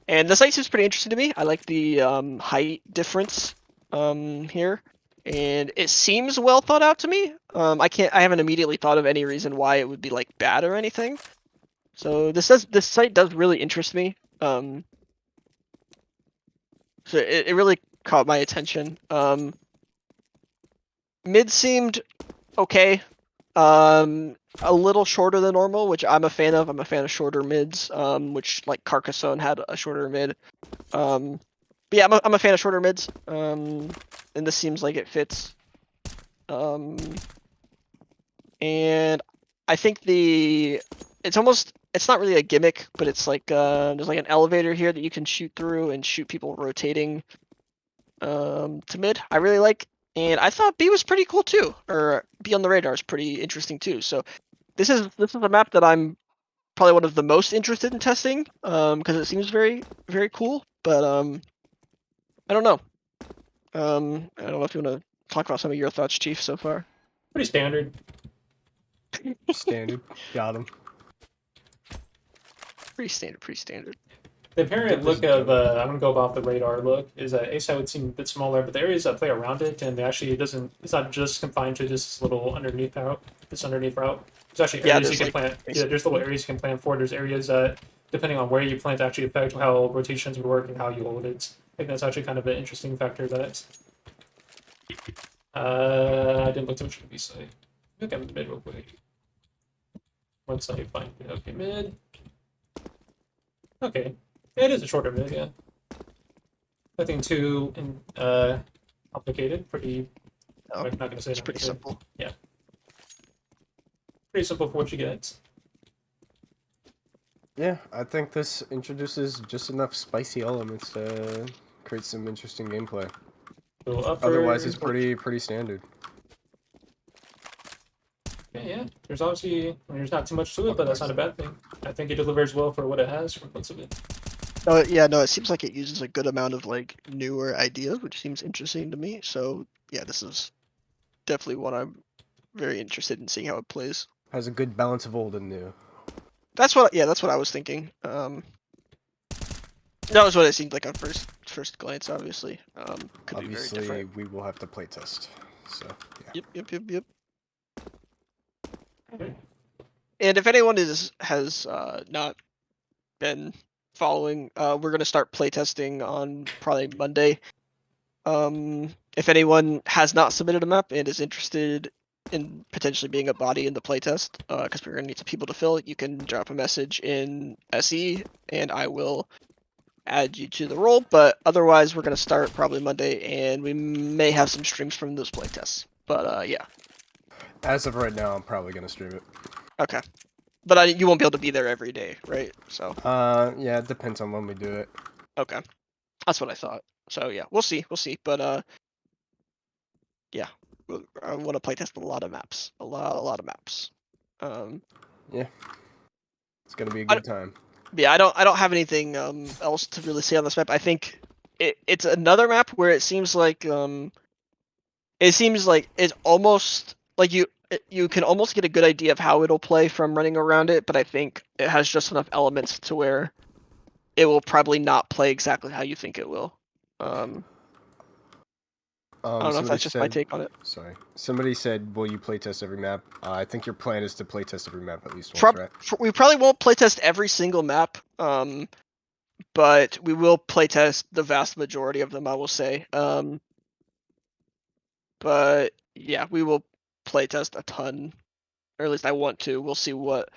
and the site seems pretty interesting to me. I like the height difference here, and it seems well thought out to me. I haven't immediately thought of any reason why it would be like bad or anything. So this site does really interest me. So it really caught my attention. Mid seemed okay. A little shorter than normal, which I'm a fan of. I'm a fan of shorter mids, which like Carcasonne had a shorter mid. But yeah, I'm a fan of shorter mids. And this seems like it fits. And I think it's not really a gimmick, but it's like there's like an elevator here that you can shoot through and shoot people rotating to mid. I really like, and I thought B was pretty cool too, or B on the radar is pretty interesting too. So this is a map that I'm probably one of the most interested in testing, because it seems very cool. But I don't know. I don't know if you want to talk about some of your thoughts, Chief, so far.
Pretty standard.
Standard. Got him.
Pretty standard.
The apparent look of I'm gonna go off the radar look is that A side would seem a bit smaller, but the areas that play around it, and it's not just confined to just this little underneath route. There's actually areas you can plant. Yeah, there's little areas you can plant for. There's areas that, depending on where you plant, actually affect how rotations would work and how you hold it. I think that's actually kind of an interesting factor that I didn't look too much at the B side. Look at mid real quick. Once I find it. Okay, mid. Okay. It is a shorter mid, yeah. Nothing too complicated. Pretty.
No,
I'm not gonna say
it's pretty simple.
Yeah. Pretty simple for what you get.
Yeah, I think this introduces just enough spicy elements to create some interesting gameplay.
So
Otherwise, it's pretty standard.
Yeah. There's obviously there's not too much to it, but that's not a bad thing. I think it delivers well for what it has for most of it.
Oh yeah, no, it seems like it uses a good amount of like newer ideas, which seems interesting to me. So yeah, this is definitely one I'm very interested in seeing how it plays.
Has a good balance of old and new.
That's what I was thinking. That was what it seemed like on first glance. Obviously, could be very different.
We will have to playtest. So yeah.
Yep. And if anyone has not been following, we're gonna start playtesting on probably Monday. If anyone has not submitted a map and is interested in potentially being a body in the playtest, because we're gonna need some people to fill it, you can drop a message in SE and I will add you to the role. But otherwise, we're gonna start probably Monday, and we may have some streams from those playtests. But yeah.
As of right now, I'm probably gonna stream it.
Okay. But you won't be able to be there every day, right? So.
Yeah, it depends on when we do it.
Okay. That's what I thought. So yeah, we'll see. But yeah, I want to playtest a lot of maps. A lot of maps.
Yeah. It's gonna be a good time.
Yeah, I don't have anything else to really say on this map. I think it's another map where it seems like it's almost like you can almost get a good idea of how it'll play from running around it, but I think it has just enough elements to where it will probably not play exactly how you think it will. I don't know if that's just my take on it.
Sorry. Somebody said, will you playtest every map? I think your plan is to playtest every map at least once, right?
We probably won't playtest every single map, but we will playtest the vast majority of them, I will say. But yeah, we will playtest a ton, or at least I want to. We'll see what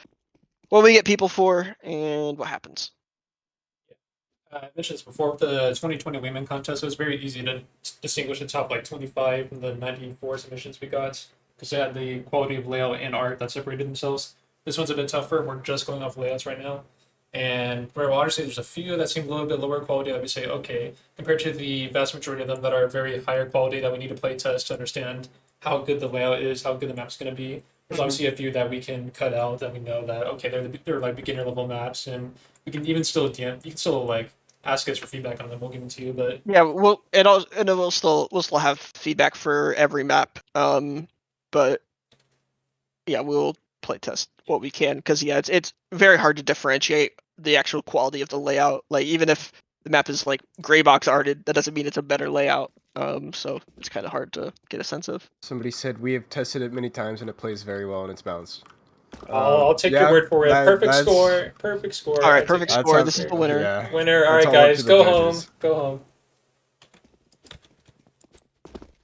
we get people for and what happens.
I mentioned this before with the 2020 Wayman contest. It was very easy to distinguish the top like 25 from the 94 submissions we got because they had the quality of layout and art that separated themselves. This one's a bit tougher. We're just going off layouts right now. And very honestly, there's a few that seem a little bit lower quality that we say, okay, compared to the vast majority of them that are very higher quality that we need to play test to understand how good the layout is, how good the map's going to be. There's obviously a few that we can cut out that we know that, okay, they're like beginner level maps, and we can even still, you can still like ask us for feedback on them. We'll give them to you, but
yeah, we'll still have feedback for every map. But yeah, we'll play test what we can because yeah, it's very hard to differentiate the actual quality of the layout. Like even if the map is like Greybox arted, that doesn't mean it's a better layout. So it's kind of hard to get a sense of.
Somebody said we have tested it many times and it plays very well and it's balanced.
I'll take your word for it. Perfect score.
All right, perfect score. This is the winner.
Yeah,
winner. All right, guys, go home. Go home.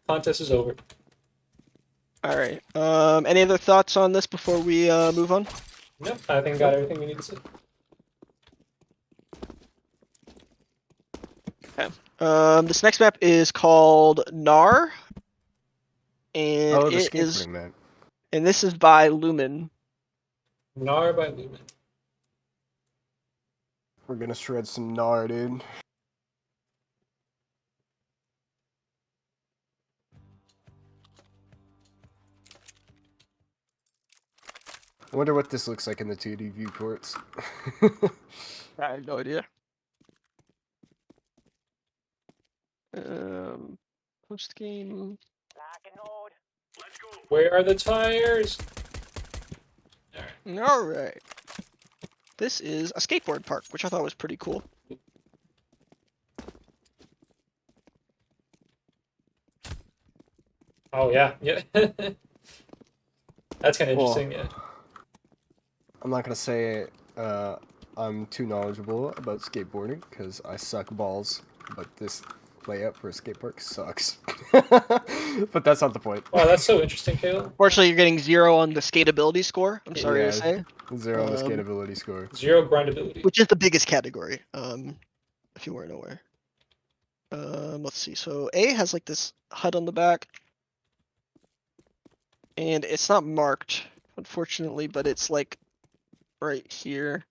Contest is over.
All right. Any other thoughts on this before we move on?
Nope, I think I got everything we need to see.
This next map is called Gnar, and
Oh, the
it is,
skateboarding man.
and this is by Lumen.
Gnar by Lumen.
We're gonna shred some Gnar, dude. I wonder what this looks like in the 2D viewports.
I have no idea. Post game.
Lock and load.
Where are the tires?
All right. This is a skateboard park, which I thought was pretty cool.
Oh yeah, yeah. That's kind of
Well,
interesting. Yeah.
I'm not gonna say I'm too knowledgeable about skateboarding because I suck balls, but this layout for a skate park sucks. But that's not the point.
Wow, that's so interesting, Caleb.
Fortunately, you're getting 0 on the skateability score. I'm sorry
Yeah.
to say,
0 on the skateability score.
0 grindability.
which is the biggest category. If you weren't aware. Let's see. So A has like this hut on the back, and it's not marked, unfortunately, but it's like right here.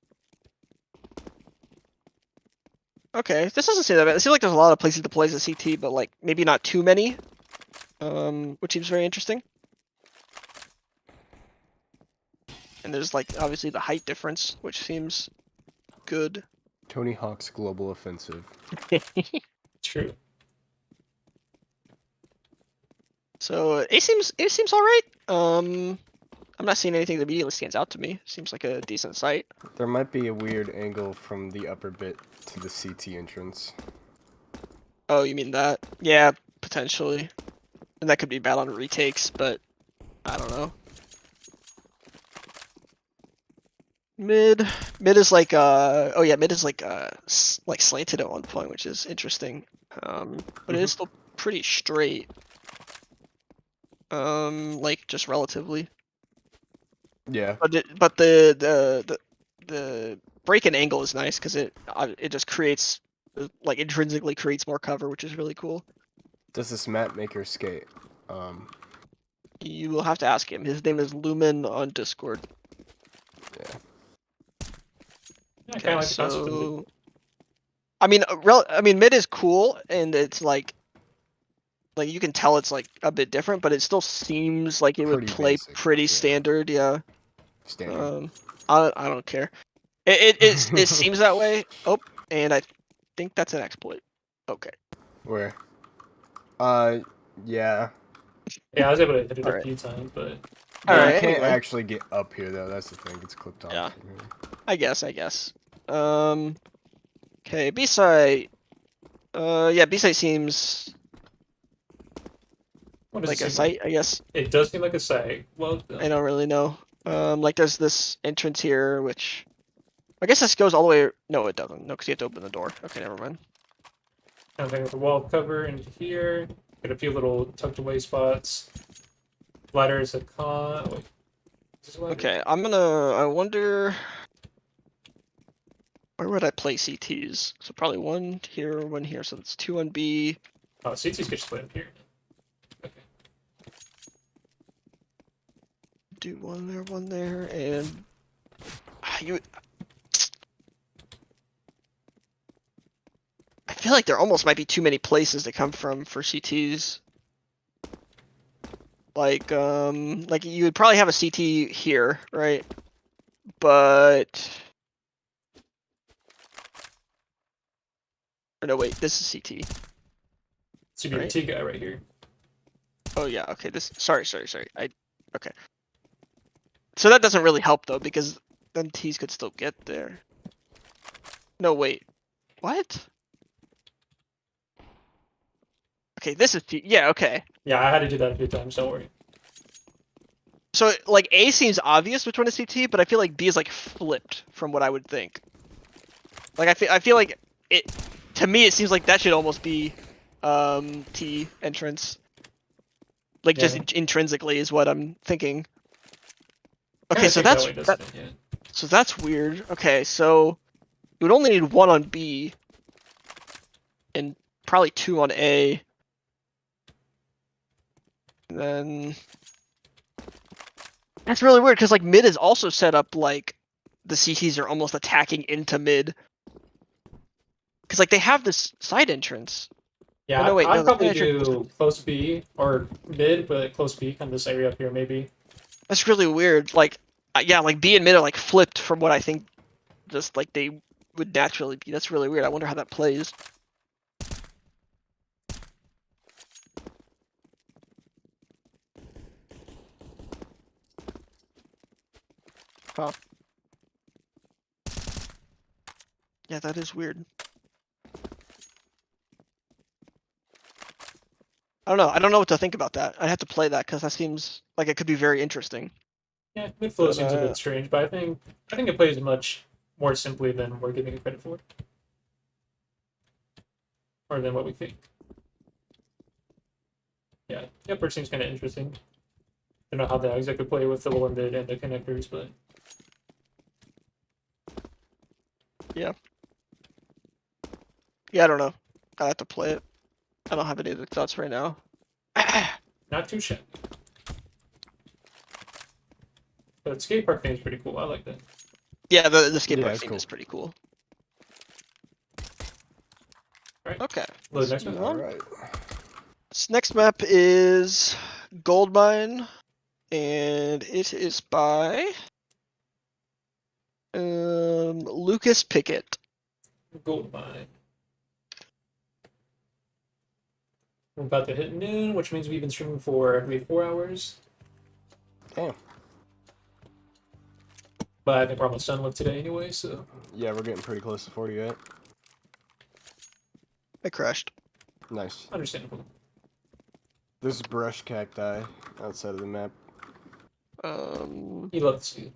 Okay, this doesn't say that bad. It seems like there's a lot of places to play as a CT, but like maybe not too many. Which seems very interesting. And there's like obviously the height difference, which seems good.
Tony Hawk's Global Offensive.
True.
So it seems alright. I'm not seeing anything that immediately stands out to me. Seems like a decent site.
There might be a weird angle from the upper bit to the CT entrance.
Oh, you mean that? Yeah, potentially. And that could be bad on retakes, but I don't know. Mid is like oh yeah, mid is like like slanted at one point, which is interesting. But it is still pretty straight. Like just relatively.
Yeah.
But the break in angle is nice because it just creates like intrinsically creates more cover, which is really cool.
Does this map maker skate?
You will have to ask him. His name is Lumen on Discord.
Yeah.
Yeah, I kind of like the concept of it.
So, I mean, mid is cool, and it's like you can tell it's like a bit different, but it still seems like it would
Pretty
play
basic,
pretty
yeah.
standard. Yeah.
Standard.
I don't care. It seems that way. Oh, and I think that's an exploit. Okay.
Where? Yeah.
Yeah, I was able to hit it a
Alright.
few times, but
You
Alright,
can't
anyway.
actually get up here though. That's the thing. It's clipped off.
Yeah.
From here.
I guess. Okay, B-side. Yeah, B-side seems
what does
like
it
a
seem
site, I guess.
It does seem like a site. Well,
I don't really know. Like there's this entrance here, which I guess this goes all the way. No, it doesn't. No, because you have to open the door. Okay, never mind.
kind of thing with the wall cover into here. Got a few little tucked away spots. Ladder is a con. Wait, is this a ladder?
Okay, I wonder. Where would I play CTs? So probably one here, one here. So it's 2 on B.
Oh, CTs could just play up here. Okay.
Do one there, and you. I feel like there almost might be too many places to come from for CTs. Like you would probably have a CT here, right? But or no, wait, this is CT.
CBT guy right here.
Oh yeah, okay. This sorry. Okay. So that doesn't really help though because then T's could still get there. No, wait. What? Okay, this is T. Yeah, okay.
Yeah, I had to do that a few times. Don't worry.
So like A seems obvious which one is CT, but I feel like B is like flipped from what I would think. Like I feel like it to me it seems like that should almost be T entrance. Like just
Yeah.
intrinsically is what I'm thinking. Okay,
Kinda
so
seems that
that's
way, doesn't it? Yeah.
so that's weird. Okay, so you would only need 1 on B and probably 2 on A. And then that's really weird because like mid is also set up like the CTs are almost attacking into mid. Because like they have this side entrance.
Yeah,
Oh, no, wait,
I'd
no, the
probably
side entrance
do close B or mid, but close B, kind of this area up here, maybe.
That's really weird. Like, yeah, like B and mid are like flipped from what I think just like they would naturally be. That's really weird. I wonder how that plays. Huh. Yeah, that is weird. I don't know. I don't know what to think about that. I have to play that because that seems like it could be very interesting.
Yeah, mid flow
But,
seems a bit strange, but I think it plays much more simply than we're giving it credit for, or than what we think. Yeah, the upper seems kind of interesting. Don't know how they exactly play with the lower mid and the connectors, but
yeah, I don't know. I have to play it. I don't have any other thoughts right now.
not too shabby. But skate park thing is pretty cool. I like that.
Yeah, the skate
Yeah,
park
it's
theme
cool.
is pretty cool.
Right.
Okay.
Load
let's
next one.
move
All
on.
right.
This next map is Goldmine, and it is by Lucas Pickett.
Goldmine. We're about to hit noon, which means we've been streaming for, I believe, 4 hours.
Damn.
But I think we're almost done with today anyway, so.
Yeah, we're getting pretty close to 48.
I crashed.
Nice.
Understandable.
There's brush cacti outside of the map.
You love to see it.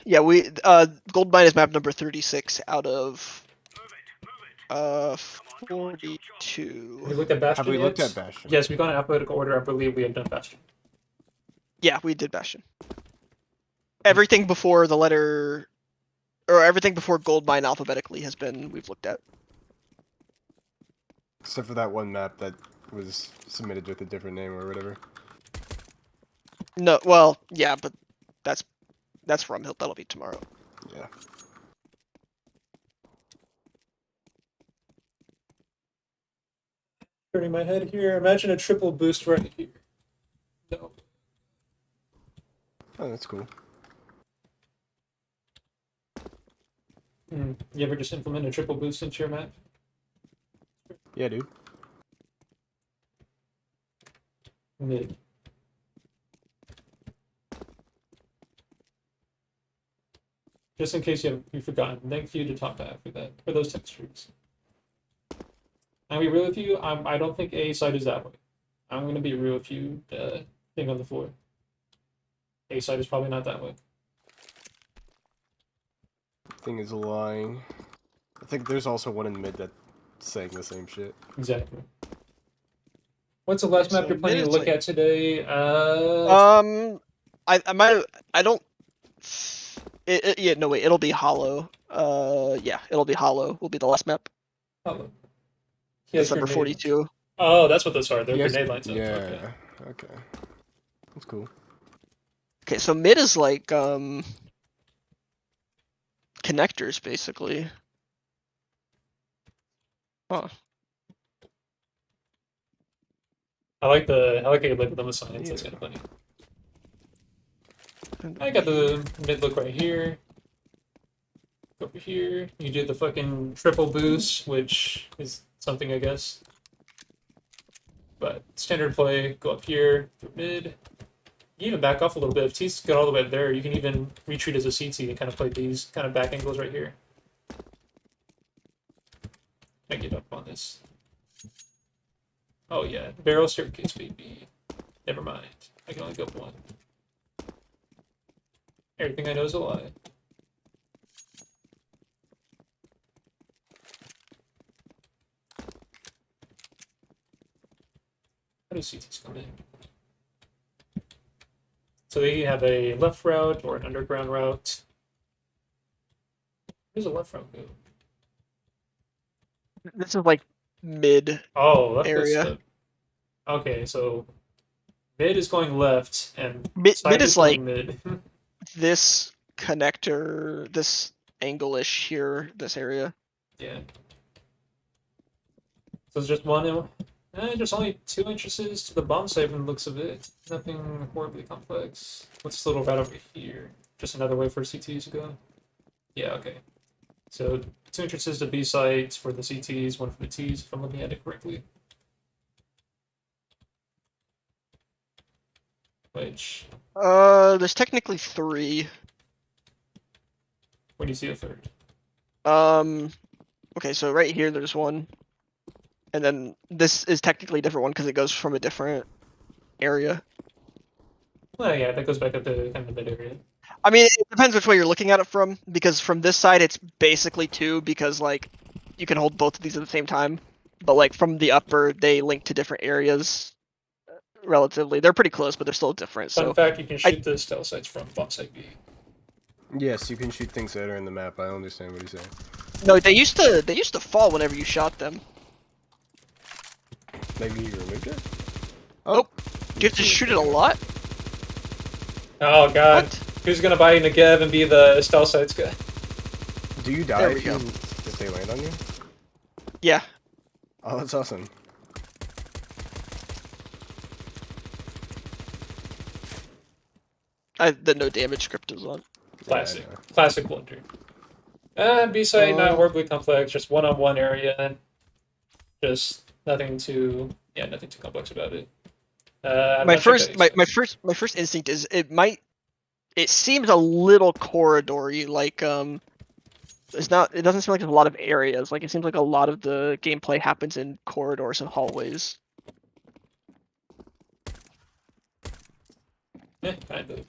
Yeah, Goldmine is map number 36 out of 42.
Have we looked at Bastion
Have we
yet?
looked at Bastion?
Yes, we've gone in alphabetical order. I believe we have done Bastion.
Yeah, we did Bastion. Everything before the letter, or everything before Goldmine alphabetically we've looked at.
Except for that one map that was submitted with a different name or whatever.
No, well, yeah, but that's Rumhill. That'll be tomorrow.
Yeah.
Turning my head here. Imagine a triple boost right here. No.
Oh, that's cool.
You ever just implement a triple boost into your map?
Yeah, dude.
Mid. Just in case you've forgotten, thank you to Top Half for those textures. I'll be real with you. I don't think A side is that way. I'm gonna be real with you. The thing on the floor. A side is probably not that way.
Thing is lying. I think there's also one in mid that's saying the same shit.
Exactly. What's the last map
So
you're planning to
mid is
look
like-
at today?
I might. I don't. Yeah, no wait. It'll be Hollow. Yeah, it'll be Hollow. Will be the last map.
Oh,
That's number 42.
Oh, that's what those are. They're
He has-
grenade lines.
Yeah.
Okay.
Okay. That's cool.
Okay, so mid is like connectors basically. Huh.
I like how you labeled them with science. That's kind of funny. I got the mid look right here. Go over here. You do the fucking triple boost, which is something, I guess. But standard play, go up here, through mid. You even back off a little bit. If T's got all the way up there, you can even retreat as a CT and kind of play these kind of back angles right here. Can I get up on this? Oh yeah, barrel staircase, baby. Never mind. I can only go up one. Everything I know is a lie. do CTs come in? So they have a left route or an underground route. Where's the left route go?
This is like mid
Oh, left goes
area.
to... Okay, so mid is going left and
Mid
side
is
going
like
mid.
this connector, this angle-ish here, this area.
Yeah. So it's just one. There's only 2 entrances to the bomb site from the looks of it. Nothing horribly complex. What's this little route over here? Just another way for CTs to go? Yeah, okay. So 2 entrances to B sites for the CTs, 1 for the Ts, if I'm looking at it correctly. Which,
There's technically 3.
where do you see a 3rd?
Okay, so right here there's one. And then this is technically a different one because it goes from a different area.
Well, yeah, that goes back up to kind of the mid area.
I mean, it depends which way you're looking at it from, because from this side it's basically 2, because like you can hold both of these at the same time. But like from the upper, they link to different areas relatively. They're pretty close, but they're still different.
Fun
So
fact, you can shoot the stealth sites from bomb site B.
Yes, you can shoot things that are in the map. I understand what he's saying.
no, they used to fall whenever you shot them.
Maybe you removed it?
Oh, do you have to shoot it a lot?
Oh god.
What?
Who's gonna buy Negev and be the stealth sites guy?
Do you die
There we
if,
go.
if they land on you?
Yeah.
Oh, that's awesome.
The no damage script is on.
Classic.
Yeah, I know.
Classic blunder. B site, not horribly complex, just one-on-one area. Just nothing too complex about it. I'm
My
not sure
first,
that
my first instinct is it seems a little corridory, like it doesn't seem like there's a lot of areas. Like it seems like a lot of the gameplay happens in corridors and hallways.
Yeah, kind of.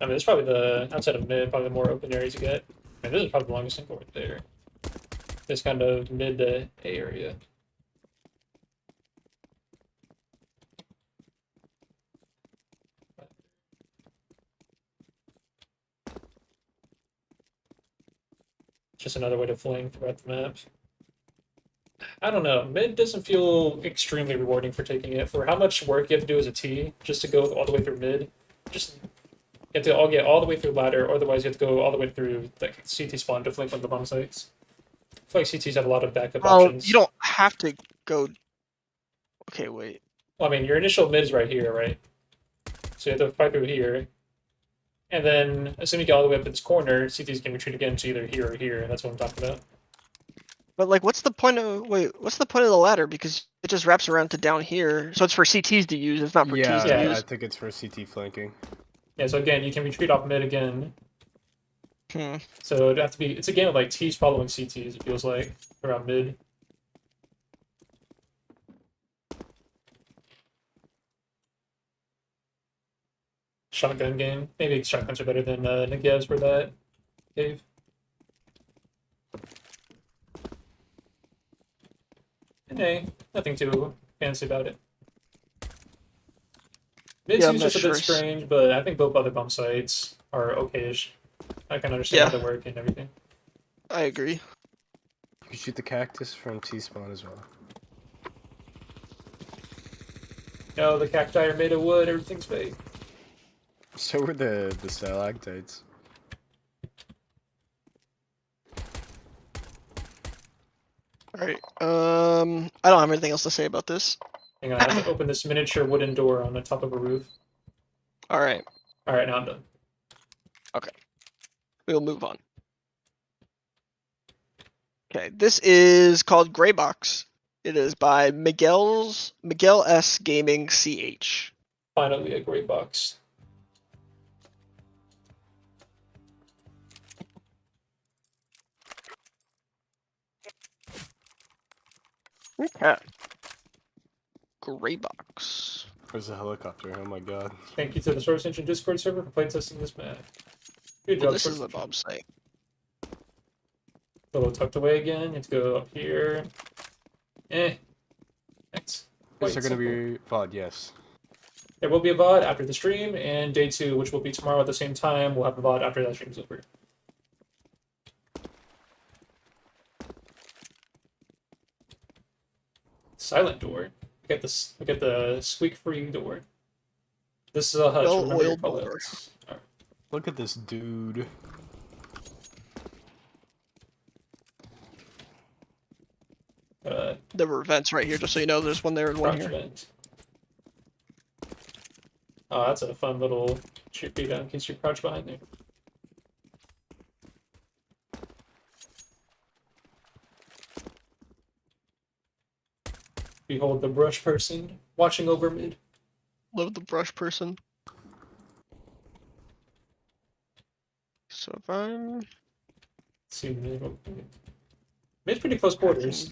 I mean, it's probably outside of mid, probably the more open areas you get. I mean, this is probably the longest single right there. This kind of mid to A area. Just another way to fling throughout the map. I don't know. Mid doesn't feel extremely rewarding for taking it. For how much work you have to do as a T just to go all the way through mid, just you have to all get all the way through ladder, or otherwise you have to go all the way through like CT spawn to flank on the bomb sites. I feel like CTs have a lot of backup options.
You don't have to go. Okay, wait.
Well, I mean, your initial mid is right here, right? So you have to fight through here. And then, assuming you get all the way up to this corner, CTs can retreat again to either here or here, and that's what I'm talking about.
But like, what's the point of the ladder? Because it just wraps around to down here. So it's for CTs to use. It's not for
Yeah,
Ts to
Yeah.
use.
I think it's for CT flanking.
Yeah, so again, you can retreat off mid again.
Hmm.
So it'd have to be, it's a game of like T's following CTs, it feels like, around mid. Shotgun game. Maybe shotguns are better than Negevs for that, Dave. And hey, nothing too fancy about it. Mid
Yeah, I'm
seems
not
just a bit
sure.
strange, but I think both other bump sites are okay-ish. I can understand how
Yeah.
they work and everything.
I agree.
You can shoot the cactus from T-spawn as well.
No, the cacti are made of wood, everything's fake.
So were the stalactites.
Alright. I don't have anything else to say about this.
Hang on, I have to open this miniature wooden door on the top of a roof.
Alright.
Alright, now I'm done.
We'll move on. Okay, this is called Greybox. It is by Miguel S Gaming CH.
Finally, a great box.
Okay. Greybox.
There's a helicopter, oh my god.
Thank you to the Source Engine Discord server for playtesting this map. Good
Well,
job,
this
Source
is the
Engine.
bomb site.
A little tucked away again. You have to go up here. Next.
Is
Quite
there going to
simple.
be VOD? Yes.
There will be a VOD after the stream, and day 2, which will be tomorrow at the same time, we'll have a VOD after that stream's over. Silent door. Look at the squeak-free door. This is a hutch. Remember your
Well-oiled
call
door.
outs. Alright.
Look at this dude.
There were vents right here, just so you know. There's one there and one
Crouch
here.
vent. Oh, that's a fun little chip beat down in case you crouch behind there. Behold the brush person watching over mid.
Love the brush person. So if I'm...
Let's see mid. Mid's pretty close quarters.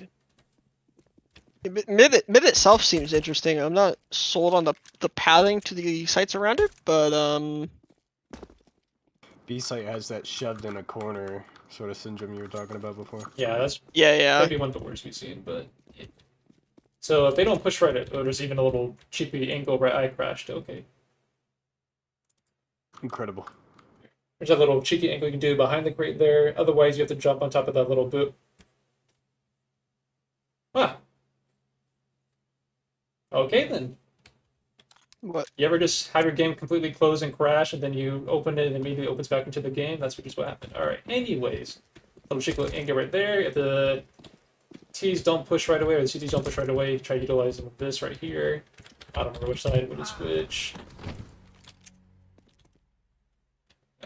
Mid itself seems interesting. I'm not sold on the pathing to the sites around it, but
B-site has that shoved in a corner sort of syndrome you were talking about before.
Yeah, that's
yeah.
maybe one of the worst we've seen, but so if they don't push right, or there's even a little cheapy angle where I crashed, okay.
Incredible.
There's a little cheeky angle you can do behind the crate there. Otherwise, you have to jump on top of that little boot. Ah. Okay then.
What?
You ever just have your game completely close and crash, and then you open it and it immediately opens back into the game? That's just what happened. All right. Anyways, little cheeky angle right there. If the T's don't push right away, or the CTs don't push right away, you try utilizing this right here. I don't remember which side would it switch.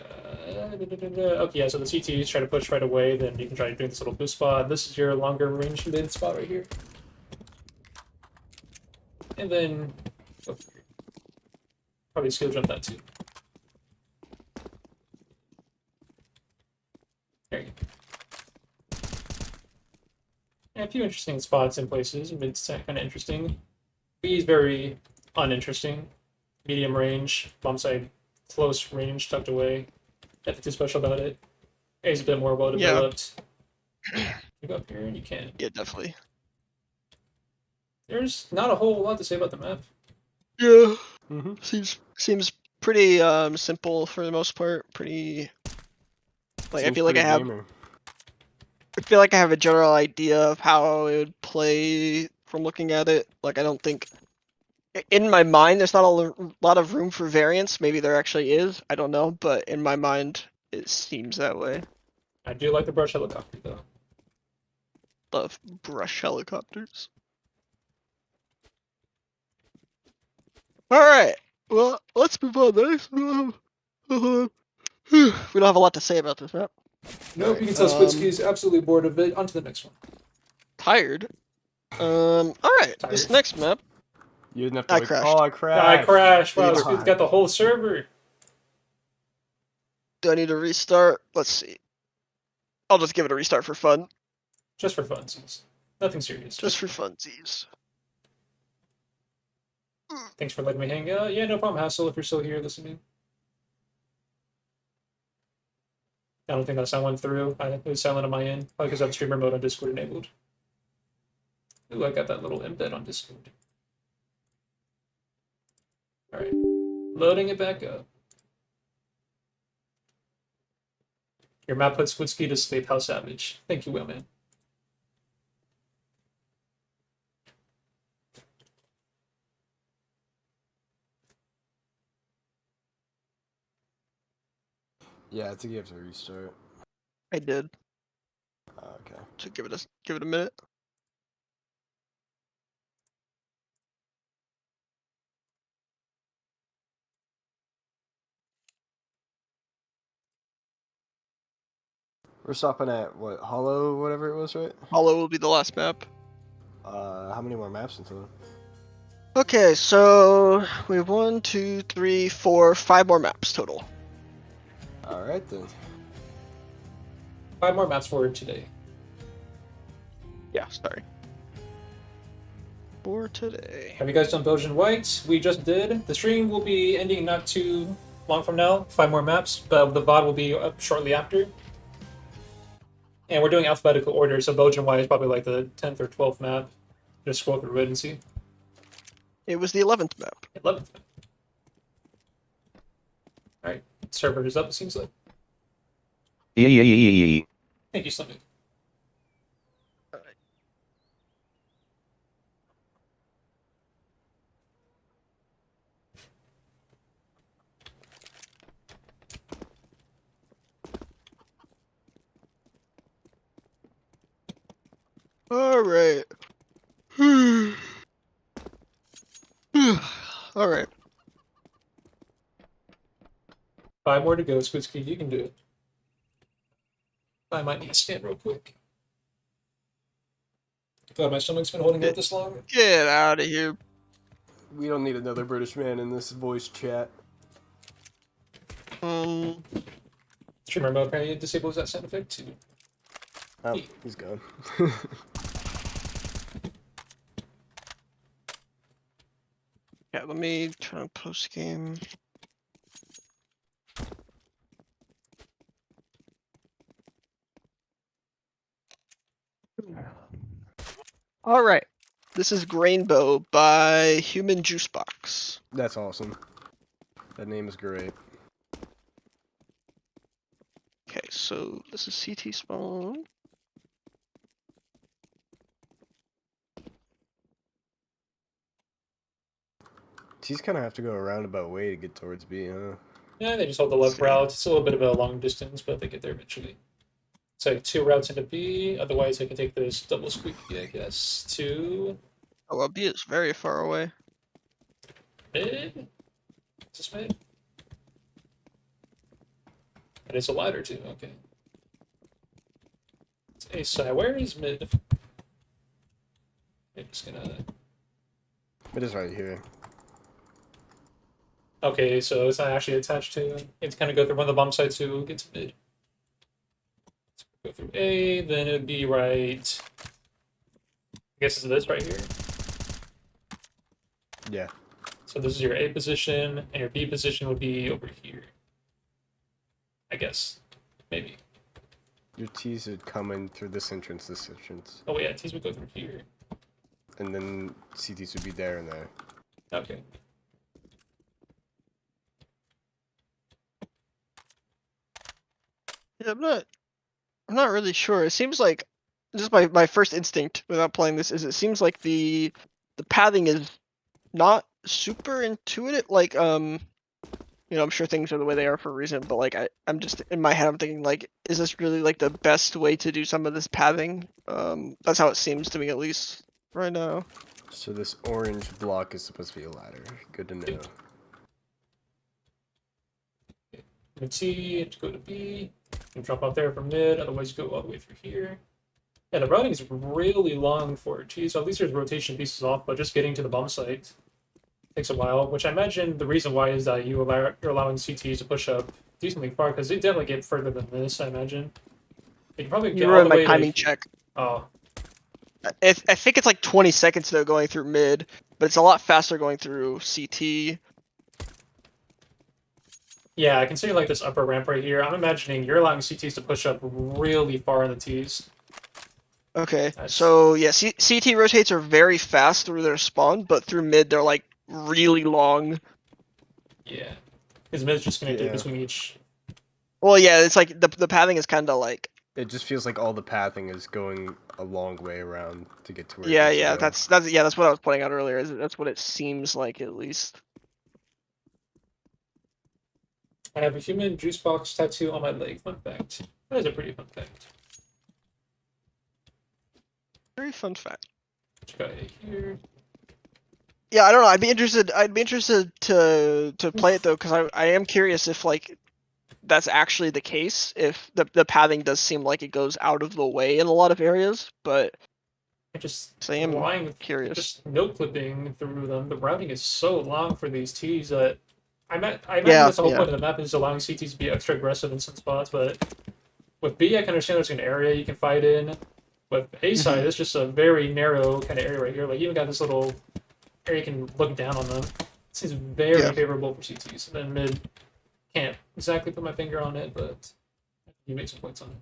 Okay, yeah, so the CTs try to push right away, then you can try doing this little boost spot. This is your longer range mid spot right here. And then probably skill jump that too. There you go. And a few interesting spots and places. Mid's kind of interesting. B is very uninteresting. Medium range, bomb side close range, tucked away. Nothing too special about it. A is a bit more well developed. You go up here and you can.
Yeah, definitely.
There's not a whole lot to say about the map.
Yeah.
Mm-hmm.
Seems pretty simple for the most part. Pretty. Like I feel like I have a general idea of how it would play from looking at it. Like I don't think. In my mind, there's not a lot of room for variance. Maybe there actually is. I don't know, but in my mind, it seems that way.
I do like the brush helicopter though.
Love brush helicopters. Alright, well, let's move on next. We don't have a lot to say about this map.
Nope, you can tell Squidski is absolutely bored of it. On to the next one.
Tired. Alright, this
Tired.
next map.
You didn't have to
I
like,
crashed.
oh, I crashed.
I crashed. Wow,
God.
Squid's got the whole server.
Do I need to restart? Let's see. I'll just give it a restart for fun.
Just for funsies. Nothing serious.
Just for funsies.
Thanks for letting me hang out. Yeah, no problem, Hassel, if you're still here listening. I don't think that sound went through. It was silent on my end. Probably because I have streamer mode on Discord enabled. Ooh, I got that little embed on Discord. Alright. Loading it back up. Your map put Squidski to sleep. How savage. Thank you, Whaleman.
Yeah, I think you have to restart.
I did.
Okay.
So give it a minute.
We're stopping at what, Hollow, whatever it was, right?
Hollow will be the last map.
How many more maps until then?
Okay, so we have 1, 2, 3, 4, 5 more maps total.
Alright then.
5 more maps for today.
Yeah, sorry. For today.
Have you guys done Belgian White? We just did. The stream will be ending not too long from now. 5 more maps, but the VOD will be up shortly after. And we're doing alphabetical order, so Belgian White is probably like the 10th or 12th map. Just scroll through it and see.
It was the 11th map.
11th. Alright, server is up, it seems like.
Eee.
Thank you, Slimmy.
Alright. Alright.
5 more to go, Squidski, you can do it. I might need to stand real quick. Glad my stomach's been holding out this long.
Get out of here.
We don't need another British man in this voice chat.
Streamer mode apparently disables that sound effect too.
Oh, he's gone.
Yeah, let me try and post game. All right, this is Greynbow by Human Juicebox.
That's awesome. That name is great.
Okay, so this is CT spawn.
T's kind of have to go a roundabout way to get towards B, huh?
Yeah, they just hold the left
See.
route. It's a little bit of a long distance, but they get there eventually. So 2 routes into B, otherwise I can take this double squeaky, I guess, to
Oh, well, B is very far away.
mid? Is this mid? And it's a ladder too, okay. It's A side. Where is mid? I'm just gonna...
It is right here.
Okay, so it's not actually attached to... It's kind of go through one of the bomb sites to get to mid. Go through A, then it'd be right... I guess it's this right here.
Yeah.
So this is your A position, and your B position would be over here. I guess. Maybe.
Your T's would come in through this entrance,
Oh yeah, T's would go through here.
and then CTs would be there and there.
Okay.
Yeah, I'm not really sure. It seems like just my first instinct without playing this is it seems like the pathing is not super intuitive. Like you know, I'm sure things are the way they are for a reason, but like I'm just in my head I'm thinking like, is this really like the best way to do some of this pathing? That's how it seems to me at least right now.
So this orange block is supposed to be a ladder. Good to know.
T to go to B, and drop off there from mid, otherwise you go all the way through here. Yeah, the routing is really long for T, so at least there's rotation pieces off, but just getting to the bomb site takes a while, which I imagine the reason why is that you're allowing CTs to push up decently far, because they definitely get further than this, I imagine. You can probably get
You
all
ruined
the
my
way
timing
to...
check.
Oh,
I think it's like 20 seconds though going through mid, but it's a lot faster going through CT.
yeah, I can see like this upper ramp right here. I'm imagining you're allowing CTs to push up really far in the Ts.
Okay,
That's-
so yeah, CT rotates are very fast through their spawn, but through mid they're like really long.
Yeah. Because mid's just connected
Yeah.
between each...
Well, yeah, it's like the pathing is kind of like
It just feels like all the pathing is going a long way around to get to where.
yeah,
it needs to
yeah,
go.
that's what I was pointing out earlier. That's what it seems like at least.
I have a human juice box tattoo on my leg. Fun fact. That is a pretty fun fact.
Very fun fact.
Which guy here?
Yeah, I don't know. I'd be interested to play it though, because I am curious if like that's actually the case. If the pathing does seem like it goes out of the way in a lot of areas, but
I just
I am
flying,
curious.
just note clipping through them. The routing is so long for these Ts that I imagine
Yeah,
that's the whole
yeah.
point of the map is allowing CTs to be extra aggressive in some spots. But with B, I can understand there's an area you can fight in. With A side, it's just a very narrow kind of area right here. Like you even got this little area you can look down on them. It seems very
Yeah.
favorable for CTs. And then mid, can't exactly put my finger on it, but you make some points on it.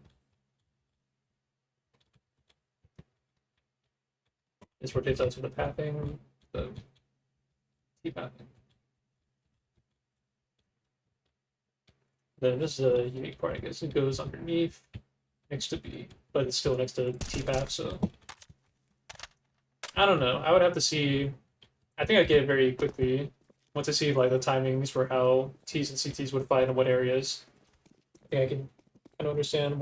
This rotates out to the pathing. The Keep happening. Then this is a unique part, I guess. It goes underneath, next to B, but it's still next to T-Path, so... I don't know. I would have to see... I think I'd get it very quickly. Once I see like the timings for how T's and CTs would fight in what areas. I think I can kind of understand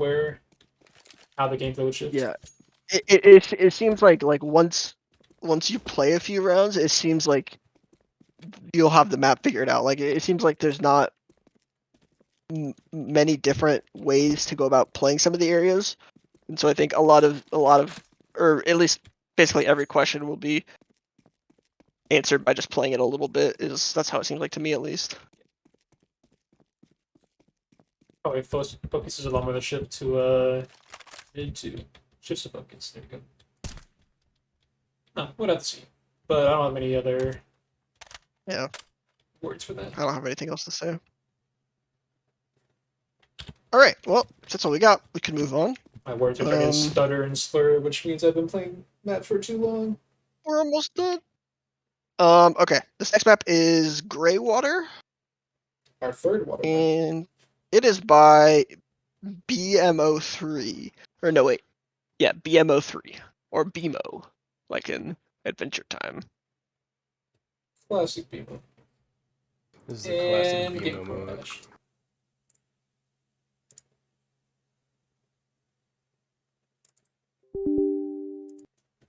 how the gameplay would shift.
Yeah, it seems like once you play a few rounds, it seems like you'll have the map figured out. Like it seems like there's not many different ways to go about playing some of the areas, and so I think a lot of, or at least basically every question will be answered by just playing it a little bit. That's how it seems like to me, at least.
Probably focuses a lot more the shift to into shifts of focus. There we go. No, we'll have to see. But I don't have any other words for that.
I don't have anything else to say. All right, well, that's all we got. We can move on.
My words are starting to stutter and slur, which means I've been playing that for too long.
We're almost done. Okay, this next map is Greywater.
Our third water map.
And it is by BMO3. Or no, wait. Yeah, BMO3. Or BMO, like in Adventure Time.
Classic BMO.
This is a classic
And
BMO
game
mode.
crash.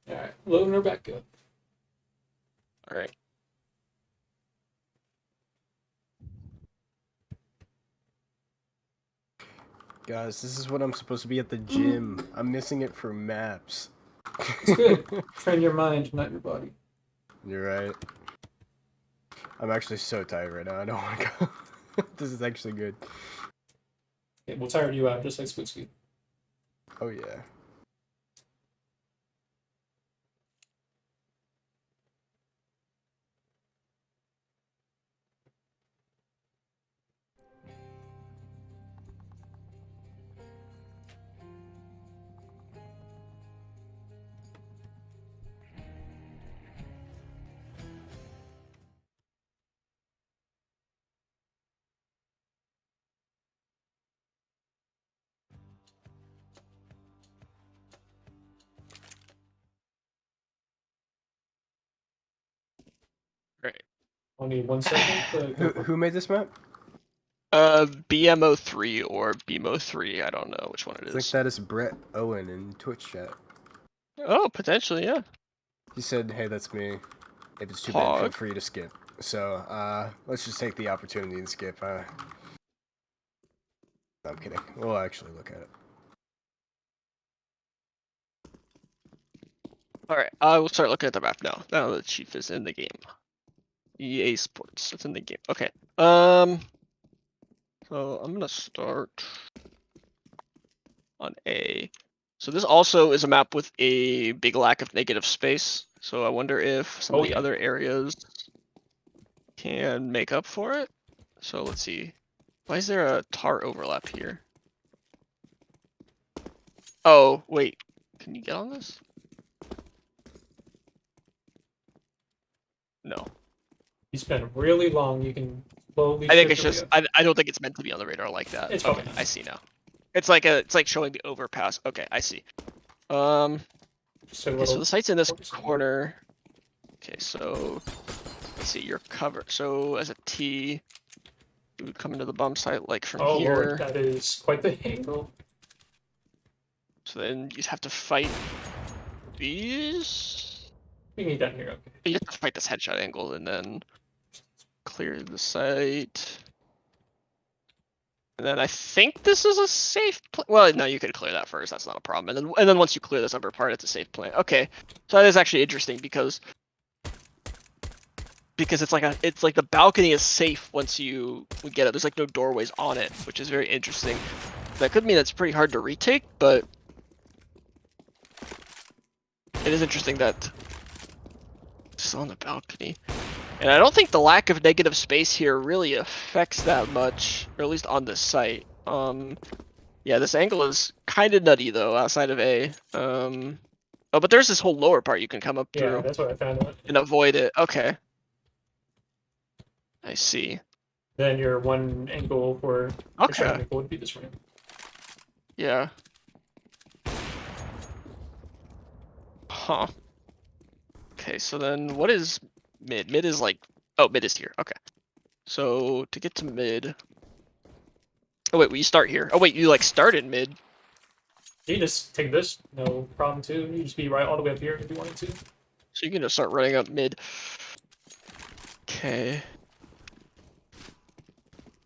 Alright, loading her back up.
Alright.
Guys, this is what I'm supposed to be at the gym. I'm missing it for maps.
It's good. Train your mind, not your body.
You're right. I'm actually so tired right now. I don't want to go. This is actually good.
It will tire you out, just like Split Ski.
Oh yeah.
Right.
Only 1 second.
Who made this map?
BMO3 or BMO3. I don't know which one it
I think
is.
that is Brett Owen in Twitch chat.
Oh, potentially, yeah.
He said, "Hey, that's me. If it's too bad, feel
Hog.
free to skip." So, let's just take the opportunity and skip. No, I'm kidding. We'll actually look at it.
Alright, I will start looking at the map now. Now that Chief is in the game. EA Sports, it's in the game. Okay. So I'm gonna start on A. So this also is a map with a big lack of negative space. So I wonder if some of the other areas can make up for it. So let's see. Why is there a tar overlap here? Oh, wait. Can you get on this? No.
You spend really long, you can slowly
I think
shift
it's
your
just
way up.
I don't think it's meant to be on the radar like that.
It's
Okay,
fine.
I see now. It's like showing the overpass. Okay, I see.
Just a
Okay, so
little
the site's in this
corner.
corner. Okay, so let's see, you're covered. So as a T, you would come into the bomb site like from
Oh
here.
lord, that is quite the angle.
So then you'd have to fight these.
We need that here, okay.
You have to fight this headshot angle and then clear the site. And then I think this is a safe well, no, you could clear that first. That's not a problem. And then once you clear this upper part, it's a safe plan. Okay, so that is actually interesting because it's like the balcony is safe once you get it. There's like no doorways on it, which is very interesting. That could mean it's pretty hard to retake, but it is interesting that it's on the balcony. And I don't think the lack of negative space here really affects that much, or at least on this site. Yeah, this angle is kind of nutty though, outside of A. Oh, but there's this whole lower part you can come up
Yeah,
through
that's what I found out.
and avoid it. Okay. I see.
Then your one angle for your second
Okay.
angle would be this ramp.
Yeah. Huh. Okay, so then what is mid? Mid is like, oh, mid is here. Okay. So to get to mid. Oh wait, well, you start here. Oh wait, you like started mid.
You can just take this, no problem too. You just be right all the way up here if you wanted to.
So you can just start running up mid. Okay.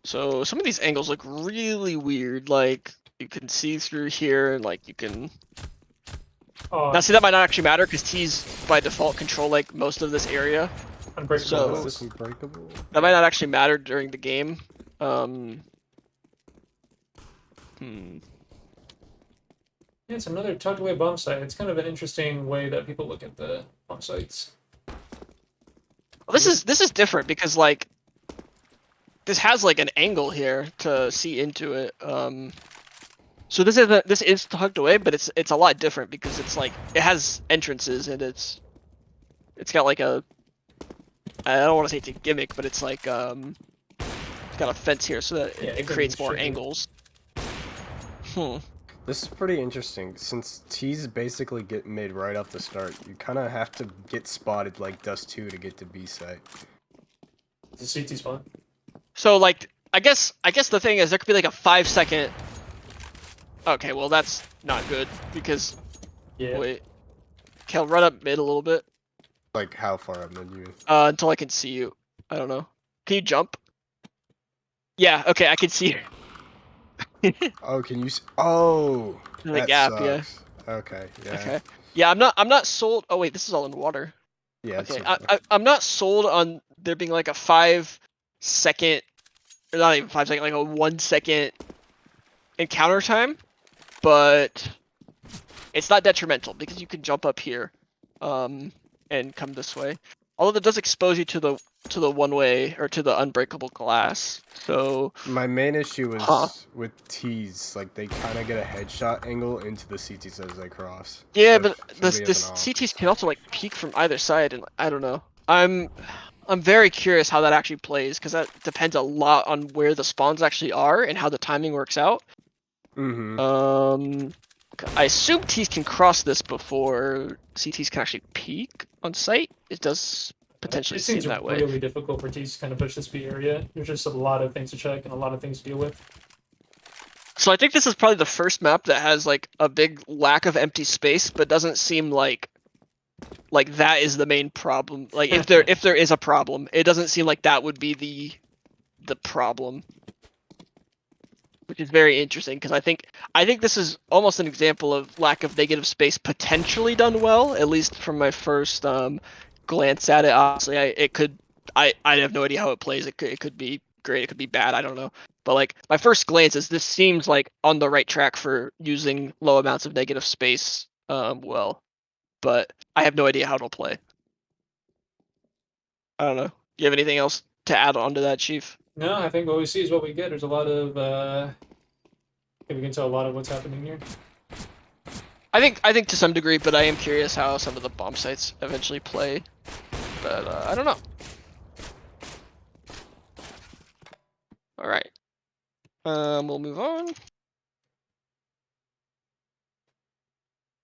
So some of these angles look really weird. Like you can see through here, and like you can. Now see, that might not actually matter because T's by default control like most of this area.
Unbreakable.
So-
Is this unbreakable?
That might not actually matter during the game.
Yeah, it's another tucked away bomb site. It's kind of an interesting way that people look at the bomb sites.
Well, this is different because like this has like an angle here to see into it. So this is tucked away, but it's a lot different because it's like it has entrances and it's got like a, I don't want to say it's a gimmick, but it's like it's got a fence here so that
Yeah,
it
it can
creates more
shift it.
angles.
This is pretty interesting, since T's basically get mid right off the start. You kind of have to get spotted like Dust 2 to get to B site.
It's a CT spawn.
So like I guess the thing is there could be like a 5-second. Okay, well that's not good because
Yeah.
wait, okay, I'll run up mid a little bit
Like, how far up mid you?
until I can see you. I don't know. Can you jump? Yeah. Okay, I can see you.
Oh, can you? Oh,
The
that
gap,
sucks. Okay, yeah.
Okay. Yeah, I'm not sold. Oh wait, this is all in water.
Yeah.
Okay,
It's
I'm not sold on there being like a 5-second, or not even 5-second, like a 1-second encounter time, but it's not detrimental because you can jump up here, and come this way. Although that does expose you to the one-way or to the unbreakable glass. So
My main issue was
Huh.
with T's. Like, they kind of get a headshot angle into the CTs as they cross.
yeah,
So
but
if
the
somebody has an op-
CTs can also like peek from either side, and I don't know. I'm very curious how that actually plays because that depends a lot on where the spawns actually are and how the timing works out.
Mhm.
I assume T's can cross this before CTs can actually peek on site. It does potentially
It
seem
seems
that way.
really difficult for T's to kind of push this B area. There's just a lot of things to check and a lot of things to deal with.
So I think this is probably the first map that has like a big lack of empty space, but doesn't seem like that is the main problem. Like if there is a problem, it doesn't seem like that would be the problem. Which is very interesting because I think this is almost an example of lack of negative space potentially done well, at least from my first glance at it. Honestly, I have no idea how it plays. It could be great, it could be bad, I don't know. But like my first glance is this seems like on the right track for using low amounts of negative space well. But I have no idea how it'll play. I don't know. Do you have anything else to add on to that, Chief?
No, I think what we see is what we get. There's a lot of I think we can tell a lot of what's happening here.
I think to some degree, but I am curious how some of the bomb sites eventually play. But I don't know. All right. We'll move on.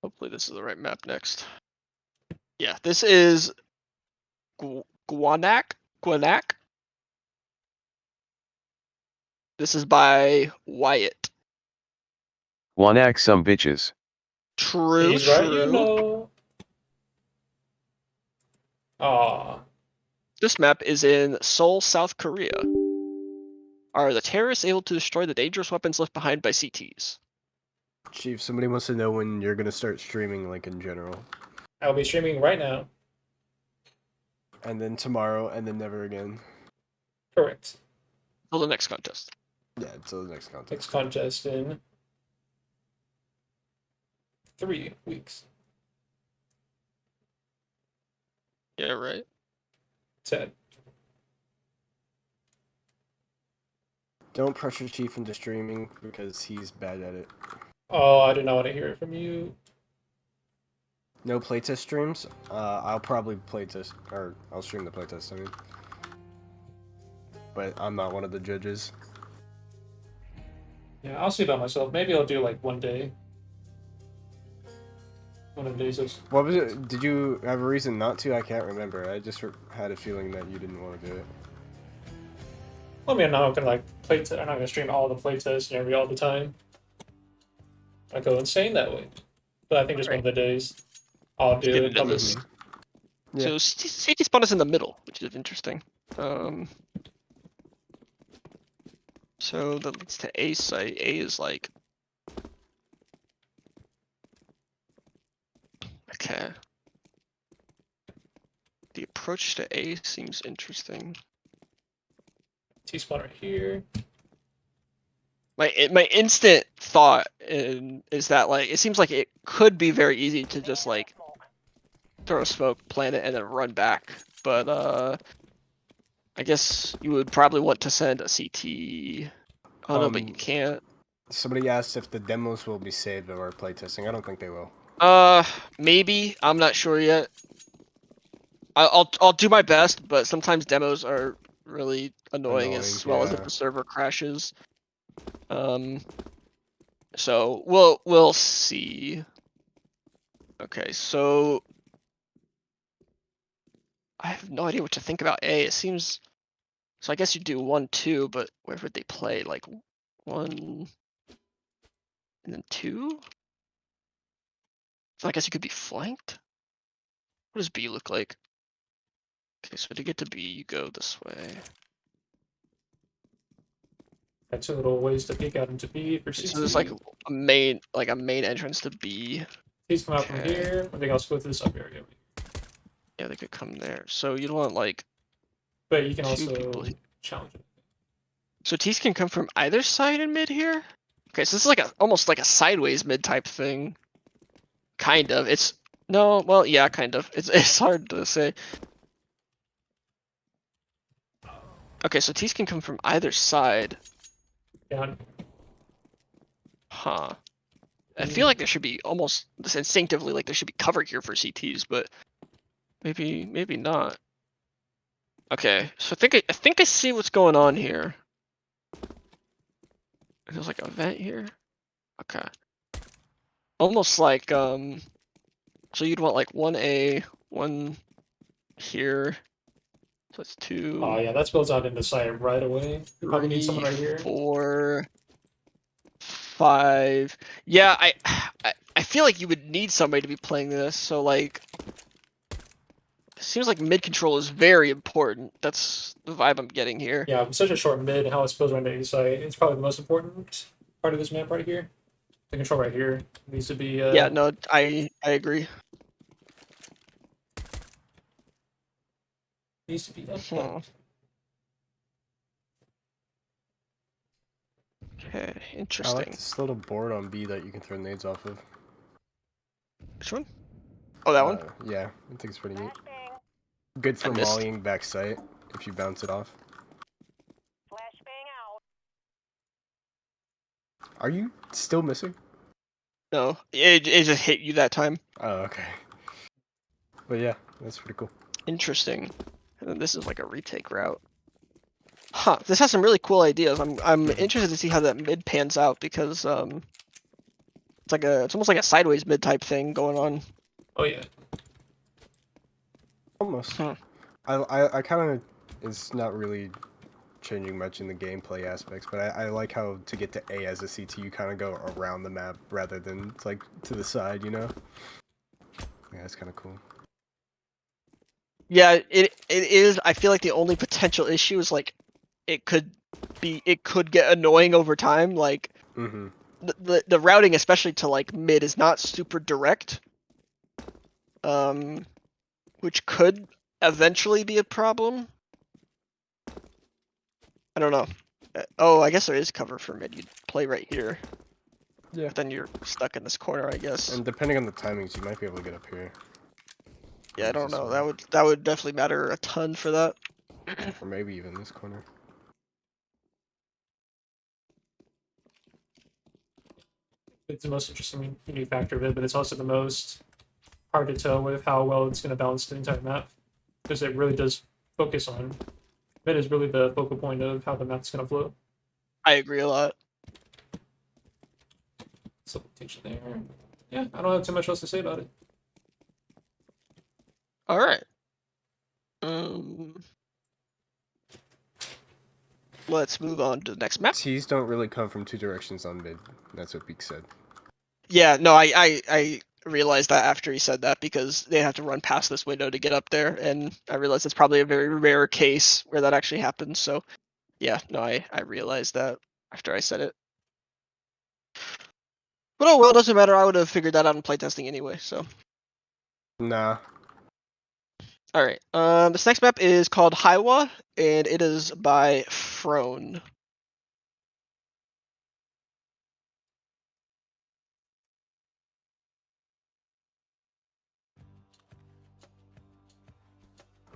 Hopefully this is the right map next. Yeah, this is Gwanak. Gwanak. This is by Wyatt.
Gwanak some bitches.
True,
He's
true.
right, you know. Aw.
This map is in Seoul, South Korea. Are the terrorists able to destroy the dangerous weapons left behind by CTs?
Chief, somebody wants to know when you're gonna start streaming, like in general,
I'll be streaming right now.
and then tomorrow, and then never again.
Correct.
Till the next contest.
Yeah, until the next contest.
Next contest in 3 weeks.
Yeah, right.
10.
Don't pressure Chief into streaming because he's bad at it.
Oh, I do not want to hear it from you.
No playtest streams. I'll probably playtest, or I'll stream the playtest. I mean, but I'm not one of the judges.
Yeah, I'll see about myself. Maybe I'll do like one day. One of the days is.
What was it? Did you have a reason not to? I can't remember. I just had a feeling that you didn't want to do it.
I mean, I'm not gonna like I'm not gonna stream all the playtests and all the time. I go insane that way. But I think just one of the days I'll do
get
it.
into
Probably.
this.
Yeah.
So CT spawn is in the middle, which is interesting. So that leads to A site. A is like. Okay. The approach to A seems interesting.
T-spawn right here.
My instant thought is that like it seems like it could be very easy to just like throw a smoke, plant it, and then run back. But I guess you would probably want to send a CT. Oh no, but you can't.
Somebody asked if the demos will be saved or playtesting. I don't think they will.
Maybe. I'm not sure yet. I'll do my best, but sometimes demos are really annoying as well as if
yeah.
the server crashes. So we'll see. Okay, so I have no idea what to think about A. It seems so. I guess you do 1, 2, but where would they play? Like 1 and then 2. So I guess you could be flanked. What does B look like? Okay, so to get to B, you go this way.
Got 2 little ways to peek out into B for CT.
So there's like a main entrance to B.
These come out from
Okay.
here. I think I'll go through the sub area.
Yeah, they could come there. So you'd want like
But you can
2
also
people.
challenge it.
So T's can come from either side in mid here. Okay, so this is like almost like a sideways mid type thing. Kind of. It's no, well, yeah, kind of. It's hard to say. Okay, so T's can come from either side.
Yeah.
Huh. I feel like there should be almost instinctively like there should be cover here for CTs, but maybe not. Okay, so I think I see what's going on here. There's like a vent here. Okay. Almost like so you'd want like 1A, 1 here. So it's 2.
Oh yeah, that spills out into site right away. You probably need someone right here.
4, 5. Yeah, I feel like you would need somebody to be playing this. So like, it seems like mid control is very important. That's the vibe I'm getting here.
Yeah, with such a short mid, how it spills right into A site, it's probably the most important part of this map right here. The control right here needs to be.
Yeah, no, I agree.
Needs to be up.
Okay,
I
interesting.
like this little board on B that you can throw nades off of.
Which one? Oh, that one?
Yeah, I think it's pretty neat.
Flashbang.
Good for
I missed.
mollying back sight if you bounce it off.
Flashbang out.
Are you still missing?
No, it just hit you that time.
Oh, okay. But yeah, that's pretty cool.
Interesting. And then this is like a retake route. Huh, this has some really cool ideas. I'm interested to see how that mid pans out because it's almost like a sideways mid type thing going on.
Oh yeah.
Almost.
Huh.
I kind of, it's not really changing much in the gameplay aspects, but I like how to get to A as a CT, you kind of go around the map rather than like to the side, you know? Yeah, it's kind of cool.
Yeah, it is. I feel like the only potential issue is like it could get annoying over time. Like the routing, especially to like mid, is not super direct. Which could eventually be a problem. I don't know. Oh, I guess there is cover for mid. You'd play right here.
Yeah.
But then you're stuck in this corner, I guess.
And depending on the timings, you might be able to get up here.
Yeah, I don't
This
know.
one.
That would definitely matter a ton for that.
Or maybe even this corner.
It's the most interesting unique factor of it, but it's also the most hard to tell with how well it's going to balance the entire map, because it really does focus on Mid is really the focal point of how the map's gonna flow.
I agree a lot.
So tension there. Yeah, I don't have too much else to say about it.
All right. Let's move on to the next map.
T's don't really come from two directions on mid. That's what Beak said.
Yeah, no, I realized that after he said that because they have to run past this window to get up there, and I realized it's probably a very rare case where that actually happens. So, yeah, no, I realized that after I said it. But oh well, doesn't matter. I would have figured that out in playtesting anyway. So,
Nah.
all right. This next map is called Heiwa, and it is by Frone.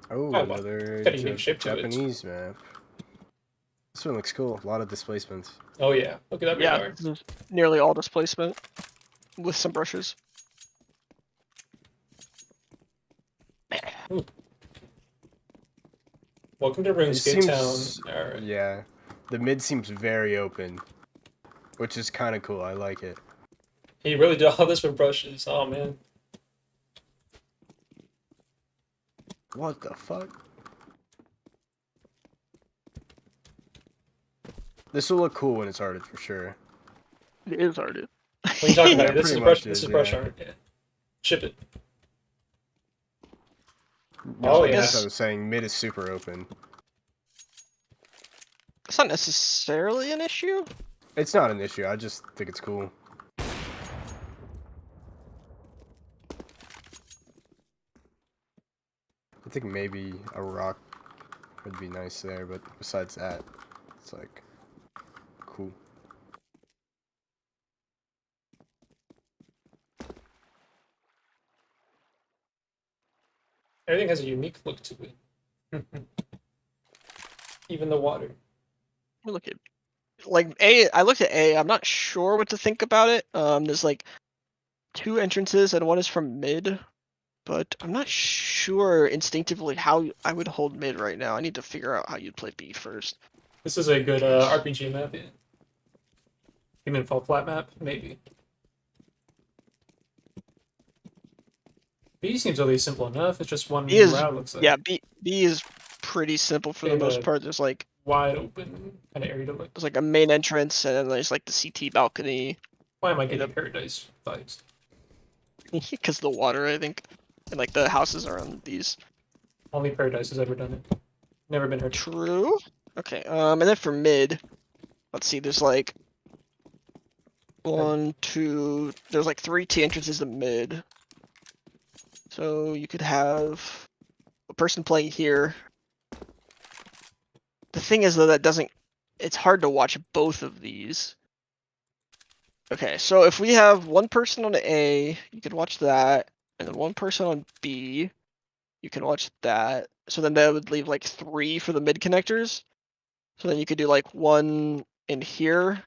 Oh,
wow.
another
Got a unique shape to it.
Japanese map. This one looks cool. A lot of displacements.
Oh yeah, look at that
Yeah,
radar.
this is nearly all displacement with some brushes.
Welcome to
It
RuneScape
seems,
Town. All right.
yeah, the mid seems very open, which is kind of cool. I like it.
He really did all this with brushes. Oh man.
What the fuck? This will look cool when it's arted for sure.
It is arted.
What are you talking
Yeah,
about? This is
pretty
brush.
much
This
is,
is brush
yeah.
art. Yeah. Ship it.
No,
Oh,
like
yeah.
as I was saying, mid is super open.
It's not necessarily an issue.
It's not an issue. I just think it's cool. I think maybe a rock would be nice there, but besides that, it's like cool.
Everything has a unique look to it. Even the water.
Let me look at like A. I looked at A. I'm not sure what to think about it. There's like 2 entrances and one is from mid, but I'm not sure instinctively how I would hold mid right now. I need to figure out how you'd play B first.
This is a good RPG map. Yeah. Human fall flat map, maybe. B seems really simple enough. It's just one
B is
route. Looks like.
yeah. B is pretty simple for the
And,
most part. There's like
wide open kind of area to look.
there's like a main entrance and then there's like the CT balcony
Why am I getting paradise vibes?
because the water I think and like the houses are on these.
Only paradise has ever done it. Never been hurt.
True. Okay. And then for mid, let's see. There's like 1, 2. There's like 3 T entrances to mid. So you could have a person playing here. The thing is though that doesn't. It's hard to watch both of these. Okay, so if we have one person on A, you could watch that, and then one person on B, you can watch that. So then that would leave like 3 for the mid connectors. So then you could do like 1 in here.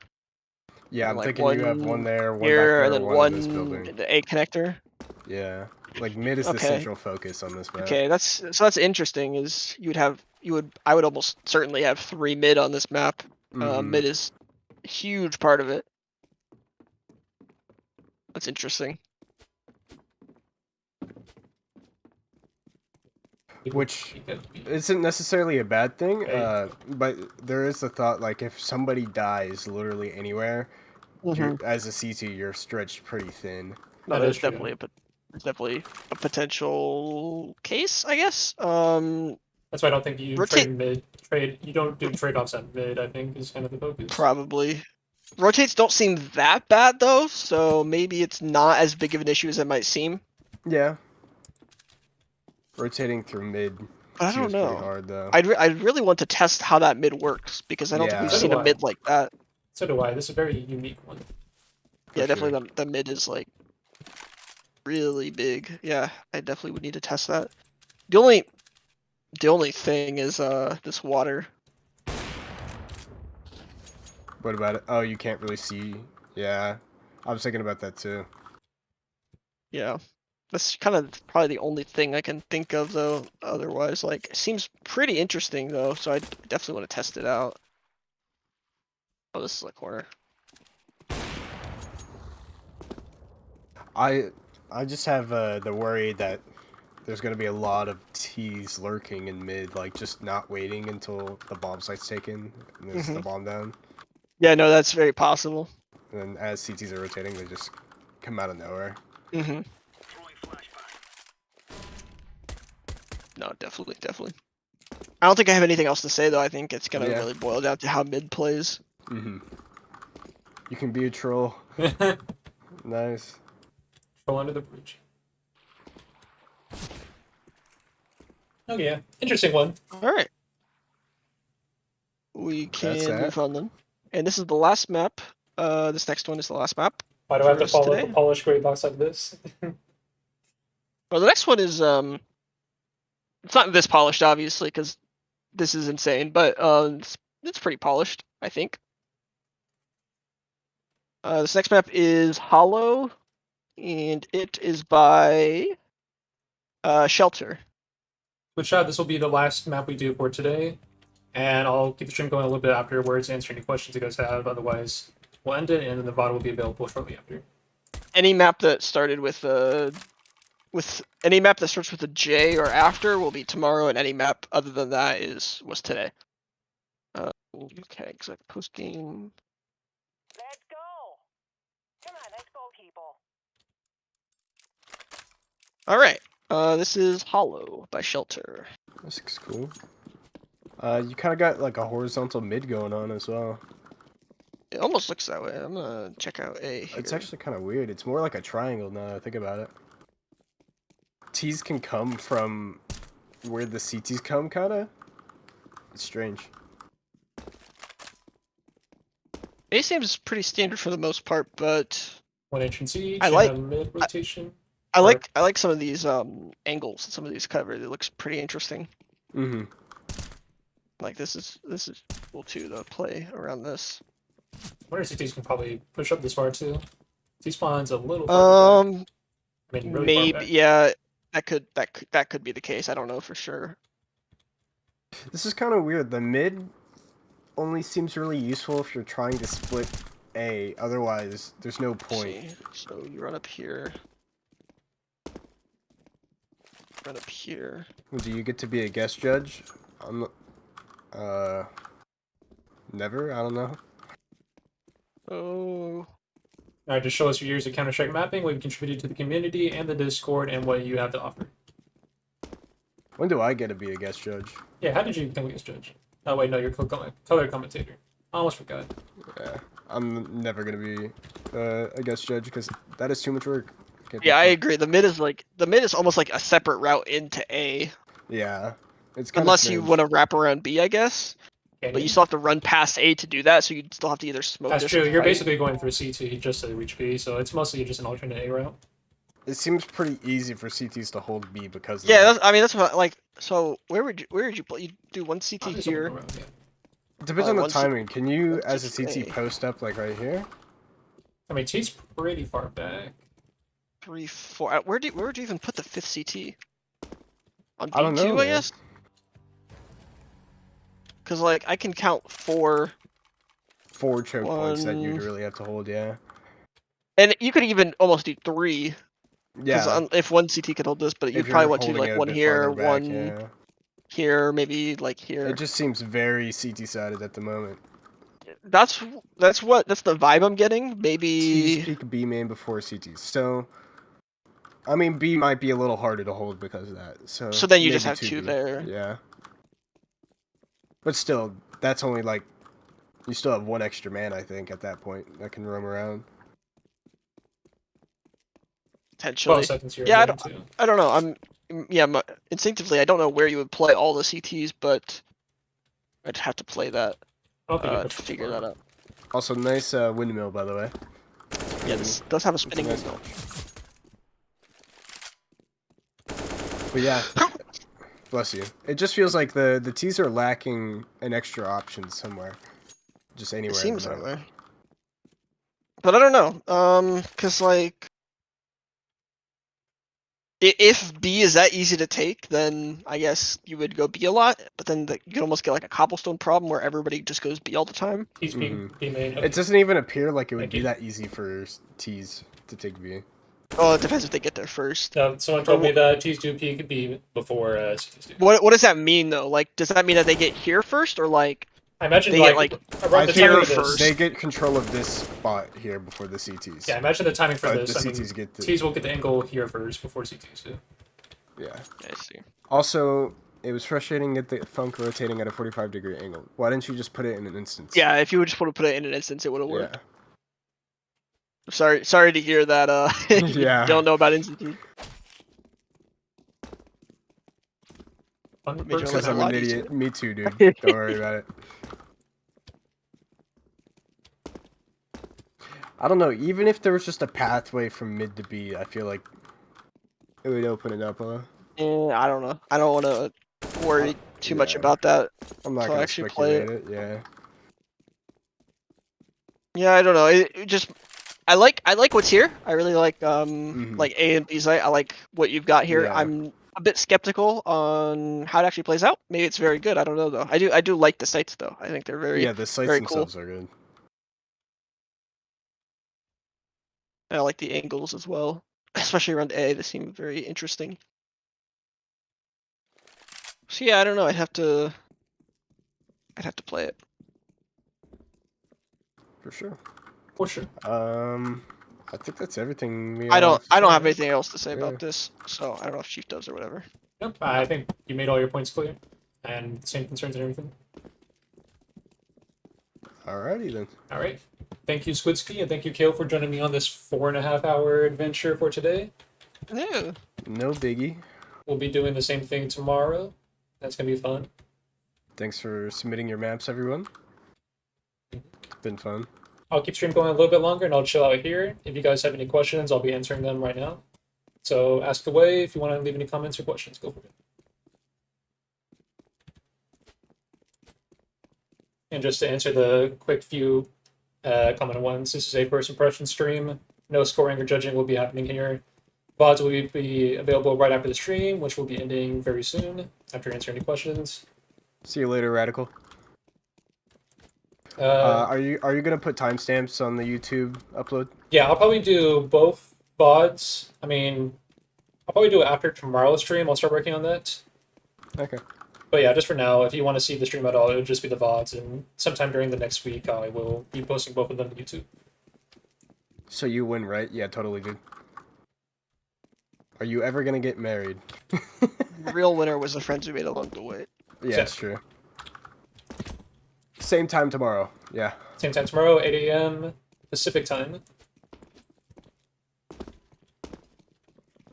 Yeah, I'm
like
thinking you have one there, one
here,
back there,
and then
one in this
one
building.
in the A connector.
Yeah, like mid is the
Okay.
central focus on this map.
Okay, that's interesting. Is I would almost certainly have 3 mid on this map.
Mhm.
Mid is a huge part of it. That's interesting.
Which isn't necessarily a bad thing,
Right.
but there is a thought like if somebody dies literally anywhere, you're, as a CT, you're stretched pretty thin.
No,
That
there's
is true.
definitely a potential case, I guess.
That's why I don't think you
Rotate-
trade mid. You don't do trade-offs at mid, I think, is kind of the focus.
Probably. Rotates don't seem that bad though, so maybe it's not as big of an issue as it might seem.
Yeah. Rotating through mid
But I don't
seems pretty
know.
hard though.
I'd really want to test how that mid works because I don't think
Yeah.
we've
So
seen
do
a
I.
mid like that.
So do I. This is a very unique one.
For
Yeah,
sure.
definitely the mid is like really big. Yeah, I definitely would need to test that. The only thing is this water.
What about it? Oh, you can't really see. Yeah, I was thinking about that too.
Yeah. That's kind of probably the only thing I can think of, though. Otherwise, like, it seems pretty interesting, though. So I definitely want to test it out. Oh, this is a corner.
I just have the worry that there's gonna be a lot of T's lurking in mid, like just not waiting until the bomb site's taken and there's the bomb down.
Yeah, no, that's very possible.
And then as CTs are rotating, they just come out of nowhere.
Mm-hmm. No, definitely. I don't think I have anything else to say, though. I think it's gonna
Yeah.
really boil down to how mid plays.
Mm-hmm. You can be a troll. Nice.
Troll under the bridge. Okay, yeah. Interesting one.
All right. We
That's
can
that.
move on then. And this is the last map. This next one is the last map.
Why do I have
for
to
us
follow
today.
the polished gray box like this?
Well, the next one is it's not this polished, obviously, because this is insane, but it's pretty polished, I think. This next map is Hollow, and it is by Shelter.
Good shot. This will be the last map we do for today. And I'll keep the stream going a little bit afterwards, answer any questions you guys have. Otherwise, we'll end it, and then the VOD will be available shortly after.
Any map that started with any map that starts with a J or after will be tomorrow, and any map other than that was today. Okay, exact post game.
Let's go. Come on, let's go, people.
All right. This is Hollow by Shelter.
This looks cool. You kind of got like a horizontal mid going on as well.
It almost looks that way. I'm gonna check out A here.
It's actually kind of weird. It's more like a triangle now that I think about it. T's can come from where the CTs come, kind of. It's strange.
A seems pretty standard for the most part, but
1 entrance each,
I like-
and a mid rotation.
I like some of these angles and some of these cover. It looks pretty interesting.
Mm-hmm.
Like this is cool too to play around this.
Wonder if CTs can probably push up this far too. T spawn's a little far back. I mean, really far
Maybe
back.
yeah. That could be the case. I don't know for sure.
This is kind of weird. The mid only seems really useful if you're trying to split A. Otherwise, there's no
Let's
point.
see. So you run up here. Run up here.
Do you get to be a guest judge? Never? I don't know.
Oh.
Alright, just show us your years of Counter-Strike mapping, what you've contributed to the community and the Discord, and what you have to offer.
When do I get to be a guest judge?
Yeah, how did you become a guest judge? Oh wait, no, you're color commentator. I almost forgot.
Yeah, I'm never gonna be a guest judge because that is too much work. Can't do
Yeah, I
that.
agree. The mid is almost like a separate route into A,
Yeah, it's kind
unless
of
you want to wrap around B, I guess.
Yeah,
But you still have to run past A to do that, so you still have to either smoke
that's
this
true.
or
You're
fight.
basically going through CT just to reach B, so it's mostly just an alternate A route.
It seems pretty easy for CTs to hold B because of
Yeah,
that.
that's what like. So where would you play? You do one CT
I'll do something
here.
around, yeah.
Depends on the
one C-
timing. Can you,
one
as a
CT.
CT, post up like right here?
I mean, T's pretty far back.
3, 4. Where would you even put the 5th CT? On
I don't
B2,
know,
I
man.
guess. Because like I can count 4,
4 choke points that you'd
One.
really have to hold. Yeah.
and you could even almost do 3. Because
Yeah.
if one CT could hold this, but
if
you'd
you're
probably want to do
holding
like
it a
one
bit
here,
farther back,
one
yeah.
here, maybe like here.
It just seems very CT sided at the moment.
That's the vibe I'm getting.
T's
Maybe
peak B main before CTs. So, I mean, B might be a little harder to hold because of that. So
then you just
maybe
have 2
2B.
there.
Yeah. But still, that's only like, you still have 1 extra man, I think, at that point, that can roam around.
Potentially.
12 seconds here.
Yeah,
too.
I don't know. Instinctively, I don't know where you would play all the CTs, but I'd have to play that
I don't think you
to
push
figure
far.
that out.
Also, nice windmill, by the way.
Yeah, this does have a spinning
Nice.
windmill.
But yeah, bless you. It just feels like the T's are lacking an extra option somewhere. Just anywhere.
It
in
seems
the
that
map.
way. But I don't know. Cause like If B is that easy to take, then I guess you would go B a lot. But then you could almost get like a cobblestone problem where everybody just goes B all the time.
He's B main.
It doesn't even appear like it would
Thank
be
you.
that easy for T's to take V.
Oh, it depends if they get there first.
Someone told me that T's do P could be before CTs do.
What does that mean though? Like, does that mean that they get here first, or like
I imagine
they
like,
get,
around the
here
timing of this.
first?
They get control of this spot here before the CTs.
Yeah, imagine the timing for
But
this.
the
I mean,
CTs get the...
T's will get the angle here first before CTs do.
Yeah.
I see.
Also, it was frustrating that the funk rotating at a 45-degree angle. Why didn't you just put it in an instance?
Yeah, if you would just want to put it in an instance, it would have
Yeah.
worked. Sorry to hear that. You
Yeah.
don't know about instances.
Fun
Made your
perks
life
Because
a
I'm
lot
an
easier.
idiot. Me too, dude. Don't worry about it. I don't know. Even if there was just a pathway from mid to B, I feel like it would open it up, huh?
I don't know. I don't want to worry too much
Yeah.
about that.
I'm not
So I
gonna
actually play
speculate it. Yeah.
Yeah, I don't know. It just I like what's here. I really like
Mhm.
like A and B site. I like what you've got here.
Yeah.
I'm a bit skeptical on how it actually plays out. Maybe it's very good. I don't know though. I do like the sites though. I think they're very
Yeah, the sites
very cool.
themselves are good.
I like the angles as well, especially around A. They seem very interesting. So yeah, I don't know. I'd have to play it.
For sure.
For sure.
I think that's everything.
I don't have
say.
anything else to say
Yeah.
about this. So I don't know if Chief does or whatever.
Nope. I think you made all your points clear, and same concerns and everything.
Alrighty then.
All right. Thank you, Squidski, and thank you, Kale, for joining me on this 4.5-hour adventure for today.
Yeah.
No biggie.
We'll be doing the same thing tomorrow. That's gonna be fun.
Thanks for submitting your maps, everyone. It's been fun.
I'll keep stream going a little bit longer, and I'll chill out here. If you guys have any questions, I'll be answering them right now. So ask away. If you want to leave any comments or questions, go for it. And just to answer the quick few common ones, this is a first impression stream. No scoring or judging will be happening here. VODs will be available right after the stream, which will be ending very soon after answering any questions.
See you later, Radical.
Uh,
Are you gonna put timestamps on the YouTube upload?
Yeah, I'll probably do both VODs. I mean, I'll probably do it after tomorrow's stream. I'll start working on that.
Okay.
But yeah, just for now, if you want to see the stream at all, it would just be the VODs, and sometime during the next week, I will be posting both of them to YouTube.
So you win, right? Yeah, totally, dude. Are you ever gonna get married?
The real winner was the friends we made along the way.
Yeah, it's true. Same time tomorrow. Yeah.
Same time tomorrow, 8 a.m. Pacific time.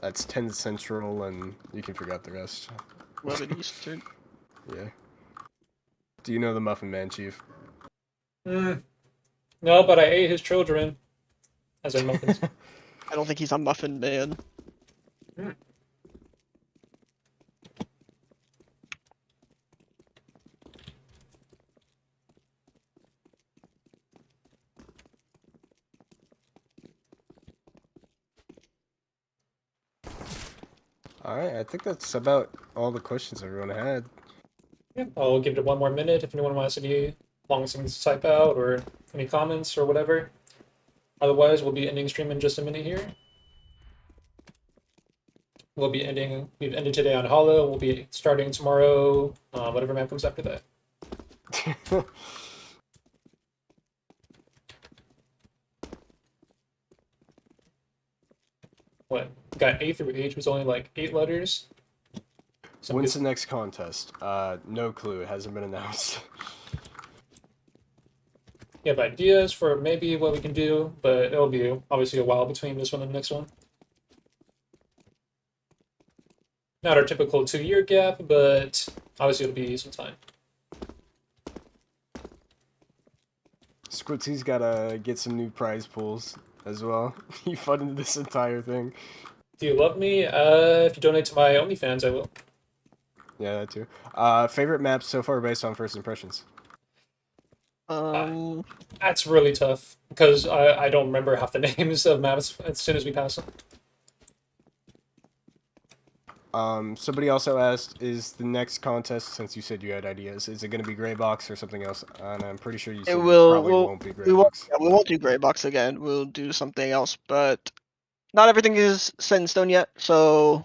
That's 10 Central, and you can figure out the rest.
11 Eastern.
Yeah. Do you know the Muffin Man, Chief?
No, but I ate his children. As in muffins.
I don't think he's a muffin man.
Alright, I think that's about all the questions everyone had.
Yeah, I'll give it 1 more minute if anyone wants any long things to type out or any comments or whatever. Otherwise, we'll be ending stream in just a minute here. We've ended today on Hollow. We'll be starting tomorrow, whatever map comes after that. What? Got A through H was only like 8 letters.
When's the next contest? No clue. It hasn't been announced.
You have ideas for maybe what we can do, but it'll be obviously a while between this one and the next one. Not our typical 2-year gap, but obviously it'll be some time.
Squitsy's gotta get some new prize pools as well. He funded this entire thing.
Do you love me? If you donate to my OnlyFans, I will.
Yeah, that too. Favorite maps so far based on first impressions?
That's really tough because I don't remember half the names of maps as soon as we pass them.
Somebody also asked, is the next contest, since you said you had ideas, is it going to be Greybox or something else? And I'm pretty sure you said
It
it
will.
probably won't be
We won't.
Greybox.
Yeah, we won't do Greybox again. We'll do something else, but not everything is set in stone yet. So,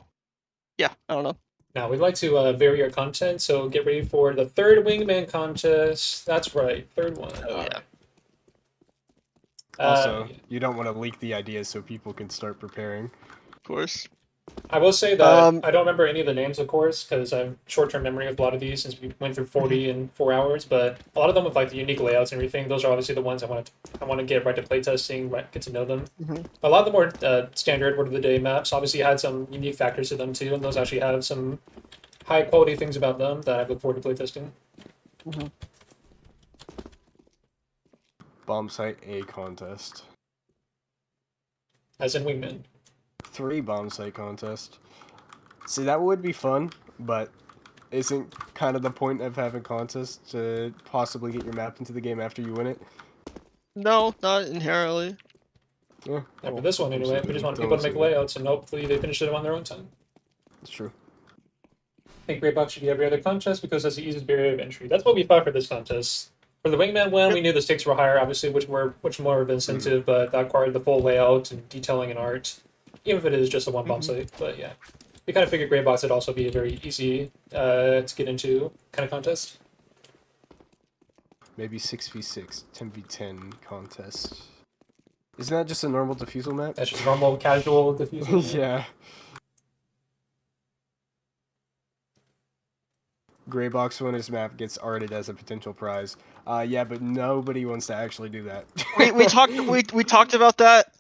yeah, I don't know.
Now, we'd like to vary our content, so get ready for the third Wingman contest. That's right, third one.
Oh,
All
yeah.
right.
Also, you don't want to leak the ideas so people can start preparing.
Of course.
I will say that I don't remember any of the names, of course, because I have short-term memory of a lot of these since we went through 40 in 4 hours. But a lot of them with like the unique layouts and everything, those are obviously the ones I want to get right to playtesting, right, get to know them.
Mhm.
A lot of the more standard word of the day maps obviously had some unique factors to them too, and those actually have some high quality things about them that I look forward to playtesting.
Mhm.
Bomb site A contest.
As in Wingman.
3 bomb site contest. See, that would be fun, but isn't kind of the point of having contests to possibly get your map into the game after you win it?
No, not inherently.
Yeah.
And for this one anyway, we just want people to make
Don't
layouts and hopefully they finish it on their own time.
It's true.
I think Greybox should be every other contest because that's the easiest barrier of entry. That's what we thought for this contest. For the Wingman one, we knew the stakes were higher, obviously, which more of an incentive, but that required the full layout and detailing and art, even if it is just a one bomb site. But yeah, we kind of figured Greybox would also be a very easy to get into kind of contest.
Maybe 6v6, 10v10 contest. Isn't that just a normal defusal map?
That's just normal, casual diffusing.
Yeah. Greybox winner's map gets arted as a potential prize. Yeah, but nobody wants to actually do that.
we talked about that.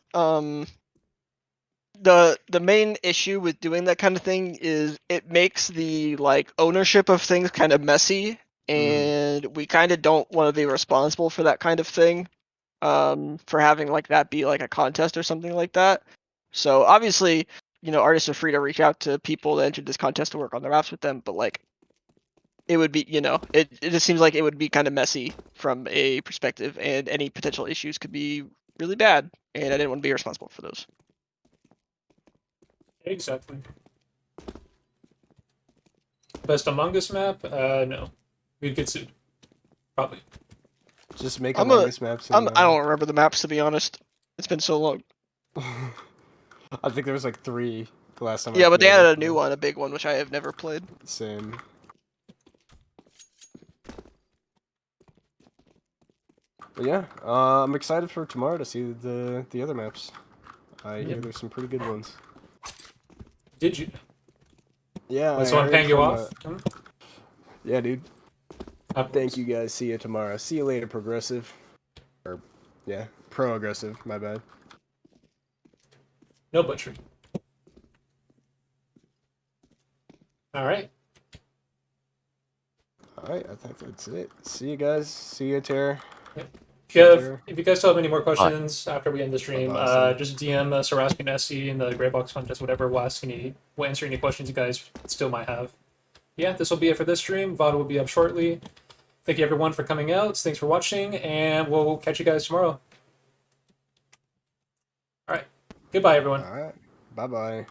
The main issue with doing that kind of thing is it makes the like ownership of things kind of messy, and we kind of don't want to be responsible for that kind of thing. For having like that be like a contest or something like that. So obviously, artists are free to reach out to people that entered this contest to work on their apps with them, but like it would be, it just seems like it would be kind of messy from a perspective, and any potential issues could be really bad, and I didn't want to be responsible for those.
Exactly. Best Among Us map? No. We'd get sued. Probably.
Just make
I'm
Among Us maps.
I don't remember the maps, to be honest. It's been so long.
I think there was like 3 the last time.
Yeah, but they added a new one, a big one, which I have never played.
Same. But yeah, I'm excited for tomorrow to see the other maps. I hear there's some pretty good ones.
Did you?
Yeah.
Was someone paying you off?
Yeah, dude. Thank you guys. See you tomorrow. See you later, Progressive. Or, yeah, Pro-aggressive. My bad.
No butchery. All right.
Alright, I think that's it. See you guys. See you, Tara.
If you guys still have any more questions after we end the stream,
Awesome.
just DM us or ask an SC in the Greybox contest, whatever. We'll answer any questions you guys still might have. Yeah, this will be it for this stream. VOD will be up shortly. Thank you everyone for coming out. Thanks for watching, and we'll catch you guys tomorrow. All right. Goodbye, everyone.
Alright. Bye-bye.